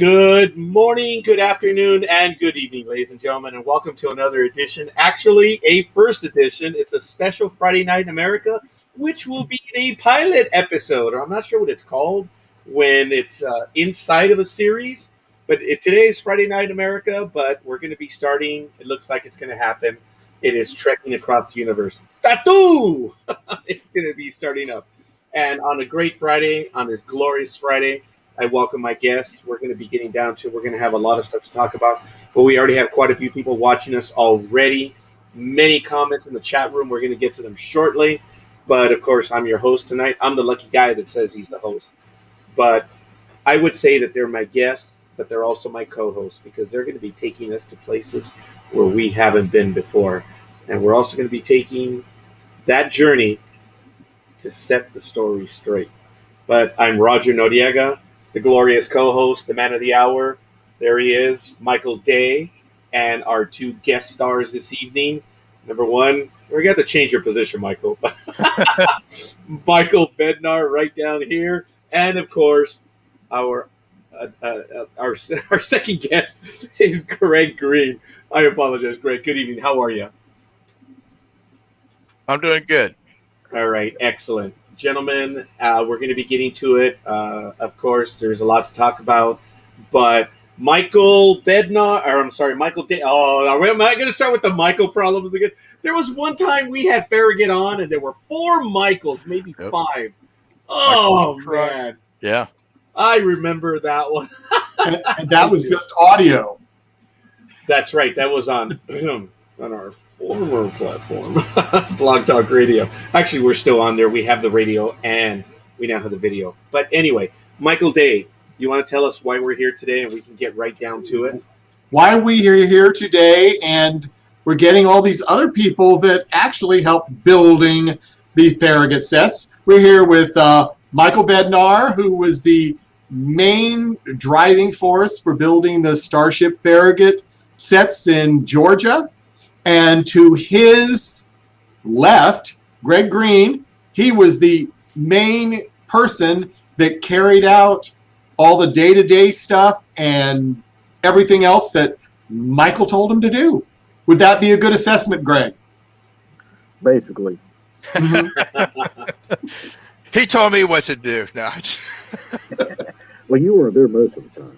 Good morning, good afternoon, and good evening, ladies and gentlemen, and welcome to another edition. Actually, a first edition. It's a special Friday Night in America, which will be the pilot episode, or I'm not sure what it's called when it's inside of a series. But today is Friday Night in America, but we're going to be starting. It looks like it's going to happen. It is trekking across the universe. Tattoo! It's going to be starting up. And on a great Friday, on this glorious Friday, I welcome my guests. We're going to be getting down to, we're going to have a lot of stuff to talk about, but we already have quite a few people watching us already. Many comments in the chat room. We're going to get to them shortly. But of course, I'm your host tonight. I'm the lucky guy that says he's the host. But I would say that they're my guests, but they're also my co-hosts because they're going to be taking us to places where we haven't been before. And we're also going to be taking that journey to set the story straight. But I'm Roger Noriega, the glorious co-host, the man of the hour. There he is, Michael Day, and our two guest stars this evening. Number one, we got to change your position, Michael. Michael Bednar right down here. And of course, our second guest is Greg Green. I apologize, Greg. Good evening. How are you? I'm doing good. All right, excellent. Gentlemen, we're going to be getting to it. Of course, there's a lot to talk about, but Michael Bednar, or I'm sorry, Michael Day. Oh, am I going to start with the Michael problems again? There was one time we had Farragut on, and there were 4 Michaels, maybe 5. Oh, man. Yeah. I remember that one. and that was just audio. That's right. That was on our former platform, Blog Talk Radio. Actually, we're still on there. We have the radio and we now have the video. But anyway, Michael Day, you want to tell us why we're here today and we can get right down to it? Why are we here today? And we're getting all these other people that actually helped building the Farragut sets. We're here with Michael Bednar, who was the main driving force for building the Starship Farragut sets in Georgia. And to his left, Greg Green, he was the main person that carried out all the day-to-day stuff and everything else that Michael told him to do. Would that be a good assessment, Greg? Basically. He told me what to do. No. Well, you were there most of the time.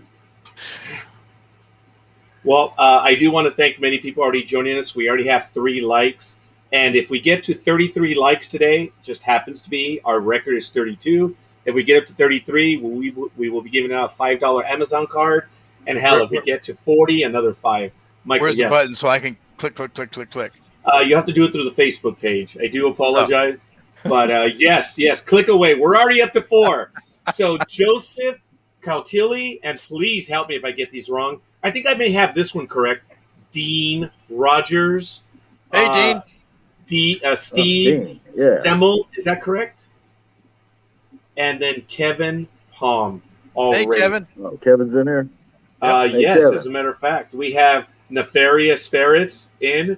Well, I do want to thank many people already joining us. We already have 3 likes. And if we get to 33 likes today, just happens to be, our record is 32. If we get up to 33, we will be giving out a $5 Amazon card. And hell, if we get to 40, another 5. Michael, where's the button so I can click? You have to do it through the Facebook page. I do apologize. Oh. But yes, click away. We're already up to 4. So Joseph Caltilli, and please help me if I get these wrong. I think I may have this one correct. Dean Rogers. Hey, Dean. Steve Stemmel. Is that correct? And then Kevin Palm. Hey, Kevin. Oh, Kevin's in there? Yes, Kevin. as a matter of fact. We have Nefarious Ferrets in.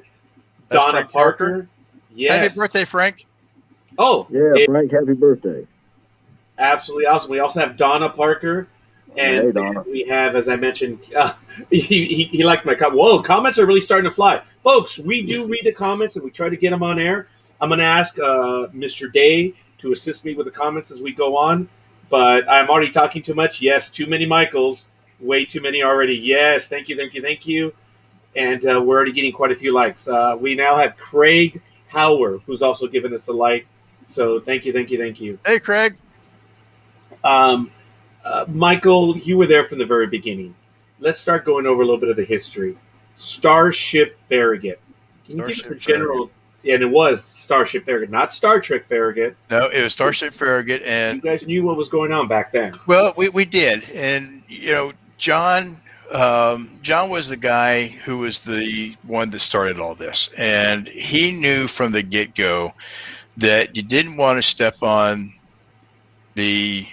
That's Donna Frank Parker. Yes. Happy birthday, Frank. Oh. Yeah, Frank, happy birthday. Absolutely awesome. We also have Donna Parker. And hey, Donna. We have, as I mentioned, he liked my comment. Whoa, comments are really starting to fly. Folks, we do read the comments, and we try to get them on air. I'm going to ask Mr. Day to assist me with the comments as we go on. But I'm already talking too much. Yes, too many Michaels. Way too many already. Yes, thank you. And we're already getting quite a few likes. We now have Craig Howard, who's also given us a like. So thank you. Hey, Craig. Michael, you were there from the very beginning. Let's start going over a little bit of the history. Starship Farragut. Can you give us a general? And it was Starship Farragut, not Star Trek Farragut. No, it was Starship Farragut, and you guys knew what was going on back then. Well, we did, and John was the guy who was the one that started all this, and he knew from the get-go that you didn't want to step on the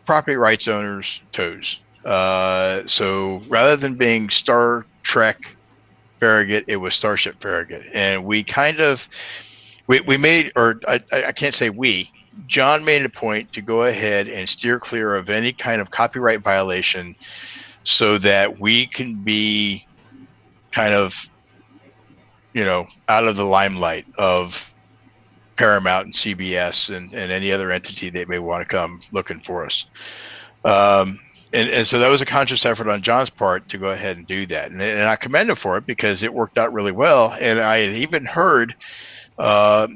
property rights owners' toes. So rather than being Star Trek Farragut, it was Starship Farragut, and we we made, or I can't say we, John made a point to go ahead and steer clear of any kind of copyright violation so that we can be kind of, out of the limelight of Paramount and CBS and any other entity that may want to come looking for us. And so that was a conscious effort on John's part to go ahead and do that. And I commend him for it because it worked out really well. And I had even heard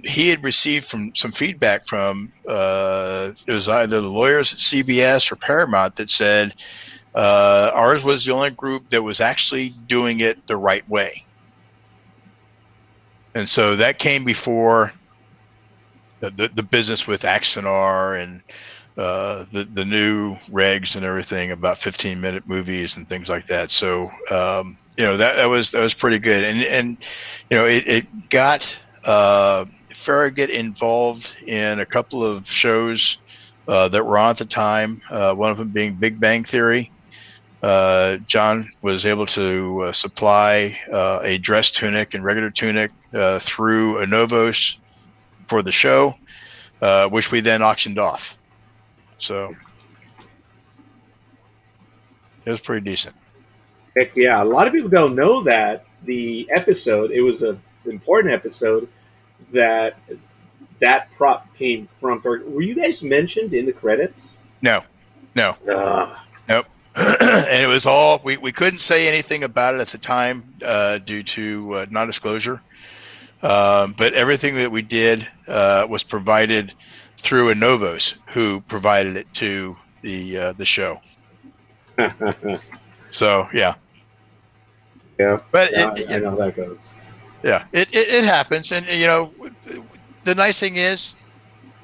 he had received some feedback from it was either the lawyers at CBS or Paramount that said ours was the only group that was actually doing it the right way. And so that came before the business with Axonar and the new regs and everything about 15-minute movies and things like that. So that was pretty good, and it got Farragut involved in a couple of shows that were on at the time. One of them being Big Bang Theory. John was able to supply a dress tunic and regular tunic through Anovos for the show, which we then auctioned off. So it was pretty decent. Heck yeah. A lot of people don't know that the episode, it was an important episode that prop came from. Were you guys mentioned in the credits? No. Nope. And it was all, we couldn't say anything about it at the time due to non-disclosure. But everything that we did was provided through Anovos, who provided it to the show. So yeah. But I know how that goes. Yeah, it happens, and the nice thing is,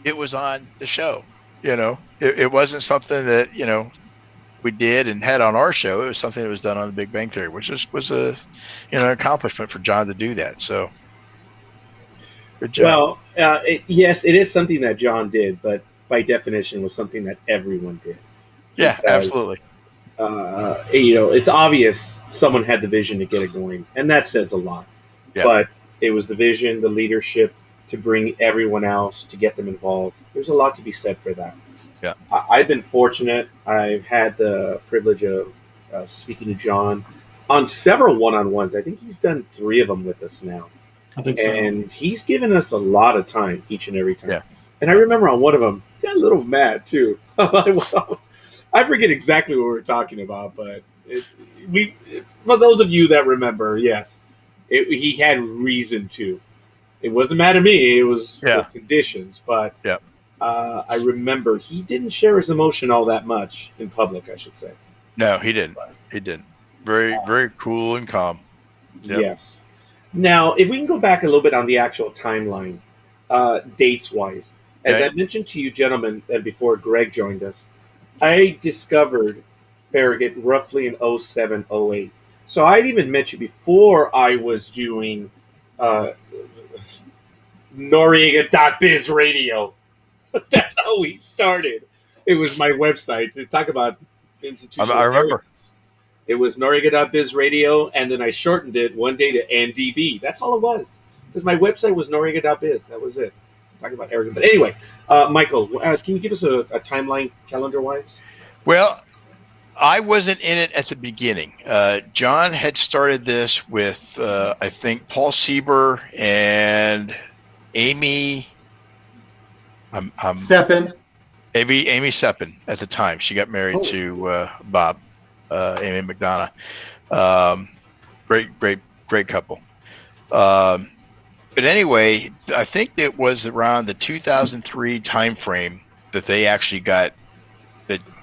it was on the show. It wasn't something that we did and had on our show. It was something that was done on the Big Bang Theory, which was a an accomplishment for John to do that. So good job. Well, yes, it is something that John did, but by definition was something that everyone did. Yeah, Because, absolutely. It's obvious someone had the vision to get it going, and that says a lot. Yeah. But it was the vision, the leadership to bring everyone else, to get them involved. There's a lot to be said for that. Yeah. I've been fortunate. I've had the privilege of speaking to John on several one-on-ones. I think he's done 3 of them with us now. I think so. And he's given us a lot of time each and every time. Yeah. And I remember on one of them, he got a little mad too. I forget exactly what we were talking about, but for those of you that remember, yes, he had reason to. It wasn't mad at me. It was the conditions. But I remember he didn't share his emotion all that much in public, I should say. No, he didn't. He didn't. Very, very cool and calm. Yep. Yes. Now, if we can go back a little bit on the actual timeline, dates-wise, as I mentioned to you gentlemen, and before Greg joined us, I discovered Farragut roughly in 07, 08. So I'd even met you before I was doing Noriega.biz radio. That's how we started. It was my website to talk about institutional. I remember. Arrogance. It was Noriega.biz radio, and then I shortened it one day to NDB. That's all it was. Because my website was Noriega.biz. That was it. Talking about arrogance. But anyway, Michael, can you give us a timeline calendar-wise? Well, I wasn't in it at the beginning. John had started this with, I think, Paul Sieber and Amy Seppin. Amy Seppin at the time. She got married to Bob, Amy McDonough. Great couple. But anyway, I think it was around the 2003 timeframe that they actually got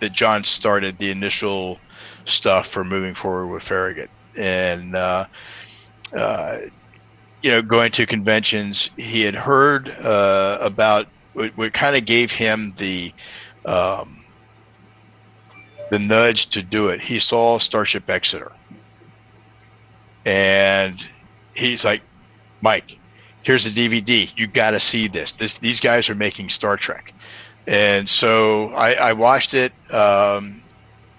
that John started the initial stuff for moving forward with Farragut. And going to conventions, he had heard about what kind of gave him the nudge to do it. He saw Starship Exeter, and he's like, Mike, here's a DVD. You got to see this. These guys are making Star Trek. And so I watched it.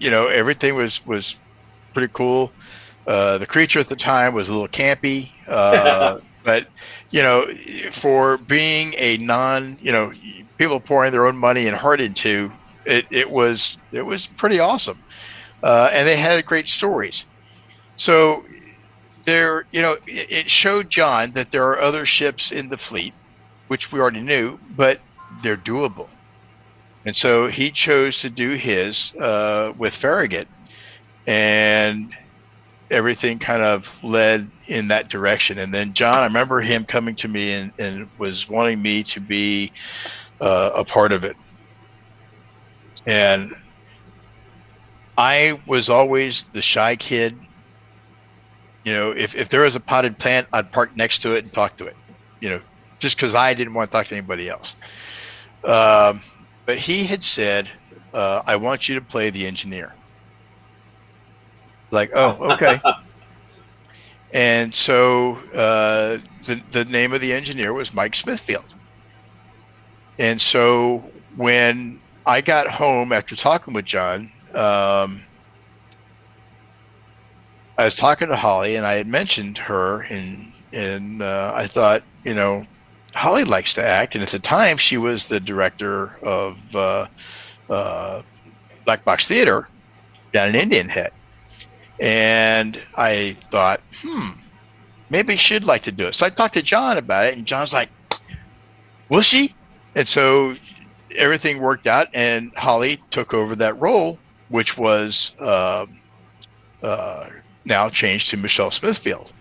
Everything was pretty cool. The creature at the time was a little campy, but you know, for being a people pouring their own money and heart into it, it was pretty awesome. And they had great stories. So there, it showed John that there are other ships in the fleet, which we already knew, but they're doable. And so he chose to do his with Farragut, and everything kind of led in that direction. And then John, I remember him coming to me and was wanting me to be a part of it. And I was always the shy kid. If there was a potted plant, I'd park next to it and talk to it, just because I didn't want to talk to anybody else. But he had said, I want you to play the engineer. Like, oh, okay. And so the name of the engineer was Mike Smithfield. And so when I got home after talking with John, I was talking to Holly, and I had mentioned her, and I thought, Holly likes to act, and at the time she was the director of Black Box Theater down in Indian Head. And I thought, maybe she'd like to do it. So I talked to John about it, and John's like, will she? And so everything worked out, and Holly took over that role, which was now changed to Michelle Smithfield.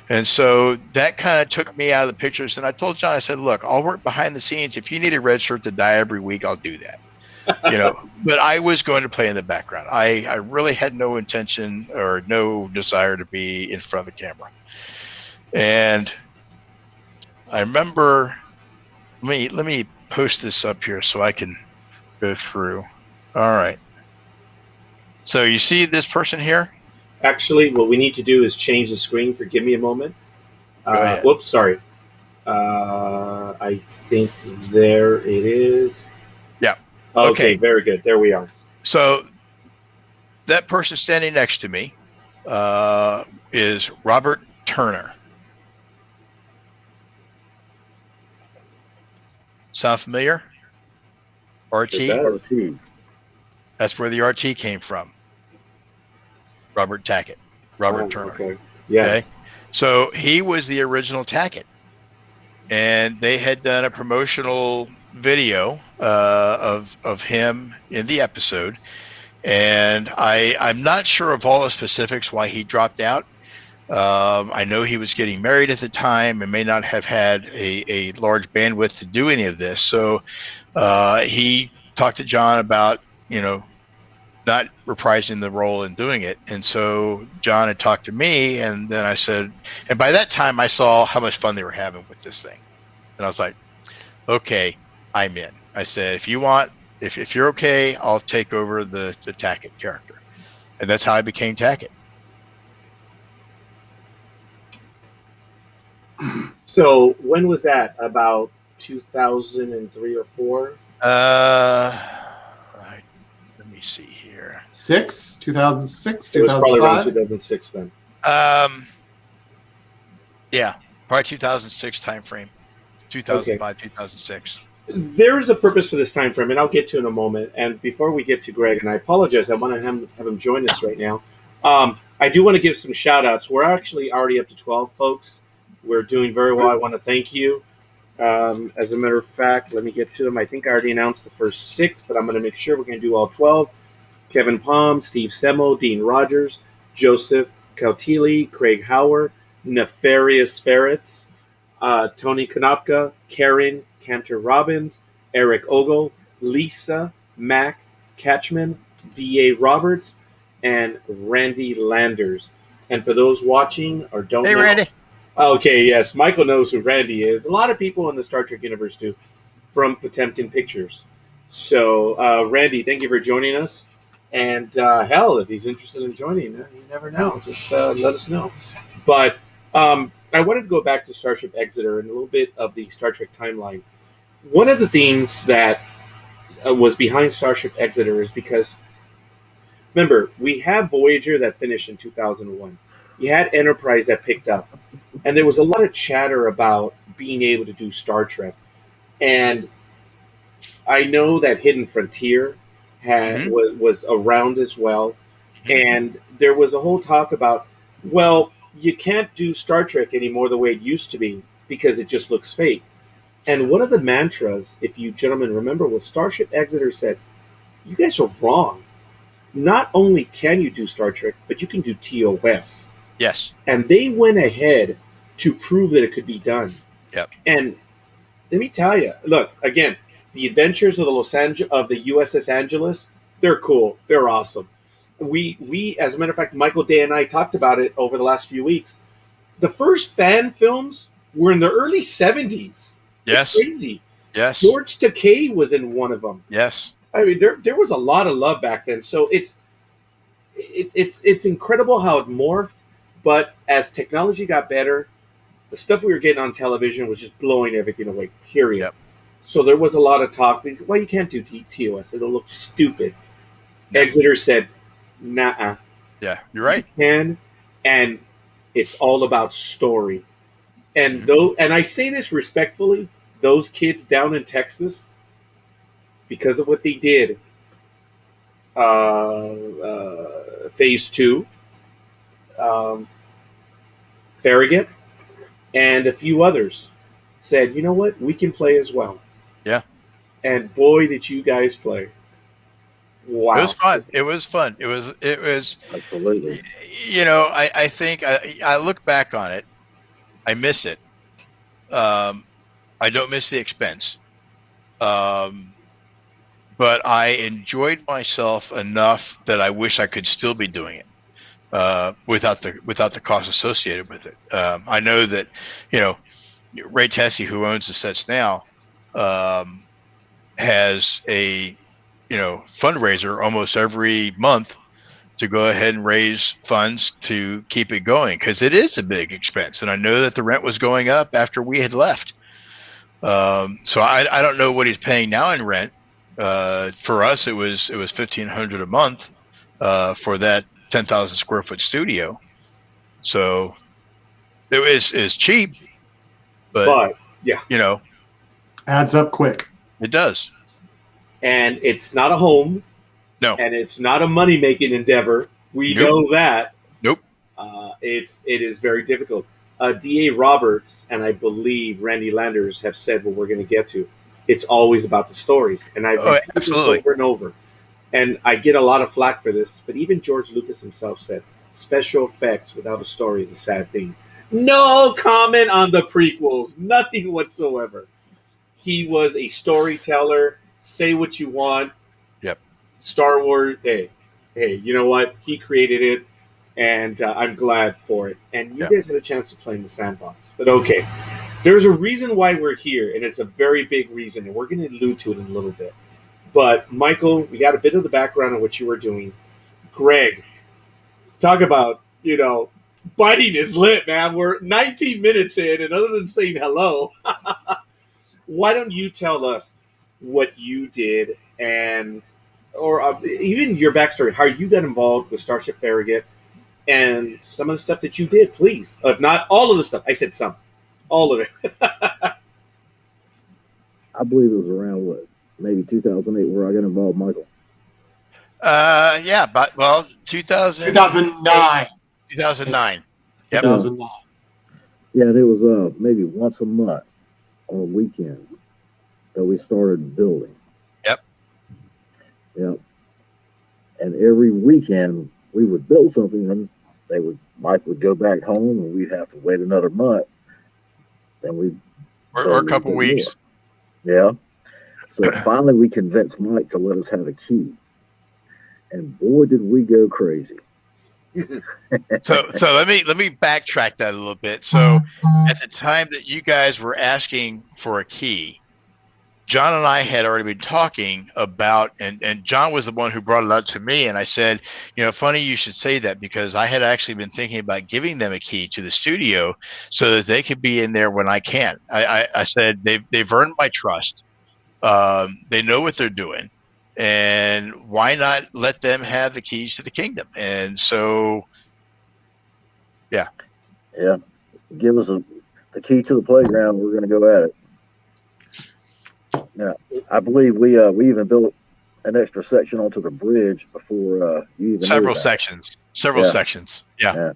And so that kind of took me out of the pictures. And I told John, I said, look, I'll work behind the scenes. If you need a red shirt to dye every week, I'll do that. But I was going to play in the background. I really had no intention or no desire to be in front of the camera. And I remember, let me post this up here so I can go through. All right. So you see this person here? Actually, what we need to do is change the screen. Give me a moment. Whoops, sorry. I think there it is. Yeah. Okay, very good. There we are. So that person standing next to me is Robert Turner. Sound familiar? RT? RT. That's where the RT came from. Robert Tackett. Robert Turner. Okay. Yes. Okay? So he was the original Tackett. And they had done a promotional video of him in the episode. And I'm not sure of all the specifics why he dropped out. I know he was getting married at the time and may not have had a large bandwidth to do any of this. So he talked to John about, not reprising the role and doing it. And so John had talked to me, and then I said, and by that time I saw how much fun they were having with this thing. And I was like, okay, I'm in. I said, if you're okay, I'll take over the Tackett character. And that's how I became Tackett. So when was that? About 2003 or 4? Let me see here. 2006, 2005? It was probably around 2006 then. Yeah, probably 2006 timeframe. 2005, 2006. There is a purpose for this time frame, and I'll get to in a moment. And before we get to Greg, and I apologize, I want to have him join us right now. I do want to give some shout outs. We're actually already up to 12 folks. We're doing very well. I want to thank you. As a matter of fact, let me get to them. I think I already announced the first 6, but I'm going to make sure we're going to do all 12. Kevin Palm, Steve Semo, Dean Rogers, Joseph Kautili, Craig Hauer, Nefarious Ferrets, Tony Konopka, Karen Cantor Robbins, Eric Ogle, Lisa, Mac Catchman, D.A. Roberts, and Randy Landers. And for those watching or don't know... Hey, Randy. Okay, yes, Michael knows who Randy is. A lot of people in the Star Trek universe do, from Potemkin Pictures. So, Randy, thank you for joining us. And, hell, if he's interested in joining, you never know. Just let us know. But I wanted to go back to Starship Exeter and a little bit of the Star Trek timeline. One of the things that was behind Starship Exeter is because, remember, we have Voyager that finished in 2001. You had Enterprise that picked up. And there was a lot of chatter about being able to do Star Trek. And I know that Hidden Frontier was around as well. And there was a whole talk about, well, you can't do Star Trek anymore the way it used to be because it just looks fake. And one of the mantras, if you gentlemen remember, was Starship Exeter said, you guys are wrong. Not only can you do Star Trek, but you can do TOS. Yes. And they went ahead to prove that it could be done. Yep. And let me tell you, look, again, the adventures of the USS Angeles, they're cool. They're awesome. We, as a matter of fact, Michael Day and I talked about it over the last few weeks. The first fan films were in the early 70s. Yes. It's crazy. Yes. George Takei was in one of them. Yes. I mean, there was a lot of love back then. So it's incredible how it morphed. But as technology got better, the stuff we were getting on television was just blowing everything away, period. Yep. So there was a lot of talk. Well, you can't do TOS. It'll look stupid. No. Exeter said, nah. Yeah, you're right. You can, and it's all about story. And and I say this respectfully, those kids down in Texas, because of what they did, Phase 2, Farragut, and a few others said, you know what, we can play as well. Yeah. And boy, did you guys play. Wow. It was fun. It was fun. It was Absolutely. You know, I think I look back on it. I miss it. I don't miss the expense. But I enjoyed myself enough that I wish I could still be doing it without the cost associated with it. I know that, you know, Ray Tessie, who owns the sets now, has a fundraiser almost every month to go ahead and raise funds to keep it going, because it is a big expense. And I know that the rent was going up after we had left. So I don't know what he's paying now in rent. For us, it was $1,500 a month for that 10,000 square foot studio. So it is cheap, but yeah, you know, Adds up quick. it does. and it's not a home. No. And it's not a money-making endeavor. We Nope. know that. Nope. It is very difficult. D.A. Roberts and I believe Randy Landers have said what we're going to get to. It's always about the stories. And I've repeated this absolutely. over and over. And I get a lot of flack for this, but even George Lucas himself said, special effects without a story is a sad thing. No comment on the prequels. Nothing whatsoever. He was a storyteller. Say what you want. Yep. Star Wars, hey, you know what? He created it, and I'm glad for it. And you guys had a chance to play in the sandbox. But okay, there's a reason why we're here, and it's a very big reason, and we're going to allude to it in a little bit. But, Michael, we got a bit of the background on what you were doing. Greg, talk about, biting his lip, man. We're 19 minutes in, and other than saying hello, why don't you tell us what you did or even your backstory, how you got involved with Starship Farragut and some of the stuff that you did, please. If not all of the stuff. I said some. All of it. I believe it was around maybe 2008 where I got involved, Michael. Yeah, but 2009. 2009. Yep. 2009. Yeah, and it was maybe once a month on a weekend that we started building. Yep. And every weekend we would build something, and Mike would go back home, and we'd have to wait another month. Then we'd Or a couple weeks. More. Yeah. So finally we convinced Mike to let us have a key. And boy, did we go crazy. So let me backtrack that a little bit. So at the time that you guys were asking for a key, John and I had already been talking about, and John was the one who brought it up to me, and I said, funny you should say that, because I had actually been thinking about giving them a key to the studio so that they could be in there when I can. I said they've earned my trust. They know what they're doing, and why not let them have the keys to the kingdom? And so, yeah. Yeah. the key to the playground. We're going to go at it. Now, I believe we even built an extra section onto the bridge before you even Several knew that. sections. Yeah.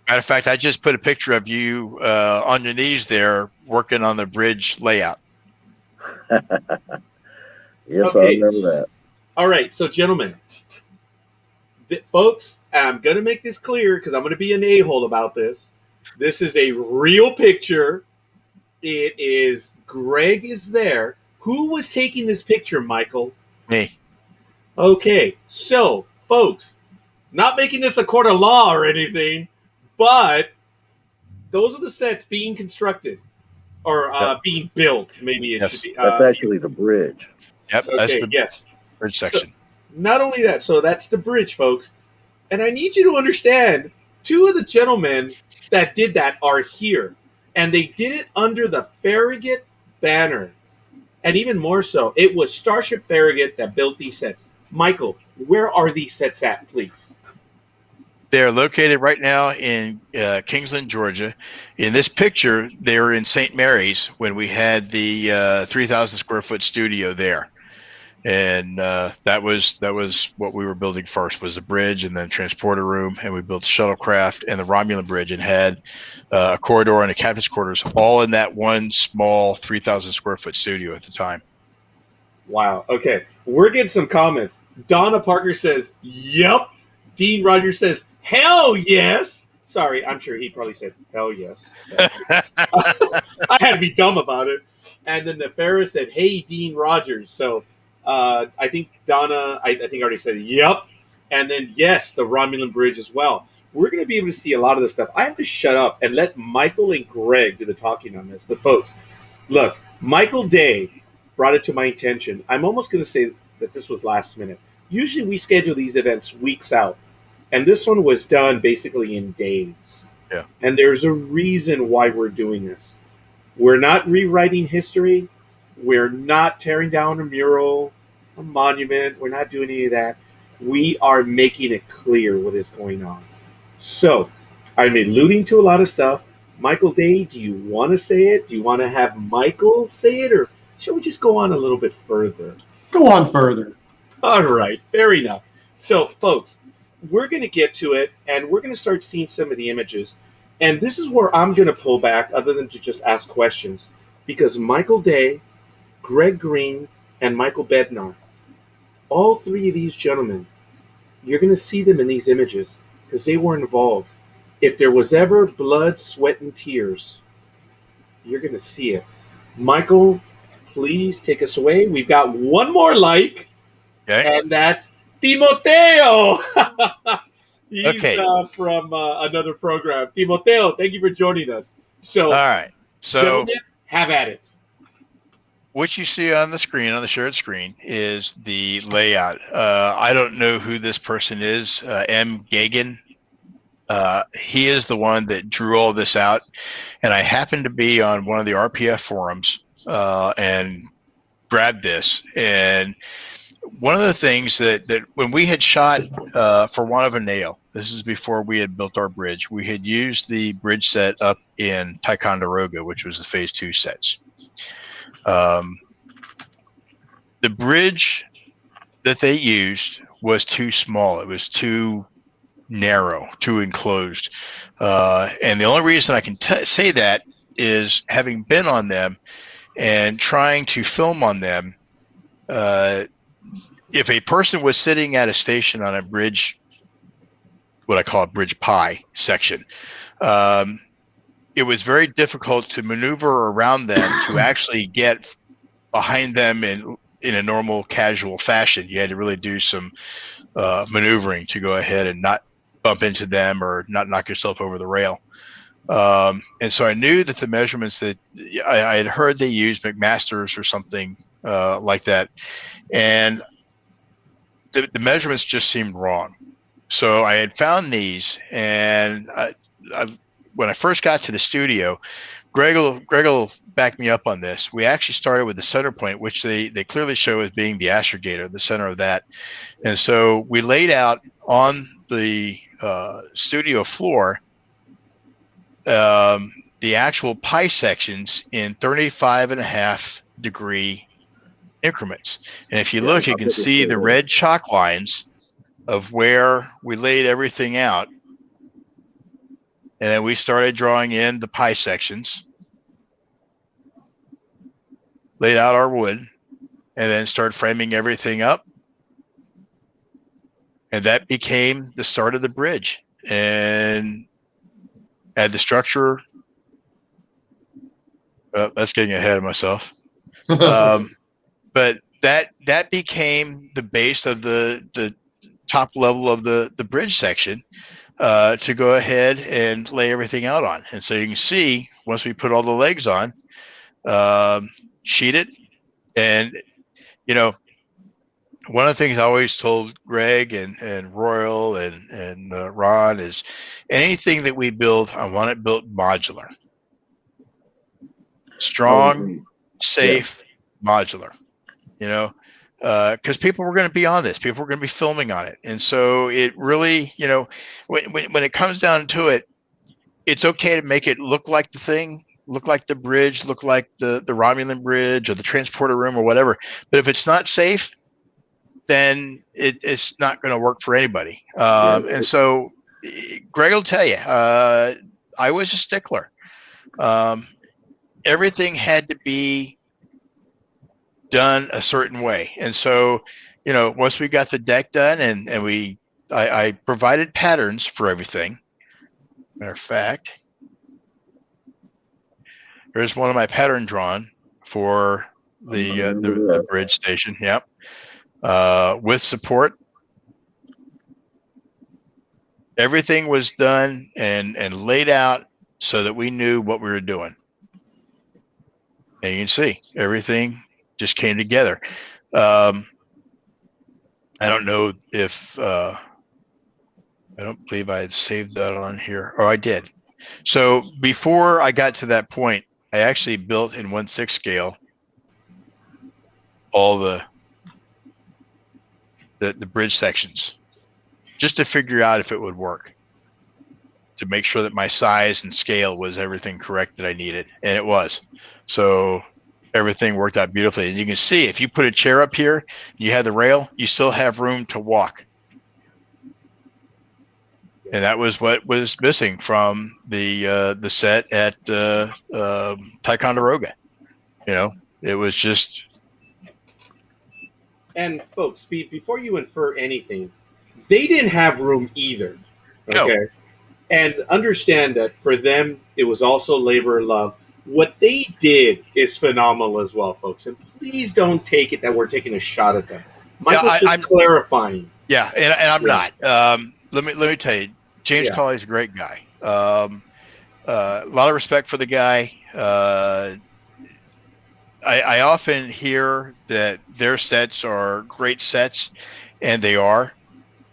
Matter of fact, I just put a picture of you on your knees there working on the bridge layout. Yes, I remember that. All right, so gentlemen, folks, I'm going to make this clear because I'm going to be an a-hole about this. This is a real picture. It is Greg is there. Who was taking this picture, Michael? Me. Okay, so folks, not making this a court of law or anything, but those are the sets being constructed or being built. Maybe it should be. That's actually the bridge. Yep. Okay. That's the bridge section. So, not only that, so that's the bridge, folks. And I need you to understand, two of the gentlemen that did that are here. And they did it under the Farragut banner. And even more so, it was Starship Farragut that built these sets. Michael, where are these sets at, please? They're located right now in Kingsland, Georgia. In this picture, they were in St. Mary's when we had the 3,000 square foot studio there. And that was what we were building first, was a bridge and then transporter room, and we built the shuttlecraft and the Romulan bridge and had a corridor and a captain's quarters all in that one small 3,000 square foot studio at the time. Wow. Okay. We're getting some comments. Donna Parker says, yep. Dean Rogers says, hell yes. Sorry, I'm sure he probably said, hell yes. I had to be dumb about it. And then the Farrah said, hey, Dean Rogers. So I think Donna, I think I already said, yep. And then, yes, the Romulan bridge as well. We're going to be able to see a lot of this stuff. I have to shut up and let Michael and Greg do the talking on this. But, folks, look, Michael Day brought it to my attention. I'm almost going to say that this was last minute. Usually we schedule these events weeks out. And this one was done basically in days. Yeah. And there's a reason why we're doing this. We're not rewriting history. We're not tearing down a mural, a monument. We're not doing any of that. We are making it clear what is going on. So, I'm alluding to a lot of stuff. Michael Day, do you want to say it? Do you want to have Michael say it? Or shall we just go on a little bit further? Go on further. All right, fair enough. So, folks, we're going to get to it, and we're going to start seeing some of the images. And this is where I'm going to pull back, other than to just ask questions, because Michael Day, Greg Green, and Michael Bednar, all three of these gentlemen, you're going to see them in these images because they were involved. If there was ever blood, sweat, and tears, you're going to see it. Michael, please take us away. We've got one more like, and that's Timoteo. He's from another program. Timoteo, thank you for joining us. So, all right. So, gentlemen, have at it. What you see on the screen, on the shared screen, is the layout. I don't know who this person is, M. Gagan. He is the one that drew all this out. And I happened to be on one of the RPF forums and grabbed this. And one of the things that when we had shot For Want of a Nail, this is before we had built our bridge, we had used the bridge set up in Ticonderoga, which was the phase 2 sets. The bridge that they used was too small. It was too narrow, too enclosed. And the only reason I can say that is having been on them and trying to film on them. If a person was sitting at a station on a bridge, what I call a bridge pie section, it was very difficult to maneuver around them to actually get behind them in a normal casual fashion. You had to really do some maneuvering to go ahead and not bump into them or not knock yourself over the rail. And so I knew that the measurements that I had heard they used McMaster's or something like that. And the measurements just seemed wrong. So I had found these, and when I first got to the studio, Greg will back me up on this. We actually started with the center point, which they clearly show as being the astrogator, the center of that. And so we laid out on the studio floor the the actual pie sections in 35.5-degree increments. And if you look, you can see the red chalk lines of where we laid everything out. And then we started drawing in the pie sections, laid out our wood, and then started framing everything up. And that became the start of the bridge. And had the structure. That's getting ahead of myself. But that became the base of the top level of the bridge section to go ahead and lay everything out on. And so you can see once we put all the legs on, sheeted, and one of the things I always told Greg and Royal and Ron is anything that we build, I want it built modular. Strong, safe, modular, because people were going to be on this. People were going to be filming on it. And so it really, when it comes down to it, it's okay to make it look like the thing, look like the bridge, look like the Romulan bridge or the transporter room or whatever. But if it's not safe, then it's not going to work for anybody. And so Greg will tell you, I was a stickler. Everything had to be done a certain way. And so, once we got the deck done and I provided patterns for everything. Matter of fact, here's one of my pattern drawn for the bridge station. Yep. With support. Everything was done and laid out so that we knew what we were doing. And you can see everything just came together. I don't know if I don't believe I had saved that on here. Oh, I did. So before I got to that point, I actually built in 1/6 scale all the bridge sections just to figure out if it would work, to make sure that my size and scale was everything correct that I needed. And it was. So everything worked out beautifully. And you can see if you put a chair up here, you have the rail, you still have room to walk. And that was what was missing from the set at Ticonderoga. It was just. And folks, before you infer anything, they didn't have room either. Okay. No. And understand that for them, it was also labor of love. What they did is phenomenal as well, folks. And please don't take it that we're taking a shot at them. Michael's I'm clarifying. Yeah, and I'm not. Let me tell you, James Colley's a great guy. A lot of respect for the guy. I often hear that their sets are great sets, and they are.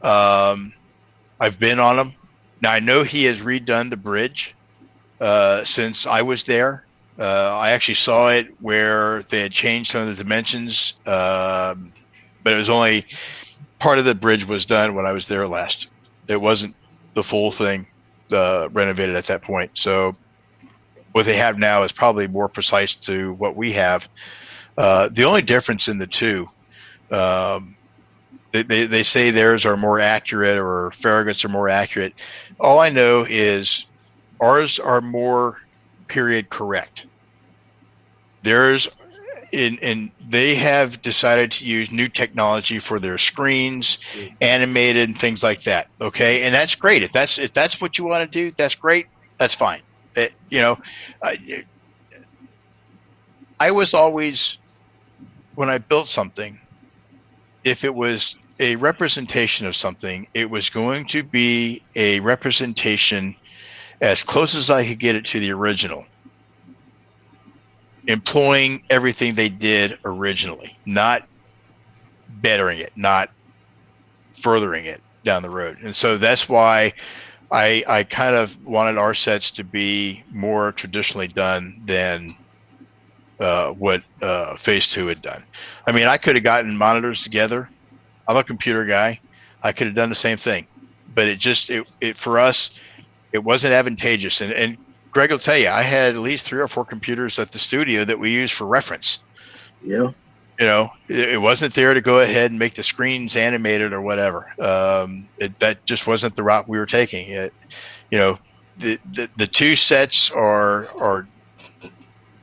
I've been on them. Now, I know he has redone the bridge since I was there. I actually saw it where they had changed some of the dimensions, but it was only part of the bridge was done when I was there last. It wasn't the full thing renovated at that point. So what they have now is probably more precise to what we have. The only difference in the two, they say theirs are more accurate or Farragut's are more accurate. All I know is ours are more period correct. Theirs, and they have decided to use new technology for their screens, animated and things like that. Okay, and that's great. If that's what you want to do, that's great. That's fine. I was always, when I built something, if it was a representation of something, it was going to be a representation as close as I could get it to the original, employing everything they did originally, not bettering it, not furthering it down the road. And so that's why I kind of wanted our sets to be more traditionally done than what Phase 2 had done. I mean, I could have gotten monitors together. I'm a computer guy. I could have done the same thing, but it for us, it wasn't advantageous. And Greg will tell you, I had at least 3 or 4 computers at the studio that we used for reference. Yeah. You know, it wasn't there to go ahead and make the screens animated or whatever. That just wasn't the route we were taking. You know, the 2 sets are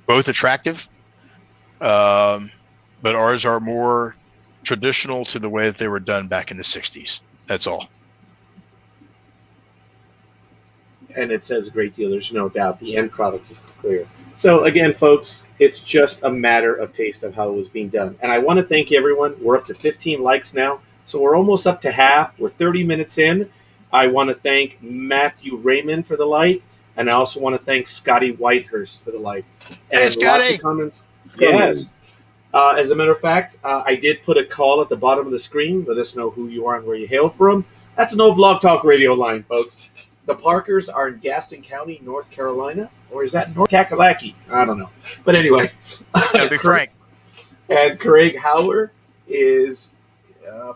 both attractive, but ours are more traditional to the way that they were done back in the 60s. That's all. And it says a great deal. There's no doubt. The end product is clear. So again, folks, it's just a matter of taste of how it was being done. And I want to thank everyone. We're up to 15 likes now. So we're almost up to half. We're 30 minutes in. I want to thank Matthew Raymond for the like. And I also want to thank Scotty Whitehurst for the like. And Hey, Scotty. lots of comments. Yes. As a matter of fact, I did put a call at the bottom of the screen. Let us know who you are and where you hail from. That's an old Blog Talk Radio line, folks. The Parkers are in Gaston County, North Carolina. Or is that North Kakalaki? I don't know. But anyway. It's got to be Frank. And Craig Howard is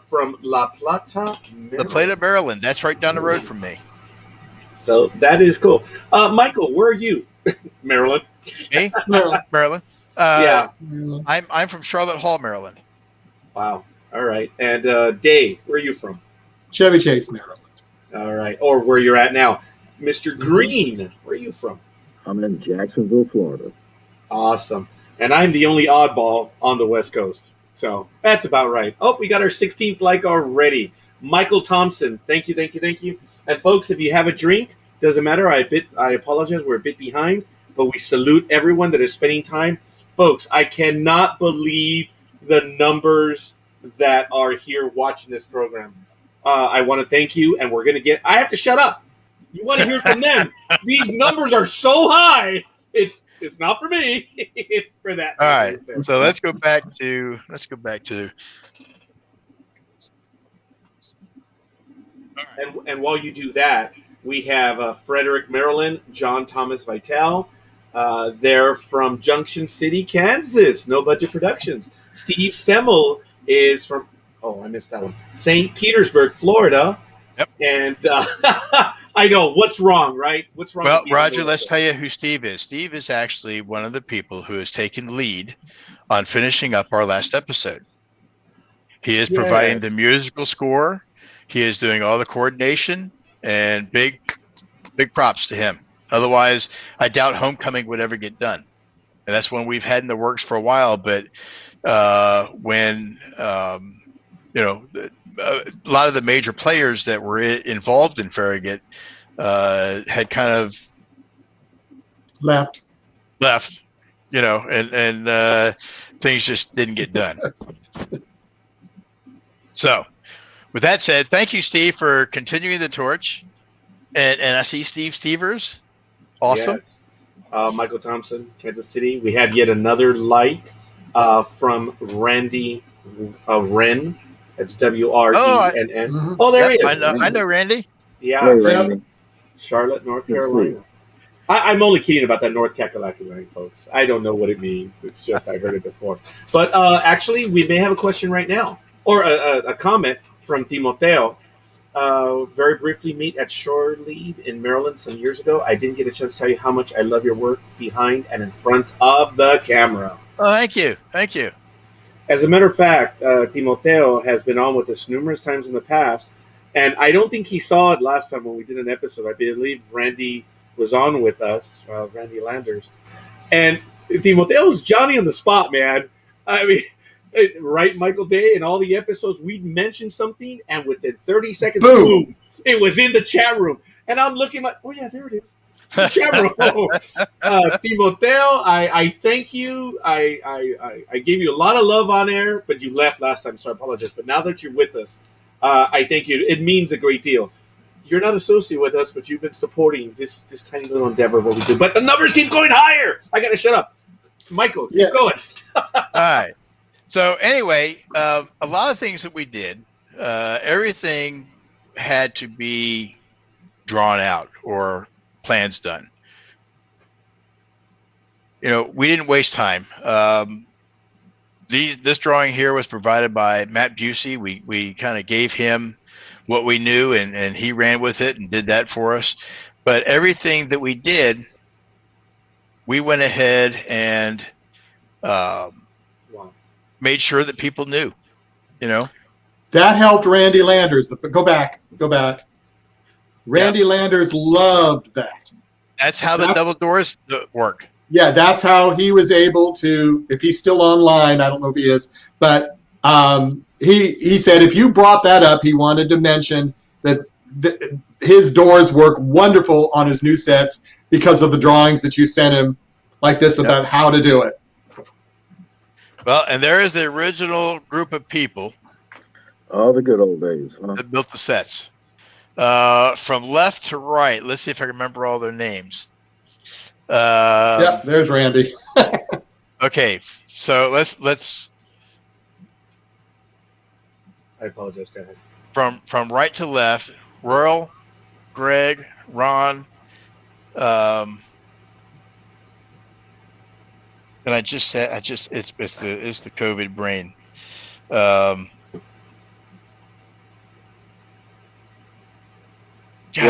from La Plata, Maryland. La Plata, Maryland. That's right down the road from me. So that is cool. Michael, where are you? Maryland. Me? Maryland. Yeah. I'm from Charlotte Hall, Maryland. Wow. All right. And Dave, where are you from? Chevy Chase, Maryland. All right. Or where you're at now. Mr. Green, where are you from? I'm in Jacksonville, Florida. Awesome. And I'm the only oddball on the West Coast. So that's about right. Oh, we got our 16th like already. Michael Thompson, thank you, thank you, thank you. And folks, if you have a drink, doesn't matter. I apologize. We're a bit behind, but we salute everyone that is spending time. Folks, I cannot believe the numbers that are here watching this program. I want to thank you, and we're going to get – I have to shut up. You want to hear from them. These numbers are so high. It's not for me. It's for that. All right. So let's go back to And while you do that, we have Frederick, Maryland, John Thomas Vitale. They're from Junction City, Kansas. No Budget Productions. Steve Semmel is from – oh, I missed that one. St. Petersburg, Florida. Yep. And I know. What's wrong, right? What's wrong? Well, Roger, let's tell you who Steve is. Steve is actually one of the people who has taken lead on finishing up our last episode. He is providing the musical score. He is doing all the coordination, and big props to him. Otherwise, I doubt Homecoming would ever get done. And that's one we've had in the works for a while. But when a lot of the major players that were involved in Farragut had kind of Left. and things just didn't get done. So, with that said, thank you, Steve, for continuing the torch. And I see Steve Stevers. Awesome. Yes. Michael Thompson, Kansas City. We have yet another like from Randy Wren. It's WRENN. Mhm. Oh, there he is. I know Randy. Yeah, Hey, Randy. Charlotte, North Carolina. I'm only kidding about that North Kakalaki line, folks. I don't know what it means. It's just I heard it before. But actually, we may have a question right now, or a comment from Timoteo. Very briefly meet at Shore Leave in Maryland some years ago. I didn't get a chance to tell you how much I love your work behind and in front of the camera. Oh, thank you. Thank you. As a matter of fact, Timoteo has been on with us numerous times in the past, and I don't think he saw it last time when we did an episode. I believe Randy was on with us, Randy Landers. And Timoteo's Johnny on the spot, man. I mean, right, Michael Day, in all the episodes, we'd mention something, and within 30 seconds, boom, it was in the chat room. And I'm looking like, oh, yeah, there it is. Chat room. Timoteo, I thank you. I gave you a lot of love on air, but you left last time, so I apologize. But now that you're with us, I thank you. It means a great deal. You're not associated with us, but you've been supporting this tiny little endeavor of what we do. But the numbers keep going higher. I got to shut up. Michael, keep going. All right. So anyway, a lot of things that we did, everything had to be drawn out or plans done. We didn't waste time. This drawing here was provided by Matt Busey. We kind of gave him what we knew, and he ran with it and did that for us. But everything that we did we went ahead and Wow. made sure that people knew, you know. That helped Randy Landers. Go back. Randy Landers loved that. That's how the double doors work. Yeah, that's how he was able to, if he's still online, I don't know if he is, but he said if you brought that up, he wanted to mention that his doors work wonderful on his new sets because of the drawings that you sent him like this about how to do it. Well, and there is the original group of people. All the good old days, huh? That built the sets. From left to right, let's see if I can remember all their names. Yeah, there's Randy. Okay, so let's. I apologize. Go ahead. From right to left, Royal, Greg, Ron, and it's the COVID brain. Yeah,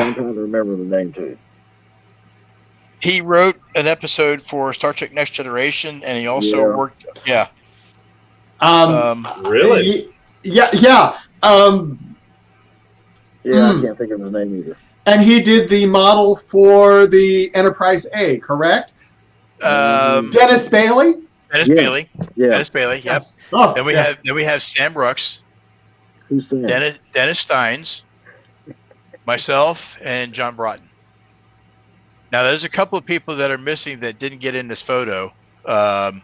I'm trying to remember the name too. He wrote an episode for Star Trek Next Generation, and he also worked. Yeah. Really? Yeah. Yeah, I can't think of his name either. And he did the model for the Enterprise A, correct? Dennis Bailey. Bailey. Yeah. Dennis Bailey. Yep. Yes. Oh, then we have Sam Brooks. Who's Sam? Dennis Steins, myself, and John Broughton. Now, there's a couple of people that are missing that didn't get in this photo. Brian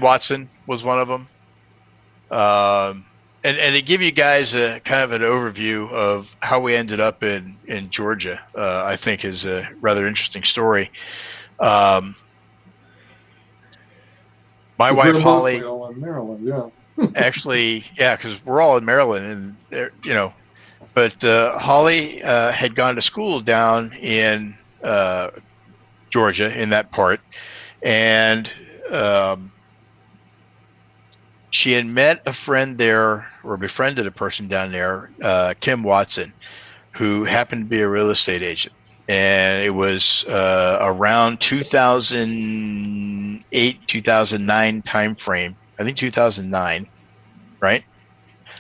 Watson was one of them. And to give you guys a kind of an overview of how we ended up in Georgia, I think is a rather interesting story. My wife Holly, in Maryland, actually, because we're all in Maryland, and but Holly had gone to school down in Georgia, in that part, and she had met a friend there, or befriended a person down there, Kim Watson, who happened to be a real estate agent. And it was around 2008, 2009 time frame. I think 2009, right?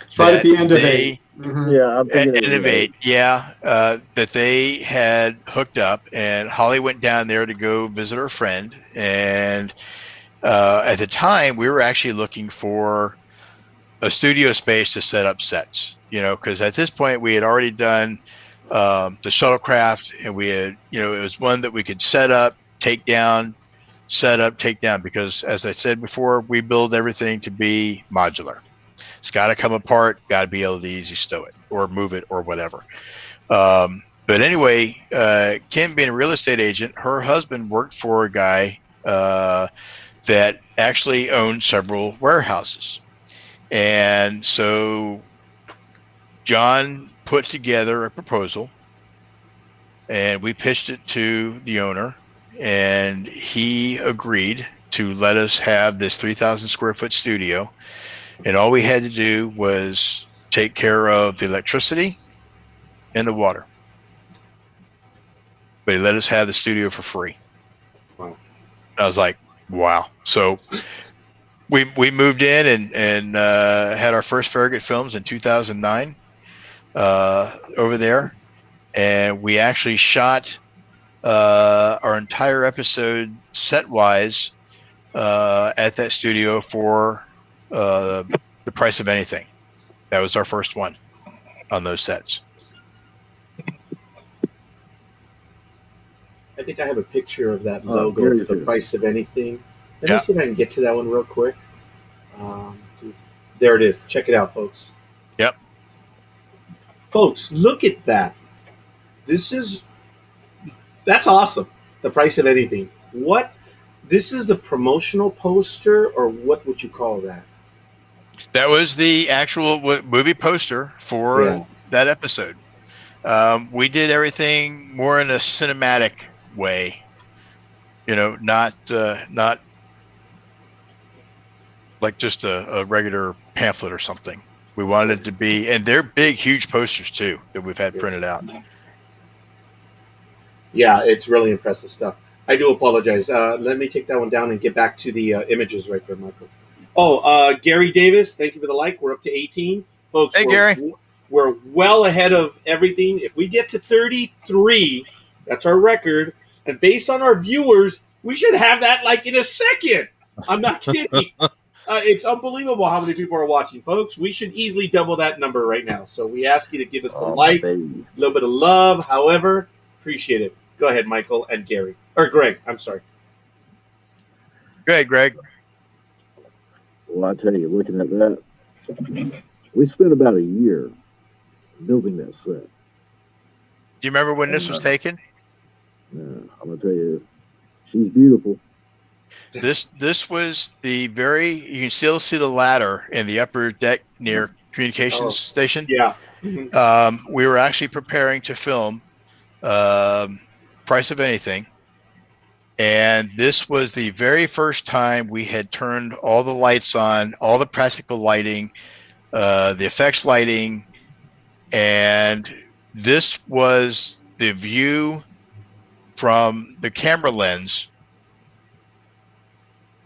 It's right at the end of 8. Mm-hmm. Yeah, I'm thinking end of 8. Yeah, that they had hooked up, and Holly went down there to go visit her friend. And at the time, we were actually looking for a studio space to set up sets. Because at this point we had already done the shuttlecraft, and we had, it was one that we could set up, take down, set up, take down. Because as I said before, we build everything to be modular. It's got to come apart, got to be able to easy stow it or move it or whatever. But anyway, Kim being a real estate agent, her husband worked for a guy that actually owned several warehouses. And so John put together a proposal, and we pitched it to the owner, and he agreed to let us have this 3,000 square foot studio. And all we had to do was take care of the electricity and the water. But he let us have the studio for free. Wow. I was like, wow. So we moved in and had our first Farragut Films in 2009 over there. And we actually shot our entire episode set-wise at that studio for the price of anything. That was our first one on those sets. I think I have a picture of that logo for the price of anything. Let me see if I can get to that one real quick. There it is. Check it out, folks. Yep. Folks, look at that. That's awesome. The price of anything. This is the promotional poster, or what would you call that? That was the actual movie poster for that episode. We did everything more in a cinematic way, not like just a regular pamphlet or something. We wanted it to be, and they're big, huge posters too that we've had printed out. Yeah, it's really impressive stuff. I do apologize. Let me take that one down and get back to the images right there, Michael. Oh, Gary Davis, thank you for the like. We're up to 18. Folks, Hey, Gary. we're well ahead of everything. If we get to 33, that's our record. And based on our viewers, we should have that like in a second. I'm not kidding. It's unbelievable how many people are watching, folks. We should easily double that number right now. So we ask you to give us a Oh, my like, a baby. little bit of love. However, appreciate it. Go ahead, Michael and Gary. Or Greg, I'm sorry. Go ahead, Greg. Well, I tell you, looking at that, we spent about a year building that set. Do you remember when this was taken? I'm gonna tell you, she's beautiful. This was the you can still see the ladder in the upper deck near communications station. Yeah. We were actually preparing to film Price of Anything. And this was the very first time we had turned all the lights on, all the practical lighting, the effects lighting. And this was the view from the camera lens.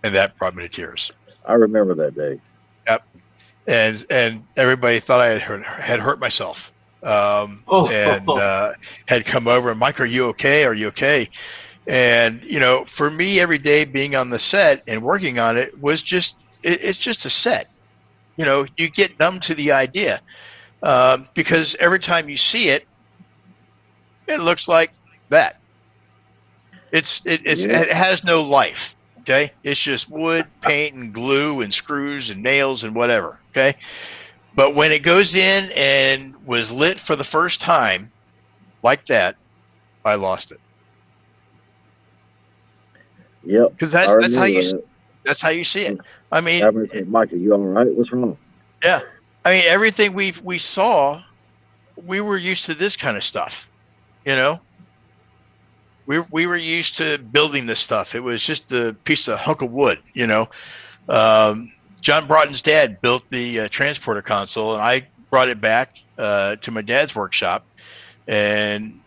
And that brought me to tears. I remember that day. Yep. And everybody thought I had hurt myself. And had come over and, Mike, are you okay? Are you okay? And, you know, for me, every day being on the set and working on it was just, it's just a set. You know, you get numb to the idea because every time you see it, it looks like that. It has no life. Okay. It's just wood, paint, and glue and screws and nails and whatever. Okay. But when it goes in and was lit for the first time like that, I lost it. Yep. Because that's how you see it. I mean, Michael, you all right? What's wrong? Yeah. I mean, everything we saw, we were used to this kind of stuff. You know, we were used to building this stuff. It was just a piece of hunk of wood. You know, John Broughton's dad built the transporter console, and I brought it back to my dad's workshop and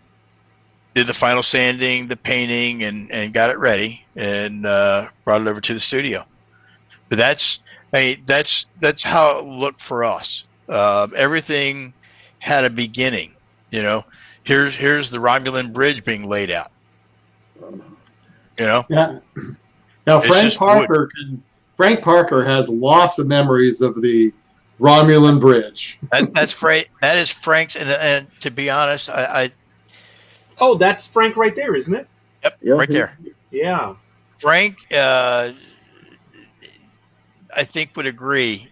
did the final sanding, the painting, and got it ready, and brought it over to the studio. But that's how it looked for us. Everything had a beginning. You know, here's the Romulan bridge being laid out. You know. Yeah. Now Frank Parker has lots of memories of the Romulan bridge. That is Frank's, and to be honest, I Oh, that's Frank right there, isn't it? Yep, right there. Yeah. Frank, I think, would agree.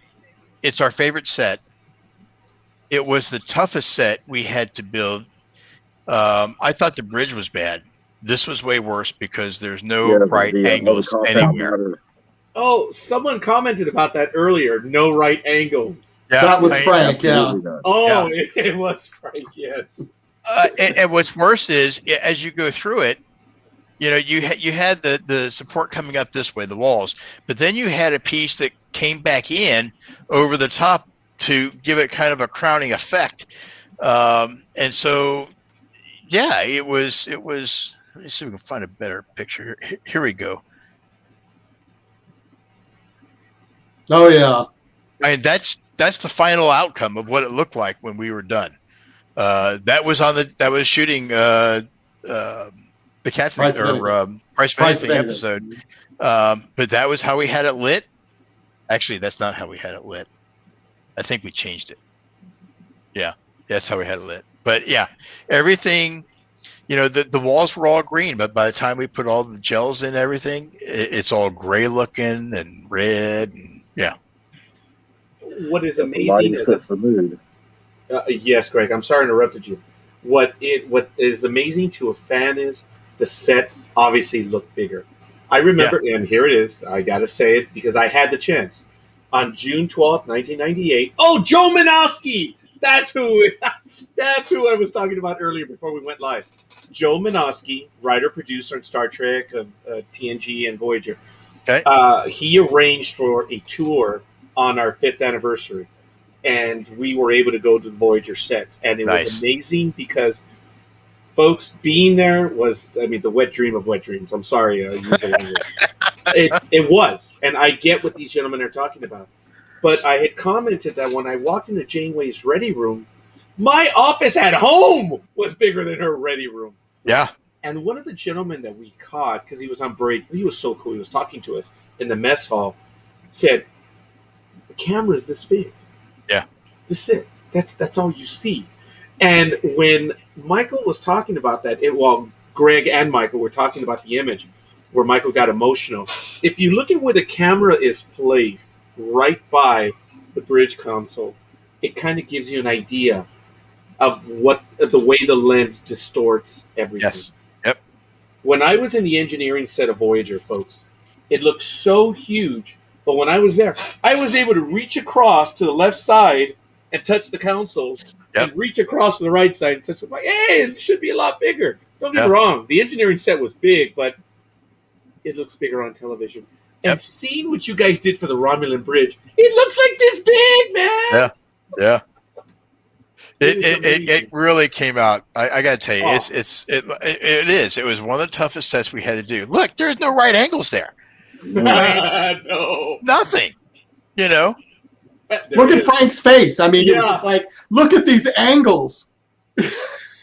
It's our favorite set. It was the toughest set we had to build. I thought the bridge was bad. This was way worse because there's no right angles anywhere. Oh, someone commented about that earlier. No right angles. Yeah, that was Frank, yeah. Oh, yeah. It was Frank, yes. And what's worse is, as you go through it, you know, you had the support coming up this way, the walls, but then you had a piece that came back in over the top to give it kind of a crowning effect. And so, yeah, it was. Let me see if we can find a better picture. Here we go. Oh yeah. I mean, that's the final outcome of what it looked like when we were done. That was shooting the Price of Anything episode. But that was how we had it lit. Actually, that's not how we had it lit. I think we changed it. Yeah, that's how we had it lit. But yeah, everything, you know, the walls were all green, but by the time we put all the gels in everything, it's all gray looking and red. And, yeah. What is amazing sets the mood. Yes, Greg, I'm sorry I interrupted you. What is amazing to a fan is the sets obviously look bigger. I remember, and here it is, I got to say it because I had the chance. On June 12th, 1998, Joe Menosky! That's who I was talking about earlier before we went live. Joe Menosky, writer, producer on Star Trek, TNG, and Voyager. Okay. He arranged for a tour on our 5th anniversary. And we were able to go to the Voyager sets. And it was amazing because folks, being there was, I mean, the wet dream of wet dreams. I'm sorry, I use the language. It was, and I get what these gentlemen are talking about. But I had commented that when I walked into Janeway's ready room, my office at home was bigger than her ready room. Yeah. And one of the gentlemen that we caught, because he was on break, he was so cool, he was talking to us in the mess hall, said, the camera's this big. Yeah. This is it. That's all you see. And when Michael was talking about that, Greg and Michael were talking about the image where Michael got emotional. If you look at where the camera is placed right by the bridge console, it kind of gives you an idea of the way the lens distorts everything. Yes. Yep. When I was in the engineering set of Voyager, folks, it looked so huge. But when I was there, I was able to reach across to the left side and touch the consoles, and reach across to the right side and touch it. Like, hey, it should be a lot bigger. Don't get me wrong. The engineering set was big, but it looks bigger on television. And seeing what you guys did for the Romulan bridge, it looks like this big, man. Yeah. It really came out. I got to tell you, it is. It was one of the toughest sets we had to do. Look, there's no right angles there. No, nothing. You know. Look at Frank's face. I mean, it was just like, look at these angles.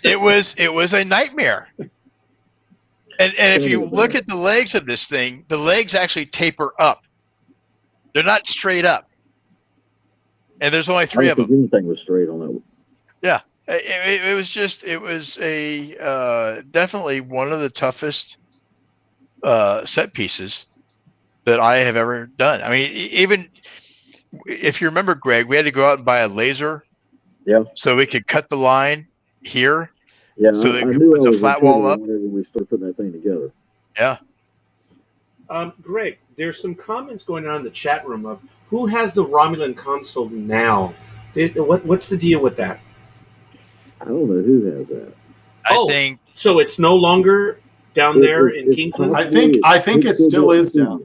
It was a nightmare. And if you look at the legs of this thing, the legs actually taper up. They're not straight up. And there's only 3 of them. Anything was straight on that. Yeah, it was definitely one of the toughest set pieces that I have ever done. I mean, even if you remember, Greg, we had to go out and buy a laser, so we could cut the line here, so they could put the flat wall up. Whenever we started putting that thing together. Yeah. Greg, there's some comments going on in the chat room of who has the Romulan console now. What's the deal with that? I don't know who has that. I think so. It's no longer down there in Kingsland. I think it still is down.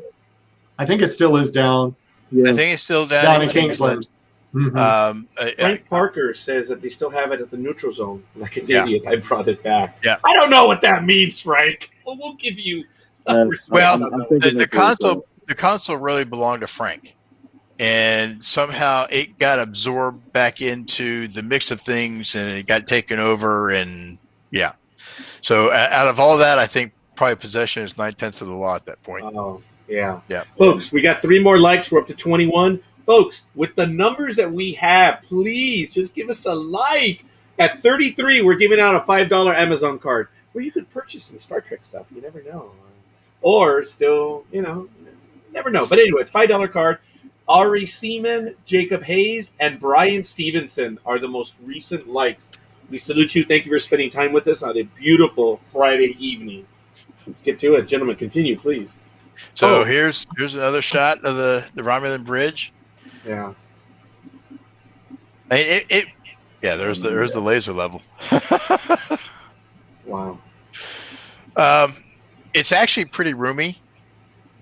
I think it still is down. Yeah. I think it's still down in Kingsland. Mm-hmm. Frank Parker says that they still have it at the neutral zone. Like an idiot, I brought it back. Yeah. I don't know what that means, Frank. Well, we'll give you. The console really belonged to Frank, and somehow it got absorbed back into the mix of things, and it got taken over. And so out of all that, I think probably possession is 9/10 of the law at that point. Oh, yeah. Folks, we got 3 more likes. We're up to 21. Folks, with the numbers that we have, please just give us a like. At 33, we're giving out a $5 Amazon card where you could purchase some Star Trek stuff. You never know. Or still, never know. But anyway, $5 card. Ari Seaman, Jacob Hayes, and Brian Stevenson are the most recent likes. We salute you. Thank you for spending time with us on a beautiful Friday evening. Let's get to it. Gentlemen, continue, please. So here's another shot of the Romulan bridge. Yeah. There's the laser level. Wow. It's actually pretty roomy.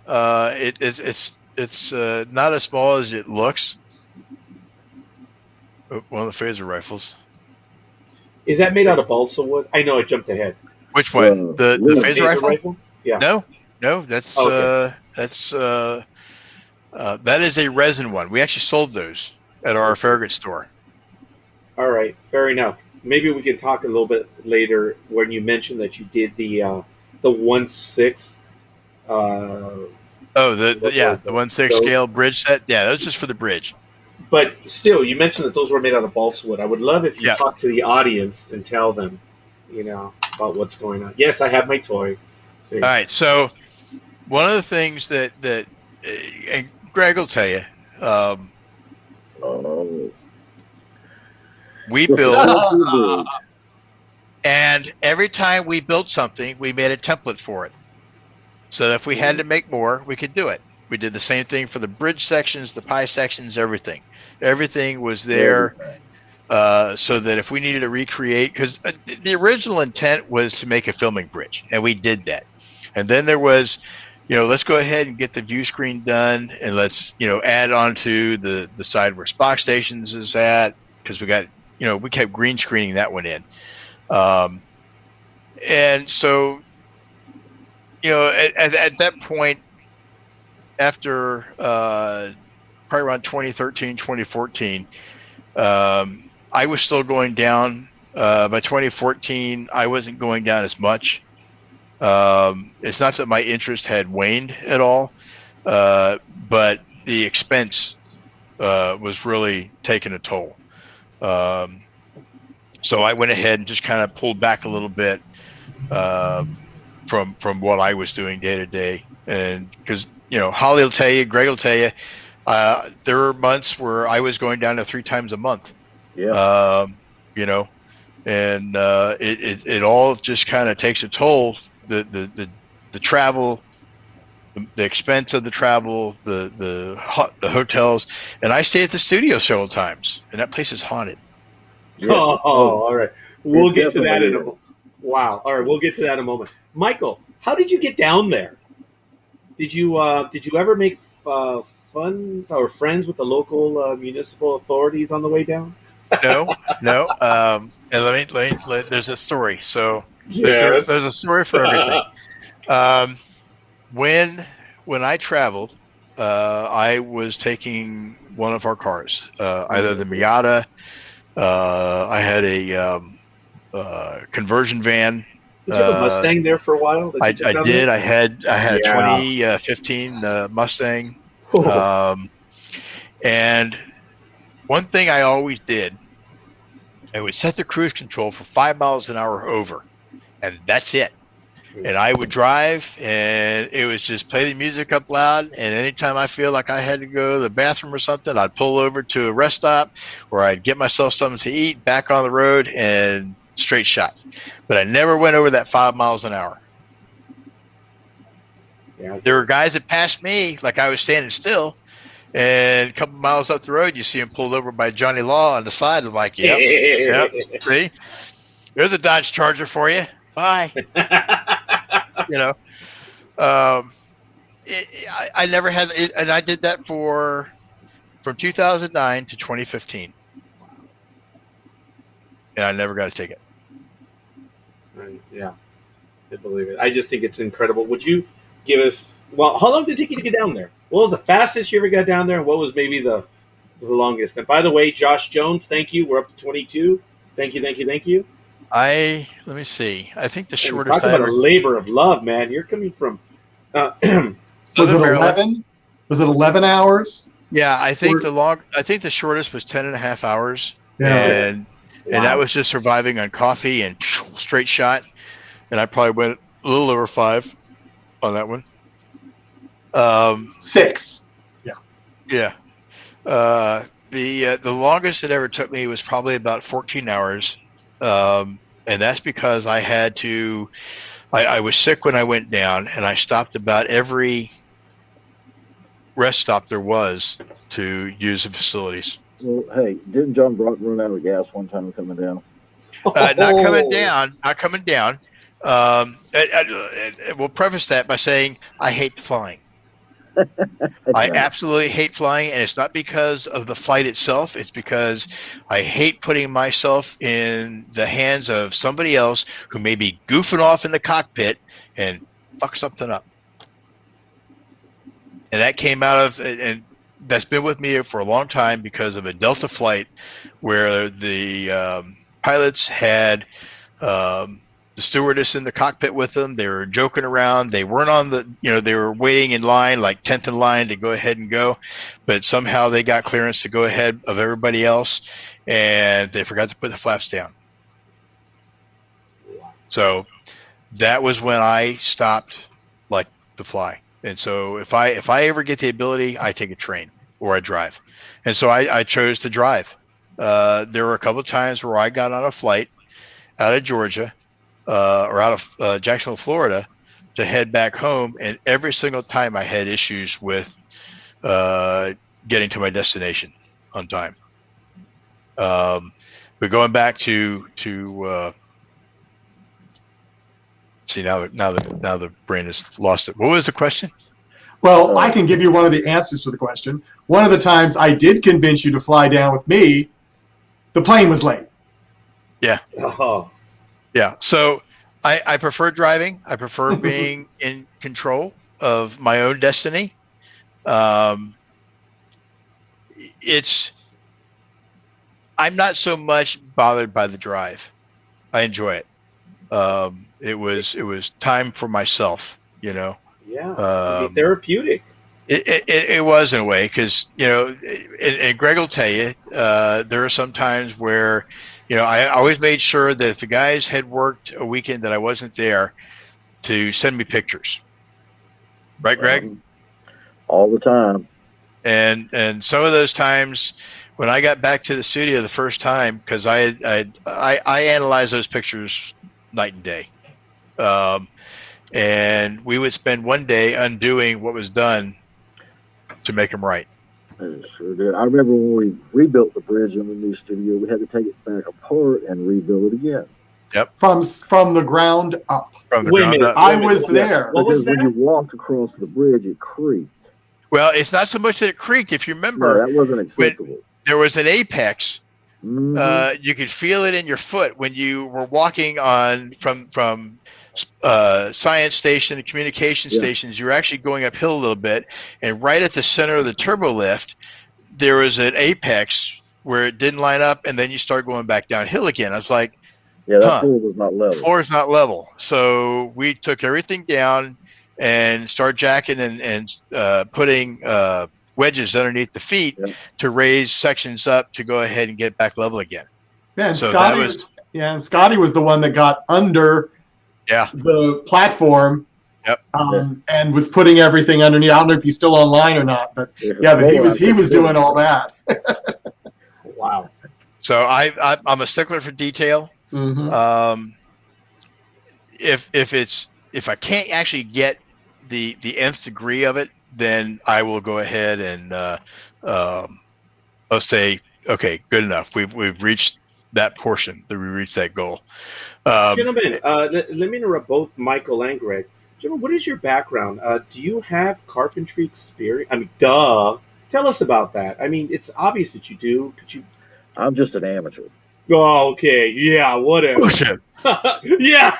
It's not as small as it looks. One of the phaser rifles. Is that made out of balsa wood? I know I jumped ahead. Which one? The phaser rifle? Yeah. No, that's that is a resin one. We actually sold those at our Farragut store. All right, fair enough. Maybe we can talk a little bit later when you mentioned that you did the 1/6. The 1/6 scale bridge set. Yeah, that was just for the bridge. But still, you mentioned that those were made out of balsa wood. I would love if you talk to the audience and tell them, about what's going on. Yes, I have my toy. All right, so one of the things that and Greg will tell you, we build, and every time we built something, we made a template for it. So that if we had to make more, we could do it. We did the same thing for the bridge sections, the pie sections, everything. Everything was there so that if we needed to recreate, because the original intent was to make a filming bridge, and we did that. And then there was, let's go ahead and get the view screen done, and let's, add on to the side where Spock Stations is at, because we got, we kept green screening that one in. And so, at that point, after probably around 2013, 2014, I was still going down. By 2014, I wasn't going down as much. It's not that my interest had waned at all, but the expense was really taking a toll. So I went ahead and just kind of pulled back a little bit from what I was doing day to day. And because, Holly will tell you, Greg will tell you, there were months where I was going down to 3 times a month. Yeah. And it all just kind of takes a toll. The travel, the expense of the travel, the hotels, and I stay at the studio several times, and that place is haunted. Yeah. Oh, all right. We'll It get to that in a definitely moment. is. Wow. All right, we'll get to that in a moment. Michael, how did you get down there? Did you ever make fun or friends with the local municipal authorities on the way down? No. And there's a story. So there's a story for everything. When I traveled, I was taking one of our cars, either the Miata. I had a conversion van. Did you have a Mustang there for a while? I you took down did. there? I had a Yeah. 2015 Mustang. Oh, And one thing I always did, I would set the cruise control for 5 miles an hour over, and that's it. And I would drive, and it was just play the music up loud. And anytime I feel like I had to go to the bathroom or something, I'd pull over to a rest stop, or I'd get myself something to eat, back on the road, and straight shot. But I never went over that 5 miles an hour. yeah. There were guys that passed me like I was standing still, and a couple miles up the road, you see them pulled over by Johnny Law on the side. I'm like, yep, see, there's a Dodge Charger for you. Bye. I never had it, and I did that from 2009 to 2015, and I never got a ticket. Right, yeah, I believe it. I just think it's incredible. Would you give us? Well, how long did it take you to get down there? What was the fastest you ever got down there? And what was maybe the longest? And by the way, Josh Jones, thank you. We're up to 22. Thank you. Let me see. I think the And shortest talk about a labor of love, man. You're coming from. Was it Southern Maryland. 11? Was it 11 hours? Yeah, I think the shortest was 10 and a half hours. Yeah. And that was just surviving on coffee and straight shot. And I probably went a little over 5 on that one. 6. Yeah. The longest it ever took me was probably about 14 hours. And that's because I had to, I was sick when I went down, and I stopped about every rest stop there was to use the facilities. Well, hey, didn't John Broughton run out of gas one time coming down? Not coming down. We'll preface that by saying I hate flying. I absolutely hate flying, and it's not because of the flight itself. It's because I hate putting myself in the hands of somebody else who may be goofing off in the cockpit and fuck something up. And that came out of, and that's been with me for a long time because of a Delta flight where the pilots had the stewardess in the cockpit with them. They were joking around. They weren't on they were waiting in line, like 10th in line to go ahead and go. But somehow they got clearance to go ahead of everybody else, and they forgot to put the flaps down. So that was when I stopped to fly. And so if I ever get the ability, I take a train or I drive. And so I chose to drive. There were a couple of times where I got on a flight out of Georgia, or out of Jacksonville, Florida, to head back home, and every single time I had issues with getting to my destination on time. But going back to see now the brain has lost it. What was the question? Well, I can give you one of the answers to the question. One of the times I did convince you to fly down with me, the plane was late. Yeah. Oh. Yeah. So I prefer driving. I prefer being in control of my own destiny. Um, I'm not so much bothered by the drive. I enjoy it. It was time for myself, you know. Yeah, it can be Um, therapeutic. it was in a way because and Greg will tell you there are some times where I always made sure that if the guys had worked a weekend that I wasn't there to send me pictures, right, Greg? All the time. And some of those times when I got back to the studio the first time, because I analyze those pictures night and day, and we would spend one day undoing what was done to make them right. It sure did. I remember when we rebuilt the bridge in the new studio, we had to take it back apart and rebuild it again. Yep. From the ground up. From the Wait a ground minute. up. I was there. What was Because when that? you walked across the bridge, it creaked. Well, it's not so much that it creaked. If you No, remember, that wasn't acceptable. there was an apex. Mhm. You could feel it in your foot when you were walking on from science station and communication stations. You were actually going uphill a little bit, and right at the center of the turbo lift, there was an apex where it didn't line up, and then you start going back downhill again. I was like, Yeah, that floor was not level. floor is not level. So we took everything down and started jacking and putting wedges underneath the feet to raise sections up to go ahead and get back level again. Yeah, and So Scotty was the one that got under the platform. Yep. And was putting everything underneath. I don't know if he's still online or not, but but he was doing all that. Wow. So I'm a stickler for detail. Mm-hmm. If I can't actually get the nth degree of it, then I will go ahead and I'll say, okay, good enough. We've reached that portion. That we reached that goal. Gentlemen, let me interrupt both Michael and Greg. Gentlemen, what is your background? Do you have carpentry experience? I mean, duh. Tell us about that. I mean, it's obvious that you do. Could you? I'm just an amateur. Oh, okay. Yeah, whatever. Yeah.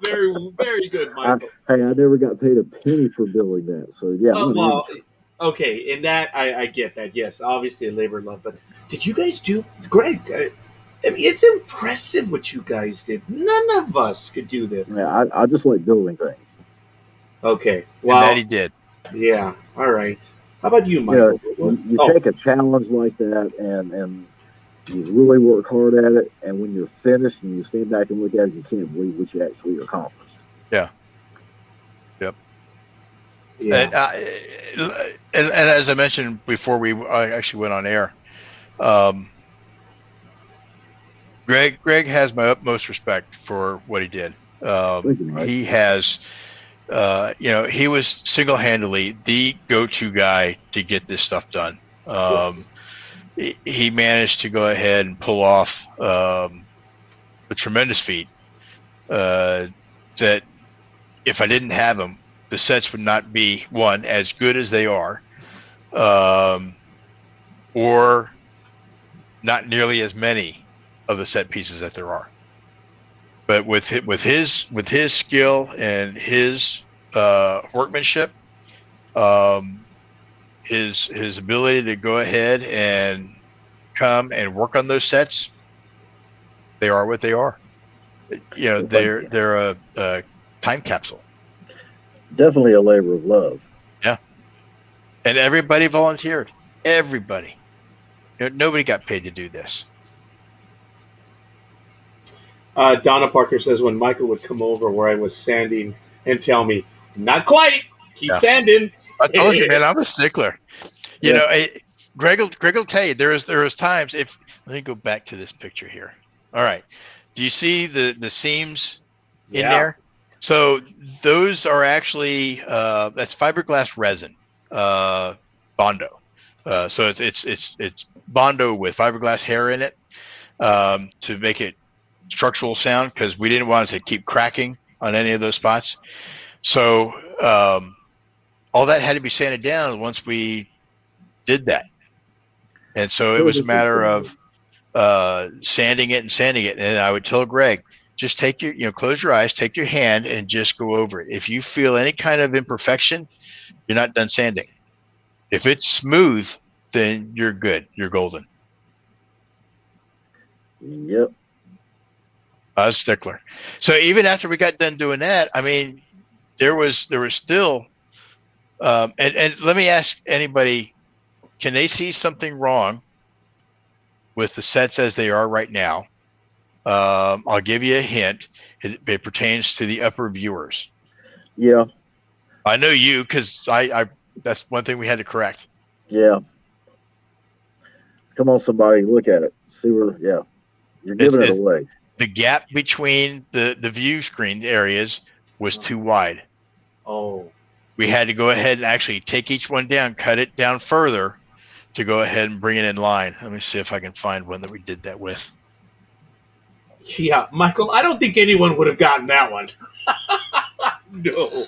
Very, very good, Michael. I never got paid a penny for building that. So, yeah. Well, okay. In that, I get that. Yes, obviously a labor of love. But did you guys do, Greg? I mean, it's impressive what you guys did. None of us could do this. Yeah, I just like building things. Okay. Well, and that he did. Yeah. All right. How about you, Michael? You take a challenge like that and you really work hard at it, and when you're finished and you stand back and look at it, you can't believe what you actually accomplished. Yeah. Yep. Yeah. And as I mentioned before we actually went on air, Greg has my utmost respect for what he did. He has, he was single-handedly the go-to guy to get this stuff done. He managed to go ahead and pull off a tremendous feat that if I didn't have him, the sets would not be, one, as good as they are, or not nearly as many of the set pieces that there are. But with his skill and his workmanship, his ability to go ahead and come and work on those sets, they are what they are. They're a time capsule. Definitely a labor of love. Yeah, and everybody volunteered. Everybody. Nobody got paid to do this. Donna Parker says when Michael would come over where I was sanding and tell me, "Not quite. Keep sanding." I told you, man, I'm a stickler. Greg will tell you there is times if let me go back to this picture here. All right, do you see the seams in there? So those are actually that's fiberglass resin, Bondo. So it's Bondo with fiberglass hair in it to make it structural sound because we didn't want it to keep cracking on any of those spots. So all that had to be sanded down once we did that. And so it was a matter of sanding it. And I would tell Greg, just take close your eyes, take your hand, and just go over it. If you feel any kind of imperfection, you're not done sanding. If it's smooth, then you're good. You're golden. Yep. I was a stickler. So even after we got done doing that, I mean, there was still, and let me ask anybody, can they see something wrong with the sets as they are right now? I'll give you a hint. It pertains to the upper viewers. Yeah. I know you, because I that's one thing we had to correct. Yeah. Come on, somebody, look at it. See where? Yeah. You're giving it away. The gap between the view screen areas was too wide. Oh. We had to go ahead and actually take each one down, cut it down further to go ahead and bring it in line. Let me see if I can find one that we did that with. Yeah, Michael, I don't think anyone would have gotten that one. No.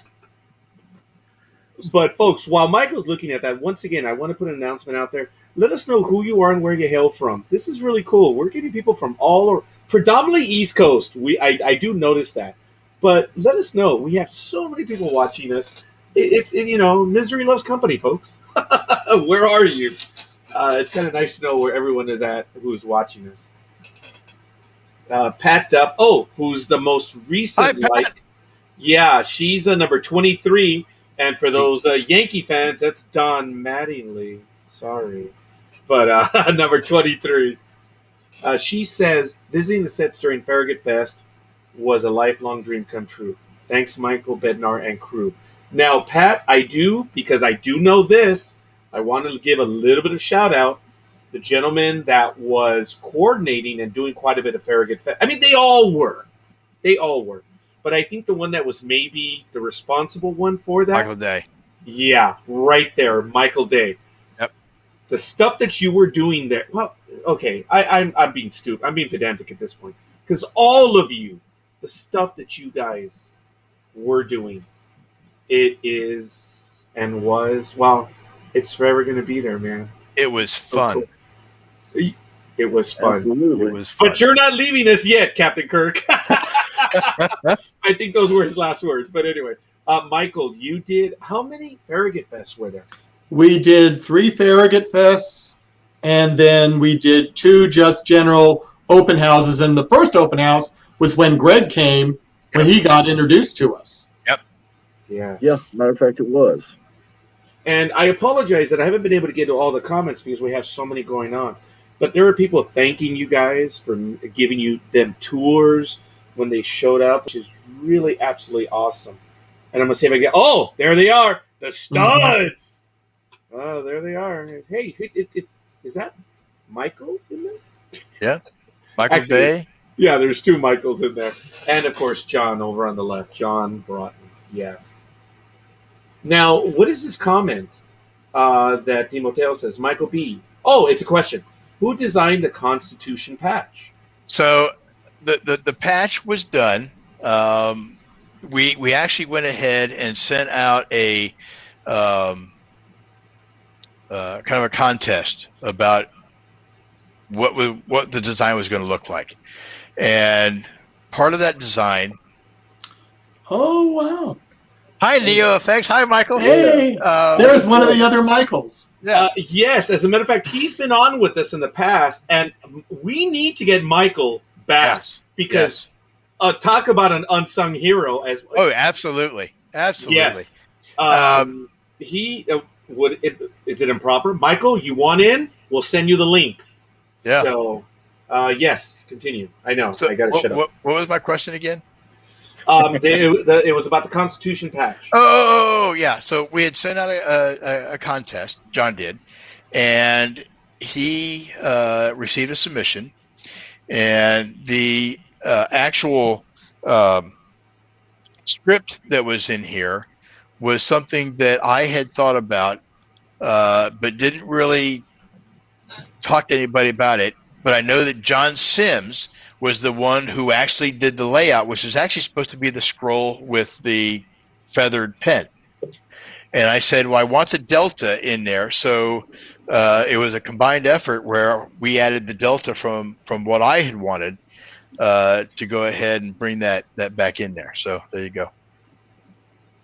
But, folks, while Michael's looking at that, once again, I want to put an announcement out there. Let us know who you are and where you hail from. This is really cool. We're getting people from all over, predominantly East Coast. I do notice that. But let us know. We have so many people watching us. It's misery loves company, folks. Where are you? It's kind of nice to know where everyone is at who's watching us. Pat Duff, who's the most recent. Hi, Pat. Yeah, she's number 23. And for those Yankee fans, that's Don Mattingly. Sorry. But number 23. She says, visiting the sets during Farragut Fest was a lifelong dream come true. Thanks, Michael, Bednar, and crew. Now, Pat, because I do know this, I wanted to give a little bit of shout out. The gentleman that was coordinating and doing quite a bit of Farragut Fest. I mean, they all were. But I think the one that was maybe the responsible one for that. Michael Day. Yeah, right there, Michael Day. Yep. The stuff that you were doing there. Well, okay, I'm being stupid. I'm being pedantic at this point. Because all of you, the stuff that you guys were doing, it is and was, well, it's forever going to be there, man. It was fun. It was fun. Absolutely. It was fun. But you're not leaving us yet, Captain Kirk. I think those were his last words. But anyway, Michael, you did, how many Farragut Fests were there? We did 3 Farragut Fests, and then we did 2 just general open houses. And the first open house was when Greg came, when he got introduced to us. Yep. Yes. Yeah, matter of fact, it was. And I apologize that I haven't been able to get to all the comments because we have so many going on. But there are people thanking you guys for giving you them tours when they showed up, which is really absolutely awesome. And I'm going to see if I get... Oh, there they are. The studs. Mm-hmm. Oh, there they are. Hey, is that Michael in there? Yeah. Michael Day. Yeah, there's 2 Michaels in there. And, of course, John over on the left. John Broughton. Yes. Now, what is this comment that Timoteo says? Michael B. Oh, it's a question. Who designed the Constitution patch? So the patch was done. We actually went ahead and sent out a kind of a contest about what the design was going to look like, and part of that design. Oh, wow. Hi, Neo Effects. Hi, Michael. Hey, there's one of the other Michaels. Yeah. Yes, as a matter of fact, he's been on with us in the past, and we need to get Michael back because talk about an unsung hero. Oh, absolutely. Yes. Is it improper? Michael, you want in? We'll send you the link. Yeah. So, yes, continue. I know. So I got to shut up. What was my question again? It was about the Constitution patch. Oh, yeah. So we had sent out a contest. John did, and he received a submission, and the actual script that was in here was something that I had thought about, but didn't really talk to anybody about it. But I know that John Sims was the one who actually did the layout, which is actually supposed to be the scroll with the feathered pen. And I said, well, I want the delta in there. So it was a combined effort where we added the delta from what I had wanted. to go ahead and bring that back in there. So there you go.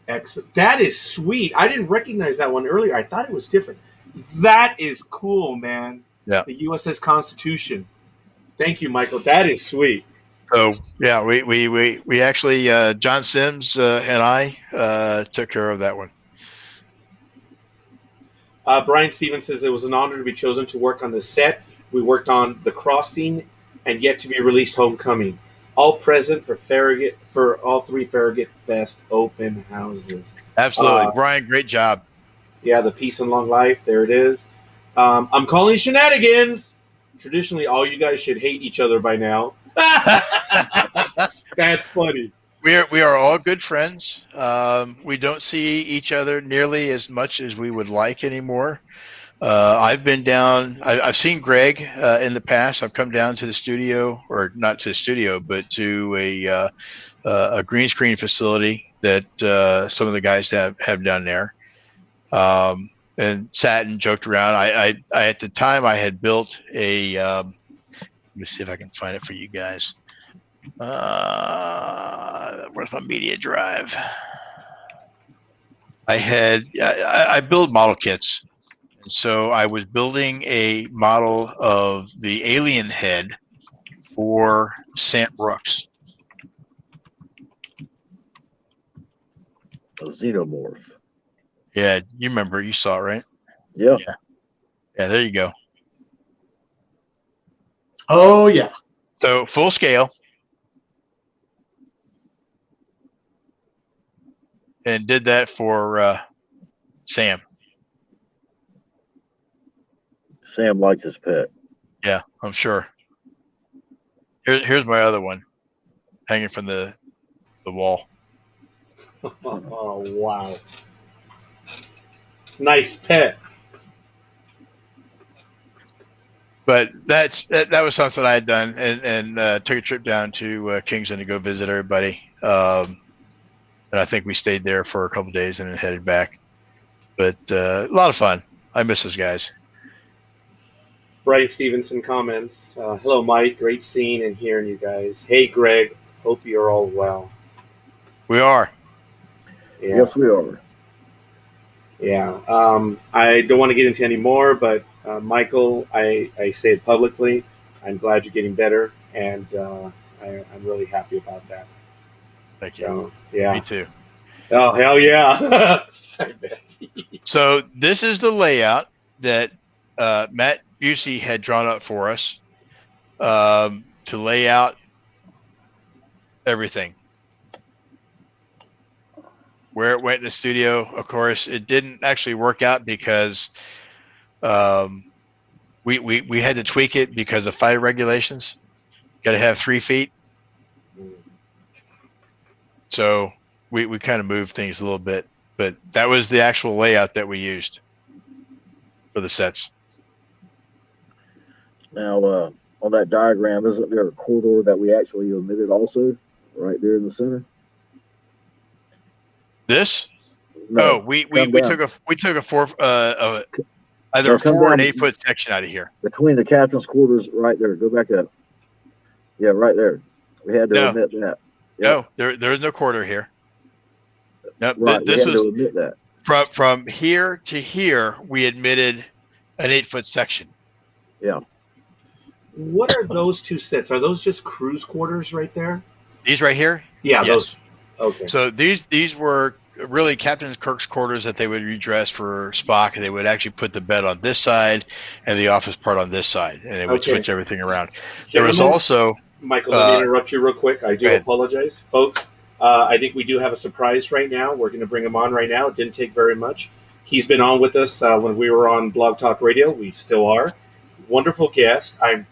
Excellent. That is sweet. I didn't recognize that one earlier. I thought it was different. That is cool, man. Yeah. The USS Constitution. Thank you, Michael. That is sweet. So yeah, we actually John Sims and I took care of that one. Brian Stevens says it was an honor to be chosen to work on the set. We worked on The Crossing and yet to be released Homecoming. All present for all 3 Farragut Fest open houses. Absolutely, Brian, great job. Yeah, the Peace and Long Life. There it is. I'm calling shenanigans. Traditionally, all you guys should hate each other by now. That's funny. We are all good friends. We don't see each other nearly as much as we would like anymore. I've been down. I've seen Greg in the past. I've come down to the studio, or not to the studio, but to a green screen facility that some of the guys have down there, and sat and joked around. I at the time I had built a. Let me see if I can find it for you guys. Where's my media drive? I build model kits. And so I was building a model of the alien head for Sam Brooks. A xenomorph. Yeah, you remember, you saw it, right? Yeah. Yeah, there you go. Oh, yeah. So full scale. And did that for Sam. Sam likes his pet. Yeah, I'm sure. Here's my other one, hanging from the wall. Oh, wow. Nice pet. But that was something I had done, and took a trip down to Kingston to go visit everybody. And I think we stayed there for a couple of days and then headed back. But a lot of fun. I miss those guys. Brian Stevenson comments, hello, Mike. Great seeing and hearing you guys. Hey, Greg. Hope you're all well. We are. Yeah. Yes, we are. Yeah. I don't want to get into any more, but Michael, I say it publicly. I'm glad you're getting better, and I'm really happy about that. Thank you. So, yeah. Me too. Oh, hell yeah. I bet. So this is the layout that Matt Busey had drawn up for us to lay out everything. Where it went in the studio, of course, it didn't actually work out because we had to tweak it because of fire regulations. Got to have 3 feet. So we kind of moved things a little bit, but that was the actual layout that we used for the sets. Now, on that diagram, isn't there a corridor that we actually omitted also, right there in the center? This? No, we took a 4 either a 4 and 8 foot section out of here. Between the captain's quarters, right there. Go back up. Yeah, right there. We had to omit that. Yep. No, there is no corridor here. No, Right, this was to admit that. from here to here. We admitted an 8 foot section. Yeah. What are those 2 sets? Are those just cruise quarters right there? These right here. Yeah, Yes. those. Okay. So these were really Captain Kirk's quarters that they would redress for Spock, and they would actually put the bed on this side and the office part on this side, and they would switch everything around. There was also Michael, let me interrupt you real quick. I do apologize, folks. I think we do have a surprise right now. We're going to bring him on right now. It didn't take very much. He's been on with us when we were on Blog Talk Radio. We still are. Wonderful guest. I'm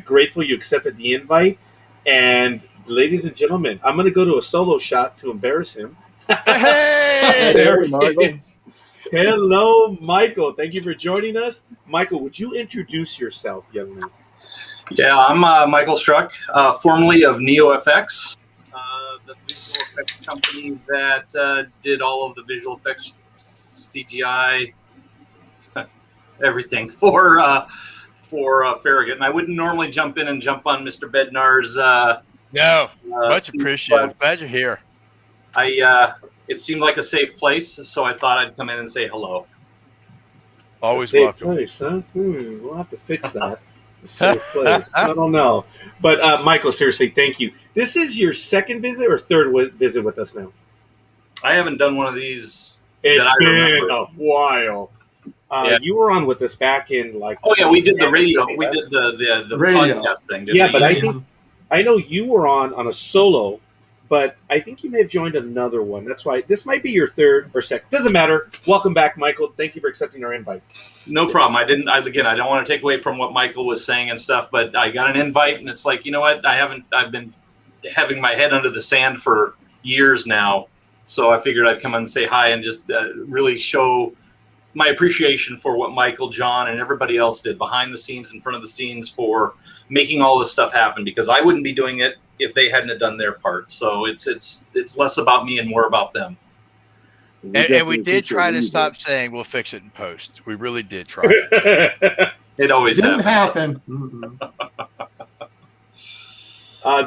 grateful you accepted the invite. And ladies and gentlemen, I'm going to go to a solo shot to embarrass him. Hey, there he Michael. is. Hello, Michael. Thank you for joining us. Michael, would you introduce yourself, young man? Yeah, I'm Michael Struck, formerly of NeoFX, the visual effects company that did all of the visual effects, CGI, everything for for Farragut, and I wouldn't normally jump in and jump on Mr. Bednar's. No, much speech, appreciated. Glad you're here. It seemed like a safe place, so I thought I'd come in and say hello. Always safe welcome. place, huh? We'll have to fix that. A safe place. I don't know. But Michael, seriously, thank you. This is your second visit or third visit with us now? I haven't done one of these. It's been a while. You were on with us back in like. Oh yeah, we did the radio. We did the radio podcast thing. Yeah, but I know you were on a solo, but I think you may have joined another one. That's why this might be your third or second. Doesn't matter. Welcome back, Michael. Thank you for accepting our invite. No problem. I don't want to take away from what Michael was saying and stuff, but I got an invite, and it's like, you know what? I've been having my head under the sand for years now, so I figured I'd come and say hi and just really show my appreciation for what Michael, John, and everybody else did behind the scenes, in front of the scenes, for making all this stuff happen, because I wouldn't be doing it if they hadn't have done their part. So it's less about me and more about them. And we did try to stop saying we'll fix it in post. We really did try. It always Didn't happens. happen.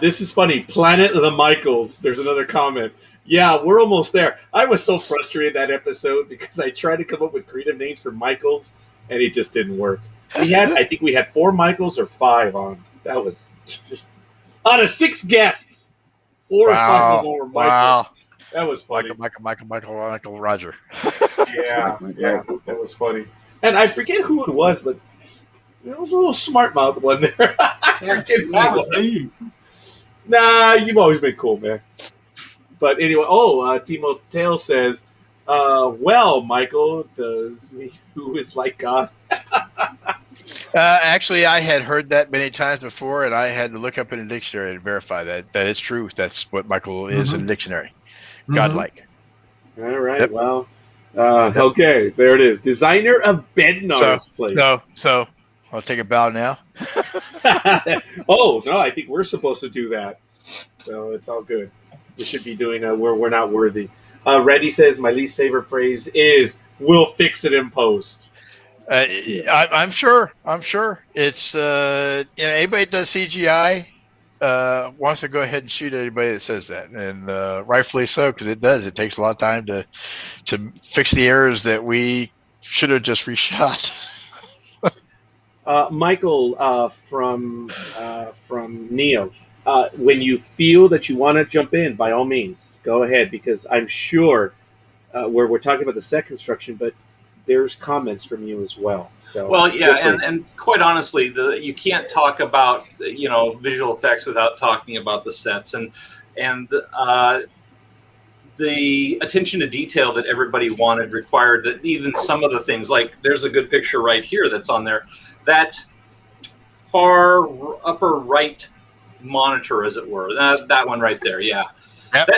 This is funny. Planet of the Michaels. There's another comment. Yeah, we're almost there. I was so frustrated that episode because I tried to come up with creative names for Michaels, and it just didn't work. I think we had 4 Michaels or 5 on. That was out of 6 guests. 4 or 5 of them were Michael. Wow. That was funny. Michael, Roger. Yeah, that was funny. And I forget who it was, but there was a little smart mouth one there. That was me. Nah, you've always been cool, man. But anyway, Timo Tail says, well, Michael, does he who is like God? Actually, I had heard that many times before, and I had to look up in a dictionary to verify that is true. That's what Michael is in the dictionary. Godlike. All right, well, okay, there it is. Designer of Bednar's place. So I'll take a bow now. Oh, no, I think we're supposed to do that. So it's all good. We should be doing we're not worthy. Reddy says, my least favorite phrase is, we'll fix it in post. I'm sure. It's anybody that does CGI wants to go ahead and shoot anybody that says that, and rightfully so, because it does. It takes a lot of time to fix the errors that we should have just reshot. Michael from Neo, when you feel that you want to jump in, by all means, go ahead, because I'm sure we're talking about the set construction, but there's comments from you as well. So well, yeah, and quite honestly, you can't talk about visual effects without talking about the sets and the attention to detail that everybody wanted required that even some of the things, like there's a good picture right here that's on there, that far upper right monitor, as it were, that one right there, yeah. Yep.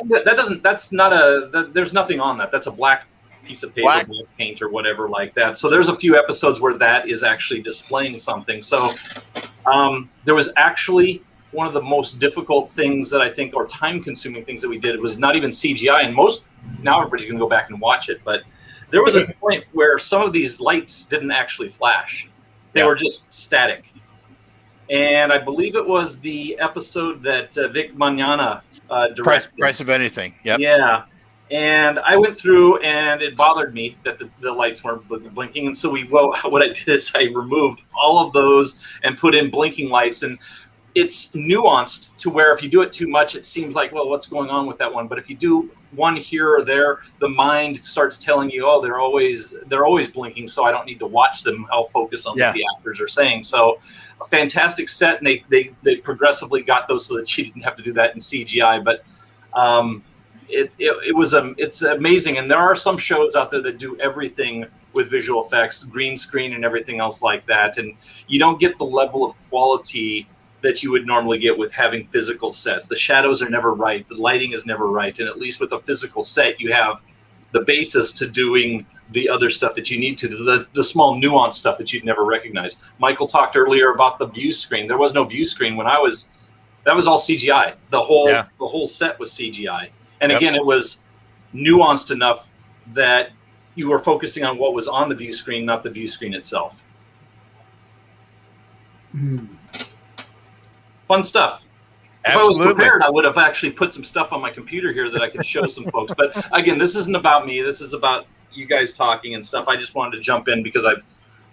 There's nothing on that. That's a black piece of paper, black paint or whatever like that. So there's a few episodes where that is actually displaying something. So there was actually one of the most difficult things that I think, or time-consuming things that we did, was not even CGI. And now everybody's going to go back and watch it, but there was a point where some of these lights didn't actually flash. They were just static. And I believe it was the episode that Vic Mañana directed. Price of Anything. Yep. Yeah. And I went through, and it bothered me that the lights weren't blinking. And so what I did is I removed all of those and put in blinking lights. And it's nuanced to where if you do it too much, it seems like, well, what's going on with that one? But if you do one here or there, the mind starts telling you, oh, they're always blinking, so I don't need to watch them. I'll focus on what the actors are saying. So a fantastic set, and they progressively got those so that you didn't have to do that in CGI. But it's amazing, and there are some shows out there that do everything with visual effects, green screen and everything else like that, and you don't get the level of quality that you would normally get with having physical sets. The shadows are never right, the lighting is never right, and at least with a physical set, you have the basis to doing the other stuff that you need to, the small nuanced stuff that you'd never recognize. Michael talked earlier about the view screen. There was no view screen when that was all CGI. The whole set was CGI. And again, it was nuanced enough that you were focusing on what was on the view screen, not the view screen itself. Fun stuff. If I was Absolutely. prepared, I would have actually put some stuff on my computer here that I could show some folks. But again, this isn't about me. This is about you guys talking and stuff. I just wanted to jump in because I've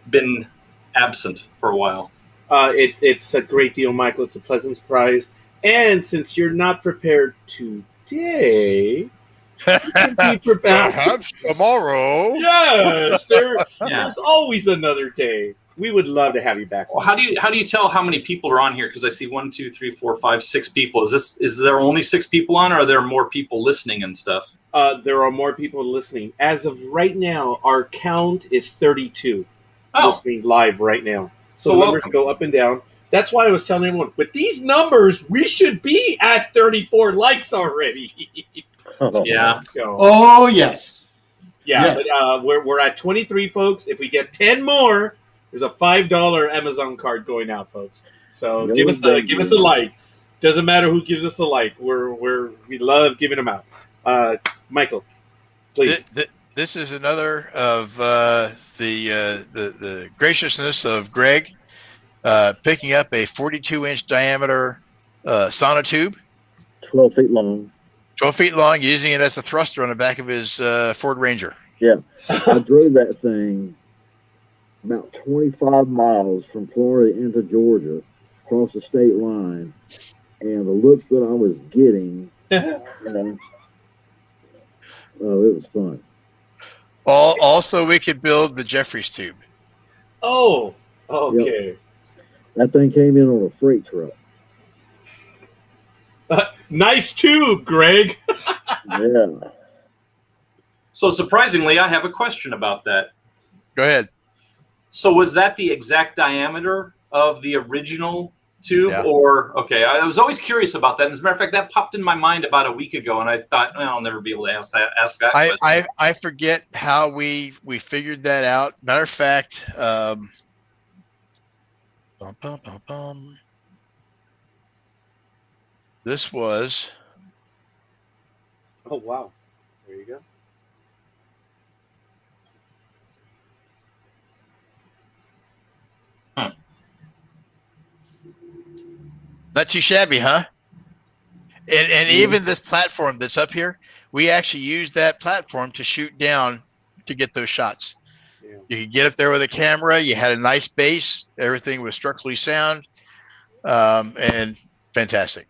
been absent for a while. It's a great deal, Michael. It's a pleasant surprise. And since you're not prepared today, you can be prepared. Perhaps tomorrow. Yes, there's always another day. We would love to have you back. Well, how do you tell how many people are on here? Because I see 1, 2, 3, 4, 5, 6 people. Is there only 6 people on, or are there more people listening and stuff? There are more people listening. As of right now, our count is 32 listening live right now. So the numbers go up and down. That's why I was telling everyone, with these numbers, we should be at 34 likes already. Yeah. So, Oh, yes. yeah, Yes. but we're at 23, folks. If we get 10 more, there's a $5 Amazon card going out, folks. So give us a like. Doesn't matter who gives us a like. We love giving them out. Michael, please. This is another of the graciousness of Greg picking up a 42-inch diameter sonotube, 12 feet long. 12 feet long, using it as a thruster on the back of his Ford Ranger. Yeah, I drove that thing about 25 miles from Florida into Georgia, across the state line, and the looks that I was getting, it was fun. Also, we could build the Jeffries tube. Oh, okay. Yep. That thing came in on a freight truck. Nice tube, Greg. Yeah. So surprisingly, I have a question about that. Go ahead. So was that the exact diameter of the original tube? Yeah. Or, okay, I was always curious about that. And as a matter of fact, that popped in my mind about a week ago, and I thought, I'll never be able to ask that question. I forget how we figured that out. Matter of fact, this was. Oh, wow. There you go. Not too shabby, huh? And even this platform that's up here, we actually used that platform to shoot down to get those shots. Yeah. You could get up there with a camera. You had a nice base. Everything was structurally sound and fantastic.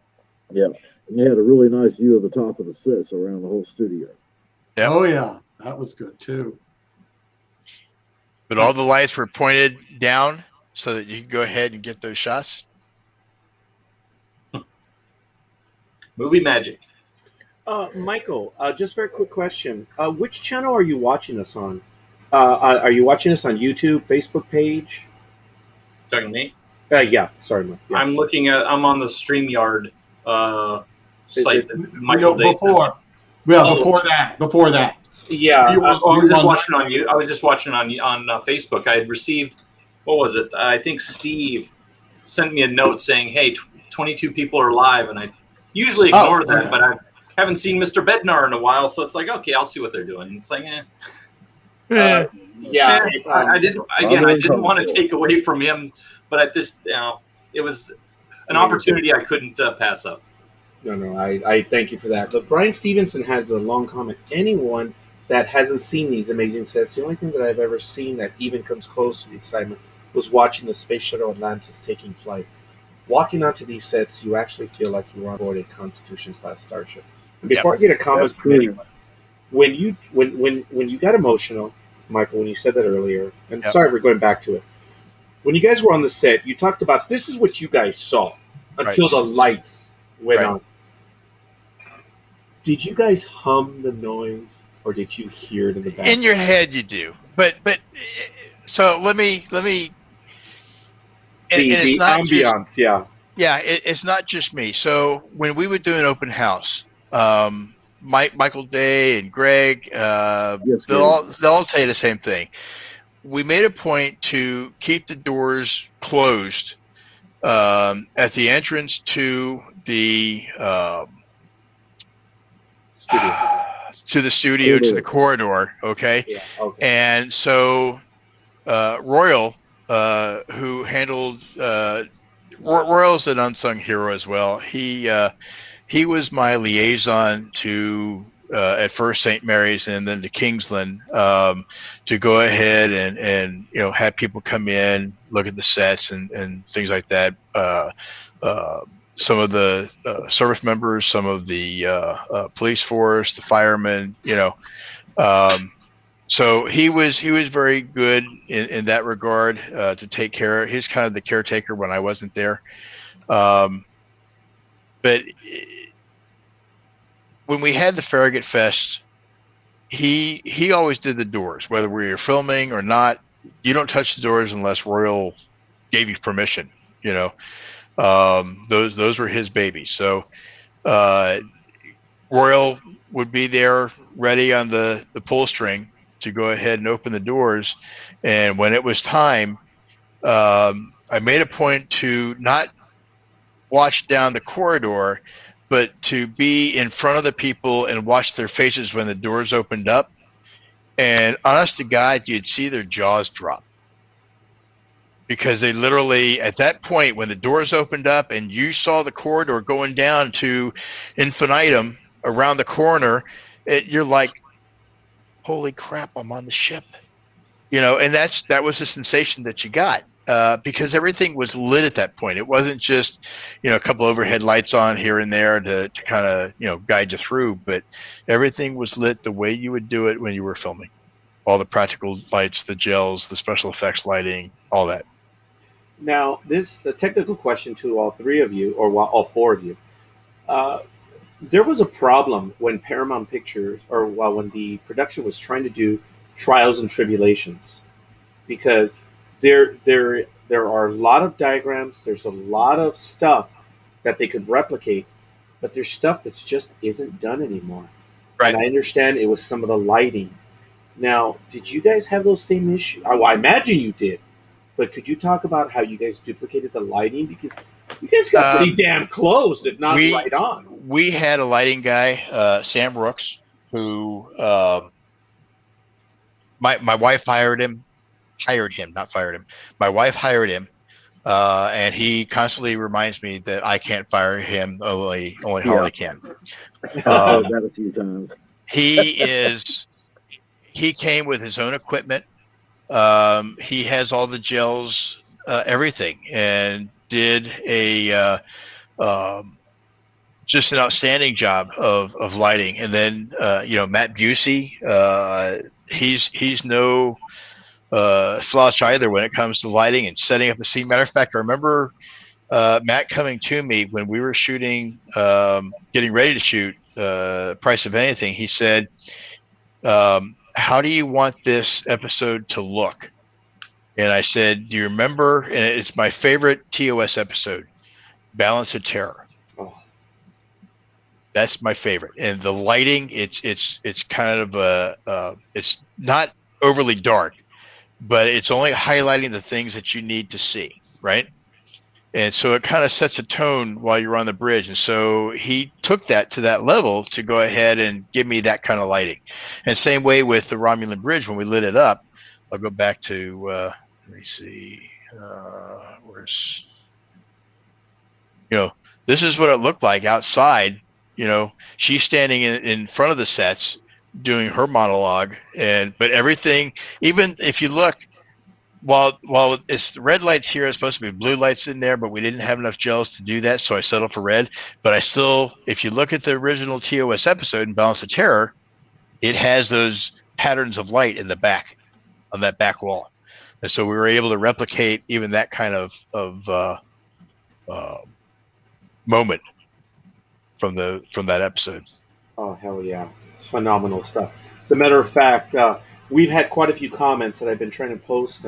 Yeah. And you had a really nice view of the top of the sets around the whole studio. Yep. Oh, yeah. That was good, too. But all the lights were pointed down so that you could go ahead and get those shots. Movie magic. Michael, just a very quick question. Which channel are you watching us on? Are you watching us on YouTube, Facebook page? Talking to me? Yeah, sorry. Mike. Yeah. I'm on the StreamYard site that Michael before. Well, before that. Yeah. I was just watching on you. I was just watching on Facebook. I had received, what was it? I think Steve sent me a note saying, "Hey, 22 people are live," and I usually ignore that, but I haven't seen Mr. Bednar in a while, so it's like, okay, I'll see what they're doing. It's like, I didn't want to take away from him, but at this, it was an opportunity I couldn't pass up. No, I thank you for that. But Brian Stevenson has a long comment. Anyone that hasn't seen these amazing sets, the only thing that I've ever seen that even comes close to the excitement was watching the Space Shuttle Atlantis taking flight. Walking onto these sets, you actually feel like you're on board a Constitution-class starship. And before I get a comment from anyone, when you got emotional, Michael, when you said that earlier, and sorry for going back to it, when you guys were on the set, you talked about this is what you guys saw until the lights went on. Did you guys hum the noise, or did you hear it in the back? In your head, you do. But so let me. The ambiance, it's not just me. So when we would do an open house, Michael Day and Greg, they'll all tell you the same thing. We made a point to keep the doors closed at the entrance to the studio, to the corridor. Okay. Yeah, okay. And so Royal who handled Royal's an unsung hero as well. He was my liaison to at first St. Mary's and then to Kingsland to go ahead and have people come in, look at the sets and things like that. Some of the service members, some of the police force, the firemen, so he was very good in that regard to take care of. He's kind of the caretaker when I wasn't there. But when we had the Farragut Fest, he always did the doors, whether we were filming or not. You don't touch the doors unless Royal gave you permission. Those were his babies. So Royal would be there ready on the pull string to go ahead and open the doors. And when it was time, I made a point to not watch down the corridor, but to be in front of the people and watch their faces when the doors opened up. And honest to God, you'd see their jaws drop. Because they literally, at that point, when the doors opened up and you saw the corridor going down to infinitum around the corner, you're like, holy crap, I'm on the ship. And that was the sensation that you got. Because everything was lit at that point. It wasn't just, a couple overhead lights on here and there to kind of, guide you through, but everything was lit the way you would do it when you were filming. All the practical lights, the gels, the special effects lighting, all that. Now, this is a technical question to all three of you, or all four of you. There was a problem when Paramount Pictures, or when the production was trying to do Trials and Tribulations, because there are a lot of diagrams, there's a lot of stuff that they could replicate, but there's stuff that just isn't done anymore. Right. And I understand it was some of the lighting. Now, did you guys have those same issues? Well, I imagine you did. But could you talk about how you guys duplicated the lighting? Because you guys got pretty damn close, if not right on. We had a lighting guy, Sam Rooks, who my wife hired him, not fired him. My wife hired him, and he constantly reminds me that I can't fire him, only Harley can. I've heard that a few times. He came with his own equipment. He has all the gels, everything, and did just an outstanding job of lighting. And then Matt Busey, he's no slouch either when it comes to lighting and setting up a scene. Matter of fact, I remember Matt coming to me when we were shooting, getting ready to shoot Price of Anything. He said, how do you want this episode to look? And I said, do you remember? And it's my favorite TOS episode, Balance of Terror. Oh. That's my favorite. And the lighting, it's kind of it's not overly dark, but it's only highlighting the things that you need to see, right? And so it kind of sets a tone while you're on the bridge. And so he took that to that level to go ahead and give me that kind of lighting. And same way with the Romulan Bridge, when we lit it up, I'll go back to, let me see, where's, this is what it looked like outside. She's standing in front of the sets doing her monologue, but everything, even if you look, while it's red lights here, it's supposed to be blue lights in there, but we didn't have enough gels to do that, so I settled for red. But I still, if you look at the original TOS episode in Balance of Terror, it has those patterns of light in the back, on that back wall. And so we were able to replicate even that kind of moment from that episode. Oh, hell yeah. It's phenomenal stuff. As a matter of fact, we've had quite a few comments that I've been trying to post.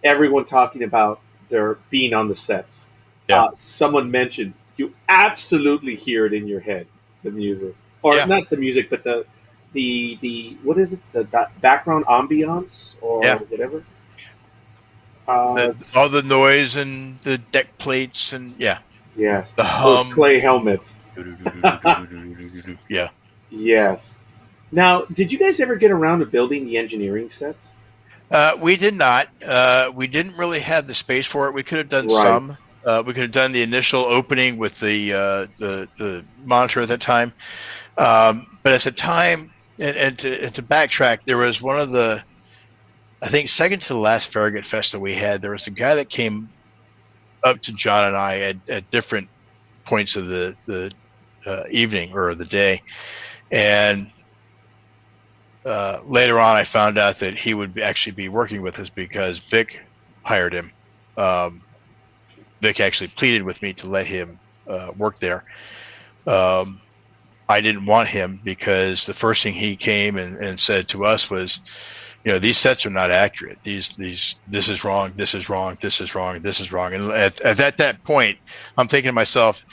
Everyone talking about their being on the sets. Yeah. Someone mentioned you absolutely hear it in your head, the music. Or not the music, but the what is it? The background ambiance or whatever. All the noise and the deck plates and Yes. The hum. Those clay helmets. Yeah. Yes. Now, did you guys ever get around to building the engineering sets? We did not. We didn't really have the space for it. We could have done Right. some. We could have done the initial opening with the monitor at that time. But at the time, and to backtrack, there was one of the, I think, second to the last Farragut Fest that we had. There was a guy that came up to John and I at different points of the evening or the day, and later on, I found out that he would actually be working with us because Vic hired him. Vic actually pleaded with me to let him work there. I didn't want him because the first thing he came and said to us was, these sets are not accurate. This is wrong. This is wrong. This is wrong. This is wrong. And at that point, I'm thinking to myself,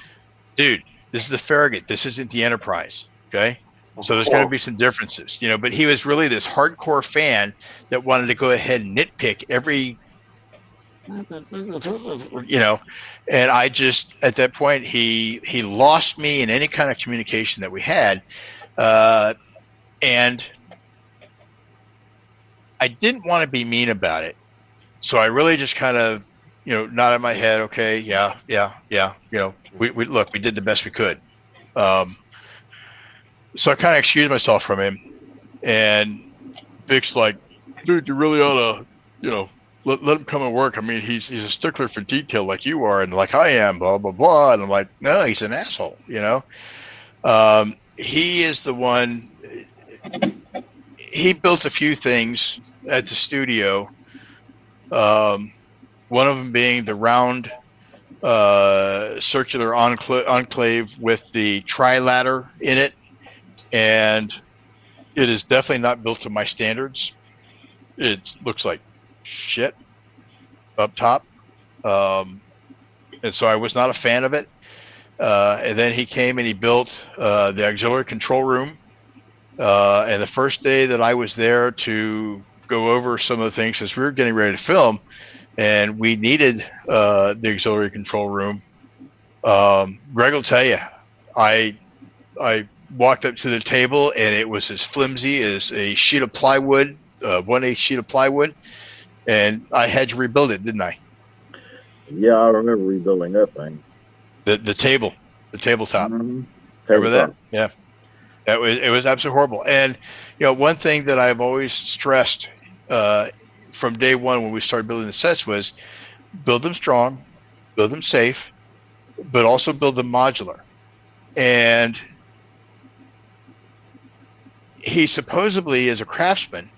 dude, this is the Farragut. This isn't the Enterprise. Okay. So there's going to be some differences, but he was really this hardcore fan that wanted to go ahead and nitpick every, and I just, at that point, he lost me in any kind of communication that we had. And I didn't want to be mean about it. So I really just kind of, nodded my head. Okay. Yeah. We did the best we could. So I kind of excused myself from him, and Vic's like, dude, you really ought to, let him come and work. I mean, he's a stickler for detail like you are and like I am, blah, blah, blah. And I'm like, no, he's an asshole, He is the one, he built a few things at the studio. One of them being the round circular enclave with the triladder in it. And it is definitely not built to my standards. It looks like shit up top. And so I was not a fan of it. And then he came and he built the auxiliary control room. And the first day that I was there to go over some of the things, as we were getting ready to film, and we needed the auxiliary control room, Greg will tell you, I walked up to the table and it was as flimsy as a sheet of plywood, 1/8 sheet of plywood, and I had to rebuild it, didn't I? Yeah, I remember rebuilding that thing. The tabletop. Mm-hmm. Remember that? Yeah. It was absolutely horrible. And one thing that I've always stressed from day one when we started building the sets was build them strong, build them safe, but also build them modular. And he supposedly is a craftsman,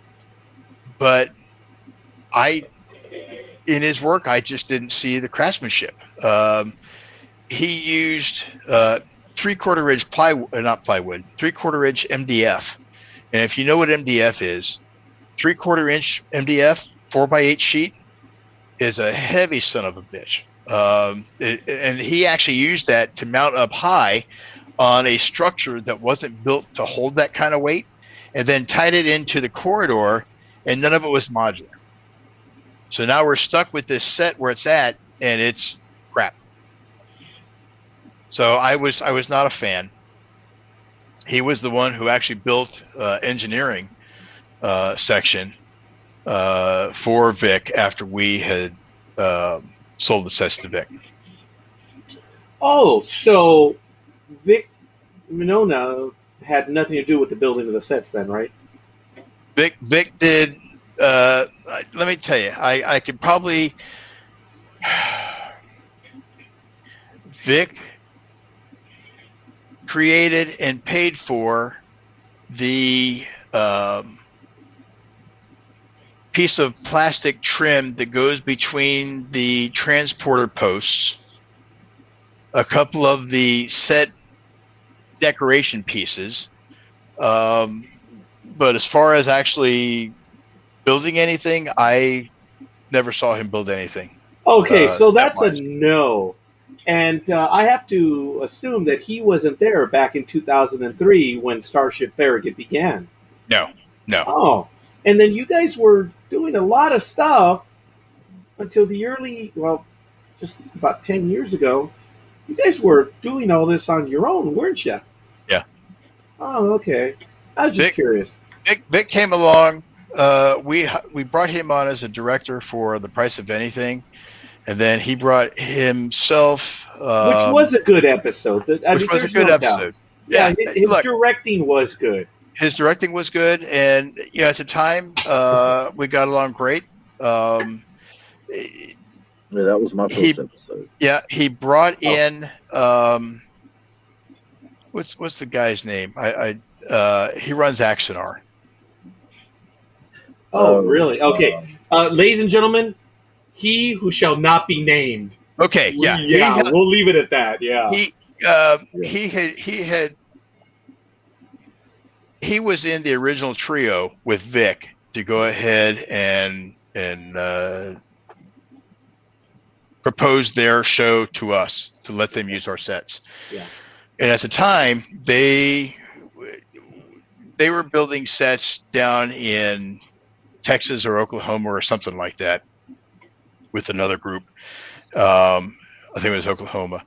but in his work, I just didn't see the craftsmanship. He used 3/4 inch three-quarter inch MDF. And if you know what MDF is, 3/4 inch MDF, 4x8 sheet is a heavy son of a bitch. And he actually used that to mount up high on a structure that wasn't built to hold that kind of weight, and then tied it into the corridor, and none of it was modular. So now we're stuck with this set where it's at, and it's crap. So I was not a fan. He was the one who actually built engineering section for Vic after we had sold the sets to Vic. Oh, so Vic Minona had nothing to do with the building of the sets then, right? Vic did. Let me tell you, I could probably. Vic created and paid for the piece of plastic trim that goes between the transporter posts, a couple of the set decoration pieces, but as far as actually building anything, I never saw him build anything. Okay, so that's a no. And I have to assume that he wasn't there back in 2003 when Starship Farragut began. No. Oh, and then you guys were doing a lot of stuff until just about 10 years ago. You guys were doing all this on your own, weren't you? Yeah. Oh, okay. I was just curious. Vic came along we brought him on as a director for The Price of Anything, and then he brought himself, which was a good episode. which was a good episode. Yeah, his directing was good. His directing was good, and at the time, we got along great. Yeah, that was my first episode. Yeah, he brought in what's the guy's name? He runs Axonar. Oh, really? Okay, ladies and gentlemen, he who shall not be named. Okay, yeah, we'll leave it at that. Yeah, he was in the original trio with Vic to go ahead and propose their show to us to let them use our sets. Yeah. And at the time, they were building sets down in Texas or Oklahoma or something like that with another group. I think it was Oklahoma.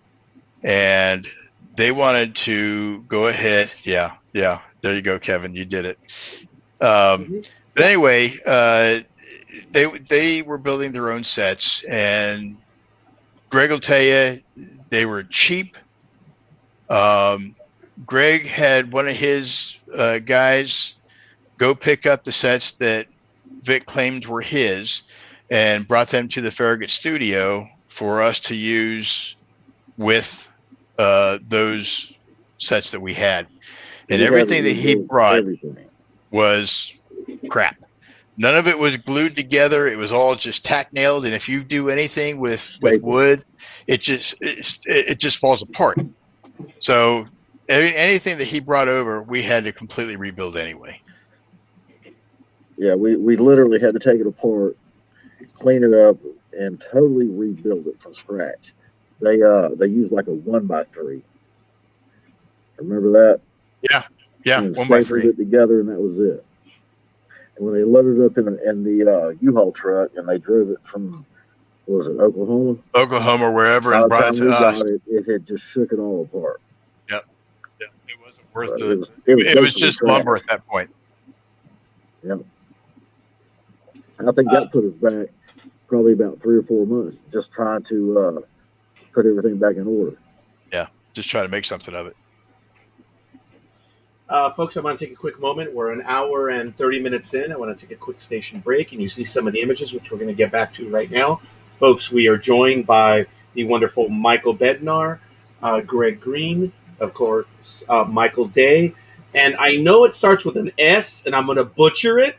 And they wanted to go ahead. Yeah. There you go, Kevin. You did it. But anyway, they were building their own sets, and Greg will tell you they were cheap. Greg had one of his guys go pick up the sets that Vic claimed were his and brought them to the Farragut studio for us to use with those sets that we had. And everything that he brought was crap. None of it was glued together. It was all just tack nailed. And if you do anything with wood, it just falls apart. So anything that he brought over, we had to completely rebuild anyway. Yeah, we literally had to take it apart, clean it up, and totally rebuild it from scratch. They used like a 1x3. Remember that? Yeah, and 1x3. it together, and that was it. And when they loaded it up in the U-Haul truck and they drove it from, what was it, Oklahoma, wherever, and brought it to us. It had just shook it all apart. Yep. It wasn't worth it was just lumber at that point. Yep. I think that put us back probably about 3 or 4 months just trying to put everything back in order. Yeah, just try to make something of it. Folks, I want to take a quick moment. We're an hour and 30 minutes in. I want to take a quick station break, and you see some of the images, which we're going to get back to right now. Folks, we are joined by the wonderful Michael Bednar, Greg Green, of course, Michael Day, and I know it starts with an S, and I'm going to butcher it.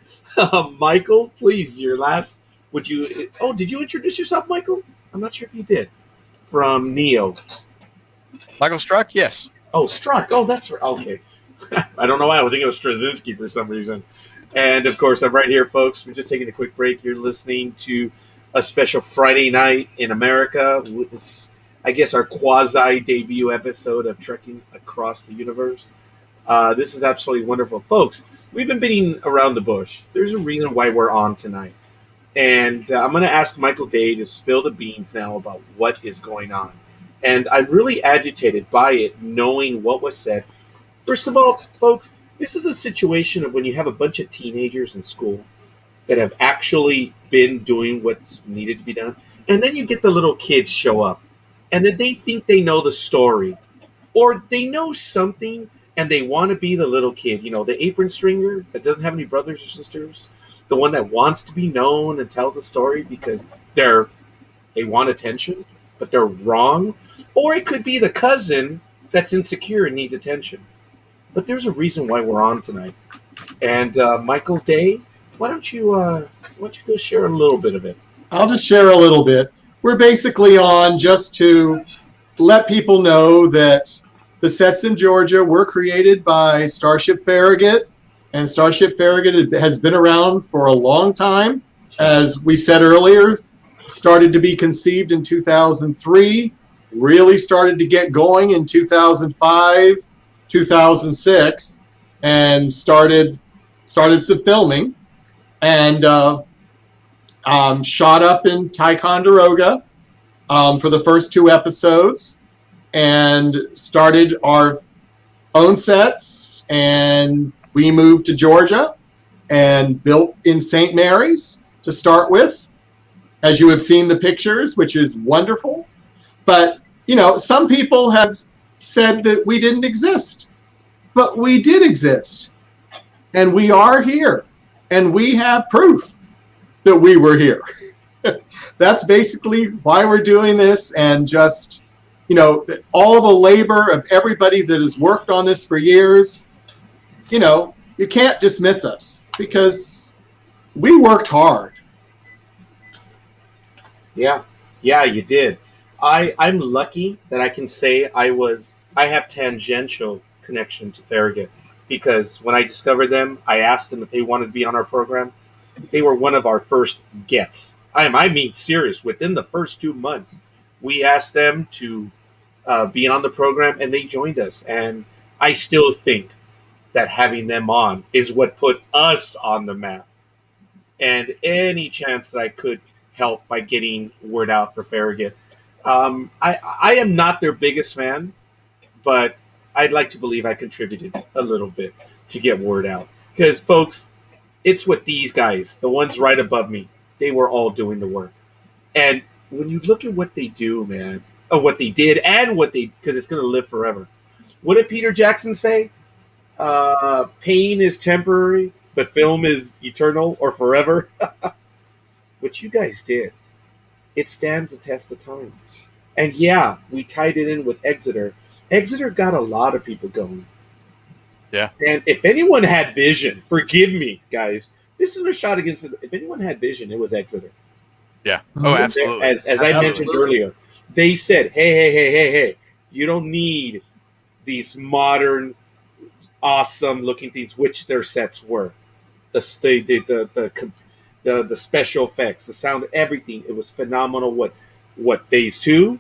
Michael, please, your last, did you introduce yourself, Michael? I'm not sure if you did. From Neo. Michael Struck, yes. Oh, Struck. Oh, that's right. Okay. I don't know why. I was thinking of Straczynski for some reason. And, of course, I'm right here, folks. We're just taking a quick break. You're listening to a special Friday Night in America. It's, I guess, our quasi-debut episode of Trekking Across the Universe. This is absolutely wonderful. Folks, we've been beating around the bush. There's a reason why we're on tonight. And I'm going to ask Michael Day to spill the beans now about what is going on. And I'm really agitated by it, knowing what was said. First of all, folks, this is a situation of when you have a bunch of teenagers in school that have actually been doing what's needed to be done. And then you get the little kids show up. And then they think they know the story. Or they know something and they want to be the little kid. You know, the apron stringer that doesn't have any brothers or sisters. The one that wants to be known and tells a story because they want attention, but they're wrong. Or it could be the cousin that's insecure and needs attention. But there's a reason why we're on tonight. And Michael Day, why don't you go share a little bit of it? I'll just share a little bit. We're basically on just to let people know that the sets in Georgia were created by Starship Farragut, and Starship Farragut has been around for a long time. As we said earlier, started to be conceived in 2003, really started to get going in 2005, 2006, and started some filming, and shot up in Ticonderoga for the first 2 episodes, and started our own sets, and we moved to Georgia, and built in St. Mary's to start with, as you have seen the pictures, which is wonderful. But, some people have said that we didn't exist, but we did exist. And we are here. And we have proof that we were here. That's basically why we're doing this, and just, all the labor of everybody that has worked on this for years. You can't dismiss us because we worked hard. Yeah, you did. I'm lucky that I can say I have tangential connection to Farragut, because when I discovered them, I asked them if they wanted to be on our program. They were one of our first gets. I mean, serious. Within the first 2 months, we asked them to be on the program, and they joined us. And I still think that having them on is what put us on the map. And any chance that I could help by getting word out for Farragut. I am not their biggest fan, but I'd like to believe I contributed a little bit to get word out. Because, folks, it's what these guys, the ones right above me, they were all doing the work. And when you look at what they do, man, or what they did, and because it's going to live forever. What did Peter Jackson say? Pain is temporary, but film is eternal or forever. What you guys did, it stands the test of time. And yeah, we tied it in with Exeter. Exeter got a lot of people going. Yeah. And if anyone had vision, forgive me, guys, this is a shot against it. If anyone had vision, it was Exeter. Yeah. Oh, absolutely. As I mentioned earlier, they said, hey, you don't need these modern, awesome looking things, which their sets were. The special effects, the sound, everything. It was phenomenal. What phase 2,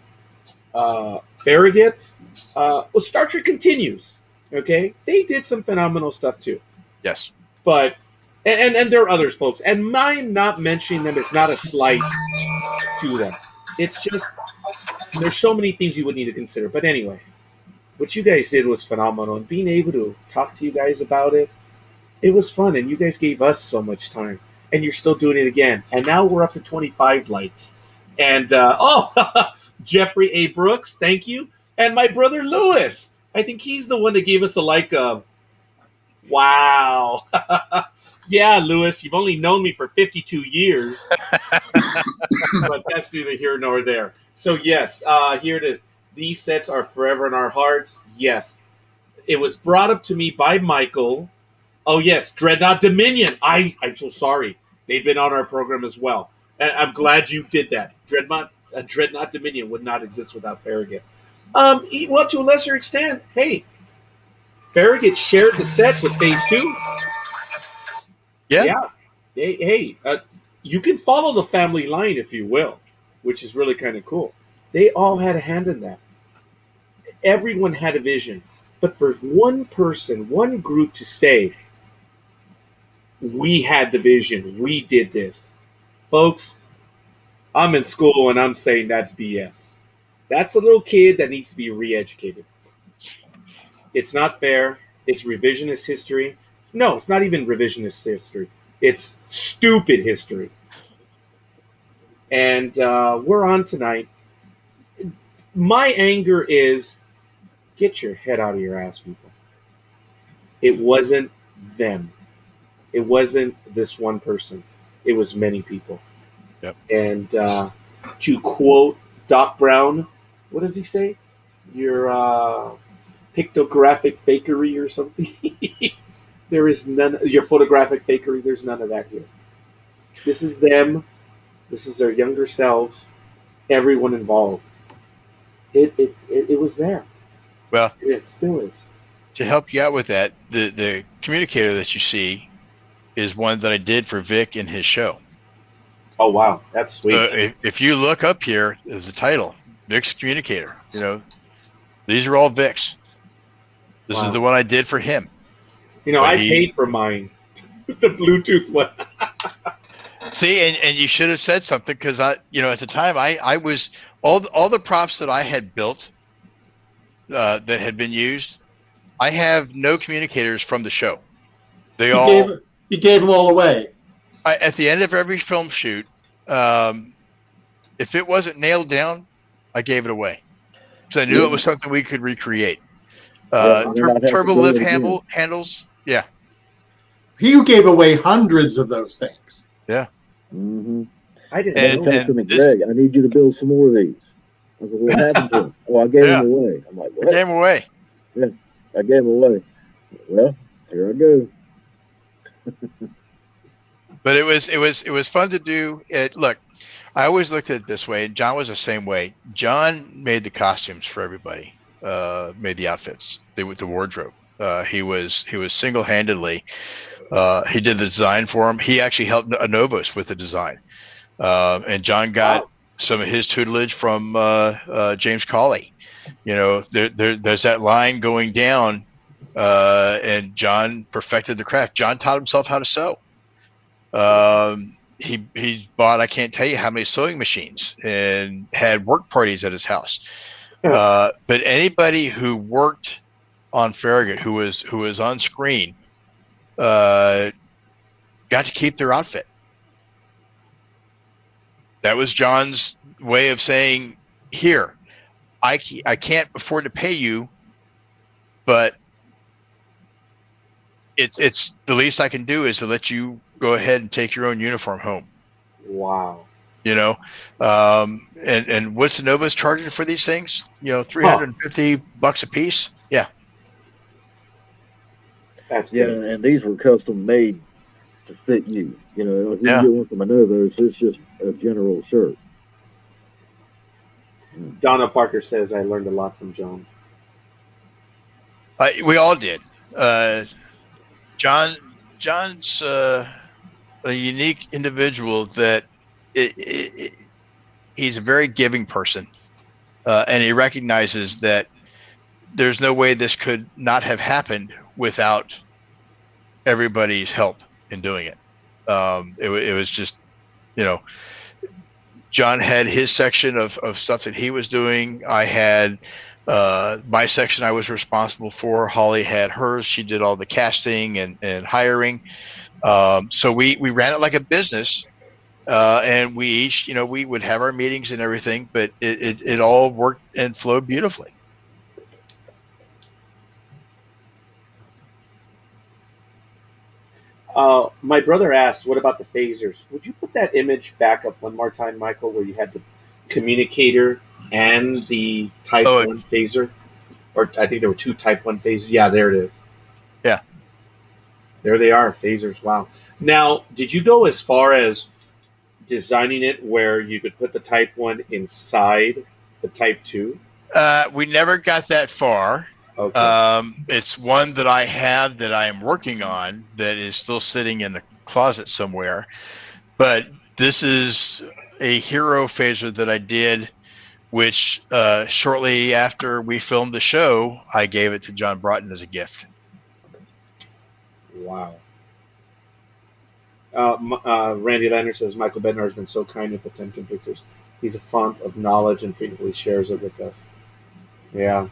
Farragut, Star Trek continues. Okay, they did some phenomenal stuff too. Yes, but and there are others, folks. And my not mentioning them is not a slight to them. It's just there's so many things you would need to consider. But anyway, what you guys did was phenomenal, and being able to talk to you guys about it, it was fun, and you guys gave us so much time, and you're still doing it again. And now we're up to 25 likes. And Jeffrey A. Brooks, thank you, and my brother Lewis. I think he's the one that gave us a like of, wow. Yeah, Lewis, you've only known me for 52 years. But that's neither here nor there. So, yes, here it is. These sets are forever in our hearts. Yes. It was brought up to me by Michael. Oh, yes, Dreadnought Dominion. I'm so sorry. They've been on our program as well. And I'm glad you did that. Dreadnought Dominion would not exist without Farragut. Well, to a lesser extent, hey, Farragut shared the sets with Phase 2. Yeah. Hey, you can follow the family line, if you will, which is really kind of cool. They all had a hand in that. Everyone had a vision. But for one person, one group to say, we had the vision, we did this. Folks, I'm in school and I'm saying that's BS. That's a little kid that needs to be re-educated. It's not fair. It's revisionist history. No, it's not even revisionist history. It's stupid history. And we're on tonight. My anger is, get your head out of your ass, people. It wasn't them. It wasn't this one person. It was many people. Yep. And to quote Doc Brown, what does he say? Your pictographic fakery or something? There is none. Your photographic fakery, there's none of that here. This is them. This is their younger selves. Everyone involved. It was there. Well, it still is. To help you out with that, the communicator that you see is one that I did for Vic in his show. Oh wow, that's sweet. If you look up here, there's the title, Vic's communicator. You know, these are all Vic's. This is the one I did for him. You know, I paid for mine, the Bluetooth one. See, and you should have said something, because at the time I was all the props that I had built that had been used. I have no communicators from the show. You gave them all away. At the end of every film shoot, if it wasn't nailed down, I gave it away because I knew it was something we could recreate. Turbo lift handles, yeah. You gave away hundreds of those things. Yeah. Mm-hmm. I didn't know. Comes to me, Greg, I need you to build some more of these. I said, what happened to them? Oh, I gave them away. I'm like, what? I gave them away. Yeah, I gave them away. Well, here I go. But it was fun to do it. Look, I always looked at it this way, and John was the same way. John made the costumes for everybody, made the outfits, the wardrobe. He was single-handedly. He did the design for them. He actually helped Anobos with the design, and John got some of his tutelage from James Cawley. You know, there's that line going down, and John perfected the craft. John taught himself how to sew. He bought, I can't tell you how many sewing machines, and had work parties at his house. But anybody who worked on Farragut, who was on screen, got to keep their outfit. That was John's way of saying, here, I can't afford to pay you, but it's the least I can do is to let you go ahead and take your own uniform home. Wow. You know, and what's Nova's charging for these things? You know, $350 a piece. Yeah. That's good. Yeah, and these were custom made to fit you. You know, if you get one from Novos, it's just a general shirt. Donna Parker says, I learned a lot from John. We all did. John's a unique individual that he's a very giving person, and he recognizes that there's no way this could not have happened without everybody's help in doing it. It was just, you know, John had his section of stuff that he was doing. I had my section I was responsible for. Holly had hers. She did all the casting and hiring. So we ran it like a business, and we each, you know, we would have our meetings and everything, but it all worked and flowed beautifully. My brother asked, what about the phasers? Would you put that image back up one more time, Michael, where you had the communicator and the Type 1 phaser? Or I think there were two Type 1 phasers. Yeah, there it is. Yeah. There they are, phasers. Wow. Now, did you go as far as designing it where you could put the Type 1 inside the Type 2? We never got that far. Okay. It's one that I have that I am working on that is still sitting in the closet somewhere. But this is a hero phaser that I did, which shortly after we filmed the show, I gave it to John Broughton as a gift. Wow. Randy Lander says, Michael Bednar has been so kind with Potemkin Pictures. He's a font of knowledge and frequently shares it with us. Yeah.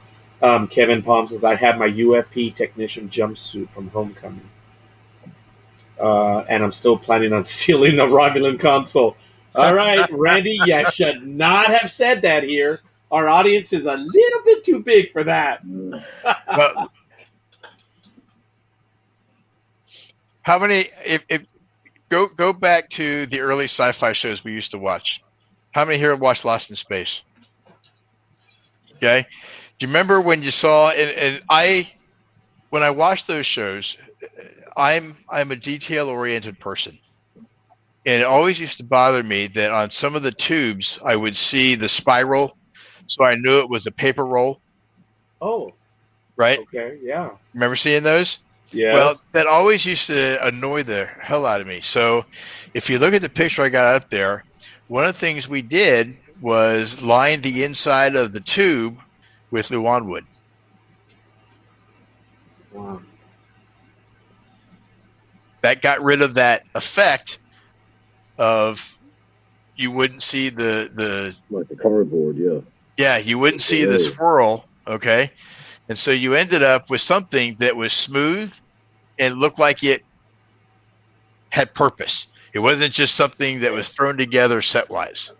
Kevin Palm says, I have my UFP technician jumpsuit from Homecoming. And I'm still planning on stealing the Romulan console. All right, Randy, you should not have said that here. Our audience is a little bit too big for that. Well, how many, if go back to the early sci-fi shows we used to watch. How many here have watched Lost in Space? Okay. Do you remember when you saw, when I watched those shows, I'm a detail-oriented person. And it always used to bother me that on some of the tubes, I would see the spiral, so I knew it was a paper roll. Oh. Right? Okay, yeah. Remember seeing those? Yeah. Well, that always used to annoy the hell out of me. So if you look at the picture I got up there, one of the things we did was line the inside of the tube with Luan wood. Wow. That got rid of that effect of you wouldn't see the like the cardboard, yeah. Yeah, you wouldn't see the swirl, okay? And so you ended up with something that was smooth and looked like it had purpose. It wasn't just something that was thrown together set wise.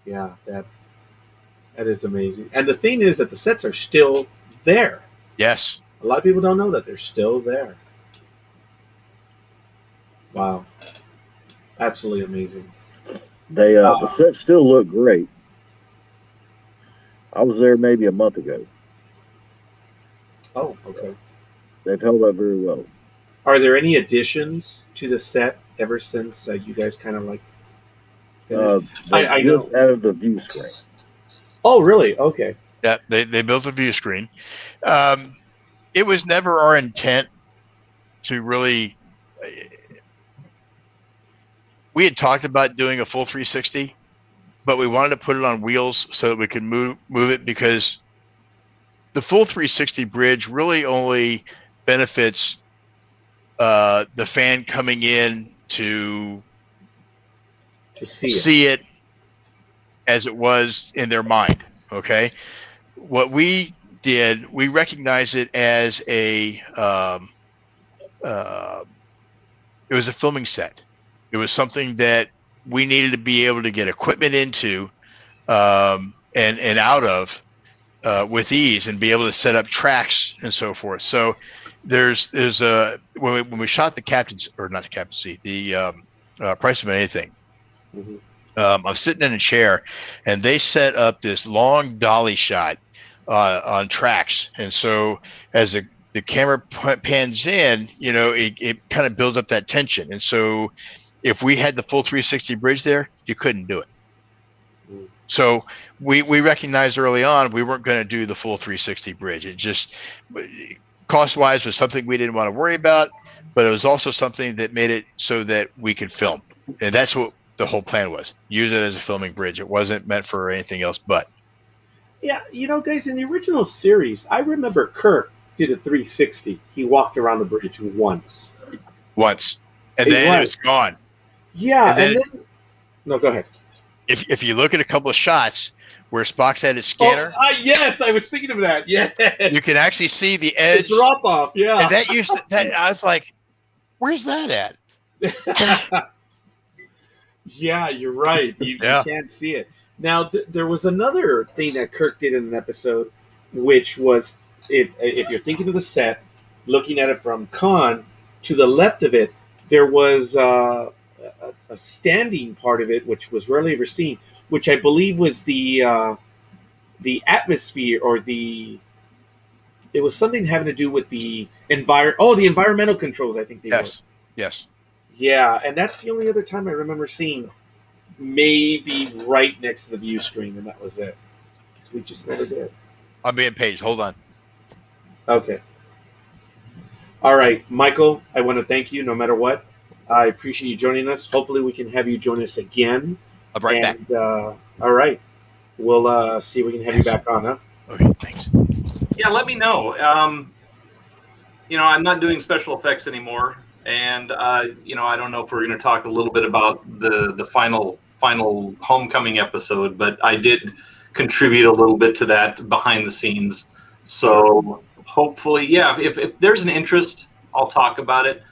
Yeah, that is amazing. And the thing is that the sets are still there. Yes. A lot of people don't know that they're still there. Wow. Absolutely amazing. They the sets still look great. I was there maybe a month ago. Oh, okay. They've held up very well. Are there any additions to the set ever since you guys kind of like I just know. added the view screen. Oh, really? Okay. Yeah, they built a view screen. It was never our intent to really. We had talked about doing a full 360, but we wanted to put it on wheels so that we could move it, because the full 360 bridge really only benefits the fan coming in to see it as it was in their mind. Okay, what we did, we recognized it as it was a filming set. It was something that we needed to be able to get equipment into and out of with ease, and be able to set up tracks and so forth. So there's when we shot the captain's, or not the captaincy, the Price of Anything. Mm-hmm. I'm sitting in a chair, and they set up this long dolly shot on tracks, and so as the camera pans in, it kind of builds up that tension. And so if we had the full 360 bridge there, you couldn't do it. Mm. So we recognized early on we weren't going to do the full 360 bridge. It just, cost-wise, was something we didn't want to worry about, but it was also something that made it so that we could film. And that's what the whole plan was. Use it as a filming bridge. It wasn't meant for anything else but. Yeah, guys, in the original series, I remember Kirk did a 360. He walked around the bridge once. And then it was gone. Yeah, and then no, go ahead. If you look at a couple of shots where Spock's had his scanner, yes, I was thinking of that. Yeah, you can actually see the edge, the drop off. Yeah, and I was like, "Where's that at?" Yeah, you're right. You can't see it. Now, there was another thing that Kirk did in an episode, which was, if you're thinking of the set, looking at it from Khan, to the left of it, there was a standing part of it, which was rarely ever seen, which I believe was the atmosphere, or it was something having to do with the the environmental controls, I think they were. Yes. Yeah, and that's the only other time I remember seeing, maybe right next to the view screen, and that was it. We just never did. I'm being paged. Hold on. Okay. All right, Michael, I want to thank you no matter what. I appreciate you joining us. Hopefully we can have you join us again. I'll be right back. All right. We'll see if we can have you back on, huh? Okay, thanks. Yeah, let me know. I'm not doing special effects anymore. And, I don't know if we're going to talk a little bit about the final Homecoming episode, but I did contribute a little bit to that behind the scenes. So hopefully, if there's an interest, I'll talk about it.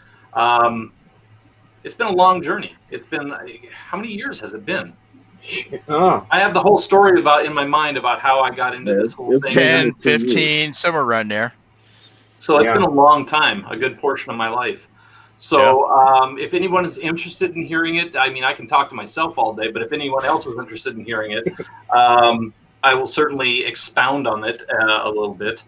It's been a long journey. It's been, how many years has it been? I have the whole story in my mind about how I got into this whole thing. 10, 15, somewhere around there. So it's been a long time, a good portion of my life. So if anyone is interested in hearing it, I mean, I can talk to myself all day, but if anyone else is interested in hearing it, I will certainly expound on it a little bit.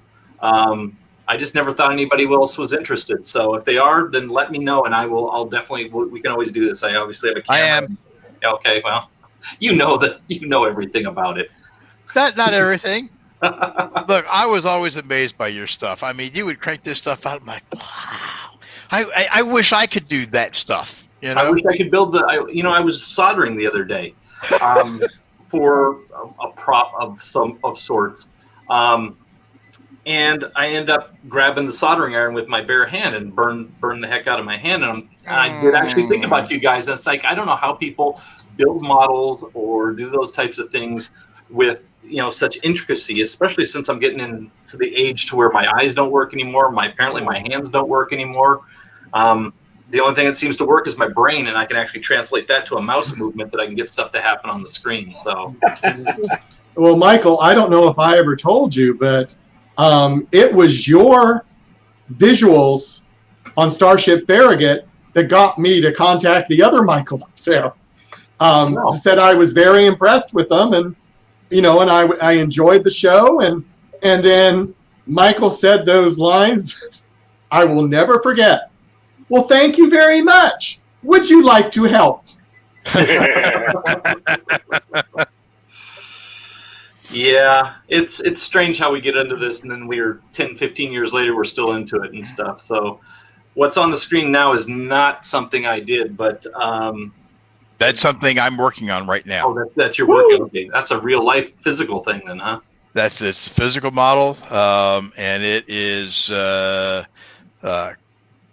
I just never thought anybody else was interested. So if they are, then let me know, and I'll definitely, we can always do this. I obviously have a camera. I am. Okay, well, you know everything about it. Not everything. Look, I was always amazed by your stuff. I mean, you would crank this stuff out. I'm like, wow. I wish I could do that stuff. I wish I could build I was soldering the other day for a prop of sorts. And I end up grabbing the soldering iron with my bare hand and burn the heck out of my hand. And I did actually think about you guys. And it's like, I don't know how people build models or do those types of things with such intricacy, especially since I'm getting into the age to where my eyes don't work anymore. Apparently my hands don't work anymore. The only thing that seems to work is my brain, and I can actually translate that to a mouse movement that I can get stuff to happen on the screen. So, well, Michael, I don't know if I ever told you, but it was your visuals on Starship Farragut that got me to contact the other Michael up there. Said I was very impressed with them, and and I enjoyed the show, and then Michael said those lines I will never forget. Well, thank you very much. Would you like to help? Yeah, it's strange how we get into this, and then we're 10, 15 years later, we're still into it and stuff. So what's on the screen now is not something I did, but that's something I'm working on right now. Oh, that's your work. Okay, that's a real life physical thing then, huh? That's this physical model, and it is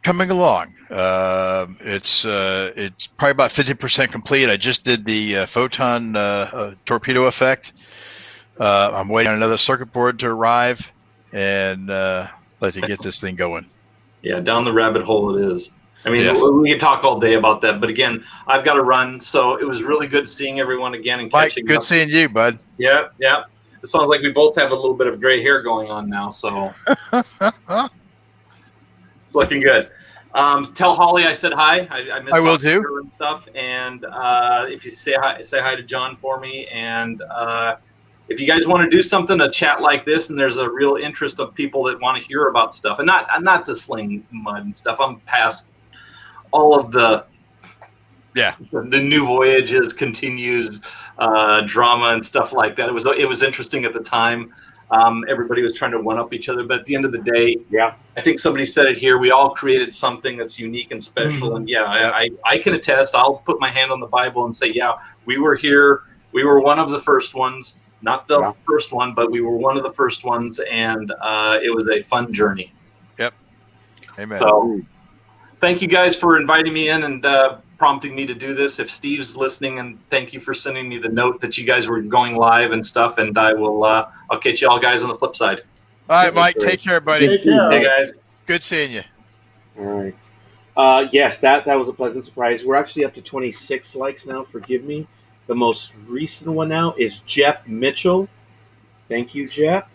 coming along. It's probably about 50% complete. I just did the photon torpedo effect. I'm waiting on another circuit board to arrive, and let to get this thing going. Yeah, down the rabbit hole it is. I mean, yes. We could talk all day about that, but again, I've got to run. So it was really good seeing everyone again and catching Mike, good up. seeing you, bud. Yeah. It sounds like we both have a little bit of gray hair going on now, so it's looking good. Tell Holly I said hi. I missed I will too. her and stuff. And if you say hi to John for me. And if you guys want to do something, a chat like this, and there's a real interest of people that want to hear about stuff, and not to sling mud and stuff. I'm past all of the new voyages, continues drama and stuff like that. It was interesting at the time. Everybody was trying to one up each other, but at the end of the day, I think somebody said it here. We all created something that's unique and special, and I can attest. I'll put my hand on the Bible and say, we were here. We were one of the first ones, not the first one, but we were one of the first ones, and it was a fun journey. Yep. Amen. So, thank you guys for inviting me in and prompting me to do this. If Steve's listening, and thank you for sending me the note that you guys were going live and stuff, and I will I'll catch you all guys on the flip side. All right, Mike, take care, buddy. Take care. Hey guys, good seeing you. All right. Yes, that was a pleasant surprise. We're actually up to 26 likes now. Forgive me. The most recent one now is Jeff Mitchell. Thank you, Jeff.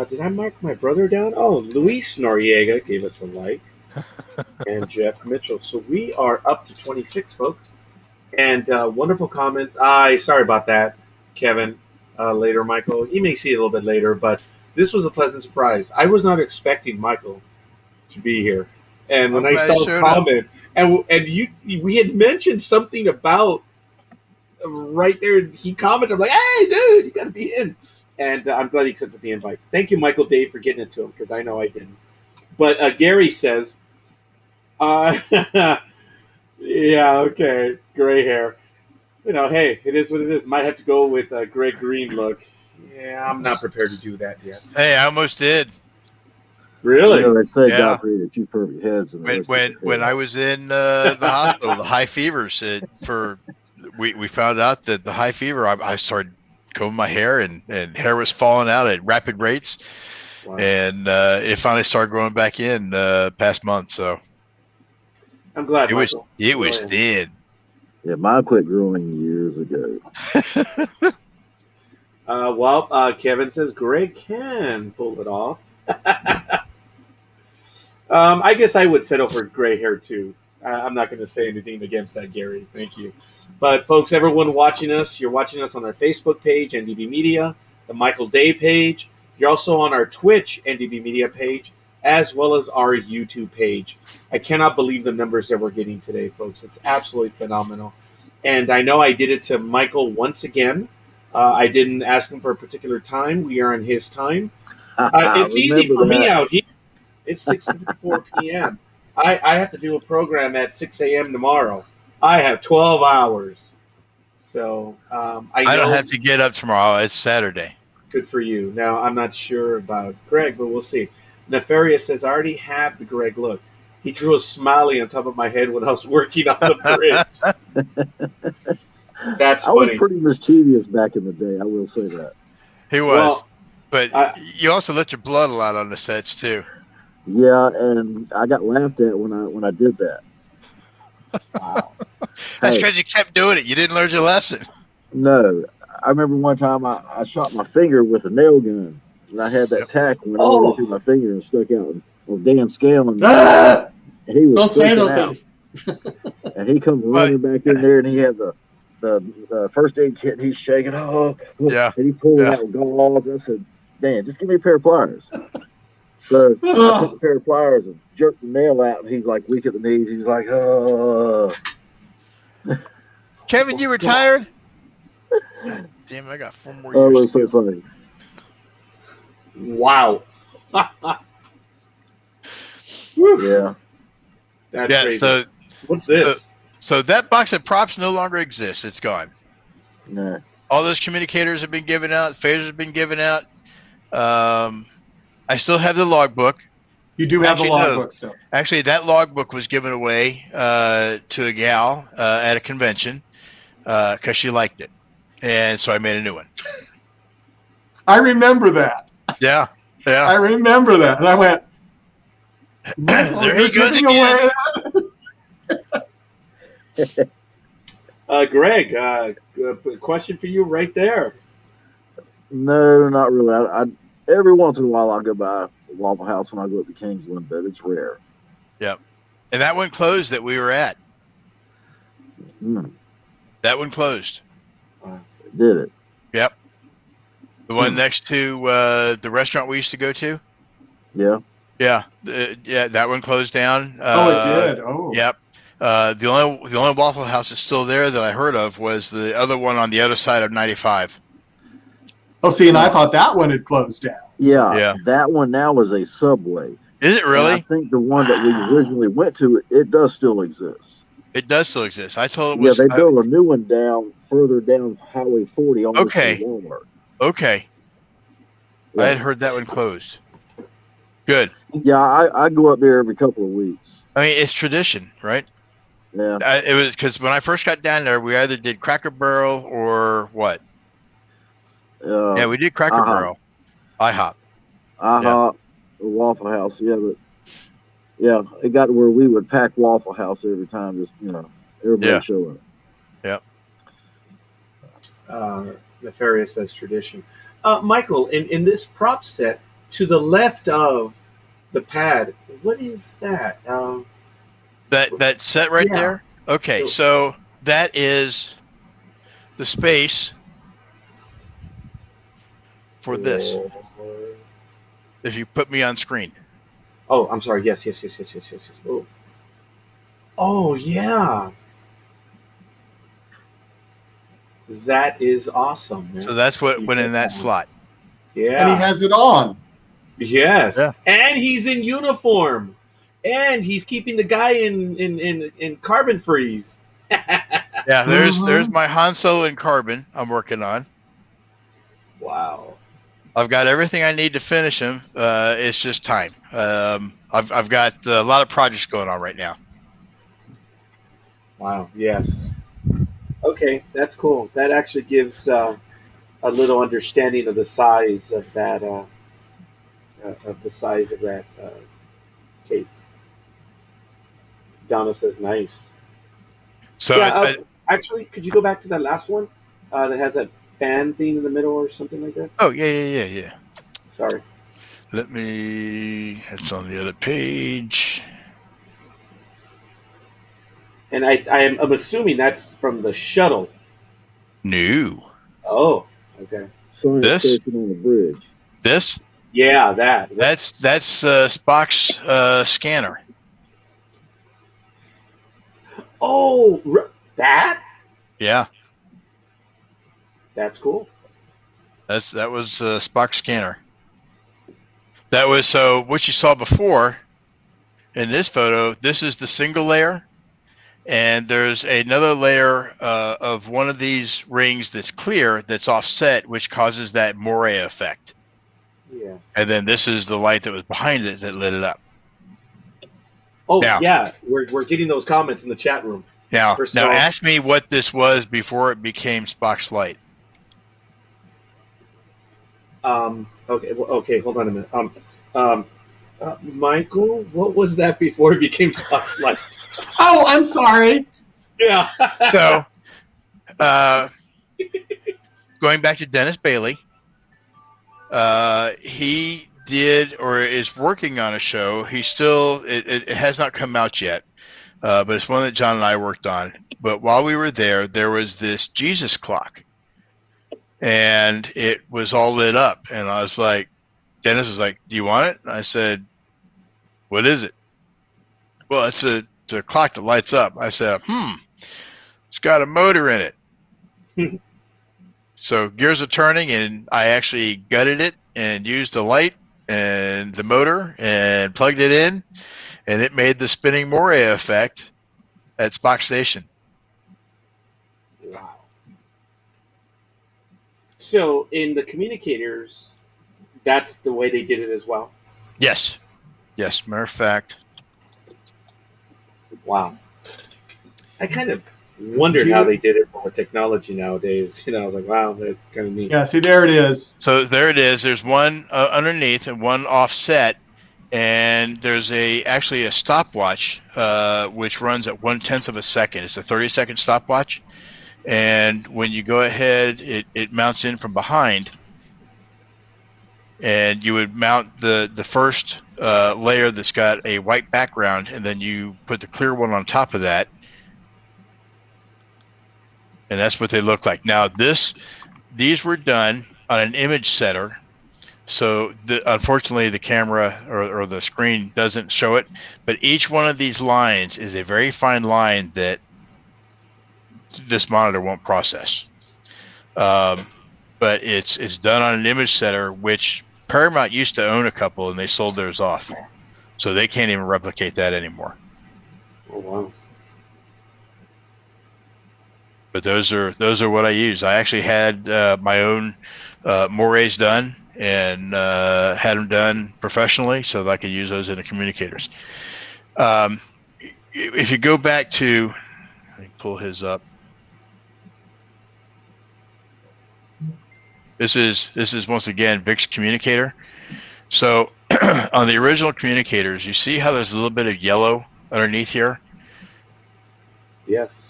Did I mark my brother down? Oh, Luis Noriega gave us a like. And Jeff Mitchell. So we are up to 26, folks. And wonderful comments. Sorry about that, Kevin. Later, Michael. You may see it a little bit later, but this was a pleasant surprise. I was not expecting Michael to be here. And when I saw the comment, and we had mentioned something about right there, he commented, I'm like, hey, dude, you got to be in. And I'm glad he accepted the invite. Thank you, Michael Dave, for getting it to him, because I know I didn't. But Gary says, yeah, okay, gray hair. Hey, it is what it is. Might have to go with a Greg Green look. Yeah, I'm not prepared to do that yet. Hey, I almost did. Really? They say God created two perfect heads. When I was in the hospital, the high fever said we found out that the high fever, I started combing my hair and hair was falling out at rapid rates. Wow. And it finally started growing back in past month. So I'm glad it was thin. Yeah, mine quit growing years ago. Kevin says Greg can pull it off. I guess I would settle for gray hair too. I'm not going to say anything against that, Gary. Thank you. But folks, everyone watching us, you're watching us on our Facebook page, NDB Media, the Michael Day page. You're also on our Twitch, NDB Media page, as well as our YouTube page. I cannot believe the numbers that we're getting today, folks. It's absolutely phenomenal. And I know I did it to Michael once again. I didn't ask him for a particular time. We are on his time. It's easy for me out here. It's 6:54 p.m. I have to do a program at 6 a.m. tomorrow. I have 12 hours. So I don't have to get up tomorrow. It's Saturday. Good for you. Now, I'm not sure about Greg, but we'll see. Nefarious says, I already have the Greg look. He drew a smiley on top of my head when I was working on the bridge. That's funny. I was pretty mischievous back in the day. I will say that. He was. Well, But you also let your blood a lot on the sets too. Yeah, and I got laughed at when I did that. Wow. That's Hey, because you kept doing it. You didn't learn your lesson. no, I remember one time I shot my finger with a nail gun, and I had that Yep. tack went all the way oh, through my finger and stuck out. And well, Dan Scanlon, Ah! he was Don't say freaking those out, things. and he comes But running back in there, and he had the first aid kit, and he's shaking, and yeah, he pulled yeah. out gauze. I said, Dan, just give me a pair of pliers. So I took a Oh, pair of pliers and jerked the nail out, and he's like weak at the knees. He's like, oh. Kevin, you retired? God damn, I got 4 more Oh, it years was to so go. funny. wow. Whew, Yeah. that's Yeah, crazy. so What's this? so that box of props no longer exists. It's gone. Nah. All those communicators have been given out. Phasers have been given out. I still have the logbook. you do have Actually, the no. logbook still. Actually, that logbook was given away to a gal at a convention because she liked it, and so I made a new one. I remember that. Yeah, I yeah. remember that. And I went, Michael, There you're he goes giving again. away. Greg, question for you right there. No, not really. I every once in a while I'll go by Waffle House when I go up to Kingsland, but it's rare. Yep. And that one closed that we were at. Mm, That one closed. did it? Yep. The one next to the restaurant we used to go to. Yeah. Yeah. Yeah. That one closed down. Oh, it did. Oh. Yep. The only Waffle House that's still there that I heard of was the other one on the other side of 95. Oh, see, and I thought that one had closed down. Yeah. Yeah. That one now is a Subway. Is it And I really? think the one that we originally went to, it does still exist. It does still exist. I told it Yeah, was they built a new one down further down Highway 40 almost to Okay. Walmart. okay. Yeah. I had heard that one closed. Good. Yeah, I go up there every couple of weeks. I mean, it's tradition, right? Yeah. It was because when I first got down there, we either did Cracker Barrel or what? Yeah, we did Cracker Barrel. IHOP. IHOP, Waffle House. Yeah, but yeah, it got to where we would pack Waffle House every time. Just everybody Yeah. show up. Nefarious says tradition. Michael, in this prop set, to the left of the pad, what is that? That set right Yeah. there? Okay, so that is the space for this. If you put me on screen. Oh, I'm sorry. Yes. Oh, yeah. That is awesome, man. So that's what went in that slot. Yeah. And he has it on. Yes. Yeah. And he's in uniform. And he's keeping the guy in carbon freeze. Yeah, there's my Han Solo in carbon I'm working on. Wow. I've got everything I need to finish him. It's just time. I've got a lot of projects going on right now. Wow. Yes. Okay, that's cool. That actually gives a little understanding of the size of that case. Donna says nice. So Yeah, actually, could you go back to that last one that has that fan thing in the middle or something like that? oh yeah. Sorry. Let me. It's on the other page. And I'm assuming that's from the shuttle. No. Oh, okay. Science This? station on the bridge. This? Yeah, that. That's Spock's scanner. Oh, that? Yeah. That's cool. That was Spock's scanner. That was so what you saw before in this photo. This is the single layer, and there's another layer of one of these rings that's clear that's offset, which causes that moire effect. Yes. And then this is the light that was behind it that lit it up. Oh, Now- yeah. We're getting those comments in the chat room. Now, First of all- ask me what this was before it became Spock's light. Okay, hold on a minute. Michael, what was that before it became Spock's light? Oh, I'm sorry. Yeah. So, going back to Dennis Bailey, he did or is working on a show. He still it has not come out yet, but it's one that John and I worked on. But while we were there was this Jesus clock, and it was all lit up. And I was like, Dennis was like, "Do you want it?" And I said, "What is it?" Well, it's a clock that lights up. I said, it's got a motor in it. So gears are turning, and I actually gutted it and used the light and the motor and plugged it in, and it made the spinning moray effect at Spock Station. Wow. So in the communicators, that's the way they did it as well? Yes. Matter of fact. Wow. I kind of wondered how they did it with technology nowadays. I was like, wow, that's kind of neat. Yeah, see, there it is. So there it is. There's one underneath and one offset, and there's actually a stopwatch which runs at 1/10 of a second. It's a 30-second stopwatch, and when you go ahead, it mounts in from behind, and you would mount the first layer that's got a white background, and then you put the clear one on top of that, and that's what they look like. Now these were done on an image setter, so unfortunately the camera or the screen doesn't show it, but each one of these lines is a very fine line that this monitor won't process. But it's done on an image setter, which Paramount used to own a couple, and they sold theirs off, so they can't even replicate that anymore. Oh wow! But those are what I use. I actually had my own morays done and had them done professionally, so that I could use those in the communicators. If you go back to, let me pull his up. This is once again Vic's communicator. So on the original communicators, you see how there's a little bit of yellow underneath here? Yes.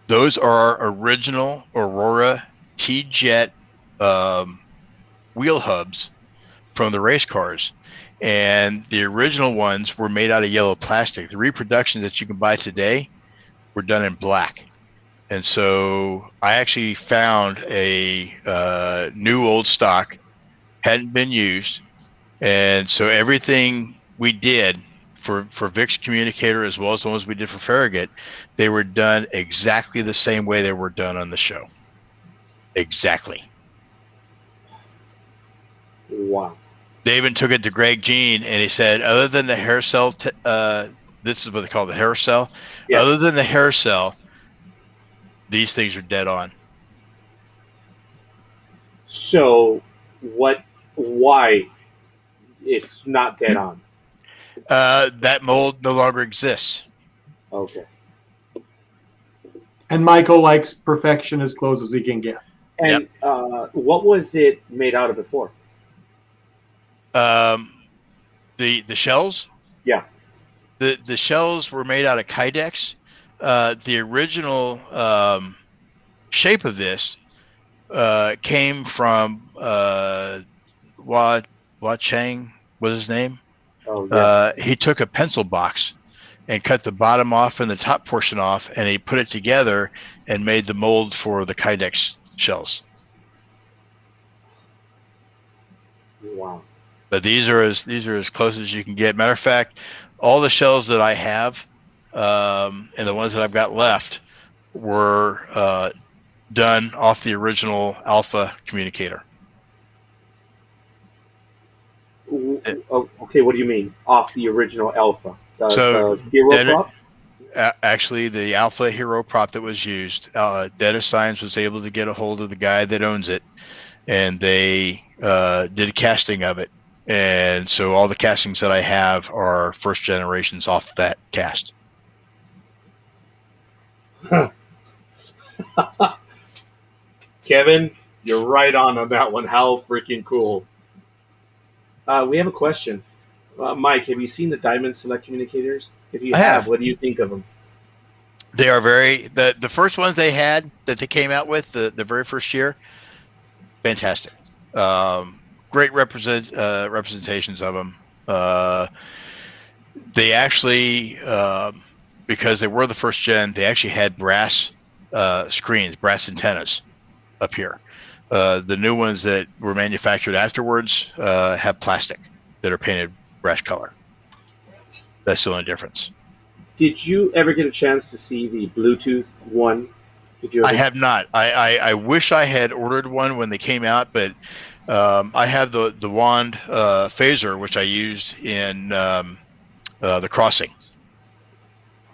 Those are our original Aurora T-Jet wheel hubs from the race cars. And the original ones were made out of yellow plastic. The reproductions that you can buy today were done in black. And so I actually found a new old stock, hadn't been used. And so everything we did for Vic's communicator, as well as the ones we did for Farragut, they were done exactly the same way they were done on the show. Exactly. Wow. They even took it to Greg Jean, and he said, other than the hair cell, this is what they call the hair cell. Yeah. Other than the hair cell, these things are dead on. So, why it's not dead on? That mold no longer exists. Okay. And Michael likes perfection as close as he can get. And what was it made out of before? The shells? Yeah. The shells were made out of Kydex. The original shape of this came from Hua Chang was his name. Oh, yes. He took a pencil box and cut the bottom off and the top portion off, and he put it together and made the mold for the Kydex shells. Wow. But these are as close as you can get. Matter of fact, all the shells that I have and the ones that I've got left were done off the original Alpha communicator. Okay, what do you mean off the original Alpha? The hero prop? Actually, the Alpha hero prop that was used, Dennis Science was able to get a hold of the guy that owns it, and they did a casting of it. And so all the castings that I have are first generations off that cast. Kevin, You're right on that one. How freaking cool. We have a question. Mike, have you seen the Diamond Select communicators? If you I have, have. what do you think of them? They are the first ones they had that they came out with the very first year. Fantastic. Great representations of them. They actually, because they were the first gen, they actually had brass screens, brass antennas up here. The new ones that were manufactured afterwards have plastic that are painted brass color. That's the only difference. Did you ever get a chance to see the Bluetooth one? Did you ever? I have not. I wish I had ordered one when they came out, but I have the wand phaser, which I used in the Crossing.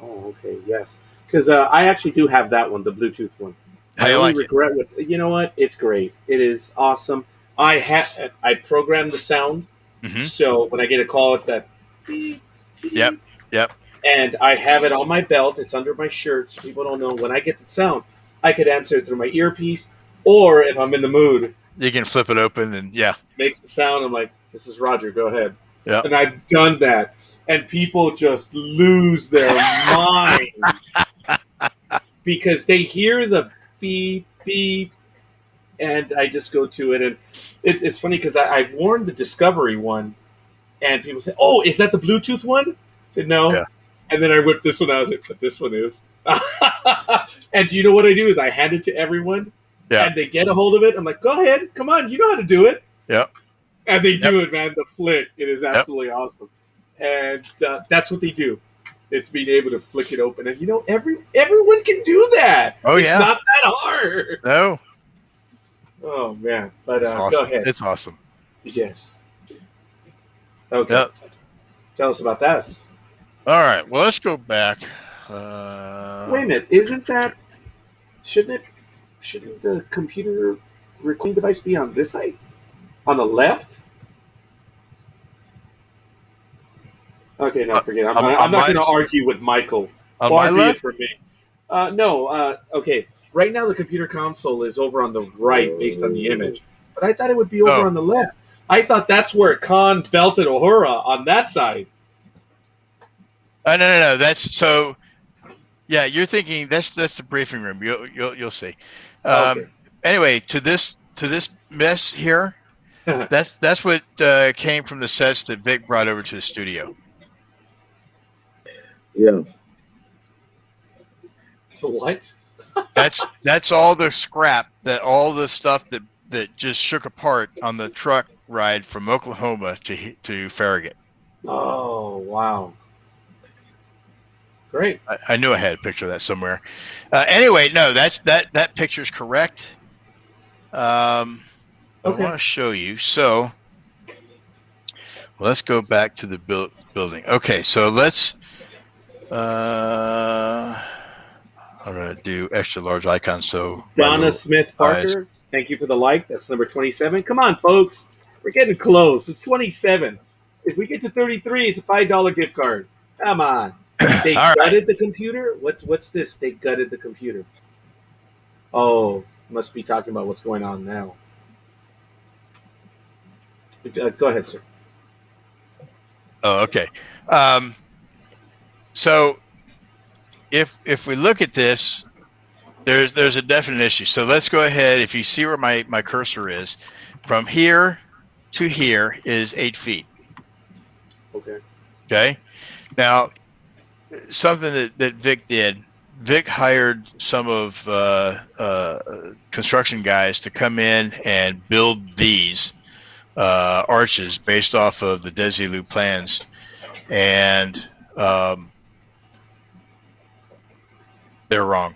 Oh, okay, yes. Because I actually do have that one, the Bluetooth one. How I you only like it? regret with you know what? It's great. It is awesome. I programmed the sound, Mm-hmm. so when I get a call, it's that beep, Yep. beep, Yep. and I have it on my belt. It's under my shirt, so people don't know. When I get the sound, I could answer it through my earpiece, or if I'm in the mood, You can flip it open and yeah. makes the sound. I'm like, "This is Roger. Go ahead." Yeah. And I've done that, and people just lose their mind because they hear the beep beep, and I just go to it, and it's funny because I've worn the Discovery one, and people say, "Oh, is that the Bluetooth one?" I said, "No," Yeah. and then I whip this one out. I was like, "But this one is." And do you know what I do? Is I hand it to everyone, Yeah. and they get a hold of it. I'm like, "Go ahead, come on, you know how to do it." Yep. And they do it, man. The flick, it is Yep. absolutely awesome, and that's what they do. It's being able to flick it open, and everyone can do that. Oh, it's yeah. not that hard. No. Oh man, but It's awesome. go ahead. It's awesome. Yes. Okay. Yep. Tell us about that. All right. Well, let's go back. Wait a minute. Isn't that? Shouldn't the computer recording device be on this side, on the left? Okay, no, forget it. I'm not going to argue with Michael. On Far my be left? it from me. No. Okay. Right now, the computer console is over on the right, based on the image. But I thought it would be over on the left. I thought that's where Khan belted Uhura on that side. No. That's so. Yeah, you're thinking that's the briefing room. You'll see. Okay. Anyway, to this mess here, that's what came from the sets that Vic brought over to the studio. Yeah. What? That's all the scrap, all the stuff that just shook apart on the truck ride from Oklahoma to Farragut. Oh, wow. Great. I knew I had a picture of that somewhere. Anyway, no, that picture's correct. I want to show you. So let's go back to the building. Okay, so let's. I'm going to do extra large icon. So Donna Smith Parker, thank you for the like. That's number 27. Come on, folks. We're getting close. It's 27. If we get to 33, it's a $5 gift card. Come on. They gutted the computer? What's this? They gutted the computer. Oh, must be talking about what's going on now. Go ahead, sir. Oh, okay. So if we look at this, there's a definite issue. So let's go ahead. If you see where my cursor is, from here to here is 8 feet. Okay. Okay. Now, something that Vic did. Vic hired some of construction guys to come in and build these arches based off of the Desilu plans, and they're wrong.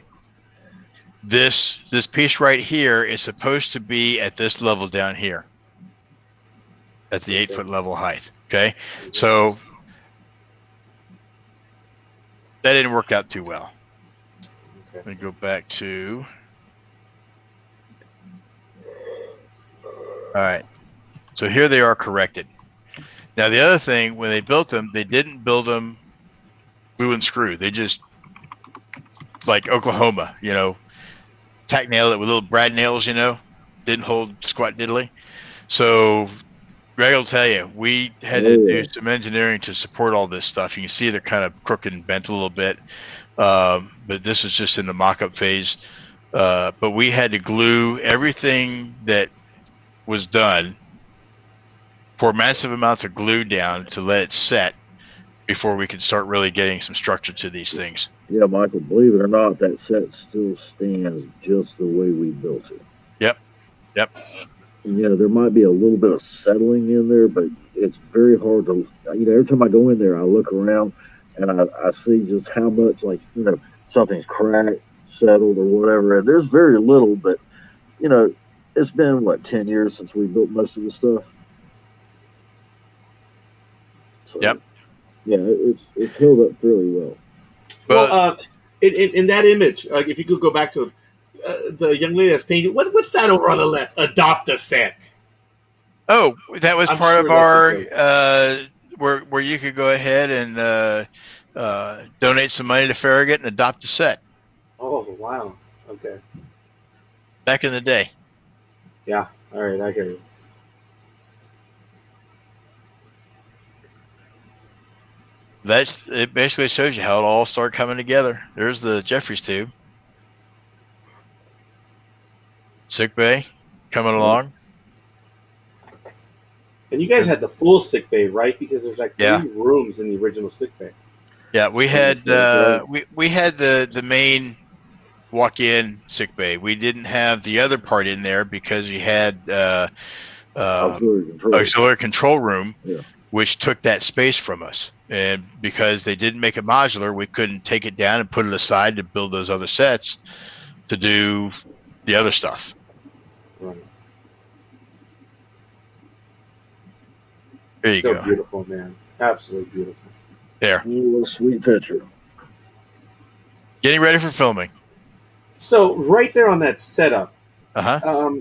This piece right here is supposed to be at this level down here, at the 8 foot level height. Okay, so that didn't work out too well. Okay. Let me go back to. All right, so here they are corrected. Now the other thing, when they built them, they didn't build them glue and screw. They just, like Oklahoma, tack nailed it with little brad nails, didn't hold squat diddly. So Greg will tell you, we had to Oh, do yeah. some engineering to support all this stuff. You can see they're kind of crooked and bent a little bit, but this is just in the mock-up phase. But we had to glue everything that was done, pour massive amounts of glue down to let it set before we could start really getting some structure to these things. Yeah, Michael, believe it or not, that set still stands just the way we built it. Yep. And, there might be a little bit of settling in there, but it's very hard to, every time I go in there, I look around and I see just how much, like, something's cracked, settled, or whatever. And there's very little, but, it's been, 10 years since we built most of the stuff. So, Yep. yeah, it's held up fairly well. Well, in that image, like if you could go back to the young lady that's painting, what's that over on the left? Adopt a set. Oh, that was I'm part sure of that's our where you could go ahead and donate some money to Farragut and adopt a set Oh wow. Okay. back in the day. Yeah. All right. I hear you. It basically shows you how it all started coming together. There's the Jeffries tube. Sick bay coming along. And you guys had the full sick bay, right? Because there's like 3 rooms in the original sick bay. Yeah, we had we had the main walk-in sick bay. We didn't have the other part in there because you had auxiliary control room, which took that space from us. And because they didn't make it modular, we couldn't take it down and put it aside to build those other sets to do the other stuff. Right. There you Still go. Beautiful, man. Absolutely beautiful. There. Ooh, a sweet picture. Getting ready for filming. So right there on that setup, Uh-huh.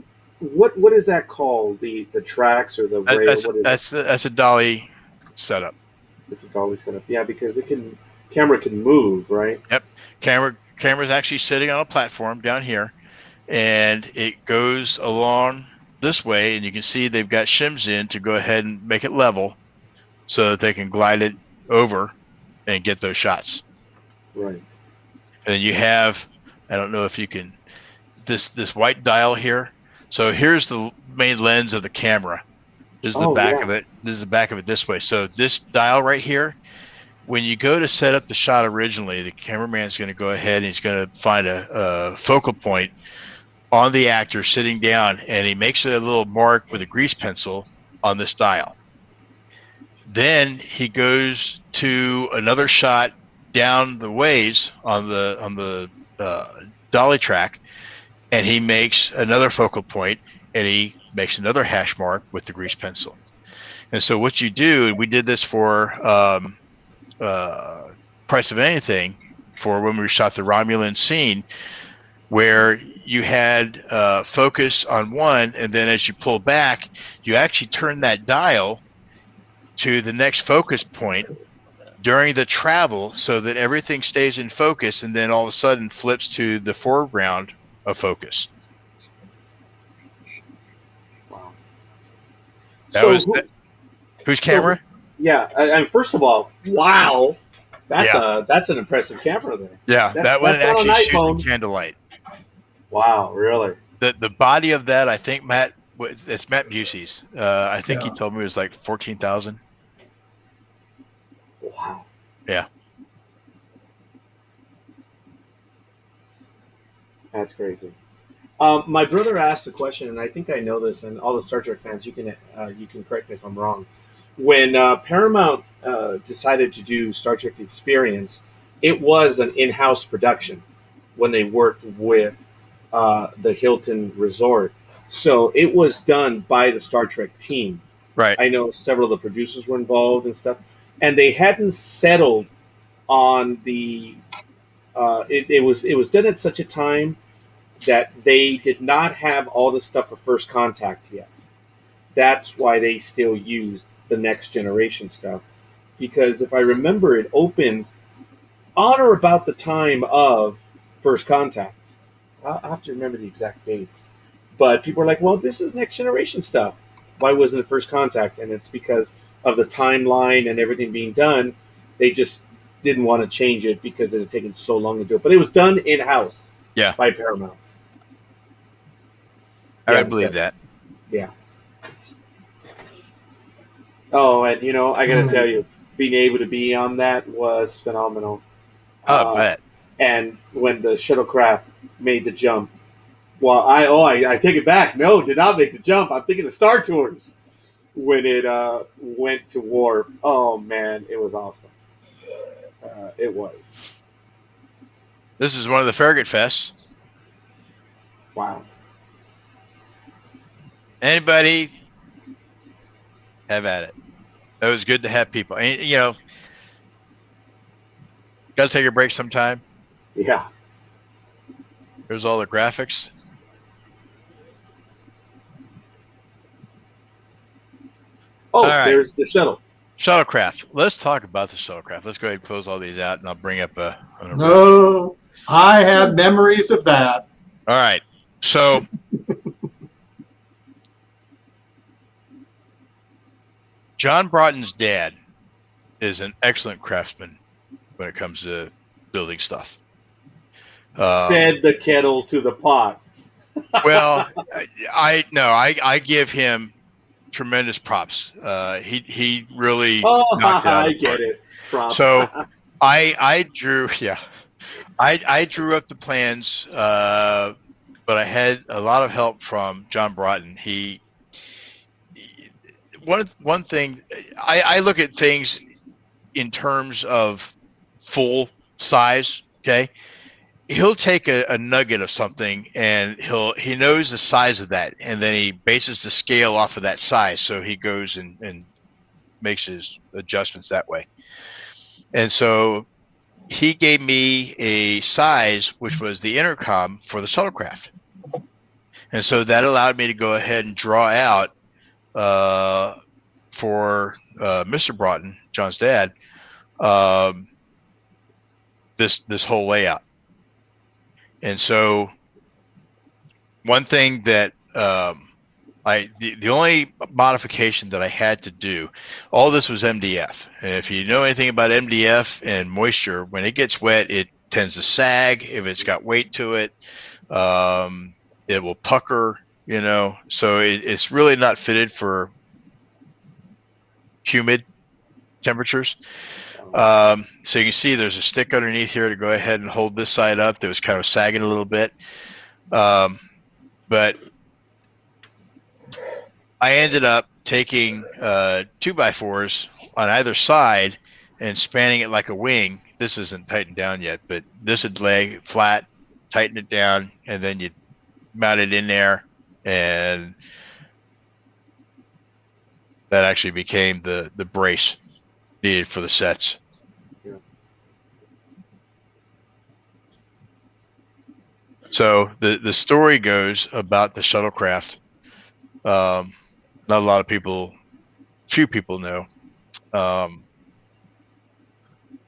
What is that called? The tracks or the rail? That's a dolly setup. It's a dolly setup. Yeah, because camera can move, right? Yep. Camera's actually sitting on a platform down here, and it goes along this way, and you can see they've got shims in to go ahead and make it level so that they can glide it over and get those shots. Right. And you have, I don't know if you can, this white dial here. So here's the main lens of the camera. This is the back of it. This is the back of it this way. So this dial right here, when you go to set up the shot originally, the cameraman's going to go ahead and he's going to find a focal point on the actor sitting down, and he makes a little mark with a grease pencil on this dial. Then he goes to another shot down the ways on the dolly track, and he makes another focal point, and he makes another hash mark with the grease pencil. And so what you do, and we did this for Price of Anything, for when we shot the Romulan scene, where you had focus on one, and then as you pull back, you actually turn that dial to the next focus point during the travel so that everything stays in focus, and then all of a sudden flips to the foreground of focus. Wow. Whose camera? And first of all, wow, that's an impressive camera there. Yeah, that one actually shoots in candlelight. Wow, really? The body of that, I think it's Matt Busey's. I think he told me it was like 14,000. Wow. Yeah. That's crazy. My brother asked a question, and I think I know this, and all the Star Trek fans, you can correct me if I'm wrong. When Paramount decided to do Star Trek The Experience, it was an in-house production when they worked with the Hilton Resort. So it was done by the Star Trek team. Right. I know several of the producers were involved and stuff, and they hadn't settled on the. It was done at such a time that they did not have all the stuff for First Contact yet. That's why they still used the Next Generation stuff, because if I remember, it opened on or about the time of First Contact. I'll have to remember the exact dates, But people are like, well, this is next generation stuff. Why wasn't it First Contact? And it's because of the timeline and everything being done. They just didn't want to change it because it had taken so long to do it. But it was done in-house by Paramount. I believe that. Yeah. Oh, and I got to tell you, being able to be on that was phenomenal. I bet. And when the shuttlecraft made the jump, well, I take it back. No, did not make the jump. I'm thinking of Star Tours when it went to warp. Oh man, it was awesome. It was. This is one of the Farragut Fests. Wow. Anybody have at it. It was good to have people. And, got to take a break sometime. Yeah. There's all the graphics. Oh, right. There's the shuttle. Shuttlecraft. Let's talk about the shuttlecraft. Let's go ahead and close all these out, and I'll bring up No, I have memories of that. All right. So John Broughton's dad is an excellent craftsman when it comes to building stuff. Said the kettle to the pot. Well, I give him tremendous props. He really knocked it out. I get it. Props. So I drew I drew up the plans, but I had a lot of help from John Broughton. One thing I look at things in terms of full size. Okay, he'll take a nugget of something and he knows the size of that, and then he bases the scale off of that size. So he goes and makes his adjustments that way. And so he gave me a size which was the intercom for the shuttlecraft, and so that allowed me to go ahead and draw out for Mr. Broughton, John's dad, this whole layout. And so one thing that the only modification that I had to do, all this was MDF. And if you know anything about MDF and moisture, when it gets wet, it tends to sag. If it's got weight to it, it will pucker, so it's really not fitted for humid temperatures. So you can see there's a stick underneath here to go ahead and hold this side up that was kind of sagging a little bit. But I ended up taking 2x4s on either side and spanning it like a wing. This isn't tightened down yet, but this would lay flat, tighten it down, and then you mount it in there, and that actually became the brace needed for the sets. Yeah. So the story goes about the shuttlecraft. Not a lot of people, few people know. At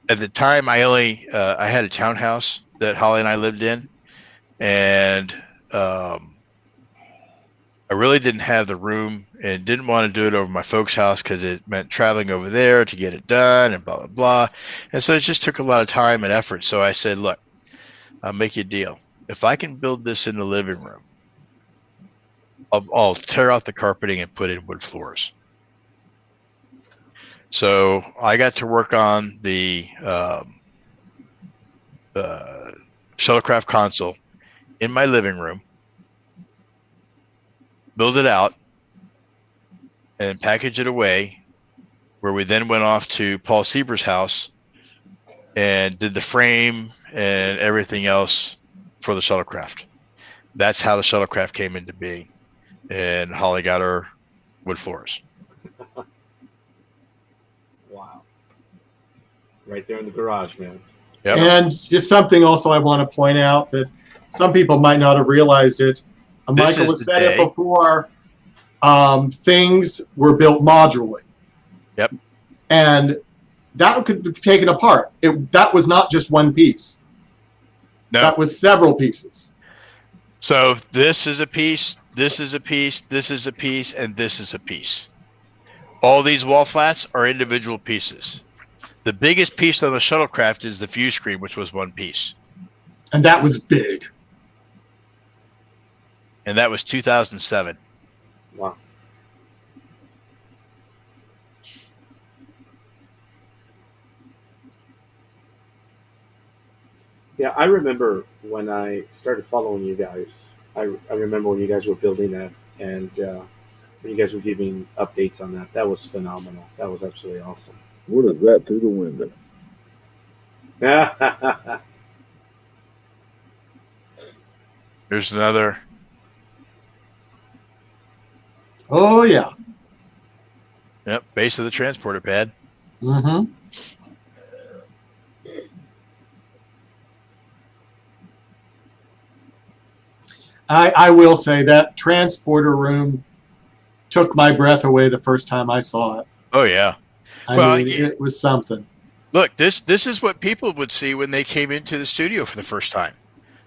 the time, I had a townhouse that Holly and I lived in, and I really didn't have the room and didn't want to do it over my folks' house because it meant traveling over there to get it done and blah, blah, blah. And so it just took a lot of time and effort. So I said, look, I'll make you a deal. If I can build this in the living room, I'll tear out the carpeting and put in wood floors. So I got to work on the shuttlecraft console in my living room, build it out, and package it away, where we then went off to Paul Sieber's house and did the frame and everything else for the shuttlecraft. That's how the shuttlecraft came into being. And Holly got her wood floors. Wow. Right there in the garage, man. Yep. And just something also I want to point out that some people might not have realized it. Michael has said it before. Things were built modularly. Yep. And that could be taken apart. That was not just one piece. No. That was several pieces. So this is a piece. this is a piece, this is a piece, and this is a piece. All these wall flats are individual pieces. The biggest piece on the shuttlecraft is the view screen, which was one piece. And that was big. And that was 2007. Wow. Yeah, I remember when I started following you guys. I remember when you guys were building that, and when you guys were giving updates on that. That was phenomenal. That was absolutely awesome. What is that through the window? There's another. Oh, yeah. Yep, base of the transporter pad. Mm-hmm. I will say that transporter room took my breath away the first time I saw it. Oh yeah. I Well, mean, it was something. Look, this is what people would see when they came into the studio for the first time.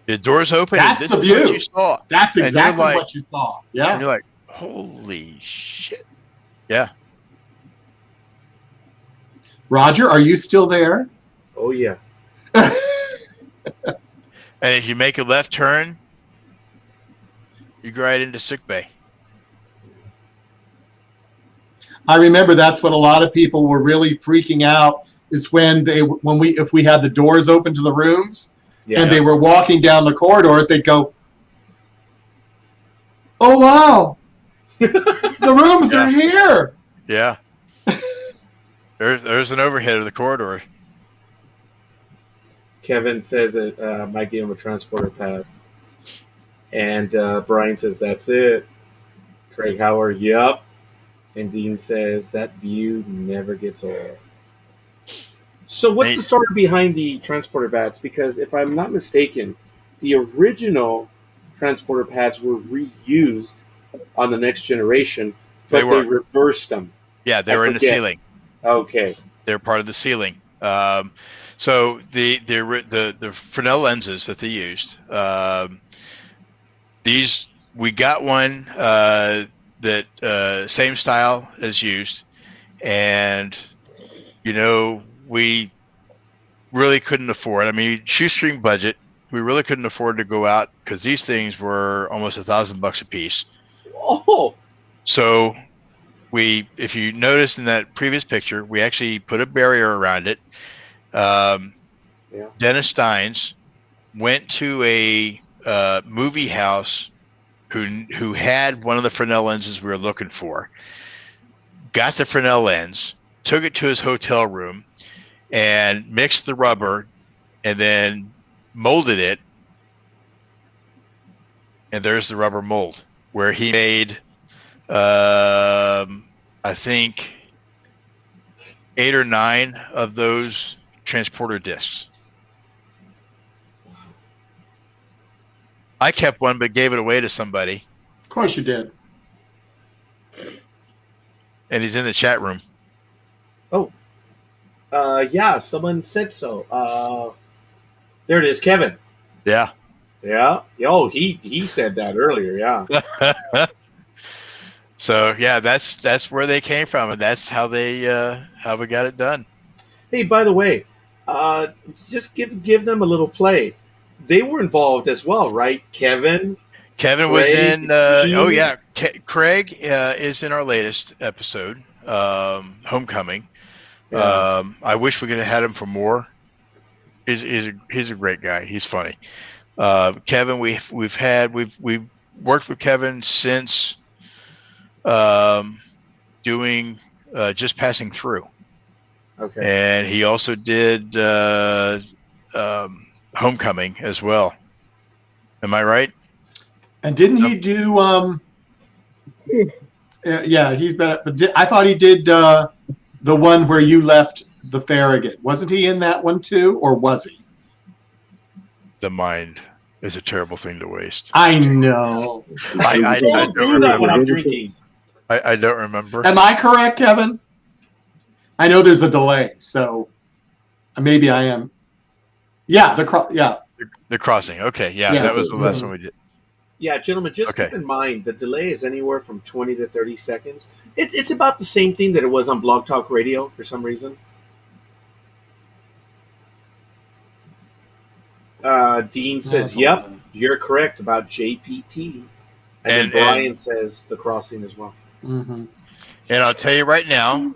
The doors open. That's and the this view. is what you saw. That's And you're exactly like- what you saw. And Yeah. you're like, holy shit. Yeah. Roger, are you still there? Oh yeah. And if you make a left turn, you go right into sick bay. I remember that's what a lot of people were really freaking out is if we had the doors open to the rooms Yeah. and they were walking down the corridors, they'd go, "Oh wow, the rooms are here." Yeah. There's an overhead of the corridor. Kevin says it might give him a transporter pad. And Brian says, that's it. Craig Howard, yup. And Dean says, that view never gets old. So what's the story behind the transporter pads? Because if I'm not mistaken, the original transporter pads were reused on the next generation, but they reversed them. Yeah, they were in the ceiling. Okay. They're part of the ceiling. So the Fresnel lenses that they used, these we got one that same style as used, and we really couldn't afford. I mean, shoestring budget. We really couldn't afford to go out because these things were almost $1,000 a piece. Oh. So if you notice in that previous picture, we actually put a barrier around it. Dennis Steins went to a movie house who had one of the Fresnel lenses we were looking for, got the Fresnel lens, took it to his hotel room, and mixed the rubber, and then molded it. And there's the rubber mold where he made, I think, 8 or 9 of those transporter discs. I kept one, but gave it away to somebody. Of course you did. And he's in the chat room. Oh. Yeah, someone said so. There it is, Kevin. Yeah. Yeah. Oh, he said that earlier, yeah. So yeah, that's where they came from, and that's how we got it done. Hey, by the way, just give them a little play. They were involved as well, right? Kevin was in. Oh yeah, Craig is in our latest episode, Homecoming. Yeah. I wish we could have had him for more. He's a great guy. He's funny. Kevin, we've worked with Kevin since doing Just Passing Through. Okay. And he also did Homecoming as well. Am I right? And didn't he do? Yeah, he's been. I thought he did the one where you left the Farragut. Wasn't he in that one too, or was he? The mind is a terrible thing to waste. I know. I Don't do that when I'm drinking. I don't remember. Am I correct, Kevin? I know there's a delay, so maybe I am. Yeah, The crossing. Okay, yeah, that was the last one we did. Yeah, gentlemen, just Okay. keep in mind the delay is anywhere from 20 to 30 seconds. It's about the same thing that it was on Blog Talk Radio for some reason. Dean says, "Yep, you're correct about JPT," and then Brian says the crossing as well. Mm-hmm. And I'll tell you right now,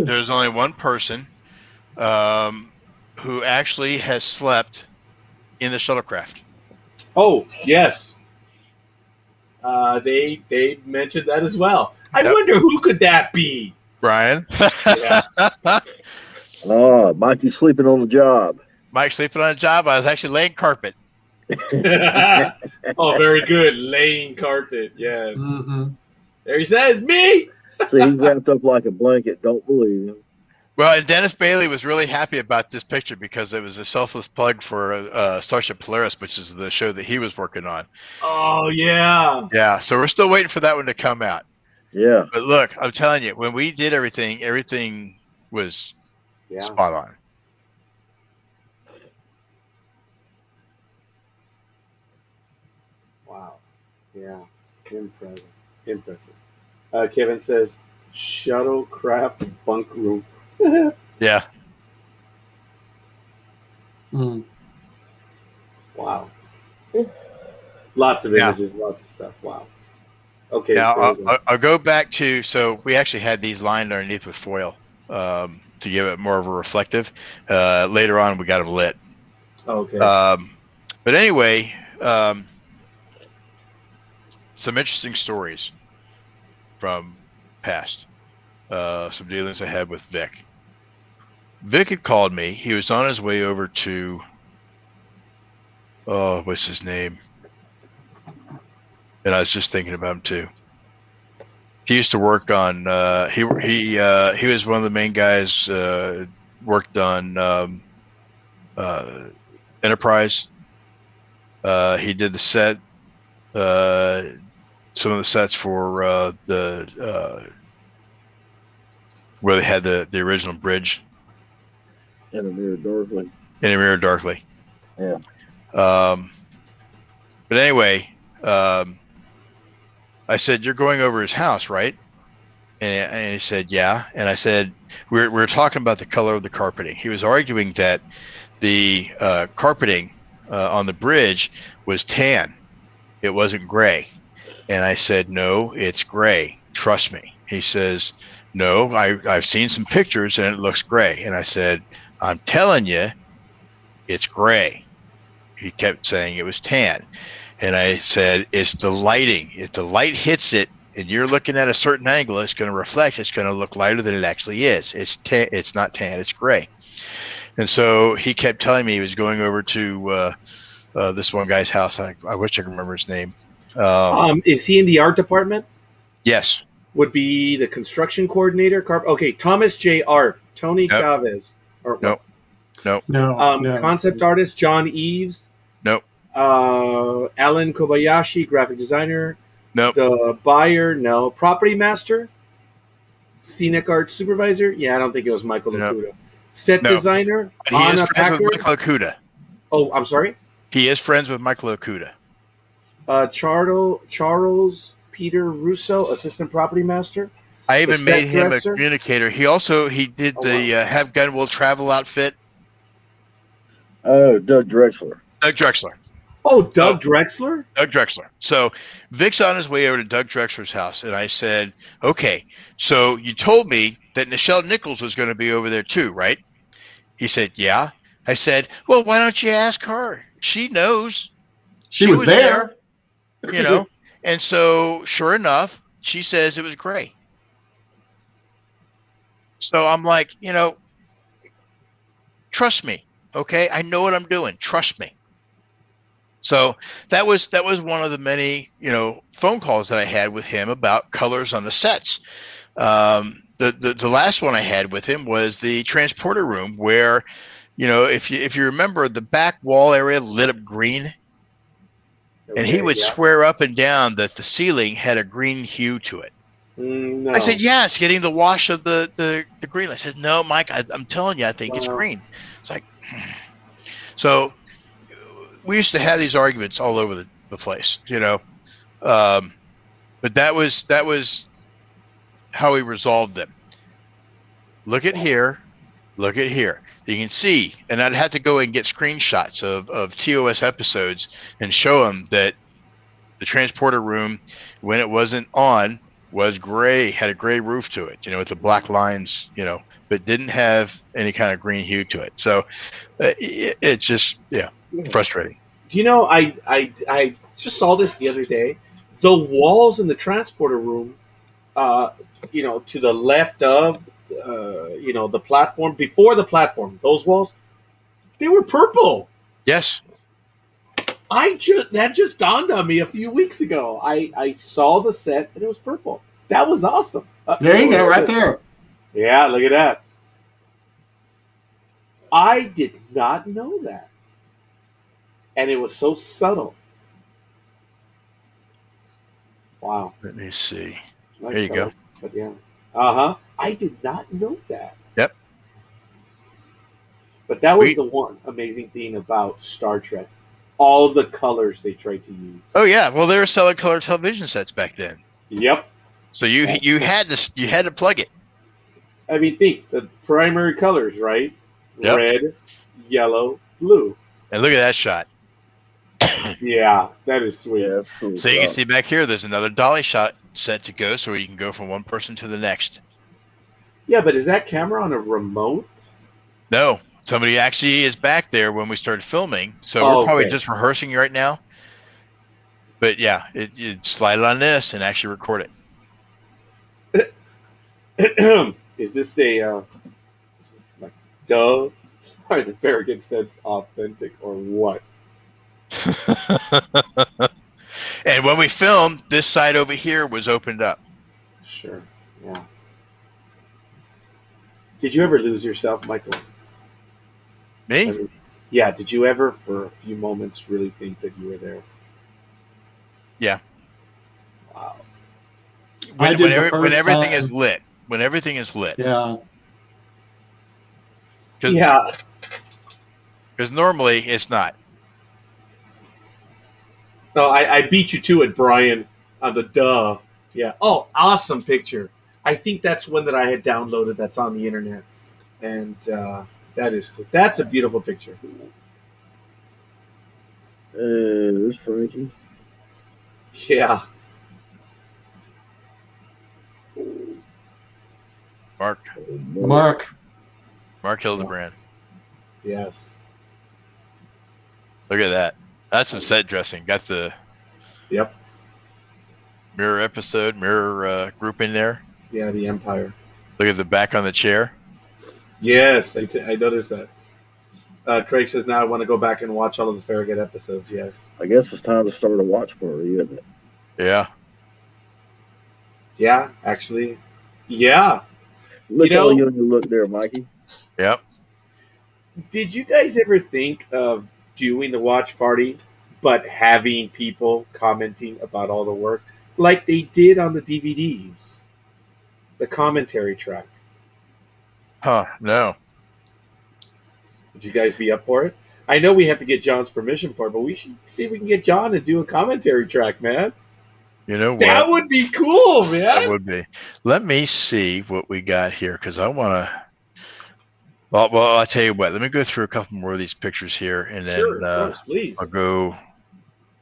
there's only one person who actually has slept in the shuttlecraft. Oh yes, they mentioned that as well. I wonder who could that be? Brian. Yeah. Mikey sleeping on the job. Mike sleeping on a job. I was actually laying carpet. Oh, very good. Laying carpet. Yeah. Mm-hmm. There he says, me. See, he's wrapped up like a blanket. Don't believe him. Well, and Dennis Bailey was really happy about this picture because it was a selfless plug for Starship Polaris, which is the show that he was working on. Oh, yeah. Yeah, so we're still waiting for that one to come out. Yeah. But look, I'm telling you, when we did everything was spot on. Wow. Yeah. Impressive. Kevin says, shuttlecraft bunk room. Yeah. Mm. Wow. Lots of images, lots of stuff. Wow. Okay. Now, I'll go back to, so we actually had these lined underneath with foil to give it more of a reflective. Later on, we got them lit. Okay. But anyway, some interesting stories from past. Some dealings I had with Vic. Vic had called me. He was on his way over to, what's his name? And I was just thinking about him too. He used to work on. He was one of the main guys. Worked on Enterprise. He did the set. Some of the sets for the where they had the original bridge. In a mirror darkly. In a mirror darkly. Yeah. But anyway, I said, "You're going over his house, right?" And he said, "Yeah." And I said, "We were talking about the color of the carpeting." He was arguing that the carpeting on the bridge was tan. It wasn't gray. And I said, "No, it's gray. Trust me." He says, "No, I've seen some pictures and it looks gray." And I said, "I'm telling you, it's gray." He kept saying it was tan. And I said, "It's the lighting. If the light hits it and you're looking at a certain angle, it's going to reflect. It's going to look lighter than it actually is. It's not tan. It's gray." And so he kept telling me he was going over to this one guy's house. I wish I could remember his name. Is he in the art department? Yes. Would be the construction coordinator. Okay, Thomas J. Art, Tony Chavez. Nope. No. Concept artist John Eves. Nope. Alan Kobayashi, graphic designer. Nope. The buyer, no. Property master. Scenic art supervisor. Yeah, I don't think it was Michael Okuda. Set designer. He is Anna friends Packer. with Michael Okuda. Oh, I'm sorry. He is friends with Michael Okuda. Charles Peter Russo, assistant property master. I even made him a communicator. He did the Have Gun Will Travel outfit. Oh, Doug Drexler. Doug Drexler. Oh, Doug Drexler? Doug Drexler. So Vic's on his way over to Doug Drexler's house, and I said, "Okay, so you told me that Nichelle Nichols was going to be over there too, right?" He said, "Yeah." I said, "Well, why don't you ask her? She knows. She was there. You know." And so, sure enough, she says it was gray. So I'm like, trust me, okay? I know what I'm doing. Trust me. So that was one of the many, phone calls that I had with him about colors on the sets. The last one I had with him was the transporter room where, if you remember, the back wall area lit up green. And he would swear up and down that the ceiling had a green hue to it. No. I said, "Yeah, it's getting the wash of the green." I said, "No, Mike, I'm telling you, I think it's green." It's like, so we used to have these arguments all over the place, But that was how we resolved them. Look at here. Look at here. You can see, and I'd have to go and get screenshots of TOS episodes and show them that the transporter room, when it wasn't on, was gray, had a gray roof to it, with the black lines, but didn't have any kind of green hue to it. So it's just, frustrating. Do I just saw this the other day. The walls in the transporter room, to the left of, the platform, before the platform, those walls, they were purple. Yes. That just dawned on me a few weeks ago. I saw the set and it was purple. That was awesome. There you go, right there. Yeah, look at that. I did not know that. And it was so subtle. Wow. Let me see. Nice there you color. go. But yeah. Uh-huh. I did not know that. Yep. But that was the one amazing thing about Star Trek. All the colors they tried to use. Oh yeah, well they were selling color television sets back then. Yep. So you had to plug it. I mean, think the primary colors, right? Yep. Red, yellow, blue. And look at that shot. Yeah, that is sweet. Yeah, that's cool. So you can see back here, there's another dolly shot set to go, so you can go from one person to the next. Yeah, but is that camera on a remote? No, somebody actually is back there when we started filming. So we're probably just rehearsing right now. But yeah, it slide it on this and actually record it. Is this a like duh? Are the Farragut sets authentic or what? And when we filmed, this side over here was opened up. Sure. Yeah. Did you ever lose yourself, Michael? Me? Yeah. Did you ever, for a few moments, really think that you were there? Yeah. Wow. When everything is lit. When everything is lit. Yeah. Yeah. Because normally it's not. No, I beat you to it, Brian, on the duh. Yeah. Oh, awesome picture. I think that's one that I had downloaded that's on the internet. And that is cool. That's a beautiful picture. There's Frankie. Yeah. Mark Hildebrand. Yes. Look at that. That's some set dressing. Got the mirror group in there. Yeah, the Empire. Look at the back on the chair. Yes, I noticed that. Craig says, now I want to go back and watch all of the Farragut episodes. Yes. I guess it's time to start a watch party, isn't it? Yeah. Yeah, actually. Yeah. Look how young you look there, Mikey. Yep. Did you guys ever think of doing the watch party, but having people commenting about all the work like they did on the DVDs? The commentary track. Huh, no. Would you guys be up for it? I know we have to get John's permission for it, but we should see if we can get John to do a commentary track, man. You know what? That would be cool, man. That would be. Let me see what we got here, because I want to... Well, I'll tell you what. Let me go through a couple more of these pictures here, and then sure, of course, please. I'll go...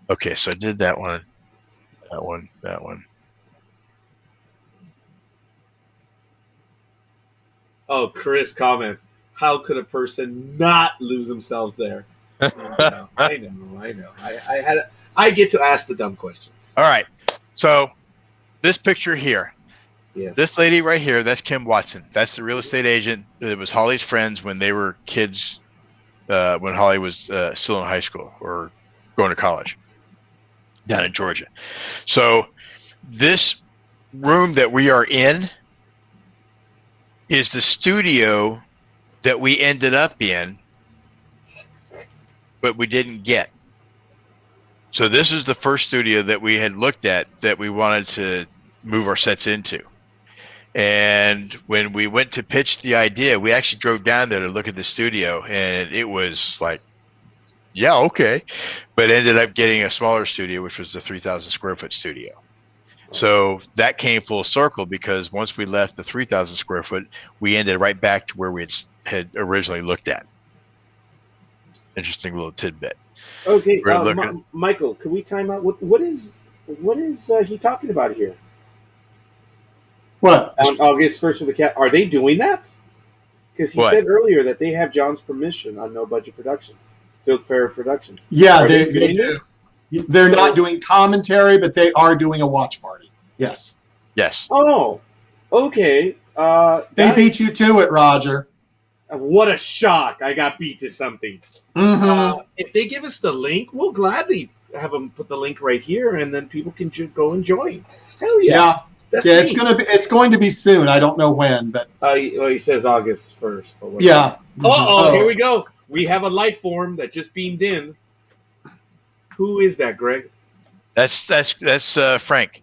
Okay, so I did that one. That one. Oh, Chris comments, how could a person not lose themselves there? I know. I get to ask the dumb questions. All right. So this picture here, yes. This lady right here, that's Kim Watson. That's the real estate agent that was Holly's friends when they were kids, when Holly was still in high school or going to college down in Georgia. So this room that we are in is the studio that we ended up in, but we didn't get. So this is the first studio that we had looked at that we wanted to move our sets into. And when we went to pitch the idea, we actually drove down there to look at the studio, and it was like Yeah, okay. But ended up getting a smaller studio, which was the 3,000 square foot studio. So that came full circle because once we left the 3,000 square foot, we ended right back to where we had originally looked at. Interesting little tidbit. Okay, We're looking. Michael, can we time out? What is he talking about here? What? On August 1st with the cat. Are they doing that? Because he What? said earlier that they have John's permission on No Budget Productions, Field Fair Productions. Yeah, Are they doing do. this? They're So- not doing commentary, but they are doing a watch party. Yes. Yes. Oh, okay. They beat you to it, Roger. What a shock! I got beat to something. Mm-hmm. If they give us the link, we'll gladly have them put the link right here, and then people can go and join. Hell yeah! Yeah. That's Yeah, neat. it's going to be soon. I don't know when, but He says August 1st. But whatever. yeah. Uh-oh, here we go. We have a life form that just beamed in. Who is that, Greg? That's Frank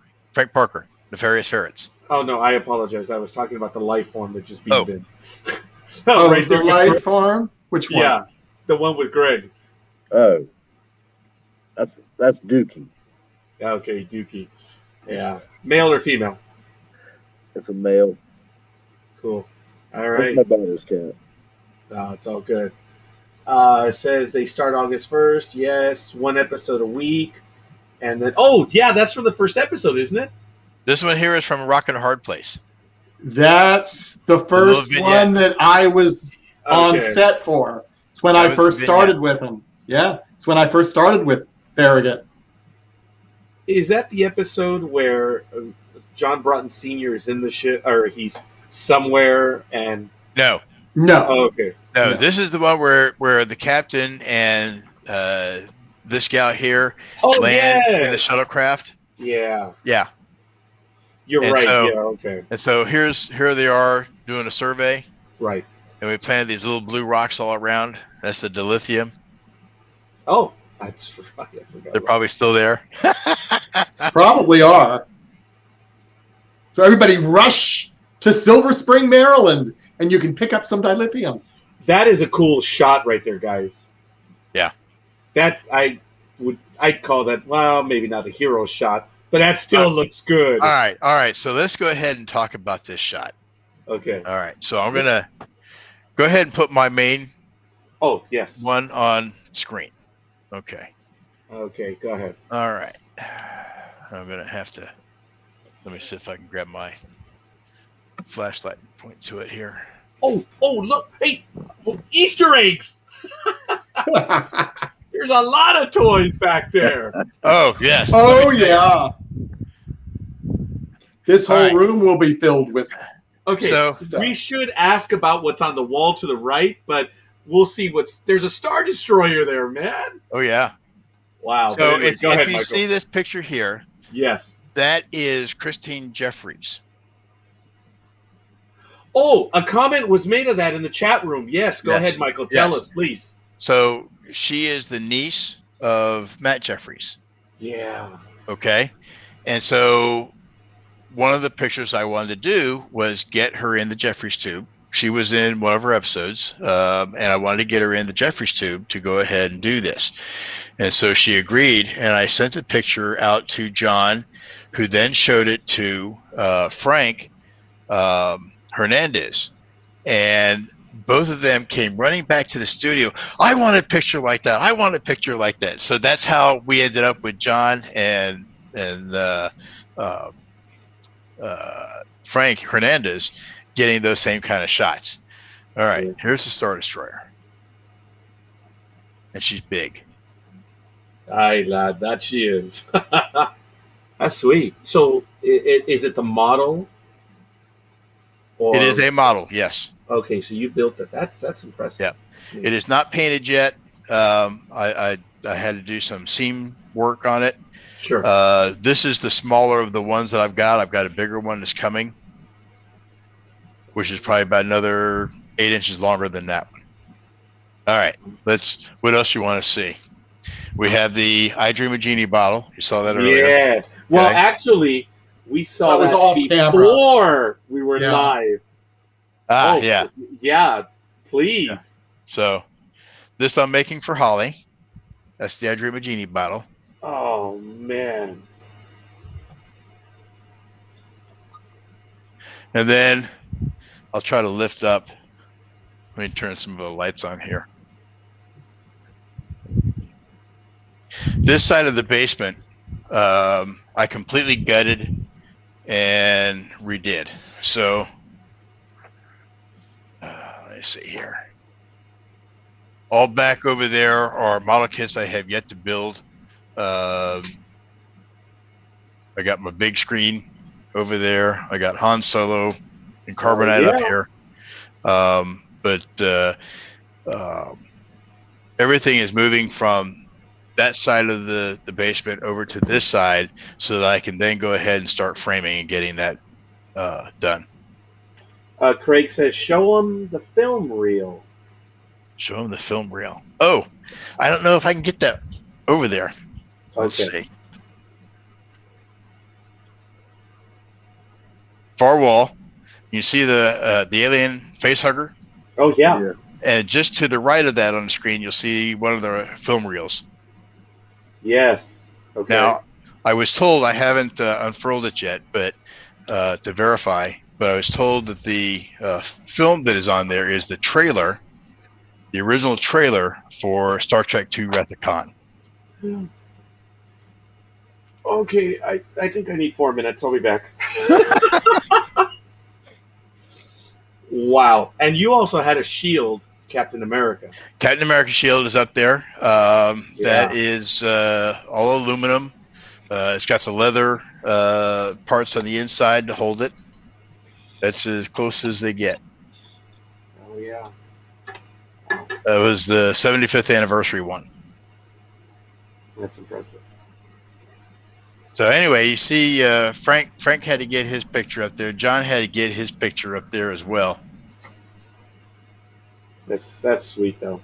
Parker, Nefarious Ferrets. Oh, no, I apologize. I was talking about the life form that just beamed in. Oh, right the there. light farm? Which one? Yeah, the one with Greg. Oh, that's Dookie. Okay, Dookie. Yeah. Male or female? It's a male. Cool. All That's right. my daughter's cat. No, it's all good. It says they start August 1st. Yes, one episode a week. And then, oh, yeah, that's from the first episode, isn't it? This one here is from Rock and Hard Place. That's the first vignette. one that I was on Okay. set for. It's when That I was first the vignette. started with him. Yeah, it's when I first started with Farragut. Is that the episode where John Broughton Sr. is in the ship, or he's somewhere and. No, No. Oh, okay. no, No. this is the one where the captain and this gal here Oh, land in the yes. shuttlecraft. Yeah. Yeah, You're And right. so- Yeah, okay. and so here they are doing a survey, Right. and we planted these little blue rocks all around. That's the dilithium. Oh, that's right. I forgot. They're probably still there. Probably are. So everybody rush to Silver Spring, Maryland, and you can pick up some dilithium. That is a cool shot right there, guys. Yeah. That I'd call that, well, maybe not a hero shot, but that still looks good. All right. So let's go ahead and talk about this shot. Okay. All right. So I'm gonna go ahead and put my main Oh, yes. one on screen. Okay. Okay, go ahead. All right. I'm gonna have to. Let me see if I can grab my flashlight and point to it here. Oh, look. Hey, Easter eggs. There's a lot of toys back there. Oh yes. Oh, Let me tell you. yeah. This whole All right. room will be filled with Okay, So- we should ask about what's on the wall to the right, but we'll see there's a Star Destroyer there, man. Oh yeah. Wow. So But anyway, if go ahead, you Michael. see this picture here, Yes. that is Christine Jeffries. Oh, a comment was made of that in the chat room. Yes, go Yes. ahead, Michael. Tell Yes. us, please. So she is the niece of Matt Jeffries. Yeah. Okay. And so one of the pictures I wanted to do was get her in the Jeffries tube. She was in one of her episodes, and I wanted to get her in the Jeffries tube to go ahead and do this. And so she agreed, and I sent the picture out to John, who then showed it to Frank Hernandez. And both of them came running back to the studio. I want a picture like that. I want a picture like that. So that's how we ended up with John and Frank Hernandez getting those same kind of shots. All right, here's the Star Destroyer. And she's big. Aye, lad, that she is. That's sweet. So, is it the model? Or, It is a model, yes. Okay, so you built it. That's impressive. Yeah. That's neat. It is not painted yet. I had to do some seam work on it. Sure. This is the smaller of the ones that I've got. I've got a bigger one that's coming, which is probably about another 8 inches longer than that one. All right, what else you want to see? We have the I Dream a Genie bottle. You saw that earlier. Yes. Well, Okay. actually, we saw That was that off before we were Yeah. live. Ah, Oh, yeah. Yeah, please. So this I'm making for Holly. That's the I Dream of Genie bottle. Oh man. And then I'll try to lift up. Let me turn some of the lights on here. This side of the basement, I completely gutted and redid. So, let's see here. All back over there are model kits I have yet to build. I got my big screen over there. I got Han Solo and Carbonite up here. But everything is moving from that side of the basement over to this side so that I can then go ahead and start framing and getting that done. Craig says, show them the film reel. Show them the film reel. Oh, I don't know if I can get that over there. Let's see. Far wall. You see the alien face hugger? Oh, yeah. And just to the right of that on the screen, you'll see one of the film reels. Yes. Okay. Now, I was told, I haven't unfurled it yet, but to verify, but I was told that the film that is on there is the trailer, the original trailer for Star Trek II Wrath of Khan. Okay, I think I need 4 minutes. I'll be back. Wow. And you also had a shield, Captain America. Captain America shield is up there. That is all aluminum. It's got the leather parts on the inside to hold it. That's as close as they get. Oh, yeah. That was the 75th anniversary one. That's impressive. So anyway, you see Frank had to get his picture up there. John had to get his picture up there as well. That's sweet, though.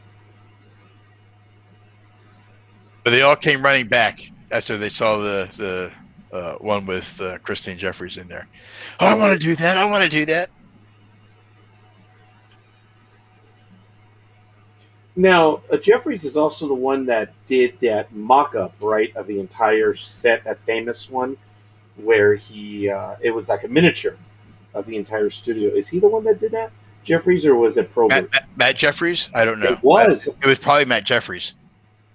But they all came running back after they saw the one with Christine Jeffries in there. Oh, I want to do that. I want to do that. Now, Jeffries is also the one that did that mock-up, right, of the entire set, that famous one, where it was like a miniature of the entire studio. Is he the one that did that, Jeffries, or was it Probert? Matt Jeffries? I don't know. It was. It was probably Matt Jeffries.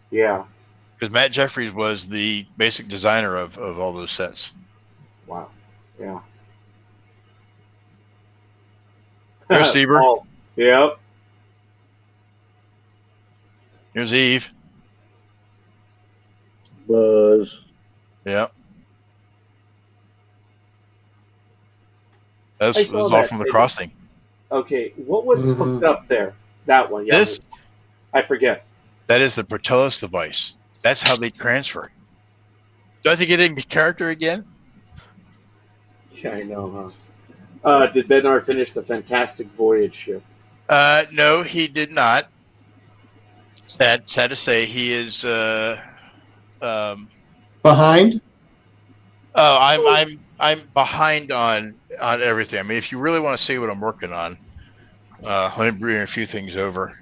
Yeah. Because Matt Jeffries was the basic designer of all those sets. Wow. Yeah. Here's Sieber. Oh, yep. Here's Eve. Buzz. Yeah. That was all that. from the crossing. Okay, what was hooked up there? That one, yeah. This? I forget. That is the Proteus device. That's how they transfer. Do I have to get in character again? Yeah, I know, huh? Did Bednar finish the Fantastic Voyage ship? No, he did not. Sad to say, he is Behind? Oh, I'm behind on everything. I mean, if you really want to see what I'm working on, let me bring a few things over.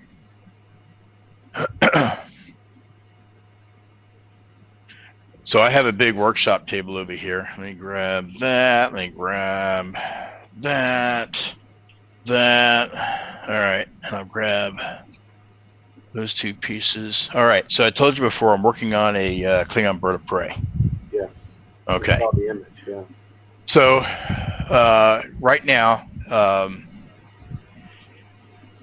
So I have a big workshop table over here. Let me grab that. Let me grab that. All right, and I'll grab those two pieces. All right, so I told you before I'm working on a Klingon bird of prey. Yes. Okay. I saw the image, yeah. So right now,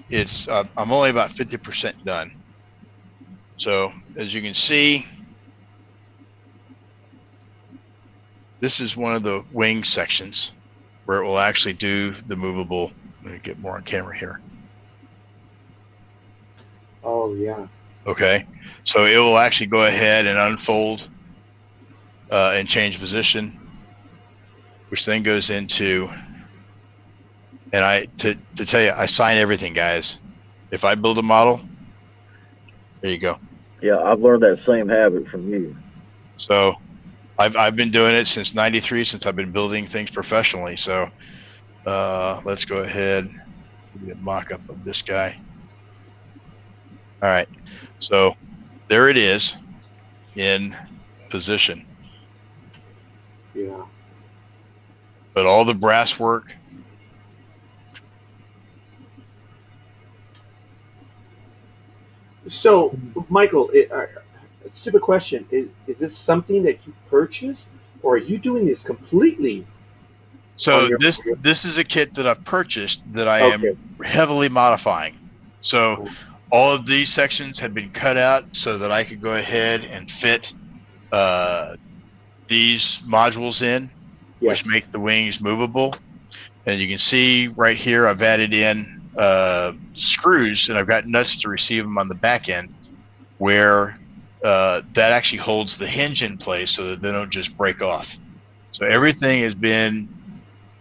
it's I'm only about 50% done. So as you can see, this is one of the wing sections where it will actually do the movable. Let me get more on camera here. Oh, yeah. Okay, so it will actually go ahead and unfold and change position, which then goes into, and to tell you, I sign everything, guys. If I build a model, there you go. Yeah, I've learned that same habit from you. So I've been doing it since '93, since I've been building things professionally. So let's go ahead and get a mock-up of this guy. All right, so there it is. in position. Yeah. But all the brass work. So, Michael, a stupid question: is this something that you purchased, or are you doing this completely on So your? this is a kit that I've purchased that I am Okay. heavily modifying. So all of these sections had been cut out so that I could go ahead and fit these modules in, which Yes. make the wings movable. And you can see right here, I've added in screws, and I've got nuts to receive them on the back end, where that actually holds the hinge in place so that they don't just break off. So everything has been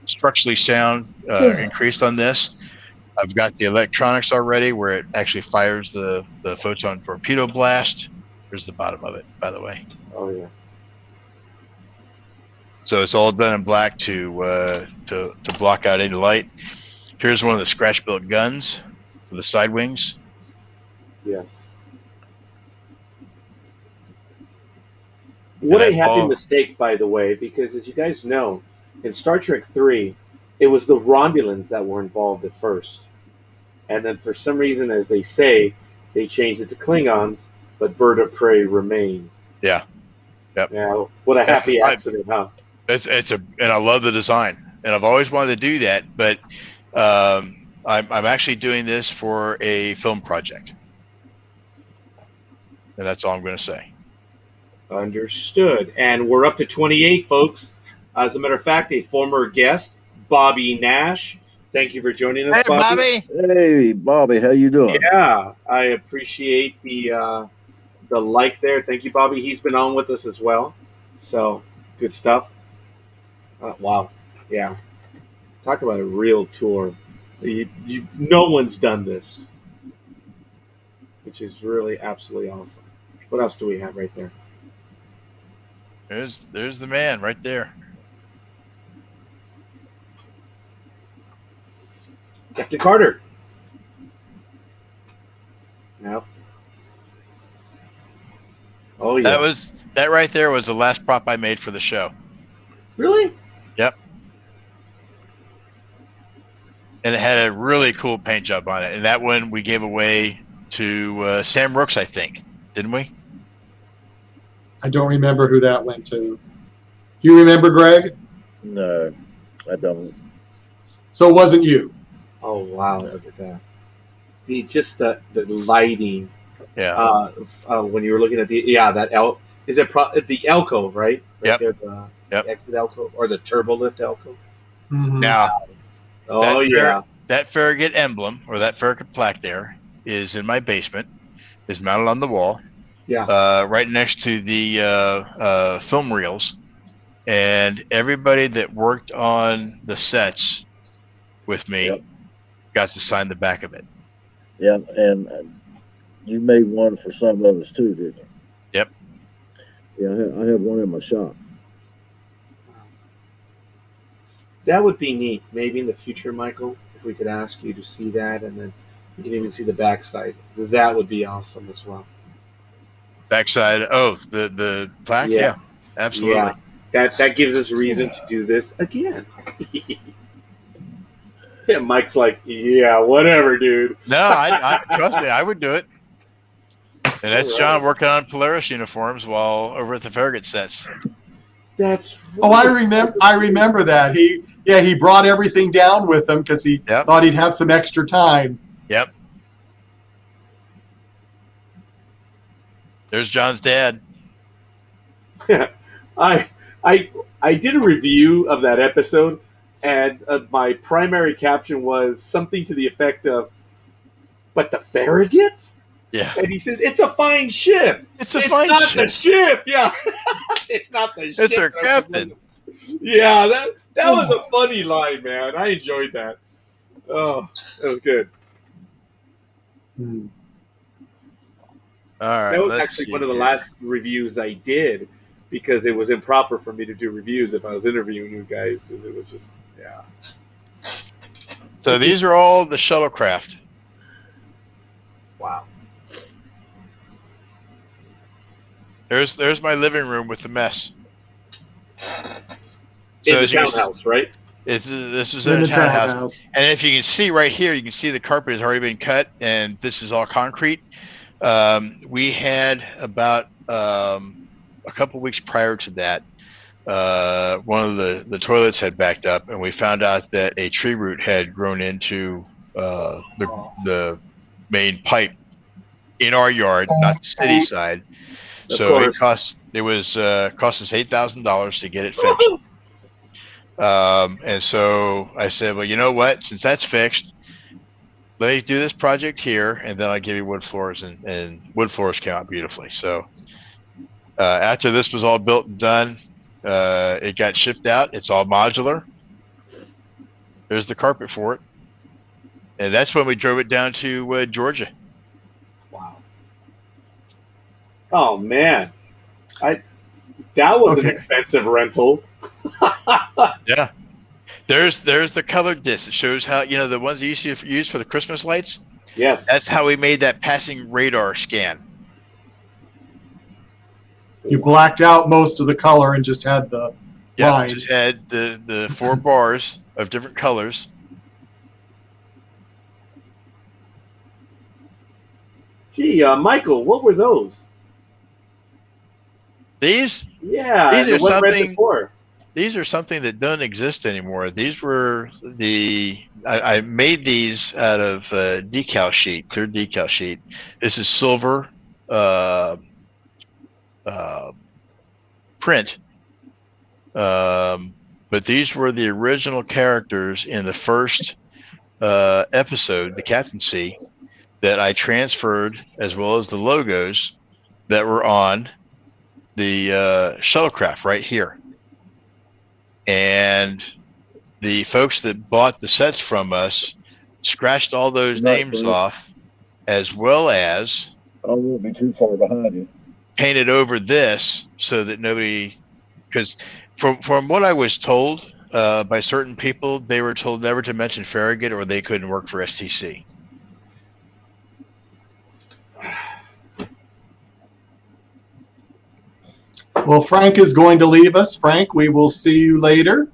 structurally sound, increased on this. I've got the electronics already where it actually fires the photon torpedo blast. Here's the bottom of it, by the way. Oh yeah. So it's all done in black to block out any light. Here's one of the scratch built guns for the side wings. Yes. What I that's had a all. mistake, by the way, because as you guys know, in Star Trek 3, it was the Romulans that were involved at first. And then for some reason, as they say, they changed it to Klingons, but Bird of Prey remained. Yeah. Yep. Now, what a happy accident, huh? And I love the design, and I've always wanted to do that, but I'm actually doing this for a film project, and that's all I'm going to say. Understood. And we're up to 28, folks. As a matter of fact, a former guest, Bobby Nash. Thank you for joining us, Hey, Bobby. Hey, Bobby, how you doing? Yeah, I appreciate the like there. Thank you, Bobby. He's been on with us as well. So good stuff. Wow. Yeah. Talk about a real tour. No one's done this, which is really absolutely awesome. What else do we have right there? There's the man right there. Captain Carter. No. Oh yeah. That right there was the last prop I made for the show. Really? Yep. And it had a really cool paint job on it. And that one we gave away to Sam Rooks, I think, didn't we? I don't remember who that went to. You remember, Greg? No, I don't. So it wasn't you. Oh wow! Look at that. The lighting. Yeah. When you were looking at the the alcove, right? Yep. There, the Yep. exit alcove or the turbo lift alcove. Mhm. Now, Oh yeah. that Farragut emblem or that Farragut plaque there is in my basement. Is mounted on the wall. Yeah. Right next to the film reels, and everybody that worked on the sets with me Yep. got to sign the back of it. Yeah, and you made one for some of us too, didn't you? Yep. Yeah, I have one in my shop. That would be neat. Maybe in the future, Michael, if we could ask you to see that, and then you can even see the backside. That would be awesome as well. Backside. Oh, the plaque. Yeah, absolutely. Yeah. That gives us reason to do this again. Yeah, Mike's like, yeah, whatever, dude. No, I trust me, I would do it. And that's All right. John working on Polaris uniforms while over at the Farragut sets. That's right. Oh, I remember that. He brought everything down with him because he Yep. thought he'd have some extra time. Yep. There's John's dad. I did a review of that episode, and my primary caption was something to the effect of, "But the Farragut?" Yeah. And he says, "It's a fine ship. It's a fine not ship. the ship. Yeah, it's not the ship. It's our captain." Yeah, that was a funny line, man. I enjoyed that. Oh, that was good. Hmm. All right. That was let's actually see one of the here. last reviews I did, because it was improper for me to do reviews if I was interviewing you guys, because it was just, yeah. So these are all the shuttlecraft. Wow. There's my living room with the mess. In So the as you can townhouse, right? this was In in a the townhouse. townhouse. And if you can see right here, you can see the carpet has already been cut, and this is all concrete. We had about a couple weeks prior to that, one of the toilets had backed up, and we found out that a tree root had grown into the main pipe in our yard, not the city side. Of So course. cost us $8,000 to get it fixed. And so I said, well, you know what? Since that's fixed, let me do this project here, and then I'll give you wood floors, and wood floors came out beautifully. So after this was all built and done, it got shipped out. It's all modular. There's the carpet for it. And that's when we drove it down to Georgia. Wow. Oh man, that was an expensive rental. Yeah. There's the color disc that shows how, the ones you used to use for the Christmas lights. Yes. That's how we made that passing radar scan. You blacked out most of the color and just had the lines. Just had the 4 bars of different colors. Gee, Michael, what were those? These? Yeah, These are the one right something. before. These are something that don't exist anymore. These were I made these out of decal sheet, clear decal sheet. This is silver print. But these were the original characters in the first episode, the captaincy, that I transferred, as well as the logos that were on the shuttlecraft right here. And the folks that bought the sets from us scratched all those names off, as well as I won't be too far behind you. Painted over this so that nobody, because from what I was told by certain people, they were told never to mention Farragut or they couldn't work for STC. Well, Frank is going to leave us. Frank, we will see you later.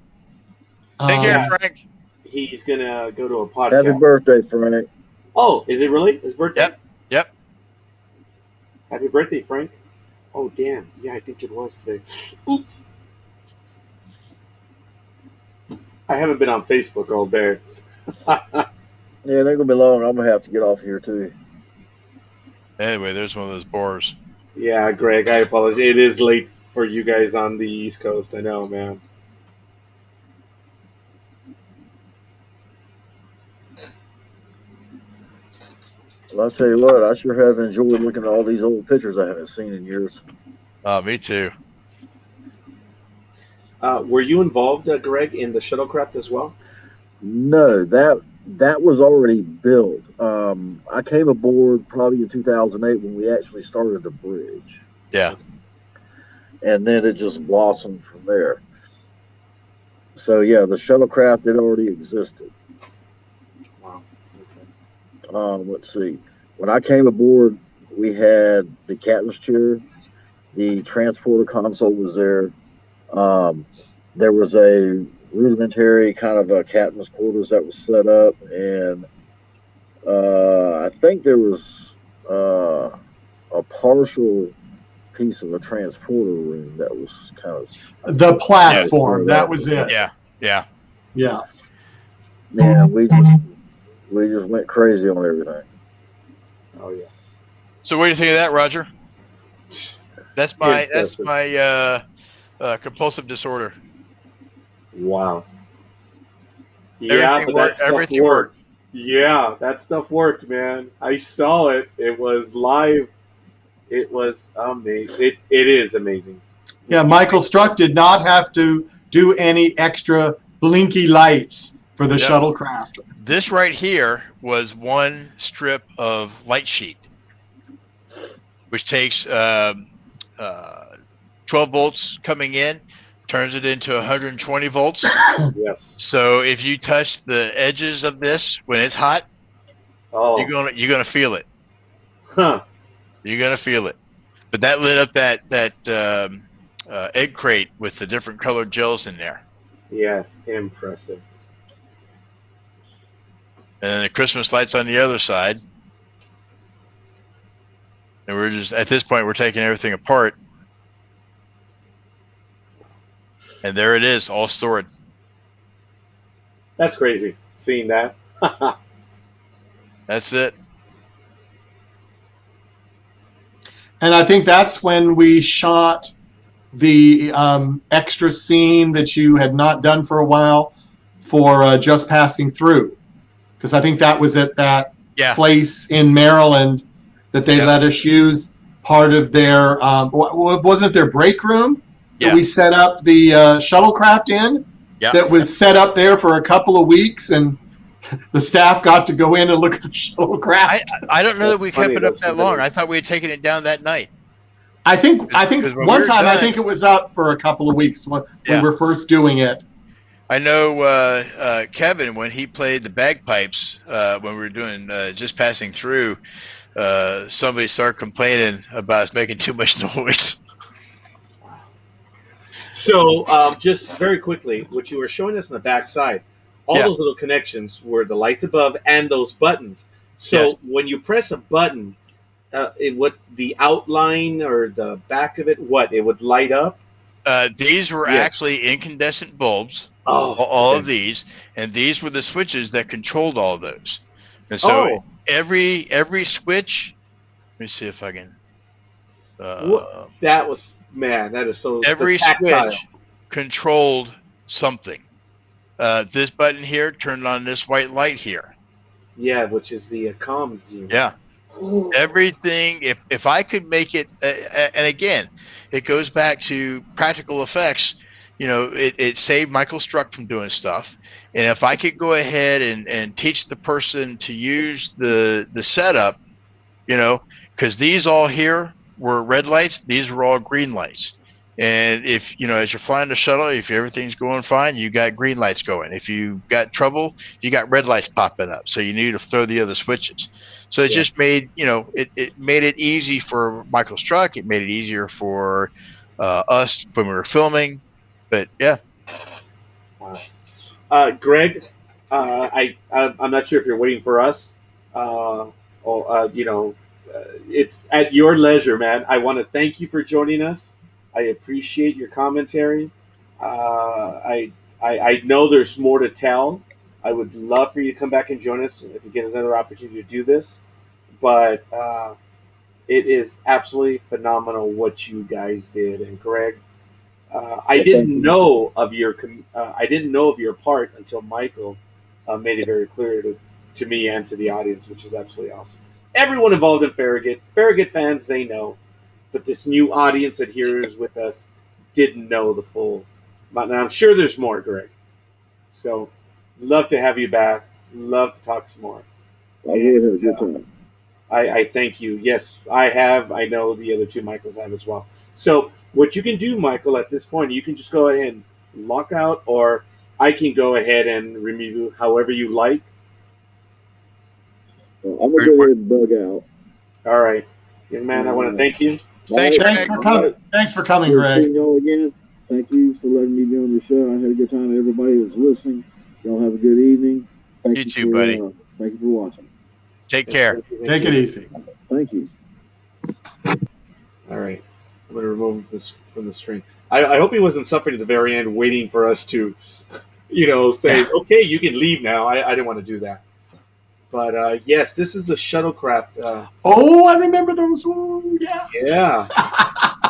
Take care, Frank. He's going to go to a podcast. Happy birthday, Frank. Oh, is it really his birthday? Yep. Happy birthday, Frank. Oh, damn. Yeah, I think it was today. Oops. I haven't been on Facebook all day. Yeah, they're going to be long. I'm going to have to get off here, too. Anyway, there's one of those bars. Yeah, Greg, I apologize. It is late for you guys on the East Coast. I know, man. Well, I'll tell you what, I sure have enjoyed looking at all these old pictures I haven't seen in years. Me too. Were you involved, Greg, in the shuttlecraft as well? No, that was already built. I came aboard probably in 2008 when we actually started the bridge. Yeah. And then it just blossomed from there. So, yeah, the shuttlecraft, it already existed. Wow. Okay. Let's see. When I came aboard, we had the captain's chair. The transporter console was there. There was a rudimentary kind of a captain's quarters that was set up, and I think there was a partial piece of a transporter room that was kind of the platform. That was it. Yeah. Yeah, we just went crazy on everything. Oh, yeah. So what do you think of that, Roger? That's my compulsive disorder. Wow. Yeah, Everything but that stuff everything worked. Yeah, that stuff worked, man. I saw it. It was live. It was amazing. It is amazing. Yeah, Michael Struck did not have to do any extra blinky lights for the shuttlecraft. This right here was one strip of light sheet, which takes 12 volts coming in, turns it into 120 volts. Yes. So if you touch the edges of this when it's hot, you're gonna feel it. Huh. You're gonna feel it. But that lit up that egg crate with the different colored gels in there. Yes, impressive. And then the Christmas lights on the other side. And we're just, at this point, we're taking everything apart. And there it is, all stored. That's crazy, seeing that. That's it. And I think that's when we shot the extra scene that you had not done for a while for Just Passing Through. Because I think that was at that place in Maryland that they let us use part of their, wasn't it their break room that we set up the shuttlecraft in? Yeah. That was set up there for a couple of weeks, and the staff got to go in and look at the shuttlecraft. I don't know that we kept it up that long. I thought we had taken it down that night. I think one time I think it was up for a couple of weeks when we were first doing it. I know Kevin, when he played the bagpipes when we were doing Just Passing Through, somebody started complaining about us making too much noise. So, just very quickly, what you were showing us on the back side, all those little connections were the lights above and those buttons. So when you press a button, the outline or the back of it, it would light up? These were actually incandescent bulbs, all of these, and these were the switches that controlled all of those. And so every switch, let me see if I can. That is so. Every switch controlled something. This button here turned on this white light here. Yeah, which is the comms unit. Yeah. Everything, if I could make it, and again, it goes back to practical effects. It saved Michael Struck from doing stuff. And if I could go ahead and teach the person to use the setup, because these all here were red lights, these were all green lights. And if, as you're flying the shuttle, if everything's going fine, you got green lights going. If you've got trouble, you got red lights popping up. So you need to throw the other switches. So it just made, it made it easy for Michael Struck. It made it easier for us when we were filming. But Greg, I'm not sure if you're waiting for us. It's at your leisure, man. I want to thank you for joining us. I appreciate your commentary. I know there's more to tell. I would love for you to come back and join us if we get another opportunity to do this. But it is absolutely phenomenal what you guys did. And Greg, I didn't know of your part until Michael made it very clear to me and to the audience, which is absolutely awesome. Everyone involved in Farragut fans, they know. But this new audience that here is with us didn't know the full. And I'm sure there's more, Greg. So, love to have you back. Love to talk some more. I really had a good time. I thank you. Yes, I have. I know the other two Michaels have as well. So, what you can do, Michael, at this point, you can just go ahead and lock out, or I can go ahead and remove you however you like. I'm going to go ahead and bug out. All right. Young man, I want to thank you. Thanks for coming. Thanks for coming, Greg. Seeing y'all again. Thank you for letting me be on your show. I had a good time. Everybody that's listening, y'all have a good evening. Thank you too, buddy. Thank you for watching. Take care. Take it easy. Thank you. All right. I'm going to remove this from the screen. I hope he wasn't suffering at the very end, waiting for us to, say, okay, you can leave now. I didn't want to do that. But yes, this is the shuttlecraft. I remember those. Ooh, yeah. Yeah.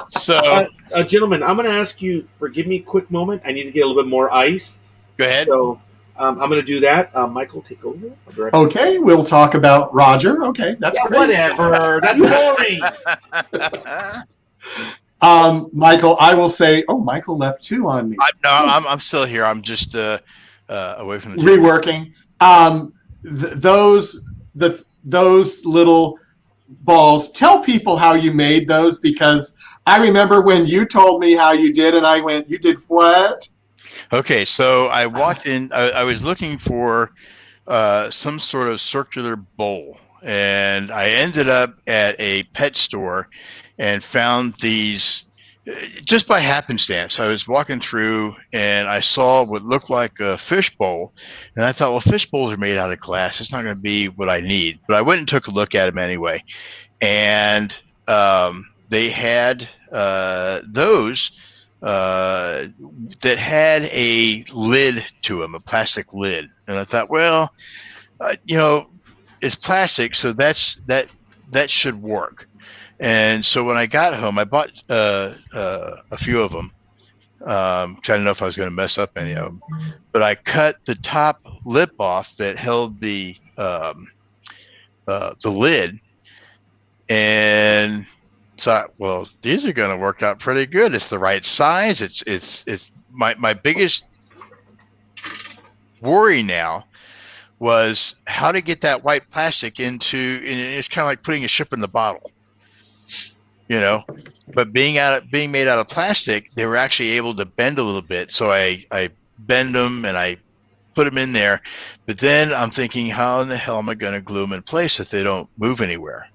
So, gentlemen, I'm going to ask you, forgive me a quick moment. I need to get a little bit more ice. Go ahead. So I'm going to do that. Michael, take over. Okay, we'll talk about Roger. Okay, that's great. Whatever. That's boring. Michael, I will say. Oh, Michael left two on me. I'm still here. I'm just away from the reworking. Those little balls. Tell people how you made those, because I remember when you told me how you did, and I went, "You did what?" Okay, so I walked in. I was looking for some sort of circular bowl, and I ended up at a pet store, and found these just by happenstance. I was walking through and I saw what looked like a fish bowl, and I thought, well, fish bowls are made out of glass. It's not going to be what I need. But I went and took a look at them anyway, and they had those that had a lid to them, a plastic lid, and I thought, well, it's plastic, so that should work. And so when I got home, I bought a few of them. I didn't know if I was going to mess up any of them, but I cut the top lip off that held the lid, and thought, well, these are going to work out pretty good. It's the right size. It's my biggest worry now was how to get that white plastic into. And it's kind of like putting a ship in the bottle. But being made out of plastic, they were actually able to bend a little bit. So I bend them and I put them in there. But then I'm thinking, how in the hell am I going to glue them in place if they don't move anywhere?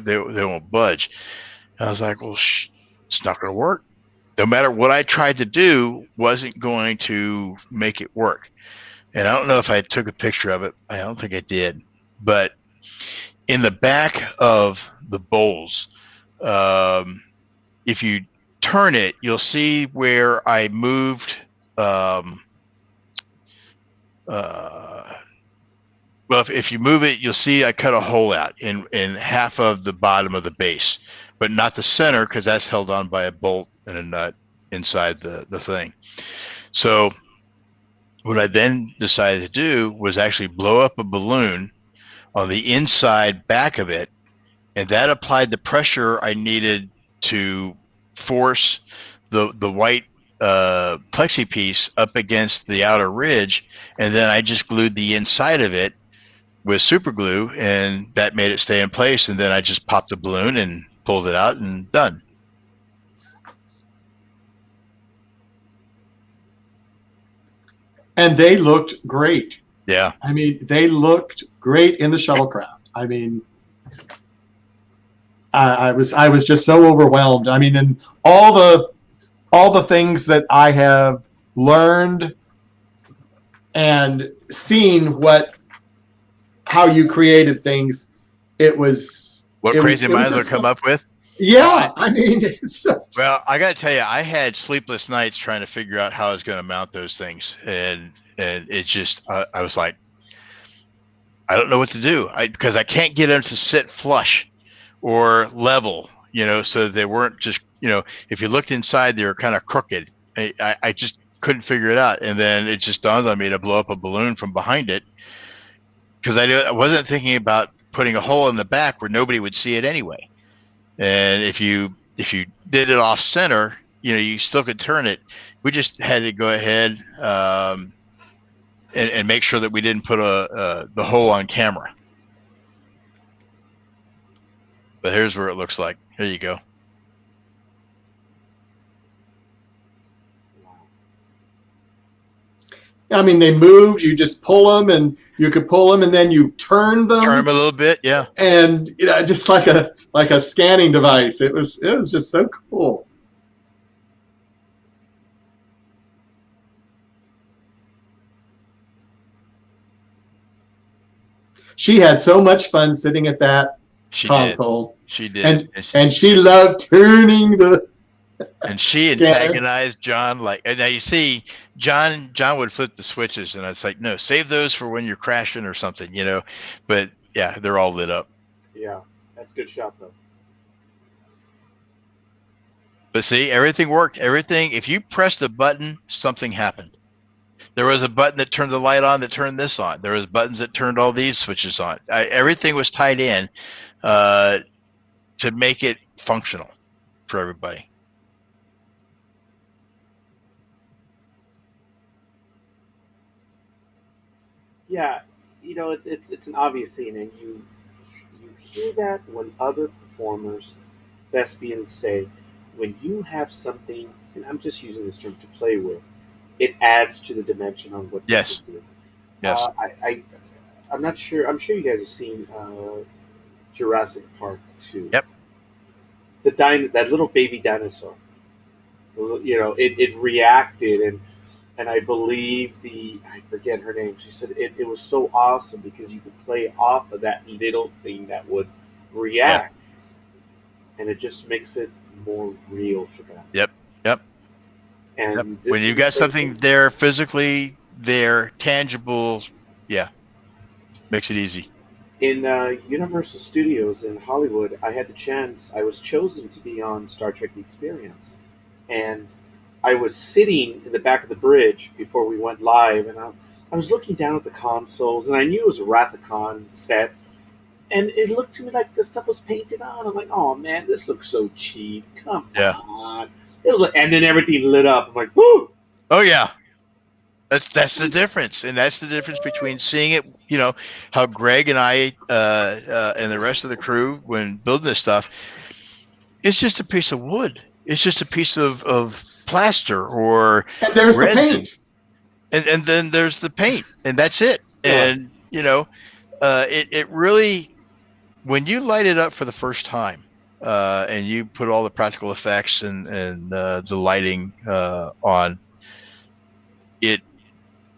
They won't budge. And I was like, well, it's not going to work. No matter what I tried to do, wasn't going to make it work. And I don't know if I took a picture of it. I don't think I did. But in the back of the bowls, if you turn it, you'll see where I moved. If you move it, you'll see I cut a hole out in half of the bottom of the base, but not the center because that's held on by a bolt and a nut inside the thing. So what I then decided to do was actually blow up a balloon on the inside back of it, and that applied the pressure I needed to force the white plexi piece up against the outer ridge, and then I just glued the inside of it with super glue, and that made it stay in place. And then I just popped the balloon and pulled it out, and done. And they looked great. Yeah. I mean, they looked great in the shuttlecraft. I mean, I was just so overwhelmed. I mean, and all the things that I have learned and seen how you created things, it was what crazy minds would come up with. Yeah, I mean, it's just. Well, I got to tell you, I had sleepless nights trying to figure out how I was going to mount those things, and it just I was like, I don't know what to do, because I can't get them to sit flush or level, so they weren't just, if you looked inside, they were kind of crooked. I just couldn't figure it out, and then it just dawned on me to blow up a balloon from behind it, because I wasn't thinking about putting a hole in the back where nobody would see it anyway. And if you did it off center, you still could turn it. We just had to go ahead and make sure that we didn't put the hole on camera. But here's where it looks like. Here you go. I mean, they moved. You just pull them, and you could pull them, and then you turn them. Turn them a little bit, yeah. And just like a scanning device. It was just so cool. She had so much fun sitting at that console. She did. And she loved turning the. And she antagonized John and now you see John would flip the switches, and it's like, no, save those for when you're crashing or something, But yeah, they're all lit up. Yeah, that's a good shot though. But see, everything worked. Everything. If you pressed a button, something happened. There was a button that turned the light on that turned this on. There was buttons that turned all these switches on. Everything was tied in to make it functional for everybody. Yeah, it's an obvious scene, and you hear that when other performers, thespians say, when you have something, and I'm just using this term, to play with, it adds to the dimension on what you can do. Yes. I'm not sure. I'm sure you guys have seen Jurassic Park 2. Yep. that little baby dinosaur. It reacted, and I believe I forget her name. She said it was so awesome because you could play off of that little thing that would react, and it just makes it more real for them. Yep. Yep. And When you've got something there physically there, tangible, makes it easy. in Universal Studios in Hollywood, I was chosen to be on Star Trek: The Experience, and I was sitting in the back of the bridge before we went live, and I was looking down at the consoles, and I knew it was a Rathacon set, and it looked to me like the stuff was painted on. I'm like, oh man, this looks so cheap. Come on. It was and then everything lit up. I'm like, whoo! Oh yeah. That's the difference, and that's the difference between seeing it. You know how Greg and I and the rest of the crew, when building this stuff, it's just a piece of wood. It's just a piece of plaster or And there's the resin. paint. And then there's the paint, and that's it. Yeah. And it really, when you light it up for the first time, and you put all the practical effects and the lighting on, it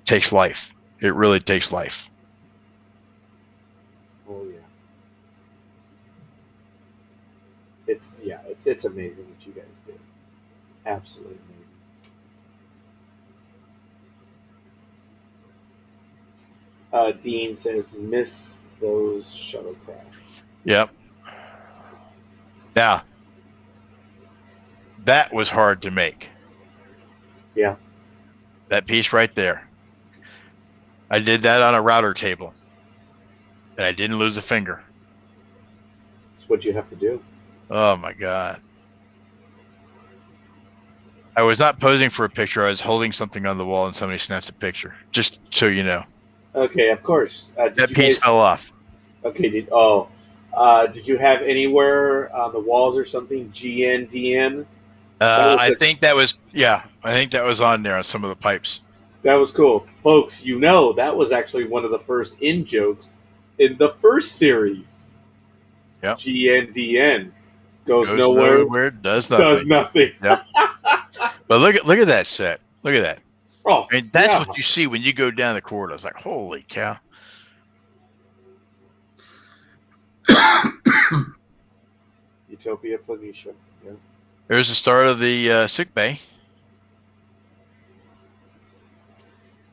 takes life. It really takes life. Oh yeah. It's amazing what you guys do. Absolutely amazing. Dean says, miss those shuttlecraft. Yep. Now, that was hard to make. Yeah. That piece right there. I did that on a router table, and I didn't lose a finger. It's what you have to do. Oh my God. I was not posing for a picture. I was holding something on the wall and somebody snapped a picture. Just so you know. Okay, of course. That piece fell off. Okay, did you have anywhere on the walls or something GNDN? I think that was on there on some of the pipes. That was cool. Folks, that was actually one of the first in-jokes in the first series. Yep. GNDN goes nowhere, does nothing. Does nothing. Yep. But look at that set. Look at that. Oh, I mean, that's what you see when you go down the corridor. It's like, holy cow. Utopia Planitia. Yeah. There's the start of the sick bay.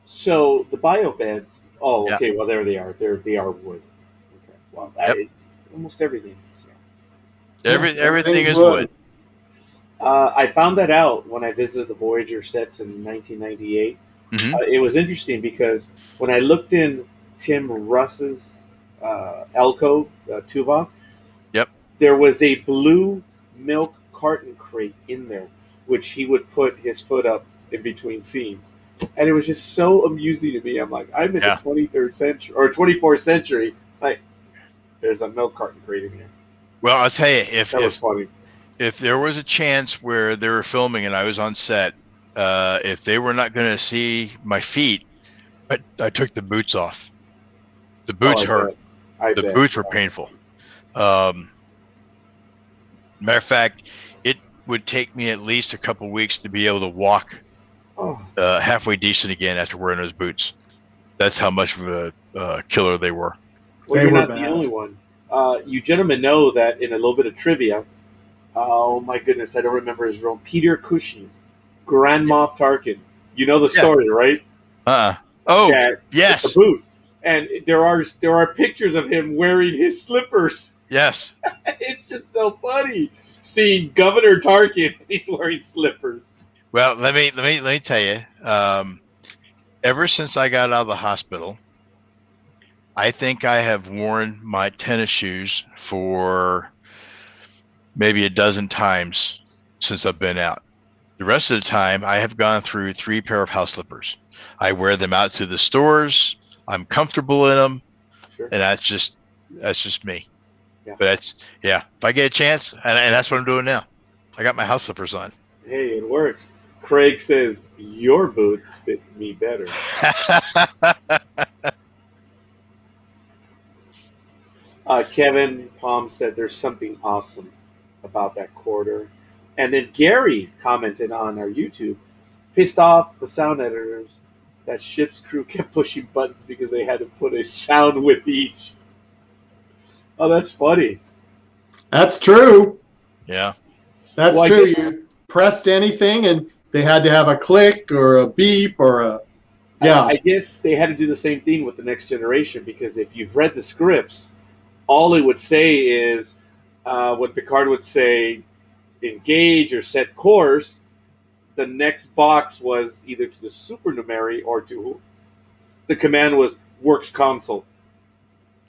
So the biobeds. Oh, Yeah. okay. Well, there they are. They are wood. Okay. Well, almost everything. So. Everything is wood. I found that out when I visited the Voyager sets in 1998. Mhm. It was interesting because when I looked in Tim Russ's alcove, Tuvok, Yep. there was a blue milk carton crate in there, which he would put his foot up in between scenes. And it was just so amusing to me. I'm like, I'm in the 23rd century or 24th century. Like, there's a milk carton crate in here. Well, I'll tell you, That was funny. if there was a chance where they were filming and I was on set, if they were not going to see my feet, I took the boots off. The boots hurt. The boots were painful. Matter of fact, it would take me at least a couple weeks to be able to walk halfway decent again after wearing those boots. That's how much of a killer they were. Well, you're not the only one. You gentlemen know that in a little bit of trivia, oh my goodness, I don't remember his real Peter Cushing, Grand Moff Tarkin. You know the story, right? Oh, yes. The boots. And there are pictures of him wearing his slippers. Yes. It's just so funny seeing Governor Tarkin. He's wearing slippers. Well, let me tell you. Ever since I got out of the hospital, I think I have worn my tennis shoes for maybe a dozen times since I've been out. The rest of the time, I have gone through 3 pair of house slippers. I wear them out to the stores. I'm comfortable in them, and that's just me. Yeah. But if I get a chance, and that's what I'm doing now. I got my house slippers on. Hey, it works. Craig says, your boots fit me better. Kevin Palm said, there's something awesome about that quarter. And then Gary commented on our YouTube, pissed off the sound editors that ship's crew kept pushing buttons because they had to put a sound with each. Oh, that's funny. That's true. Yeah. That's Well, I true. guess- You pressed anything and they had to have a click or a beep or a. Yeah. I guess they had to do the same thing with the Next Generation, because if you've read the scripts, all it would say is when Picard would say engage or set course, the next box was either to the supernumerary or to the command was works console.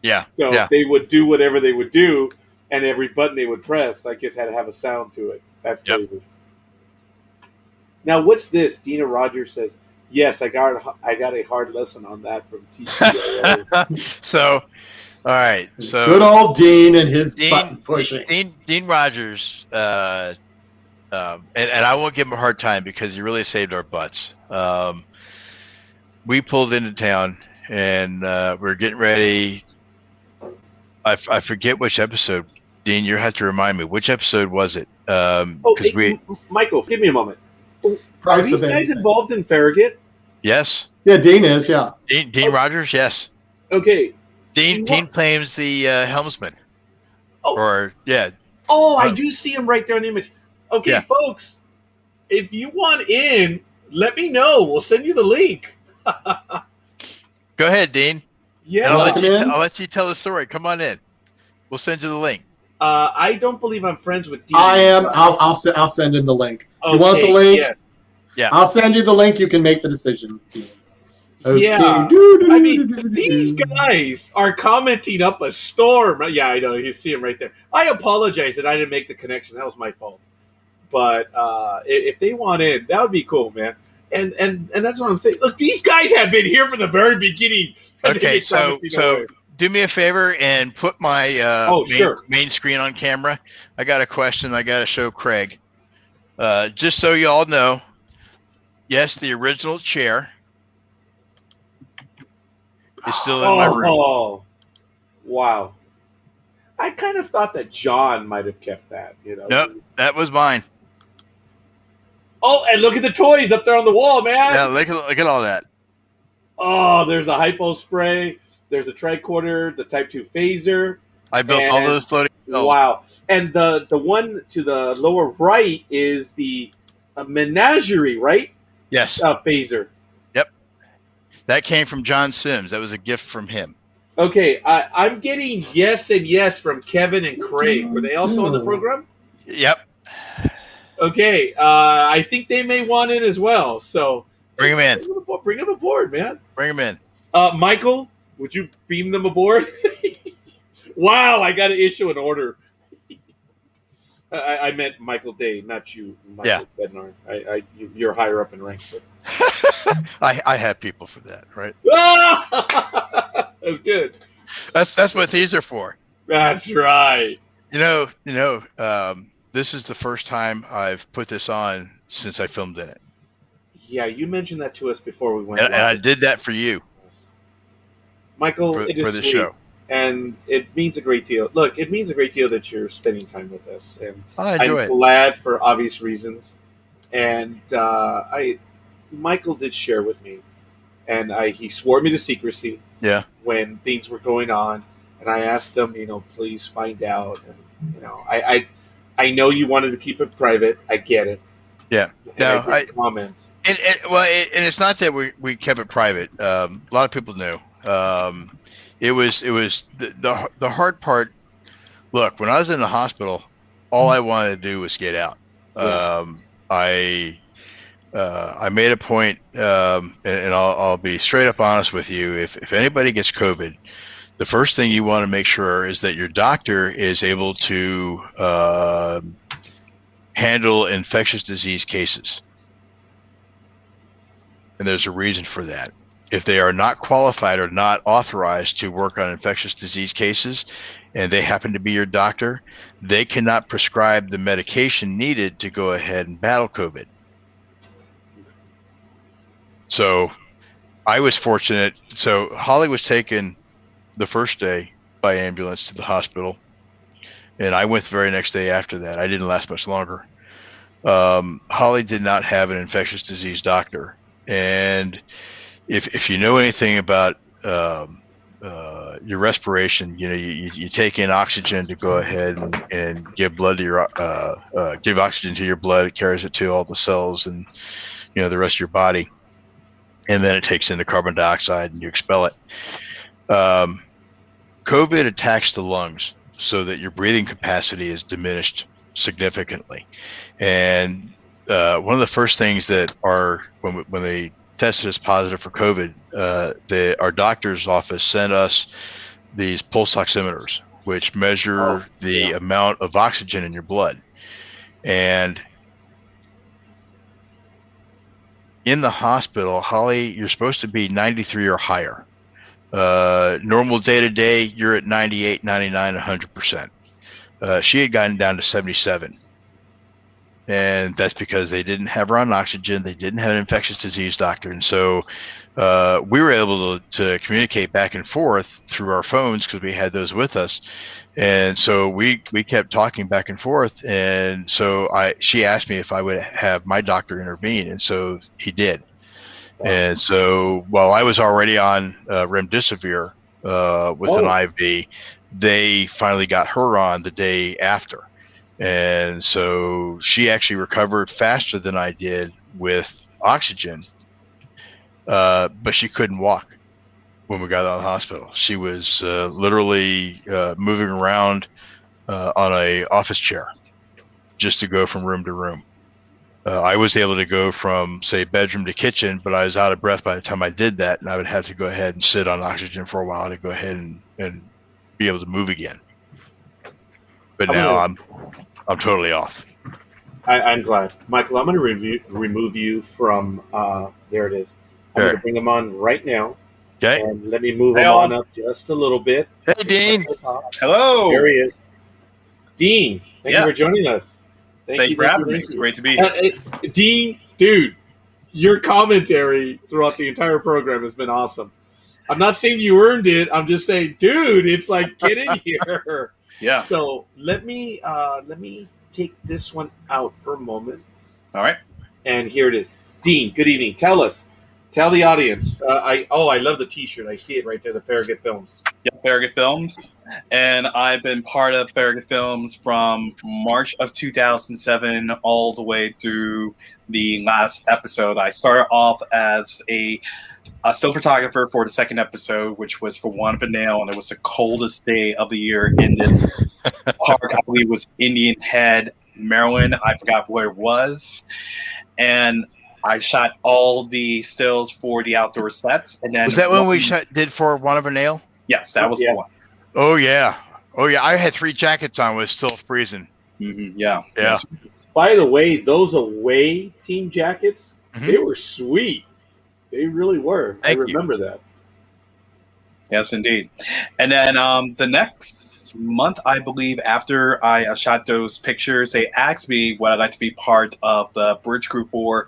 Yeah. So Yeah. they would do whatever they would do, and every button they would press, I guess, had to have a sound to it. That's Yep. crazy. Now, what's this? Dina Rogers says, "Yes, I got a hard lesson on that from TTOA." So, all right. So Good old Dean and his button pushing. Dean Rogers, and I won't give him a hard time because he really saved our butts. We pulled into town and we're getting ready. I forget which episode. Dean, you have to remind me. Which episode was it? Because Michael, give me a moment. Are Price these of guys anything. involved in Farragut? yes, Yeah, Dean is. Yeah. Dean Rogers, yes. Okay. Dean What? claims the helmsman. Oh. Or yeah, Oh, I do see him right there in the image. Okay, Yeah. folks, if you want in, let me know. We'll send you the link. go ahead, Dean. Yeah. And Welcome in. I'll let you tell the story. Come on in. We'll send you the link. I don't believe I'm friends with Dean. I am. I'll send him the link. You want the Okay, link? Yes. Yeah. I'll send you the link. You can make the decision. Yeah. Doo-doo-doo-doo-doo-doo. I mean, these guys are commenting up a storm. Yeah, I know. You see him right there. I apologize that I didn't make the connection. That was my fault. But if they want in, that would be cool, man. And that's what I'm saying. Look, these guys have been here from the very beginning. And they Okay, get so commenting away. do me a favor and put my Sure. main screen on camera. I got a question I got to show Craig. Just so you all know, yes, the original chair is still in my room. Oh, wow. I kind of thought that John might have kept that. Nope, that was mine. Oh, and look at the toys up there on the wall, man. Yeah, look at all that. Oh, there's a hypo spray. There's a tricorder, the Type 2 phaser. I built all And- those floating. Oh, Wow. And the one to the lower right is the menagerie, right? yes, Phaser. that came from John Sims. That was a gift from him. Okay, I'm getting yes and yes from Kevin and Craig. Were they also on the program? Yep. Okay, I think they may want in as well. So Bring 'em in. Bring them aboard, man. Bring him in. Michael, would you beam them aboard? Wow, I got to issue an order. I meant Michael Day, not you, Michael Bednar. You're higher up in rank. So. I have people for that, right? That's good. That's what these are for. That's right. You know. This is the first time I've put this on since I filmed in it, Yeah, you mentioned that to us before we went. and I live. did that for you Michael, for it is the sweet, show. and it means a great deal. Look, it means a great deal that you're spending time with us, and I enjoy I'm it. glad for obvious reasons. And Michael did share with me, and he swore me to secrecy. Yeah. When things were going on, and I asked him, please find out. And I know you wanted to keep it private. I get it. Yeah. And No, I did comment. And it's not that we kept it private. A lot of people knew. It was the hard part. Look, when I was in the hospital, all I wanted to do was get out. Yeah. I made a point, and I'll be straight up honest with you. If anybody gets COVID, the first thing you want to make sure is that your doctor is able to handle infectious disease cases. And there's a reason for that. If they are not qualified or not authorized to work on infectious disease cases, and they happen to be your doctor, they cannot prescribe the medication needed to go ahead and battle COVID. So I was fortunate. So Holly was taken the first day by ambulance to the hospital. and I went the very next day after that. I didn't last much longer. Holly did not have an infectious disease doctor, and if you know anything about your respiration, you take in oxygen to go ahead and give blood to your give oxygen to your blood. It carries it to all the cells and the rest of your body, and then it takes in the carbon dioxide and you expel it. COVID attacks the lungs so that your breathing capacity is diminished significantly. And one of the first things that when they tested us positive for COVID, our doctor's office sent us these pulse oximeters, which measure the amount of oxygen in your blood. And in the hospital, Holly, you're supposed to be 93 or higher. Normal day-to-day, you're at 98, 99, 100%. She had gotten down to 77. And that's because they didn't have her on oxygen. They didn't have an infectious disease doctor. And so we were able to communicate back and forth through our phones because we had those with us. And so we kept talking back and forth. And so she asked me if I would have my doctor intervene. And so he did. And so while I was already on remdesivir with an IV, they finally got her on the day after. And so she actually recovered faster than I did with oxygen, but she couldn't walk when we got out of the hospital. She was literally moving around on a office chair just to go from room to room. I was able to go from, say, bedroom to kitchen, but I was out of breath by the time I did that, and I would have to go ahead and sit on oxygen for a while to go ahead and be able to move again. But now I'm totally off. I'm glad. Michael, I'm going to remove you from, there it is. I'm going to bring him on right now. Okay. And let me move him on up just a little bit. Hey, Dean. Hello. There he is. Dean, thank you for joining us. Thank you for having me. It's great to be here. Dean, dude, your commentary throughout the entire program has been awesome. I'm not saying you earned it. I'm just saying, dude, it's like, get in here. Yeah. So let me take this one out for a moment. All right. And here it is. Dean, good evening. Tell the audience. I love the T-shirt. I see it right there. The Farragut Films. Yeah, Farragut Films, and I've been part of Farragut Films from March of 2007 all the way through the last episode. I started off as a still photographer for the second episode, which was for One Up a Nail, and it was the coldest day of the year in this park. I believe it was Indian Head, Maryland. I forgot where it was, and I shot all the stills for the outdoor sets. And then was that when we did for One Up a Nail? Yes, that was the one. Oh yeah. I had 3 jackets on. It was still freezing. Mm-hmm. Yeah. By the way, those away team jackets, they were sweet. They really were. I remember that. Yes, indeed. And then the next month, I believe, after I shot those pictures, they asked me would I like to be part of the bridge crew for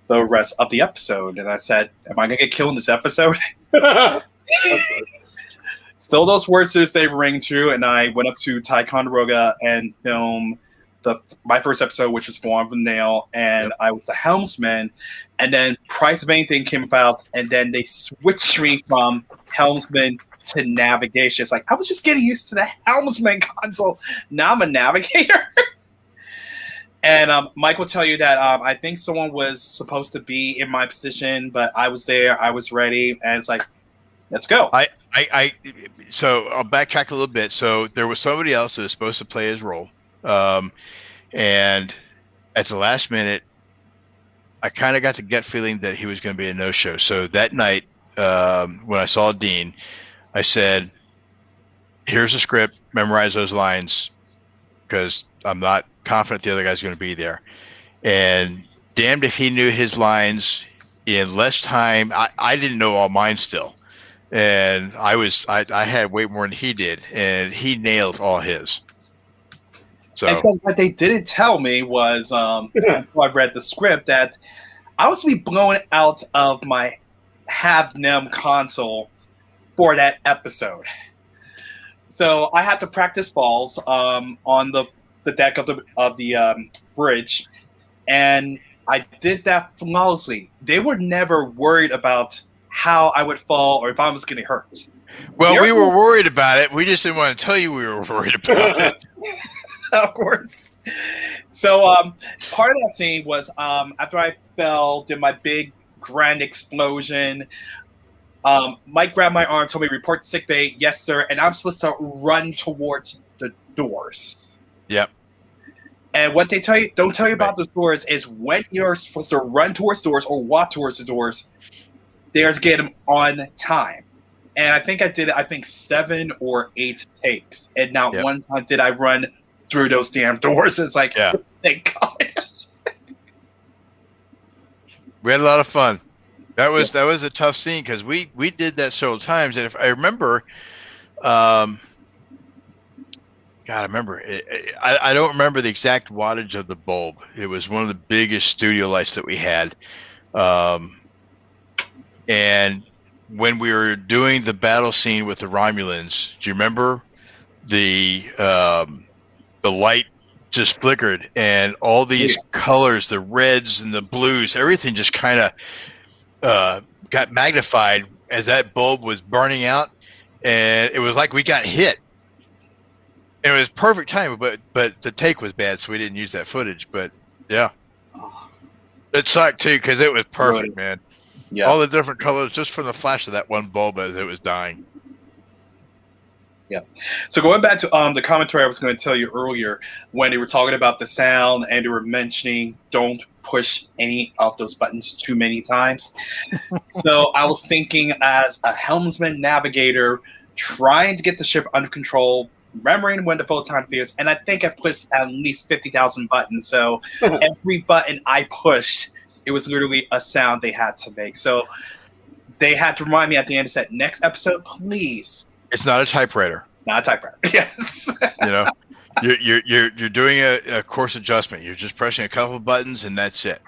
the rest of the episode. And I said, am I going to get killed in this episode? Still, those words to this day ring true. And I went up to Ticonderoga and filmed my first episode, which was One Up a Nail, and I was the helmsman. And then Price of Anything came about, and then they switched me from helmsman to navigation. It's like I was just getting used to the helmsman console. Now I'm a navigator. And Mike will tell you that I think someone was supposed to be in my position, but I was there, I was ready, and it's like, let's go. So I'll backtrack a little bit. So there was somebody else that was supposed to play his role. And at the last minute, I kind of got the gut feeling that he was going to be a no-show. So that night, when I saw Dean, I said, here's a script, memorize those lines, because I'm not confident the other guy's going to be there. And damned if he knew his lines in less time. I didn't know all mine still. And I had way more than he did, and he nailed all his. So what they didn't tell me was, before I read the script, that I was to be blown out of my Have Nem console for that episode. So I had to practice falls on the deck of the bridge, and I did that flawlessly. They were never worried about how I would fall or if I was getting hurt. Well, we were worried about it. We just didn't want to tell you we were worried about it. Of course. So part of that scene was after I fell, did my big grand explosion. Mike grabbed my arm, told me report to sickbay. Yes, sir. And I'm supposed to run towards the doors. Yep. And what they don't tell you about the doors is when you're supposed to run towards doors or walk towards the doors, they're to get them on time. And I think I did it, 7 or 8 takes. And not one time did I run through those damn doors. It's like, thank God. We had a lot of fun. That was a tough scene because we did that several times. And if I remember, God, I remember. I don't remember the exact wattage of the bulb. It was one of the biggest studio lights that we had. And when we were doing the battle scene with the Romulans, do you remember the light just flickered and all these colors, the reds and the blues, everything just kind of got magnified as that bulb was burning out, and it was like we got hit. And it was perfect time, but the take was bad, so we didn't use that footage. But yeah, it sucked too because it was perfect, man. Yeah, all the different colors just from the flash of that one bulb as it was dying. Yeah. So going back to the commentary I was going to tell you earlier, when they were talking about the sound and they were mentioning don't push any of those buttons too many times. So I was thinking as a helmsman navigator trying to get the ship under control, remembering when the photon fields, and I think I pushed at least 50,000 buttons. So every button I pushed, it was literally a sound they had to make. So they had to remind me at the end, said, next episode, please. It's not a typewriter. Not a typewriter. Yes. You know, you're doing a course adjustment. You're just pressing a couple of buttons and that's it.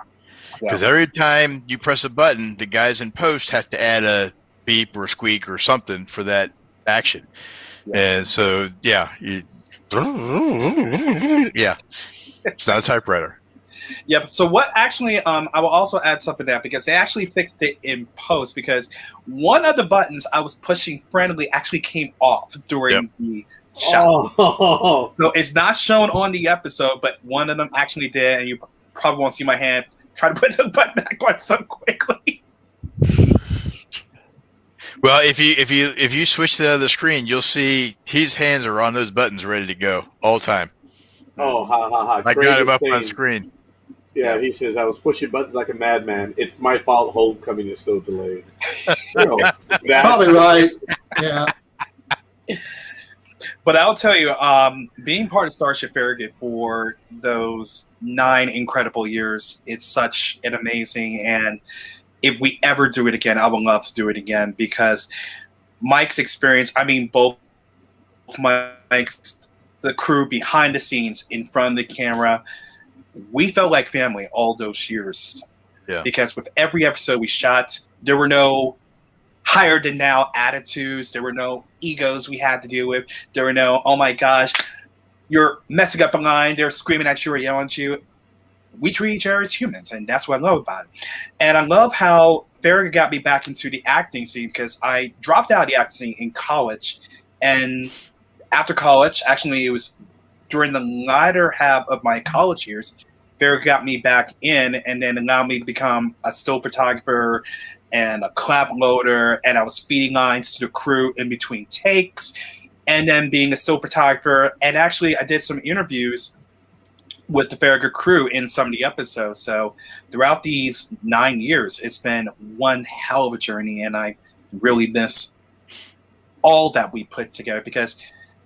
Because every time you press a button, the guys in post have to add a beep or a squeak or something for that action. Yeah. And so, yeah, it's not a typewriter. Yep. So what actually, I will also add something to that because they actually fixed it in post because one of the buttons I was pushing frantically actually came off during the shot. Oh. So it's not shown on the episode, but one of them actually did, and you probably won't see my hand try to put the button back on so quickly. Well, if you switch to the other screen, you'll see his hands are on those buttons ready to go all the time. Oh, ha ha ha! I got him up on screen. Yeah, he says, I was pushing buttons like a madman. It's my fault homecoming is so delayed. That's probably right. Yeah. But I'll tell you, being part of Starship Farragut for those 9 incredible years, it's such an amazing, and if we ever do it again, I would love to do it again because Mike's experience, I mean, both Mike's, the crew behind the scenes, in front of the camera, we felt like family all those years. Yeah. Because with every episode we shot, there were no higher than now attitudes. There were no egos we had to deal with. There were no, oh my gosh, you're messing up a line. They're screaming at you or yelling at you. We treat each other as humans, and that's what I love about it. And I love how Farragut got me back into the acting scene because I dropped out of the acting scene in college. And after college, actually it was during the latter half of my college years, Farragut got me back in and then allowed me to become a still photographer and a clap loader, and I was feeding lines to the crew in between takes, and then being a still photographer. And actually I did some interviews with the Farragut crew in some of the episodes. So throughout these 9 years, it's been one hell of a journey, and I really miss all that we put together because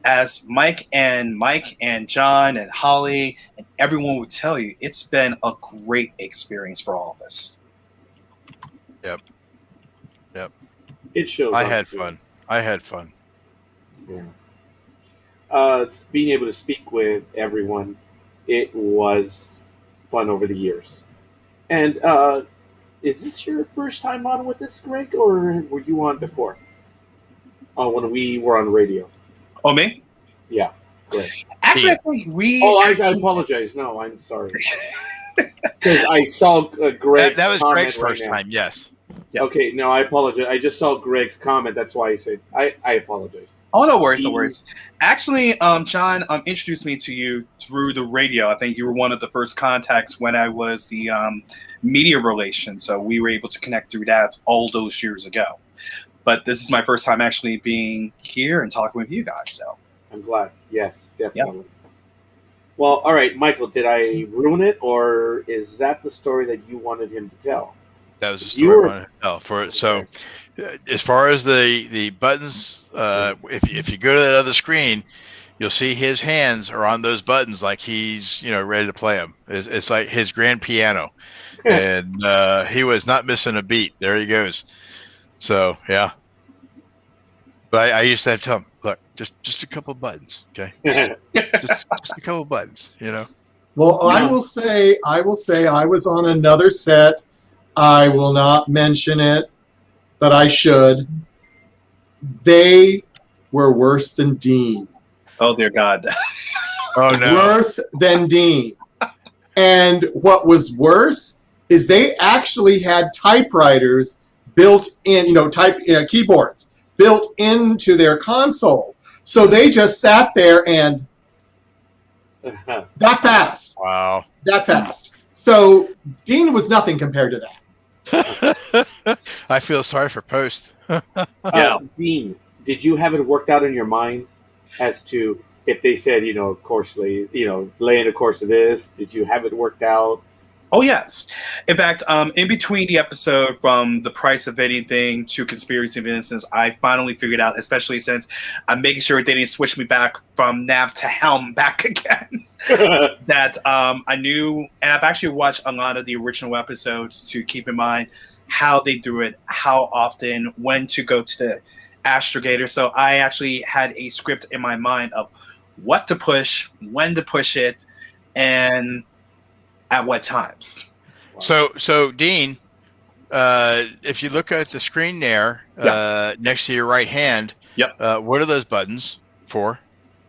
as Mike and John and Holly and everyone would tell you, it's been a great experience for all of us. Yep. It shows. I had fun. Yeah. Being able to speak with everyone, it was fun over the years. And is this your first time on with this, Greg, or were you on before? When we were on radio. Oh, me? Yeah. Greg. Actually, Yeah. I think we. Oh, I apologize. No, I'm sorry. Because I saw Greg's That was comment Greg's first right now. time. Yes. Yeah. Okay, no, I apologize. I just saw Greg's comment. That's why I said I apologize. Oh, no worries, no worries. Actually, John introduced me to you through the radio. I think you were one of the first contacts when I was the media relations, so we were able to connect through that all those years ago. But this is my first time actually being here and talking with you guys. So I'm glad. Yes, definitely. Well, all right, Michael, did I ruin it, or is that the story that you wanted him to tell? That was the story I wanted to tell. So, as far as the buttons, if you go to that other screen, you'll see his hands are on those buttons like he's ready to play them. It's like his grand piano, and he was not missing a beat. There he goes. So yeah. But I used to have to tell him, look, just a couple of buttons, okay? just a couple of buttons, Well, I will say I was on another set. I will not mention it, but I should. They were worse than Dean. oh dear God. Oh no. Worse than Dean. And what was worse is they actually had typewriters built in, keyboards built into their console. So they just sat there and that fast. Wow. That fast. So Dean was nothing compared to that. I feel sorry for Post. Yeah. Dean, did you have it worked out in your mind as to if they said, lay in the course of this? Did you have it worked out? Oh, yes. In fact, in between the episode from The Price of Anything to Conspiracy of Innocence, I finally figured out, especially since I'm making sure they didn't switch me back from nav to helm back again, that I knew, and I've actually watched a lot of the original episodes to keep in mind how they do it, how often, when to go to the astrogator. So I actually had a script in my mind of what to push, when to push it, and at what times. So Dean, if you look at the screen there, next to your right hand, what are those buttons for?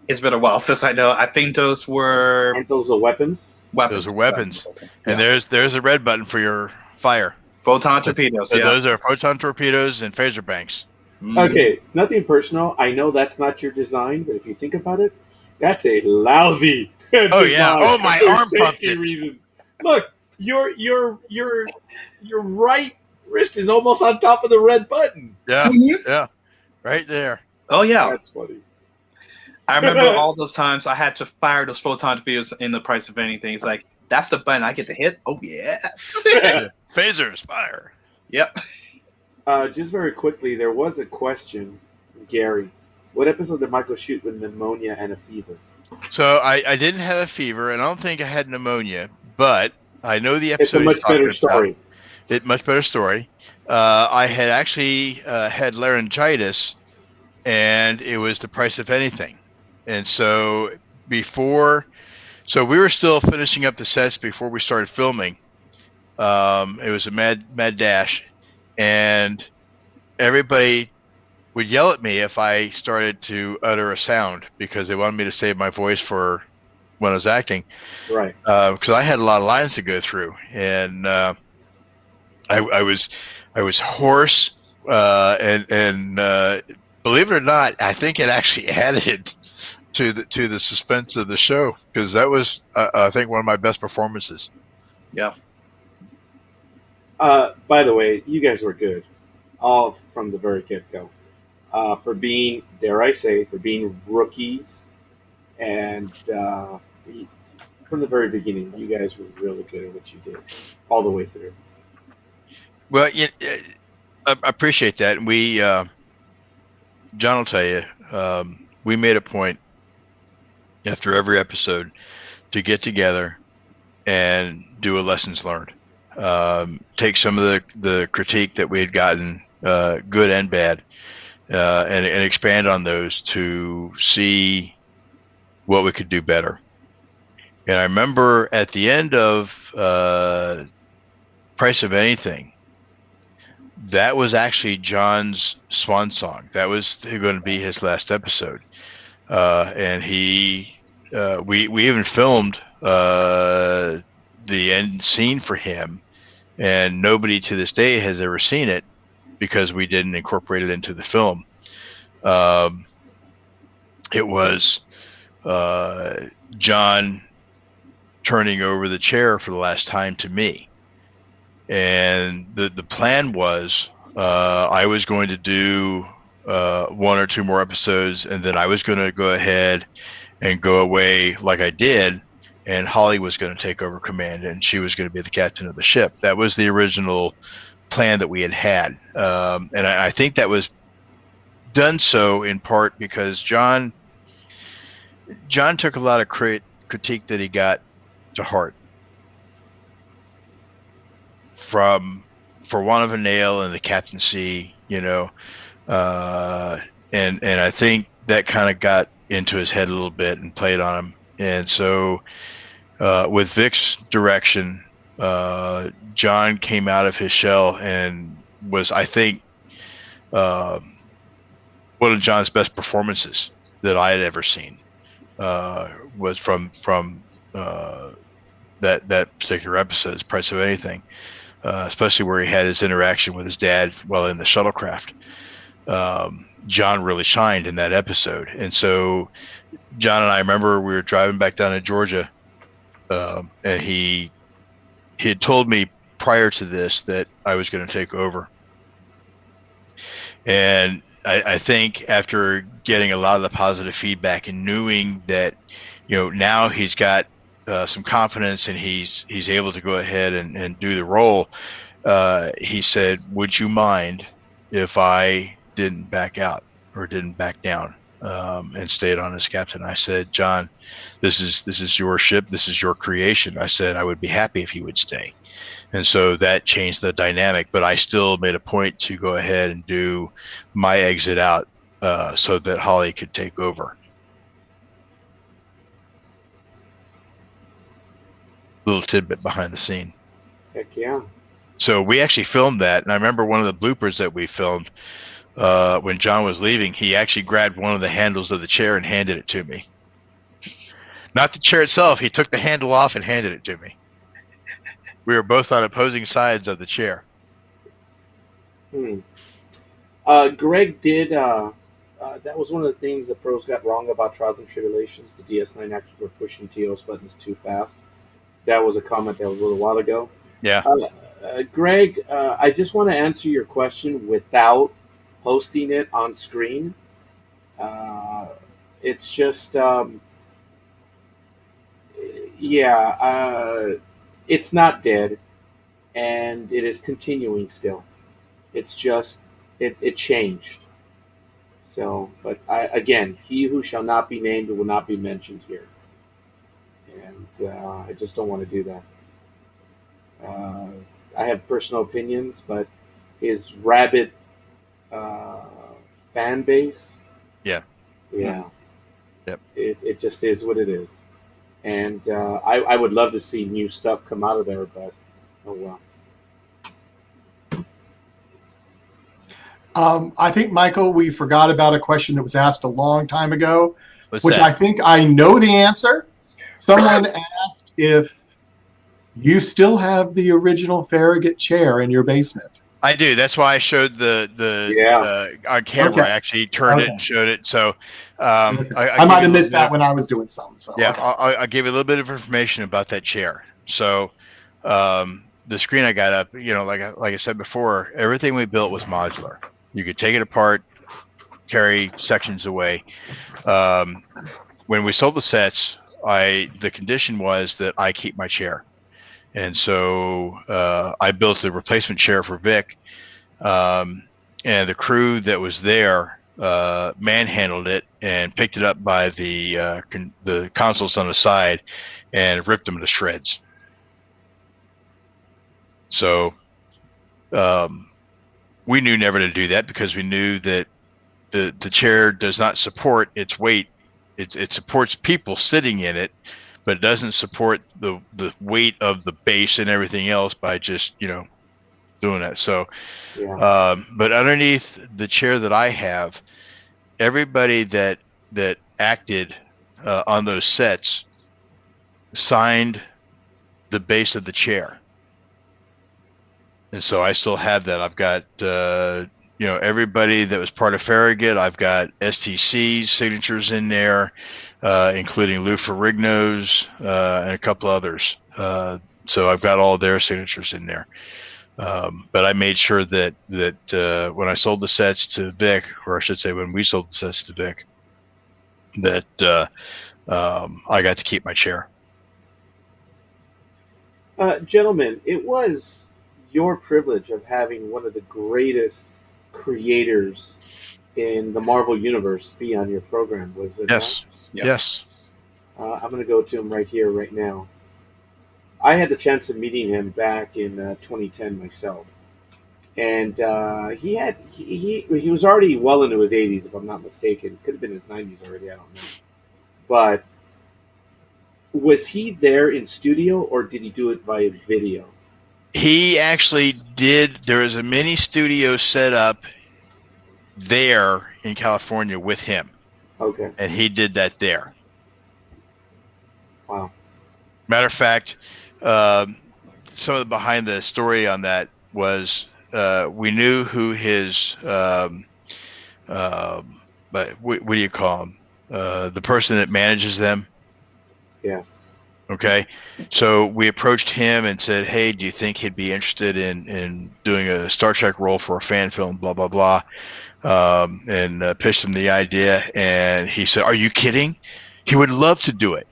It's been a while since I know. I think those were Aren't those the weapons? Those are weapons. Okay. And there's a red button for your fire. Photon torpedoes. So those are photon torpedoes and phaser banks. Okay, nothing personal. I know that's not your design, but if you think about it, that's a lousy Oh yeah. Oh, my arm pumped it. Reasons. Look, your right wrist is almost on top of the red button. Yeah, yeah, right there. Oh yeah, that's funny. I remember all those times I had to fire those photon torpedoes in The Price of Anything. It's like that's the button I get to hit. Oh yes, phasers fire. Yep. Just very quickly, there was a question, Gary. What episode did Michael shoot with pneumonia and a fever? So I didn't have a fever, and I don't think I had pneumonia, but I know the episode. It's a much better story. Much better story. I had actually had laryngitis, and it was The Price of Anything. And so we were still finishing up the sets before we started filming. It was a mad dash, and everybody would yell at me if I started to utter a sound because they wanted me to save my voice for when I was acting. Right. Because I had a lot of lines to go through, and I was hoarse, and believe it or not, I think it actually added to the suspense of the show because that was I think one of my best performances. Yeah. By the way, you guys were good, all from the very get-go. For being, dare I say, for being rookies, and from the very beginning, you guys were really good at what you did, all the way through. Well, I appreciate that. And we, John will tell you, we made a point after every episode to get together and do a lessons learned. Take some of the critique that we had gotten, good and bad, and expand on those to see what we could do better. And I remember at the end of Price of Anything, that was actually John's swan song. That was going to be his last episode. and we even filmed the end scene for him, and nobody to this day has ever seen it because we didn't incorporate it into the film. It was John turning over the chair for the last time to me, and the plan was I was going to do 1 or 2 more episodes, and then I was going to go ahead and go away like I did, and Holly was going to take over command, and she was going to be the captain of the ship. That was the original plan that we had, and I think that was done so in part because John took a lot of critique that he got to heart, from For Want of a Nail and the captaincy, and I think that kind of got into his head a little bit and played on him. And so with Vic's direction, John came out of his shell and was, I think, one of John's best performances that I had ever seen. Was from that particular episode, The Price of Anything, especially where he had his interaction with his dad while in the shuttlecraft. John really shined in that episode. And so John and I remember we were driving back down to Georgia, and he had told me prior to this that I was going to take over. And I think after getting a lot of the positive feedback and knowing that, now he's got some confidence and he's able to go ahead and do the role, he said, "Would you mind if I didn't back out or didn't back down and stayed on as captain?" I said, "John, this is your ship. This is your creation." I said, "I would be happy if you would stay." And so that changed the dynamic, but I still made a point to go ahead and do my exit out so that Holly could take over. Little tidbit behind the scene. Heck yeah. So we actually filmed that, and I remember one of the bloopers that we filmed when John was leaving, he actually grabbed one of the handles of the chair and handed it to me. Not the chair itself, he took the handle off and handed it to me. We were both on opposing sides of the chair. Greg did. That was one of the things the pros got wrong about Trials and Tribulations. The DS9 actors were pushing TOS buttons too fast. That was a comment that was a little while ago. Yeah. Greg, I just want to answer your question without posting it on screen. It's just, it's not dead, and it is continuing still. It's just, it changed. So, but again, he who shall not be named will not be mentioned here. And I just don't want to do that. I have personal opinions, but his rabid fan base, yeah, yep, it just is what it is. And I would love to see new stuff come out of there, but oh well. I think, Michael, we forgot about a question that was asked a long time ago, What's that? I think I know the answer. Someone asked if you still have the original Farragut chair in your basement. I do. That's why I showed the on camera. Okay. I actually turned it and showed it. So I might have missed that when when I was doing something. So yeah, okay. I'll give you a little bit of information about that chair. So the screen I got up, like I said before, everything we built was modular. You could take it apart, carry sections away. When we sold the sets, the condition was that I keep my chair. And so I built a replacement chair for Vic, and the crew that was there manhandled it and picked it up by the consoles on the side and ripped them to shreds. So we knew never to do that because we knew that the chair does not support its weight. It supports people sitting in it, but it doesn't support the weight of the base and everything else by just doing that. So but underneath the chair that I have, everybody that acted on those sets signed the base of the chair. And so I still have that. I've got, everybody that was part of Farragut. I've got STC's signatures in there, including Lou Ferrigno's and a couple others. So I've got all their signatures in there. But I made sure that when I sold the sets to Vic, or I should say when we sold the sets to Vic, that I got to keep my chair. Gentlemen, it was your privilege of having one of the greatest creators in the Marvel Universe be on your program, was it? Yes. Yep. Yes. I'm going to go to him right here, right now. I had the chance of meeting him back in 2010 myself, and he was already well into his 80s, if I'm not mistaken. Could have been his 90s already. I don't know. But was he there in studio, or did he do it via video? He actually did. There was a mini studio set up there in California with him. Okay. And he did that there. Wow. Matter of fact, some of the behind the story on that was we knew who his but what do you call him? The person that manages them. Yes. Okay, so we approached him and said, "Hey, do you think he'd be interested in doing a Star Trek role for a fan film?" Blah blah blah, and pitched him the idea, and he said, "Are you kidding? He would love to do it."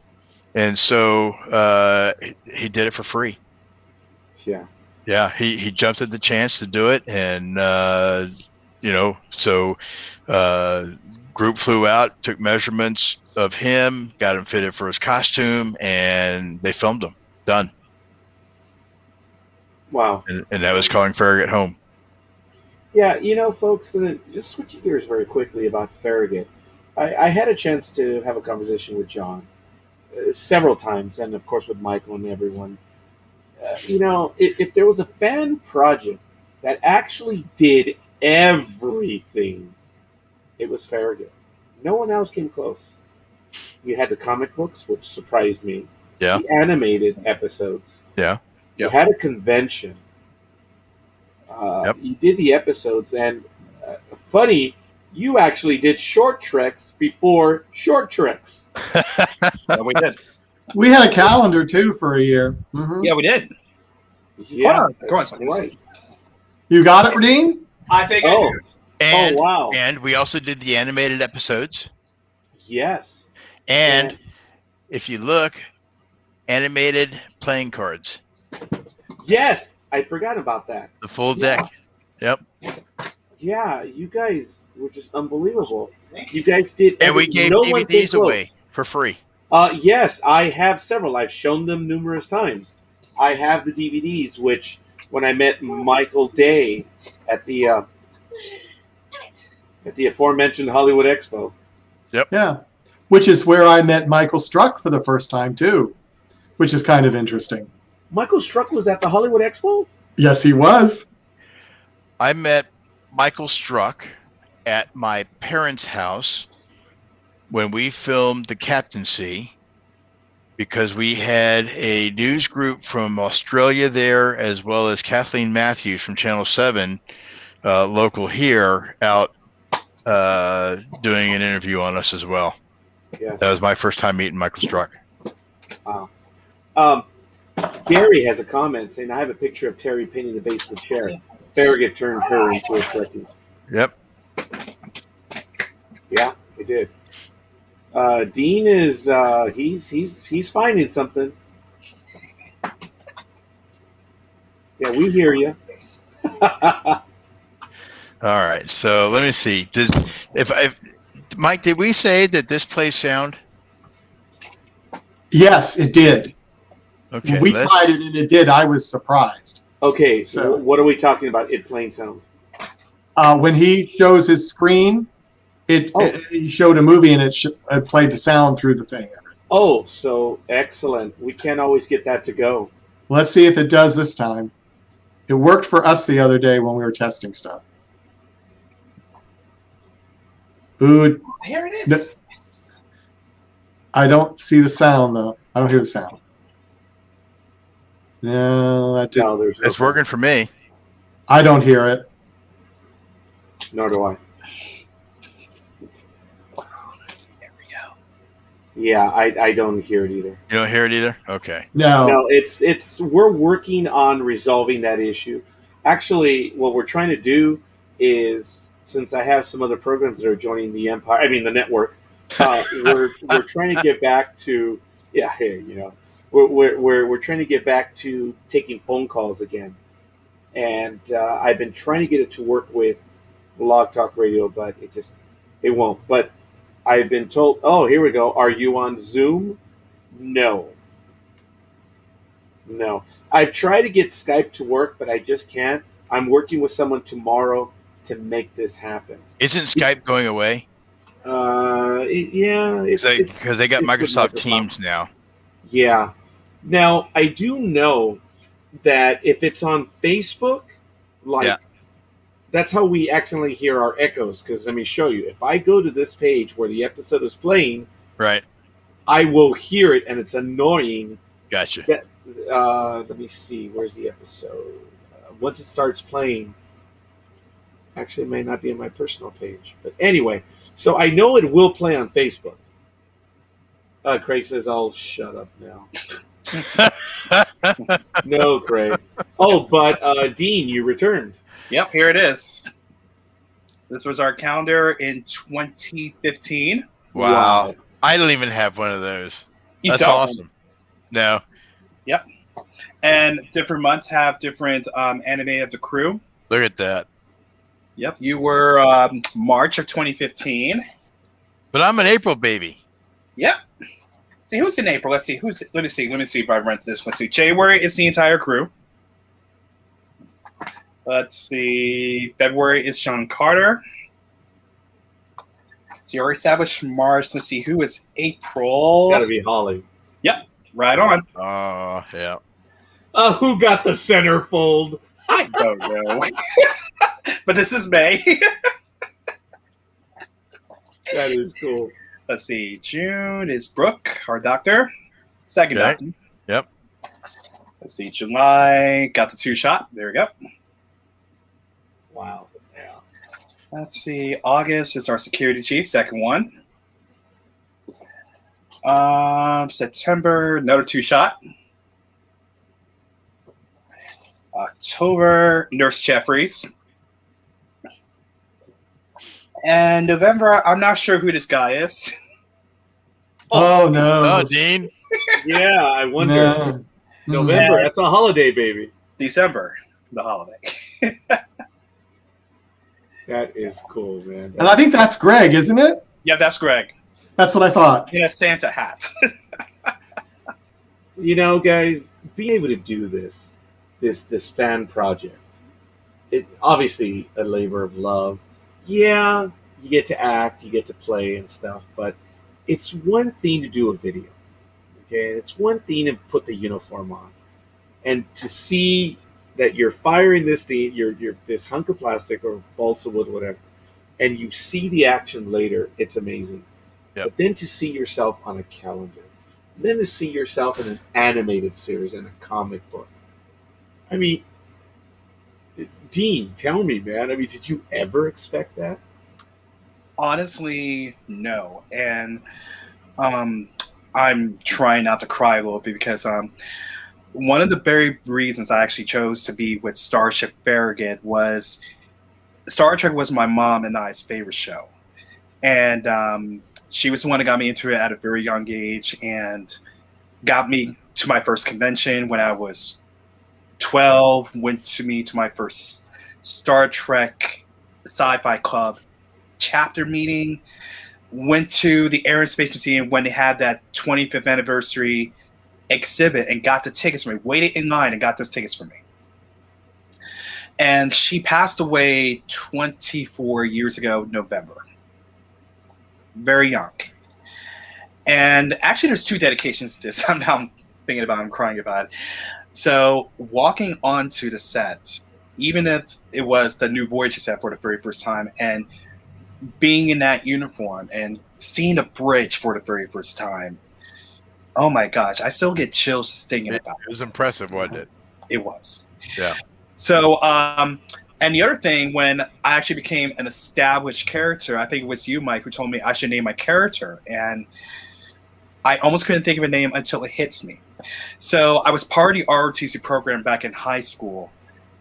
And so he did it for free. Yeah. Yeah, he jumped at the chance to do it, and so group flew out, took measurements of him, got him fitted for his costume, and they filmed him. Done. Wow. And that was calling Farragut home. Yeah, folks, and then just switching gears very quickly about Farragut. I had a chance to have a conversation with John several times, and of course with Michael and everyone. If there was a fan project that actually did everything, it was Farragut. No one else came close. You had the comic books, which surprised me. Yeah. The animated episodes. Yeah. You had a convention. Yep. You did the episodes, and funny, you actually did short treks before short treks. Yeah, we did. We had a calendar too for a year. Mm-hmm. Yeah, we did. Yeah, Go on, that's right. You got it, Dean? I think I Oh, do. And, wow. And we also did the animated episodes. Yes. And Yeah. if you look, animated playing cards. Yes, I forgot about that. The full deck. Yep. Yeah, you guys were just unbelievable. You guys did, And we everything. gave No one came DVDs away close. for free. Yes, I have several. I've shown them numerous times. I have the DVDs, which when I met Michael Day at the aforementioned Hollywood Expo. Yeah. Which is where I met Michael Struck for the first time too, which is kind of interesting. Michael Struck was at the Hollywood Expo? Yes, he was. I met Michael Struck at my parents' house when we filmed The Captaincy, because we had a news group from Australia there, as well as Kathleen Matthews from Channel 7, local here, out doing an interview on us as well. Yes. That was my first time meeting Michael Struck. Wow. Gary has a comment saying, I have a picture of Terry painting the base of the chair. Farragut turned her into a Trekkie. Yep. Yeah, he did. Dean is he's finding something. Yeah, we hear you. All right. So let me see. Mike, did we say that this plays sound? Yes, it did. Okay. When we tried it and it did, I was surprised. Okay, so So- what are we talking about? It playing sound. When he shows his screen, he showed a movie and it played the sound through the thing. Oh, so excellent. We can't always get that to go. Let's see if it does this time. It worked for us the other day when we were testing stuff. Ooh, Here it No. is. Yes. I don't see the sound, though. I don't hear the sound. No, that didn't. No, there's no It's working for me. I don't hear it. Nor do I. There we go. Yeah, I don't hear it either. You don't hear it either? Okay. No. No, it's we're working on resolving that issue. Actually, what we're trying to do is, since I have some other programs that are joining the the network, we're trying to get back to hey, we're trying to get back to taking phone calls again, and I've been trying to get it to work with Log Talk Radio, but it won't. But I've been told, oh, here we go. Are you on Zoom? No. No. I've tried to get Skype to work, but I just can't. I'm working with someone tomorrow to make this happen. Isn't Skype going away? Yeah, it's Because they got it's with Microsoft Teams now. Yeah. Now, I do know that if it's on Facebook, that's how we accidentally hear our echoes. Because let me show you. If I go to this page where the episode is playing, Right. I will hear it, and it's annoying. Gotcha. Let me see. Where's the episode? Once it starts playing, actually, it may not be on my personal page. But anyway, so I know it will play on Facebook. Craig says, I'll shut up now. No, Craig. Oh, but Dean, you returned. Yep, here it is. This was our calendar in 2015. Wow. I don't even have one of those. You That's don't. awesome. No. Yep. And different months have different anime of the crew. Look at that. Yep. You were March of 2015. But I'm an April baby. Yep. See, who's in April? Let's see. Let me see if I rent this. Let's see. January is the entire crew. Let's see. February is Sean Carter. So you already established March. Let's see. Who is April? Gotta be Holly. Yep. Right on. Oh, yeah. Who got the centerfold? I don't know. But this is May. That is cool. Let's see. June is Brooke, our doctor. Second Okay. doctor. Yep. Let's see. July got the 2-shot. There we go. Wow. Yeah. Let's see. August is our security chief. Second one. September, another 2-shot. October, Nurse Jeffries. And November, I'm not sure who this guy is. Oh, no. Oh, Dean. Yeah, I wonder. No. November, Yeah. that's a holiday, baby. December, the holiday. That is cool, man. And I think that's Greg, isn't it? Yeah, that's Greg. That's what I thought. In a Santa hat. Guys, being able to do this fan project, it obviously a labor of love. Yeah, you get to act, you get to play and stuff, but it's one thing to do a video. Okay, it's one thing to put the uniform on, and to see that you're firing this thing, you're this hunk of plastic or balsa wood, whatever, and you see the action later. It's amazing. Yep. But then to see yourself on a calendar, then to see yourself in an animated series and a comic book. I mean, Dean, tell me, man. I mean, did you ever expect that? Honestly, no. And I'm trying not to cry a little bit because one of the very reasons I actually chose to be with Starship Farragut was Star Trek was my mom and I's favorite show. And she was the one that got me into it at a very young age and got me to my first convention when I was 12, went to my first Star Trek Sci-Fi Club chapter meeting, went to the Air and Space Museum when they had that 25th anniversary exhibit and got the tickets for me, waited in line and got those tickets for me. And she passed away 24 years ago, November. Very young. And actually there's 2 dedications to this. I'm thinking about it, I'm crying about it. So walking onto the set, even if it was the New Voyager set for the very first time, and being in that uniform and seeing the bridge for the very first time. Oh my gosh, I still get chills just thinking about it. It was impressive, wasn't it? It was. Yeah. So, and the other thing, when I actually became an established character, I think it was you, Mike, who told me I should name my character. And I almost couldn't think of a name until it hits me. So I was part of the ROTC program back in high school.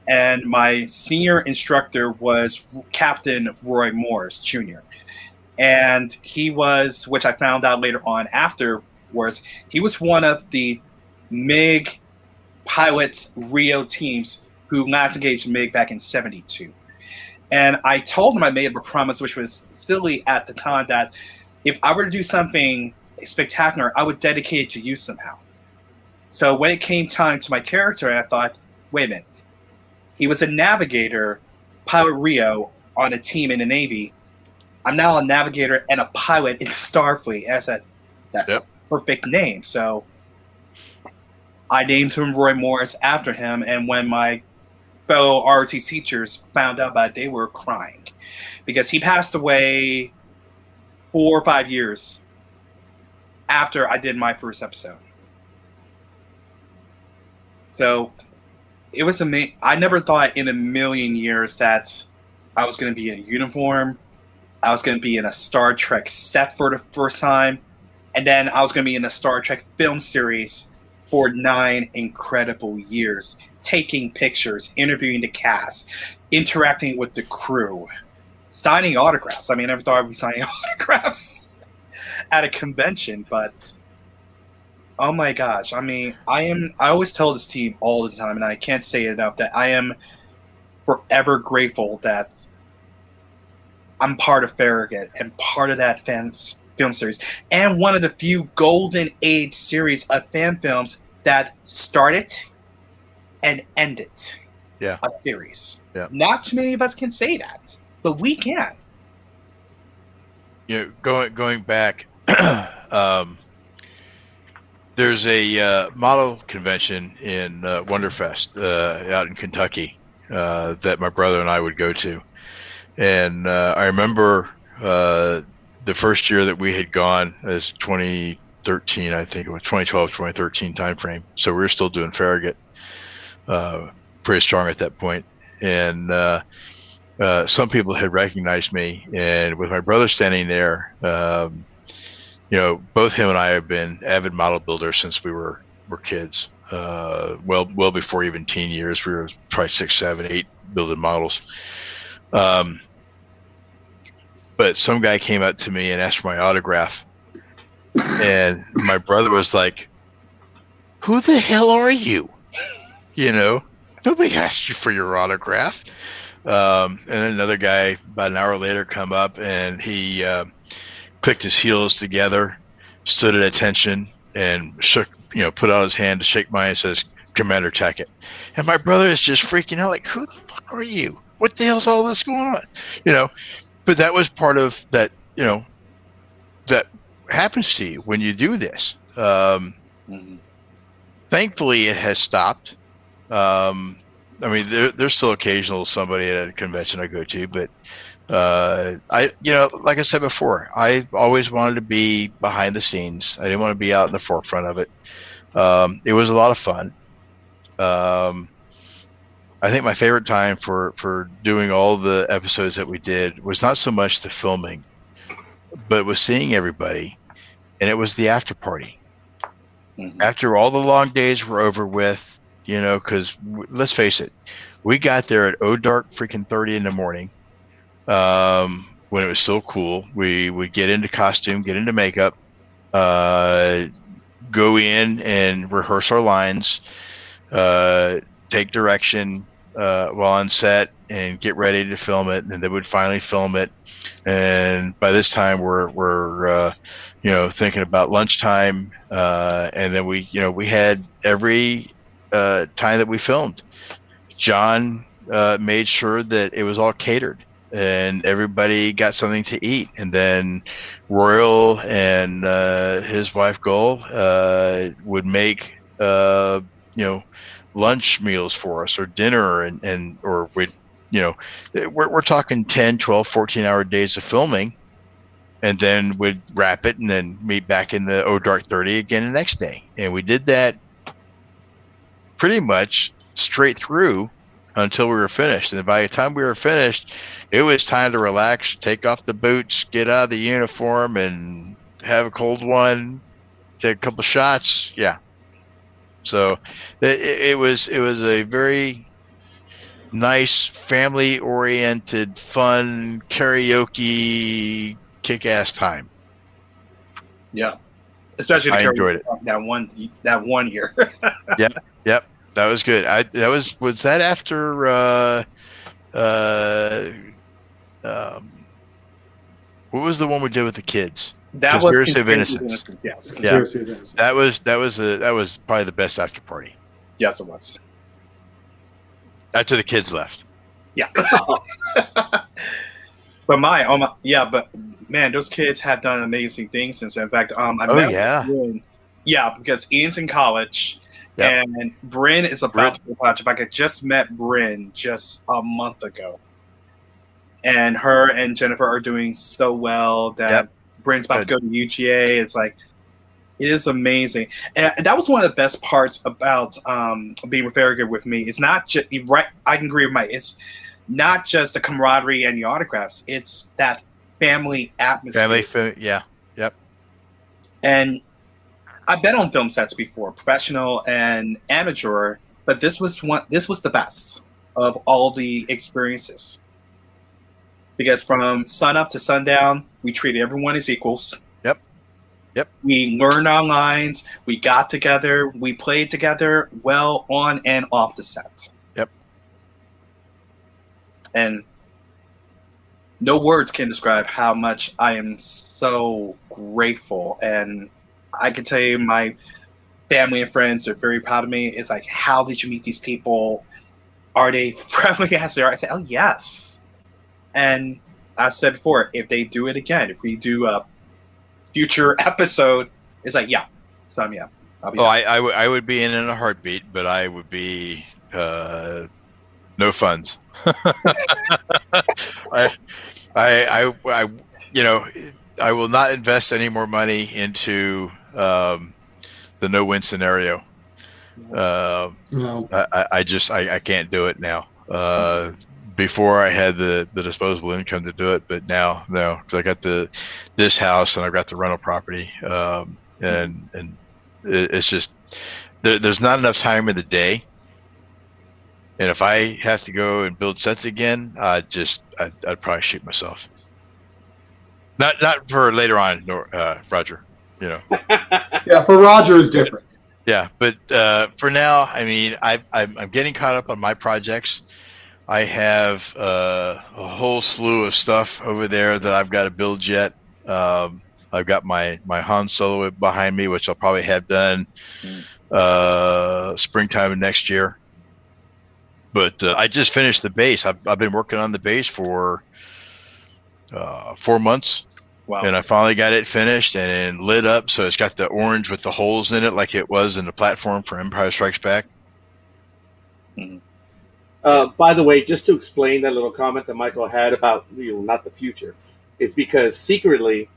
And my senior instructor was Captain Roy Morris Jr. And he was, which I found out later on afterwards, he was one of the MiG pilots Rio teams who last engaged MiG back in '72. And I told him I made a promise, which was silly at the time, that if I were to do something spectacular, I would dedicate it to you somehow. So when it came time to my character, I thought, wait a minute. He was a navigator, pilot Rio, on a team in the Navy. I'm now a navigator and a pilot in Starfleet. I said, that's a perfect name. So I named him Roy Morris after him. And when my fellow ROTC teachers found out about it, they were crying. Because he passed away 4 or 5 years after I did my first episode. So it was amazing. I never thought in a million years that I was going to be in a uniform. I was going to be in a Star Trek set for the first time. And then I was going to be in a Star Trek film series for 9 incredible years, taking pictures, interviewing the cast, interacting with the crew, signing autographs. I mean, I never thought I'd be signing autographs at a convention, but oh my gosh. I mean, I always tell this team all the time, and I can't say it enough, that I am forever grateful that I'm part of Farragut and part of that film series, and one of the few golden age series of fan films that started and ended a series. Yeah. Not too many of us can say that, but we can. You know, going back, there's a model convention in Wonderfest out in Kentucky that my brother and I would go to. And I remember the first year that we had gone as 2013, I think it was 2012, 2013 timeframe. So we were still doing Farragut pretty strong at that point. And some people had recognized me. And with my brother standing there, you know, both him and I have been avid model builders since we were kids. Well before even teen years. We were probably 6, 7, 8 building models. But some guy came up to me and asked for my autograph. And my brother was like, who the hell are you? You know, nobody asked you for your autograph. And then another guy about an hour later come up, and he clicked his heels together, stood at attention, and shook, you know, put out his hand to shake mine and says, Commander Tackett. And my brother is just freaking out, like, who the fuck are you? What the hell's all this going on? You know, but that was part of that, you know, that happens to you when you do this. Thankfully, it has stopped. I mean, there's still occasional somebody at a convention I go to, but I, you know, like I said before, I always wanted to be behind the scenes. I didn't want to be out in the forefront of it. It was a lot of fun. I think my favorite time for doing all the episodes that we did was not so much the filming, but was seeing everybody, and it was the after party. After all the long days were over with, you know, because let's face it, we got there at dark freaking 30 in the morning. When it was still cool, we would get into costume, get into makeup, go in and rehearse our lines, take direction while on set, and get ready to film it. And they would finally film it. And by this time, we're you know, thinking about lunchtime. And then we had every time that we filmed, John made sure that it was all catered and everybody got something to eat. And then Royal and his wife Gull would make you know, lunch meals for us, or dinner, and or we'd, you know, we're talking 10, 12, 14 hour days of filming. and then would wrap it and then meet back in the Dark 30 again the next day. And we did that pretty much straight through until we were finished. And by the time we were finished, it was time to relax, take off the boots, get out of the uniform, and have a cold one, take a couple shots. Yeah. So it was a very nice, family-oriented, fun, karaoke, kick-ass time. Yeah, especially I enjoyed it. That one year. Yep, that was good. Was that after what was the one we did with the kids? That was Conspiracy of Innocence. Yes. Conspiracy of Innocence. That was probably the best after party. Yes, it was. After the kids left. Yeah. But but man, those kids have done amazing things since. In fact, I met Bryn. Yeah, because Ian's in college, and Bryn is about to be a project. Like I just met Bryn just a month ago, and her and Jennifer are doing so well that Bryn's about to go to UGA. It's like, it is amazing, and that was one of the best parts about being with Farragut with me. It's not just right. I can agree with Mike. It's not just the camaraderie and the autographs. It's that family atmosphere. Yep. And I've been on film sets before, professional and amateur, but this was the best of all the experiences. Because from sun up to sundown, we treated everyone as equals. Yep. We learned our lines. We got together. We played together well on and off the set. Yep. And no words can describe how much I am so grateful. And I can tell you, my family and friends are very proud of me. It's like, how did you meet these people? Are they friendly as they are? I say, oh, yes. And I said before, if they do it again, if we do a future episode, it's like, yeah, sign me up. I would be in a heartbeat, but I would be no funds. I will not invest any more money into the no-win scenario. No. I can't do it now. Before I had the disposable income to do it, but now no, because I got this house and I've got the rental property, and it's just there's not enough time in the day. And if I have to go and build sets again, I'd probably shoot myself. Not for later on, Roger. You know. Yeah, for Roger is different. Yeah, but for now, I mean, I'm getting caught up on my projects. I have a whole slew of stuff over there that I've got to build yet. I've got my Han Solo behind me, which I'll probably have done springtime of next year. But I just finished the base. I've been working on the base for 4 months. Wow. And I finally got it finished and lit up, so it's got the orange with the holes in it like it was in the platform for Empire Strikes Back. Mm-hmm. By the way, just to explain that little comment that Michael had about not the future, is because secretly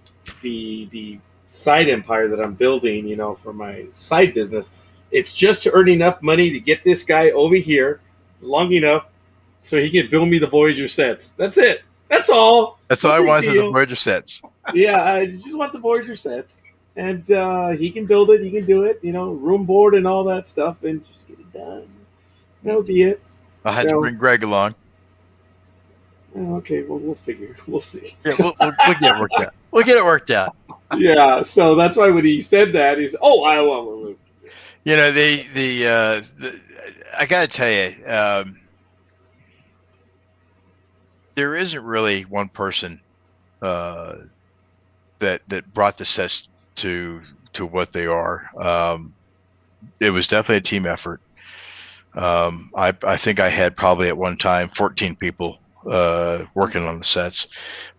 the side empire that I'm building, for my side business, it's just to earn enough money to get this guy over here long enough so he can build me the Voyager sets. That's it. That's all. That's all I want is the Voyager sets. Yeah, I just want the Voyager sets. And he can build it. He can do it. Room board and all that stuff, and just get it done. That'll be it. I had to bring Greg along. Okay, well, we'll figure. We'll see. Yeah, we'll get it worked out. We'll get it worked out. Yeah, so that's why when he said that, he's I want. I got to tell you, there isn't really one person that brought the sets to what they are. It was definitely a team effort. I think I had probably at one time 14 people working on the sets,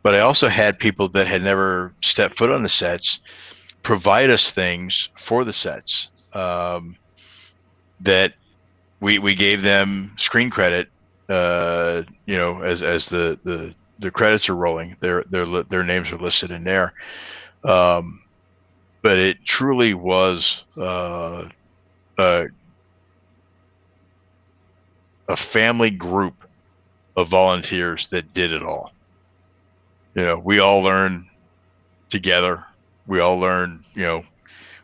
but I also had people that had never stepped foot on the sets provide us things for the sets that we gave them screen credit, as the the credits are rolling. Their names are listed in there. But it truly was a family group of volunteers that did it all. We all learned together. We all learned, well,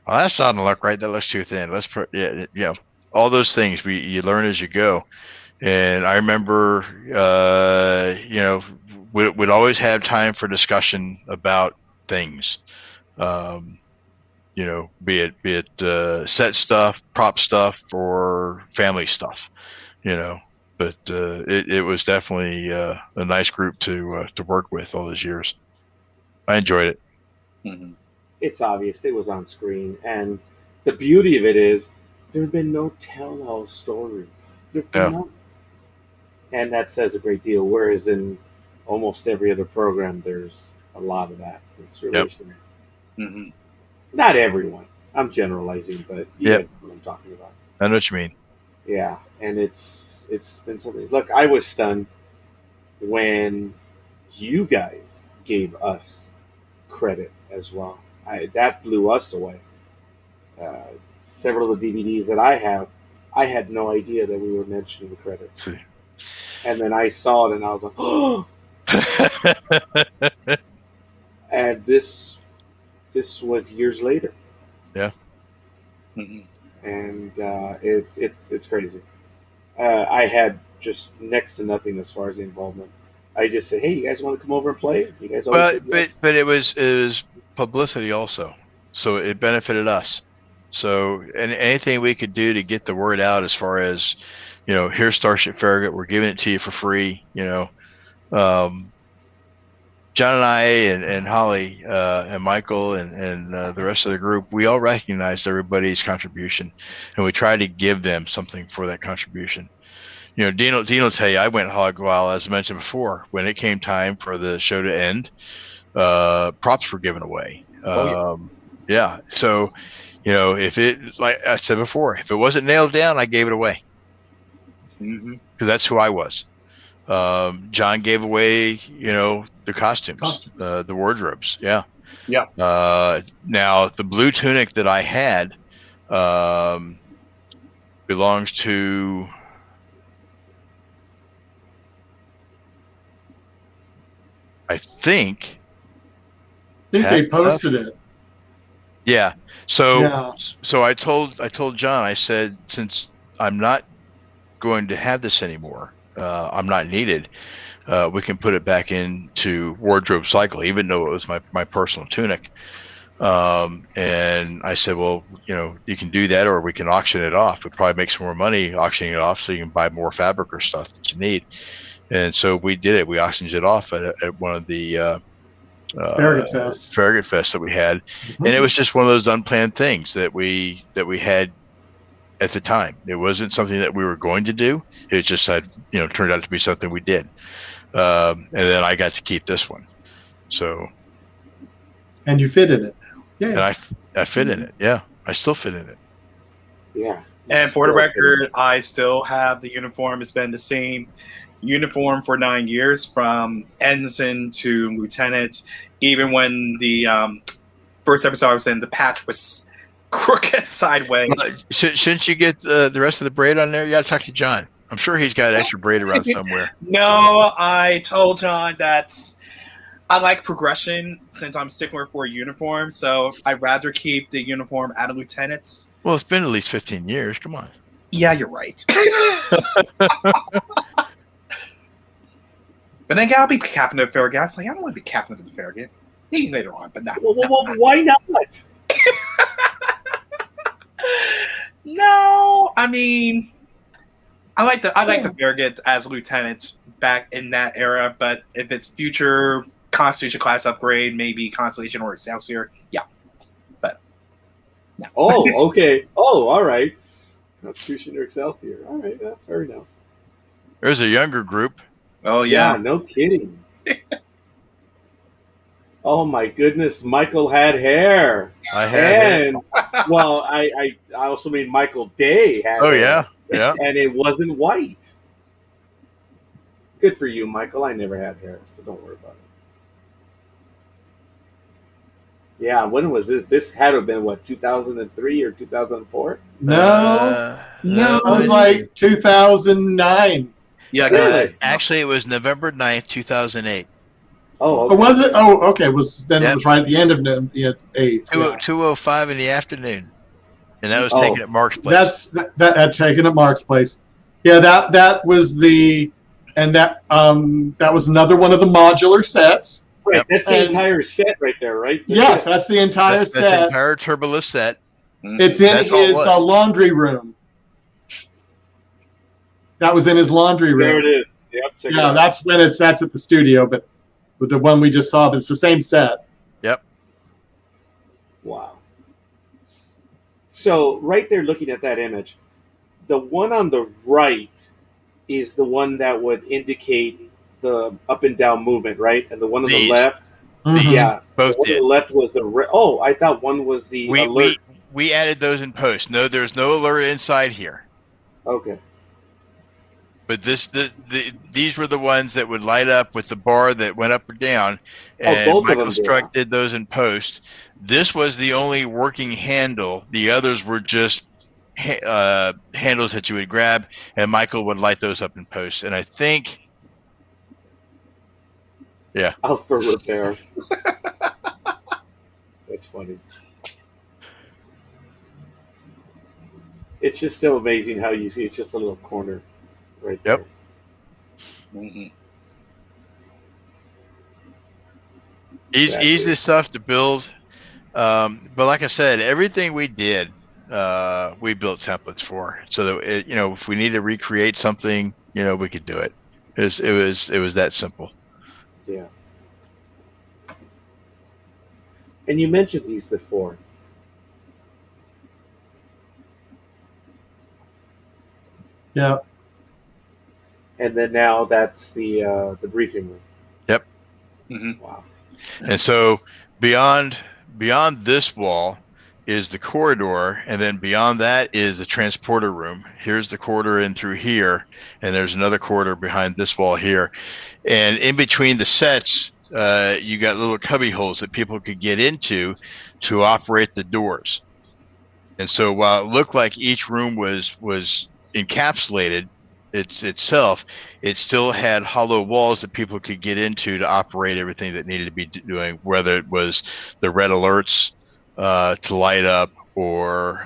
that's not gonna look right. That looks too thin. All those things you learn as you go. And I remember, we'd always have time for discussion about things. Be it set stuff, prop stuff, or family stuff. But it was definitely a nice group to work with all those years. I enjoyed it. Mm-hmm. It's obvious it was on screen, and the beauty of it is there have been no tell-all stories. There've been none. And that says a great deal. Whereas in almost every other program, there's a lot of that. It's relational. Yep. Mm-hmm. Not everyone. I'm generalizing, but you guys know what I'm talking about. I know what you mean. Yeah, and it's been something. Look, I was stunned when you guys gave us credit as well. That blew us away. Several of the DVDs that I have, I had no idea that we were mentioning the credits. See. And then I saw it, and I was like, "Oh!" And this was years later. Yeah. Mm-hmm. And it's crazy. I had just next to nothing as far as the involvement. I just said, "Hey, you guys want to come over and play?" You guys always said yes. But it was publicity also, so it benefited us. So anything we could do to get the word out, as far as here's Starship Farragut, we're giving it to you for free. John and I and Holly and Michael and the rest of the group, we all recognized everybody's contribution, and we tried to give them something for that contribution. Dean will tell you, I went hog wild, as I mentioned before. When it came time for the show to end, props were given away. Yeah. So, if it, like I said before, if it wasn't nailed down, I gave it away. Mm-hmm. Because that's who I was. John gave away, the costumes. The wardrobes. Yeah. Yeah. Now the blue tunic that I had belongs to I think they posted it. Yeah. So I told John, I said, since I'm not going to have this anymore, I'm not needed, we can put it back into wardrobe cycle, even though it was my personal tunic. And I said, well, you can do that, or we can auction it off. We'd probably make some more money auctioning it off, so you can buy more fabric or stuff that you need. And so we did it. We auctioned it off at one of the Farragut Fest that we had. Mm-hmm. And it was just one of those unplanned things that we had at the time. It wasn't something that we were going to do. It just turned out to be something we did. And then I got to keep this one. So. And you fit in it now. Yeah. And I fit in it. Yeah. I still fit in it. Yeah. And for the record, I still have the uniform. It's been the same uniform for 9 years, from ensign to lieutenant. Even when the first episode I was in, the patch was crooked sideways. Shouldn't you get the rest of the braid on there? You got to talk to John. I'm sure he's got extra braid around somewhere. No, I told John that I like progression since I'm sticking for a uniform, so I'd rather keep the uniform out of lieutenants. Well, it's been at least 15 years. Come on. Yeah, you're right. But then I'll be captain of the Farragut. I was like, I don't want to be captain of the Farragut. Maybe later on, but not. Well, why not? No, I mean, I like the Farragut as lieutenant back in that era. But if it's future Constitution class upgrade, maybe Constellation or Excelsior, yeah. But no. Oh, okay. Oh, all right. Constitution or Excelsior. All right, fair enough. There's a younger group. Oh yeah, no kidding. Oh my goodness, Michael had hair. I had and well, I also mean Michael Day had. Oh hair, yeah. and it wasn't white. Good for you, Michael. I never had hair, so don't worry about it. Yeah, when was this? This had to have been, what, 2003 or 2004? No, No, it was like 2009. Yeah, Really? actually, it was November 9th, 2008. Oh, Or okay. was it? Oh, okay. It was then Yep. it was right at the end of the 8. 2:05 in the afternoon, and that was Oh. taken at Mark's place. That taken at Mark's place. Yeah, that was the and that was another one of the modular sets. Right, that's the And- entire set right there, right? Yes, that's the entire That's set. entire Turbolist set. It's in That's all it his was. laundry room. That was in his laundry room. There it is. Yep, check it Yeah, out. that's at the studio, but with the one we just saw, but it's the same set. Yep. Wow. So right there, looking at that image, the one on the right is the one that would indicate the up and down movement, right? And the one on the These. left, Mhm. yeah, Both the one on did. the left was the oh, I thought one was the alert. We added those in post. No, there's no alert inside here. Okay. But these were the ones that would light up with the bar that went up or down, and both of Michael them did. Struck did those in post. This was the only working handle. The others were just handles that you would grab, and Michael would light those up in post. And I think, yeah, Out for repair. That's funny. It's just still amazing how you see it's just a little corner right there. Yep. Mhm. easy stuff to build. But like I said, everything we did, we built templates for, so that if we need to recreate something, we could do it. It was that simple. Yeah. And you mentioned these before. Yeah. And then now that's the briefing room. Yep. Mhm. Wow. And so beyond this wall is the corridor, and then beyond that is the transporter room. Here's the corridor in through here, and there's another corridor behind this wall here. And in between the sets, you got little cubby holes that people could get into to operate the doors. And so while it looked like each room was encapsulated itself, it still had hollow walls that people could get into to operate everything that needed to be doing, whether it was the red alerts to light up or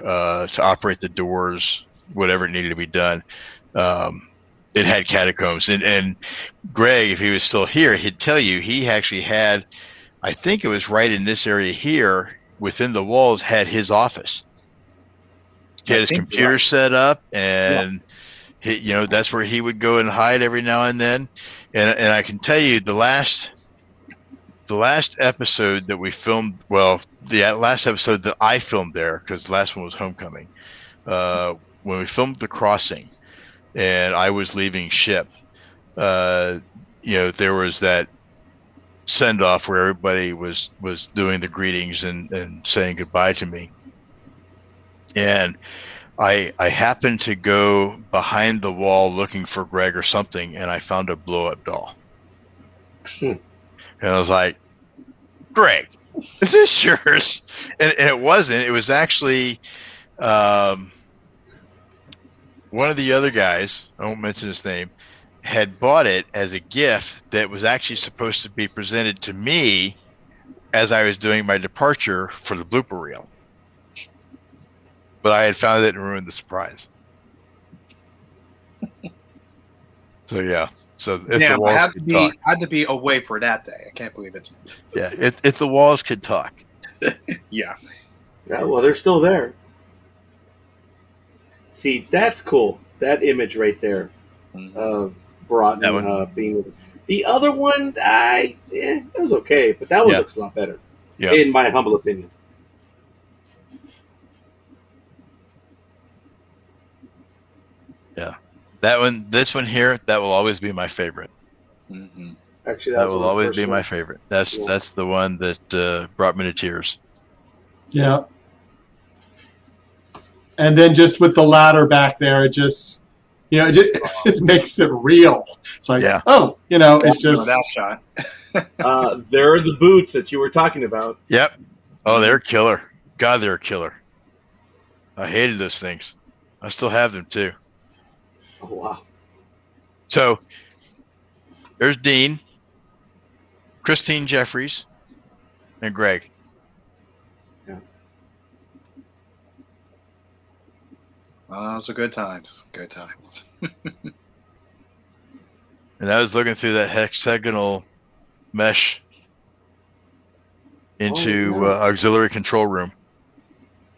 to operate the doors, whatever needed to be done. It had catacombs. And Greg, if he was still here, he'd tell you he actually had, I think it was right in this area here, within the walls, had his office. He had his computer set up, and that's where he would go and hide every now and then. And I can tell you the last episode that we filmed, well, the last episode that I filmed there, because the last one was Homecoming, when we filmed The Crossing and I was leaving ship, there was that send off where everybody was doing the greetings and saying goodbye to me. And I happened to go behind the wall looking for Greg or something, and I found a blow-up doll. And I was like, Greg, is this yours? And it wasn't. It was actually one of the other guys, I won't mention his name, had bought it as a gift that was actually supposed to be presented to me as I was doing my departure for the blooper reel. But I had found it and ruined the surprise. So yeah. So if Yeah, the I walls had could talk. to be away for that day. I can't believe it's. Yeah, if the walls could talk. Yeah. Yeah, well, they're still there. See, that's cool. That image right there of Broughton That one? being the other one. It was okay, but that one Yeah. looks a lot better, Yeah. in my humble opinion. Yeah. That one, this one here, that will always be my favorite. Mm-hmm. Actually, That was will one of the always first be my ones. favorite. That's Yeah. that's the one that brought me to tears. Yeah. And then just with the ladder back there, it it makes it real. It's like, Yeah. oh, it's just that shot. There are the boots that you were talking about. Yep. Oh, they're killer. God, they're a killer. I hated those things. I still have them too. Oh, wow. So there's Dean, Christine Jeffries, and Greg. Those are good times. Good times. And I was looking through that hexagonal mesh into Oh, yeah. auxiliary control room.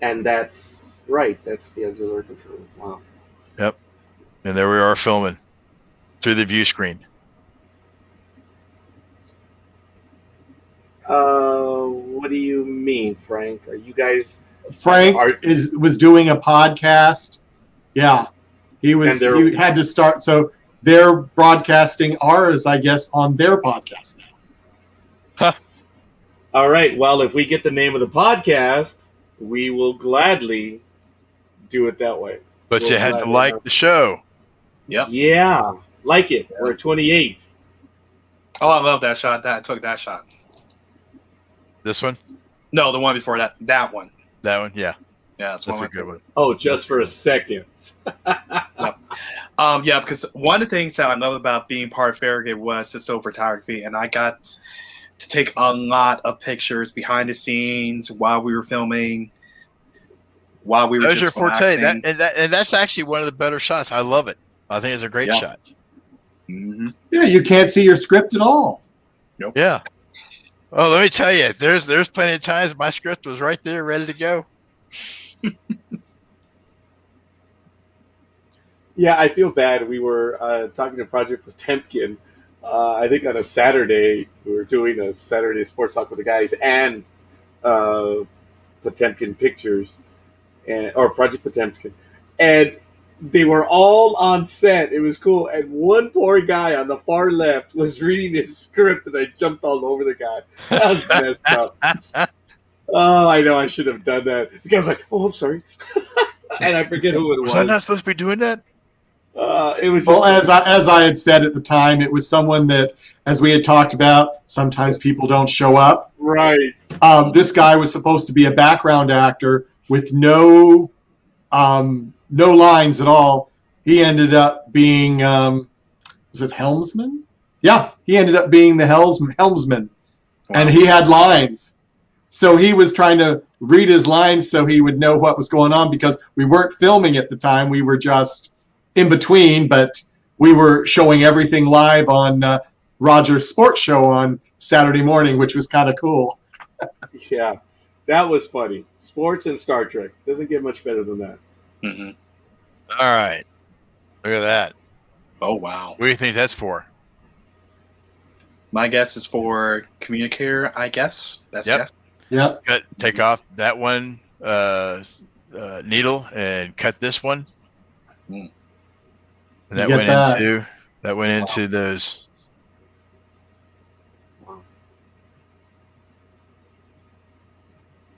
And that's right. That's the auxiliary control. Wow. Yep. And there we are filming through the view screen. What do you mean, Frank? Are you guys? Frank was doing a podcast. Yeah, he had to start. So they're broadcasting ours, I guess, on their podcast now. Huh. All right. Well, if we get the name of the podcast, we will gladly do it that way. But you had to like the show. Yep. Yeah, like it. We're at 28. Oh, I love that shot. I took that shot. This one? No, the one before that. That one. That one? Yeah. Yeah, that's a good one. Oh, just for a second. Yeah, because one of the things that I love about being part of Farragut was still photography, and I got to take a lot of pictures behind the scenes while we were filming, while we were just just your forte. relaxing. And that's actually one of the better shots. I love it. I think it's a great shot. Mm-hmm. Yeah, you can't see your script at all. Nope. Yeah. Oh, let me tell you, there's plenty of times my script was right there, ready to go. Yeah, I feel bad. We were talking to Project Potemkin. I think on a Saturday, we were doing a Saturday sports talk with the guys and Potemkin Pictures, or Project Potemkin, and they were all on set. It was cool, and one poor guy on the far left was reading his script, and I jumped all over the guy. That was messed up. Oh, I know I should have done that. The guy was like, "Oh, I'm sorry," and I forget who it was. Was I not supposed to be doing that? It was well, as I had said at the time, it was someone that, as we had talked about, sometimes people don't show up. right. This guy was supposed to be a background actor with no lines at all. He ended up being, was it helmsman? Yeah, he ended up being the helmsman, and he had lines. So he was trying to read his lines so he would know what was going on, because we weren't filming at the time. We were just in between, but we were showing everything live on Roger's sports show on Saturday morning, which was kind of cool. Yeah, that was funny. Sports and Star Trek doesn't get much better than that. Mm-hmm. All right. Look at that. Oh, wow. What do you think that's for? My guess is for communicator, I guess. That's Yep. guess. Yep. Take off that one needle and cut this one. Mm. And that You went get that. into those. Wow.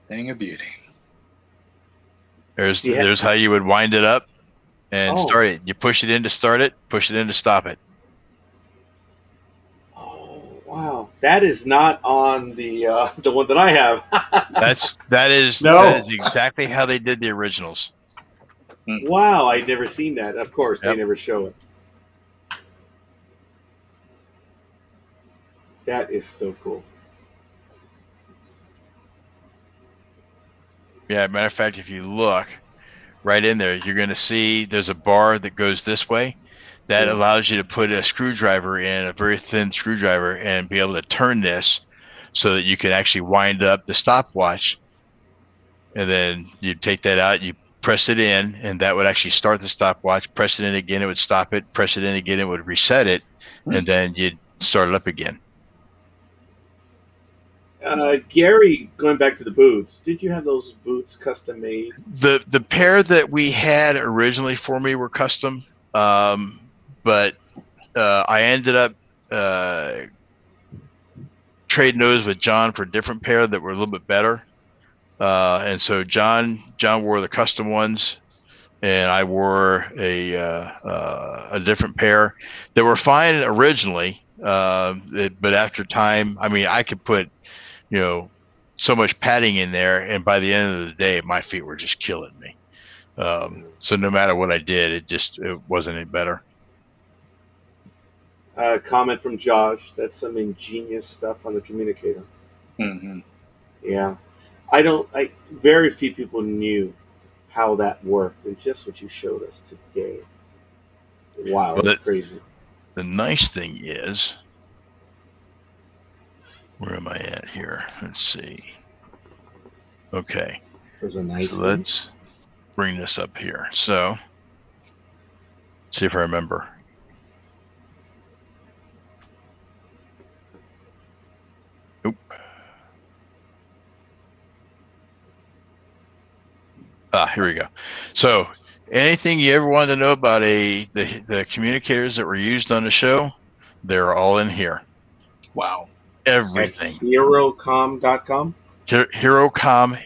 Thing of beauty. There's how you would wind it up and Oh. start it. You push it in to start it, push it in to stop it. Oh, wow. That is not on the one that I have. That is exactly how they did the originals. Wow, I'd never seen that. Of course, Yep. they never show it. That is so cool. Yeah, matter of fact, if you look right in there, you're going to see there's a bar that goes this way that allows you to put a screwdriver in, a very thin screwdriver, and be able to turn this so that you can actually wind up the stopwatch. And then you take that out, you press it in, and that would actually start the stopwatch. Press it in again, it would stop it. Press it in again, it would reset it, and then you'd start it up again. Gary, going back to the boots, did you have those boots custom made? The pair that we had originally for me were custom, but I ended up trading those with John for a different pair that were a little bit better. And so John wore the custom ones, and I wore a different pair. They were fine originally, but after time, I mean, I could put, so much padding in there, and by the end of the day, my feet were just killing me. So no matter what I did, it wasn't any better. Comment from Josh. That's some ingenious stuff on the communicator. Mm-hmm. Yeah. Very few people knew how that worked, and just what you showed us today. Wow, Well, that's crazy. The nice thing is, where am I at here? Let's see. Okay. There's a nice So thing. let's bring this up here. So, let's see if I remember. Oop. Here we go. So, anything you ever wanted to know about the communicators that were used on the show, they're all in here. Wow. Everything. At herocom.com? Herocom,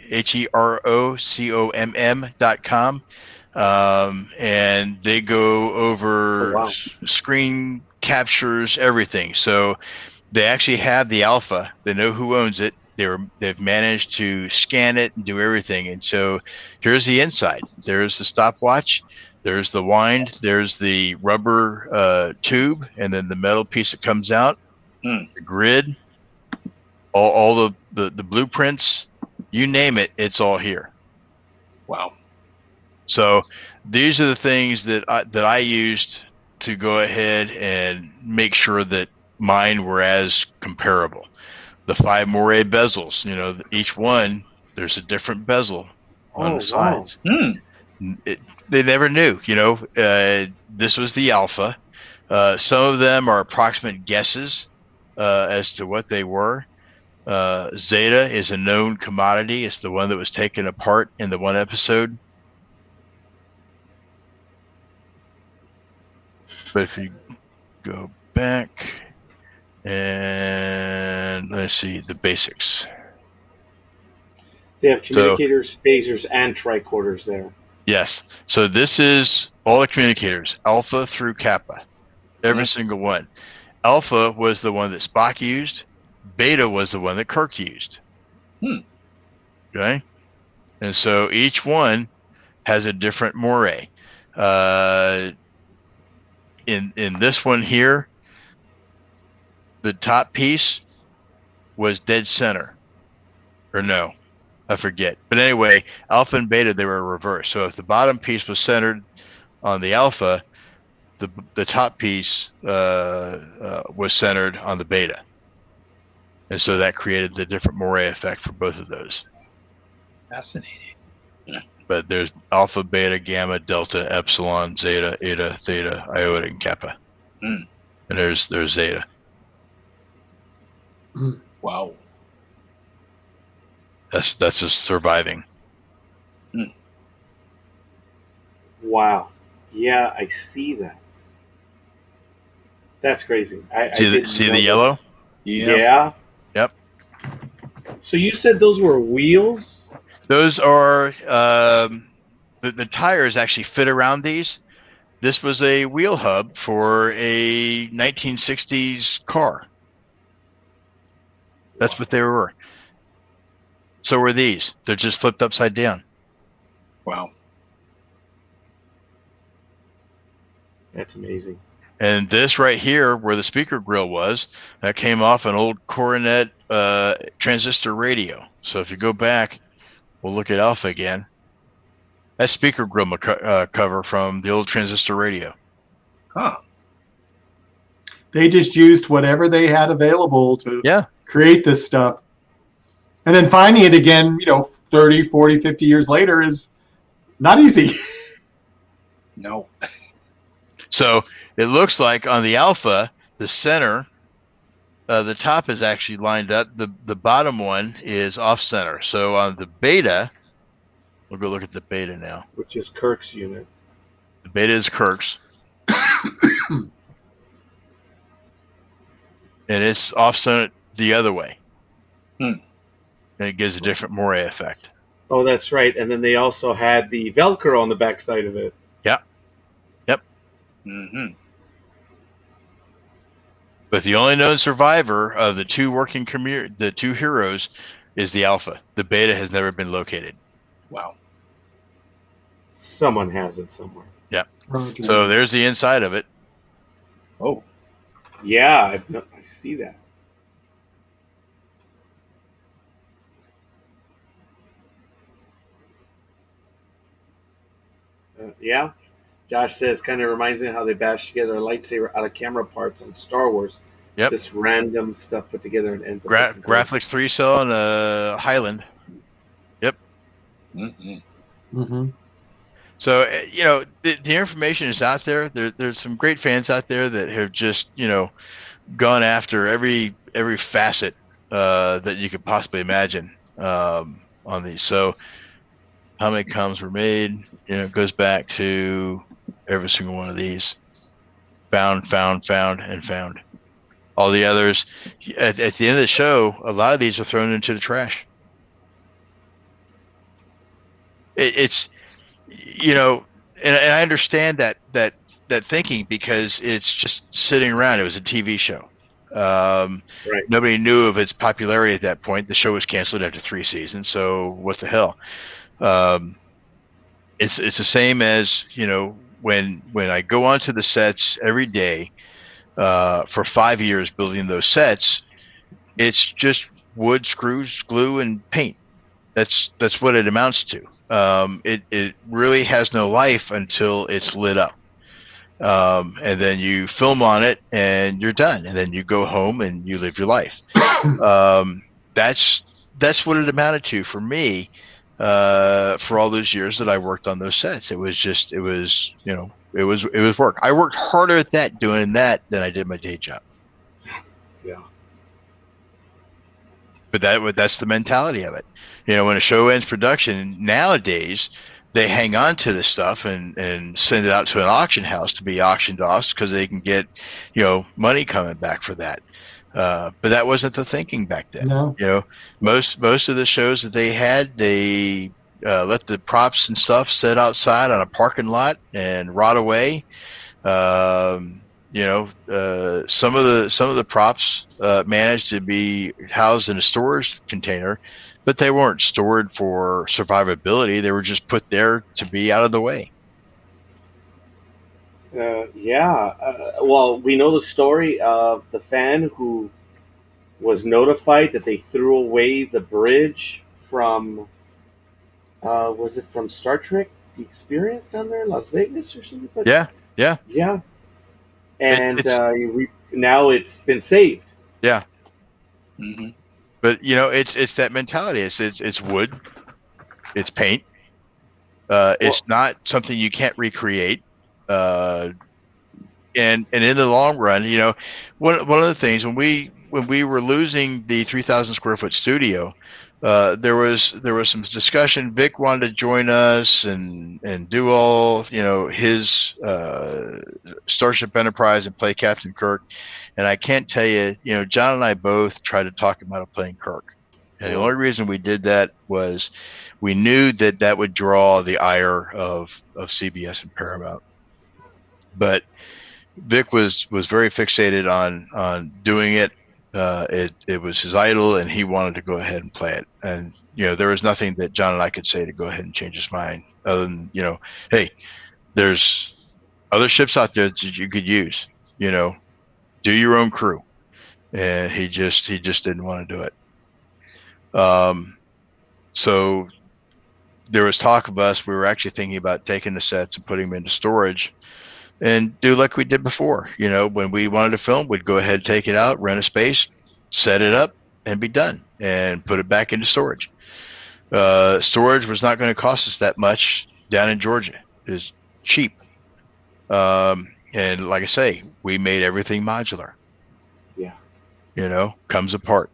HEROCOMM.com. And they go over screen captures, everything. So they actually have the alpha. They know who owns it. They've managed to scan it and do everything. And so here's the inside. There's the stopwatch. There's the wind. There's the rubber tube, and then the metal piece that comes out. The grid. All the blueprints. You name it, it's all here. Wow. So these are the things that I used to go ahead and make sure that mine were as comparable. The 5 Moray bezels, each one, there's a different bezel on the sides. Wow. They never knew, this was the alpha. Some of them are approximate guesses as to what they were. Zeta is a known commodity. It's the one that was taken apart in the one episode. But if you go back and let's see the basics. They have communicators, phasers, and tricorders there. Yes. So this is all the communicators, Alpha through Kappa. Every single one. Alpha was the one that Spock used. Beta was the one that Kirk used. Okay? And so each one has a different moray. In this one here, the top piece was dead center. Or no, I forget. But anyway, Alpha and Beta, they were reversed. So if the bottom piece was centered on the Alpha, the top piece was centered on the Beta. And so that created the different moray effect for both of those. Fascinating. But there's alpha, beta, gamma, delta, epsilon, zeta, eta, theta, iota, and kappa. And there's zeta. Wow. That's just surviving. Wow. Yeah, I see that. That's crazy. See the yellow? Yeah. Yep. So you said those were wheels? Those are the tires actually fit around these. This was a wheel hub for a 1960s car. That's what they were. So were these. They're just flipped upside down. Wow. That's amazing. And this right here, where the speaker grill was, that came off an old Coronet transistor radio. So if you go back, we'll look at Alpha again. That's speaker grill cover from the old transistor radio. Huh. They just used whatever they had available to create this stuff. And then finding it again, 30, 40, 50 years later is not easy. No. So it looks like on the Alpha, the center, the top is actually lined up. The bottom one is off center. So on the Beta, we'll go look at the Beta now. Which is Kirk's unit. The Beta is Kirk's. And it's off center the other way. And it gives a different moray effect. Oh, that's right. And then they also had the Velcro on the backside of it. Yeah. Yep. Mm-hmm. But the only known survivor of the two the two heroes is the Alpha. The Beta has never been located. Wow. Someone has it somewhere. Yeah. Okay. So there's the inside of it. Oh. Yeah, I see that. Yeah. Josh says, kind of reminds me of how they bashed together a lightsaber out of camera parts on Star Wars. Yep. Just random stuff put together and ends up. Graphics 3 cell on a Highland. Yep. Mm-hmm. Mm-hmm. So, the information is out there. There's some great fans out there that have just, gone after every facet that you could possibly imagine on these. So how many coms were made, it goes back to every single one of these. Found, and found. All the others, at the end of the show, a lot of these are thrown into the trash. It's, and I understand that thinking because it's just sitting around. It was a TV show. Right. Nobody knew of its popularity at that point. The show was canceled after 3 seasons. So what the hell? It's the same as, when I go onto the sets every day for 5 years building those sets, it's just wood, screws, glue, and paint. That's what it amounts to. It really has no life until it's lit up. And then you film on it and you're done. And then you go home and you live your life. That's what it amounted to for me for all those years that I worked on those sets. It was work. I worked harder at doing that than I did my day job. Yeah. But that's the mentality of it. When a show ends production nowadays, they hang on to the stuff and send it out to an auction house to be auctioned off because they can get, money coming back for that. But that wasn't the thinking back then. No. Most of the shows that they had, they let the props and stuff sit outside on a parking lot and rot away. Some of the props managed to be housed in a storage container, but they weren't stored for survivability. They were just put there to be out of the way. Well, we know the story of the fan who was notified that they threw away the bridge from, was it from Star Trek, The Experience down there in Las Vegas or something? But, Yeah. And now it's been saved. Yeah. Mm-hmm. But it's that mentality. It's wood, it's paint. It's not something you can't recreate. And in the long run, one of the things when we were losing the 3,000 square foot studio, there was some discussion. Vic wanted to join us and do all his Starship Enterprise and play Captain Kirk. And I can't tell you, John and I both tried to talk him out of playing Kirk. And the only reason we did that was we knew that would draw the ire of CBS and Paramount. But Vic was very fixated on doing it. It was his idol, and he wanted to go ahead and play it. And there was nothing that John and I could say to go ahead and change his mind, other than hey, there's other ships out there that you could use. Do your own crew. And he just didn't want to do it. So there was talk of us. We were actually thinking about taking the sets and putting them into storage. And do like we did before. When we wanted to film, we'd go ahead, take it out, rent a space, set it up, and be done, and put it back into storage. Storage was not going to cost us that much down in Georgia. It's cheap. And like I say, we made everything modular. Yeah. Comes apart.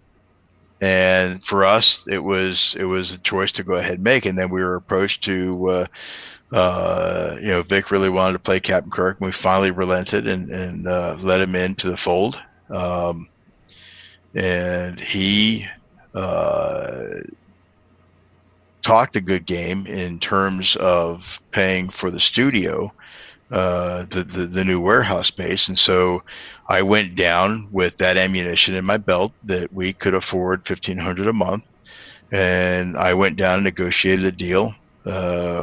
And for us, it was a choice to go ahead and make. And then we were approached to Vic really wanted to play Captain Kirk, and we finally relented and let him into the fold. And he talked a good game in terms of paying for the studio, the new warehouse space. And so I went down with that ammunition in my belt that we could afford $1,500 a month. And I went down and negotiated a deal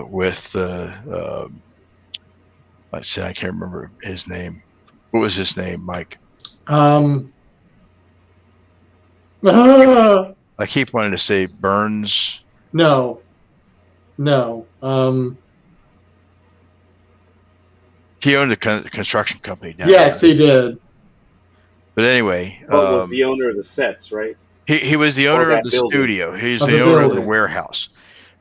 with I said, I can't remember his name. What was his name, Mike? Ah, I keep wanting to say Burns. no. He owned a construction company down Yes, there. he did. But anyway, But was the owner of the sets, right? he was the owner of the building. studio. He's Of the the owner of the building. warehouse.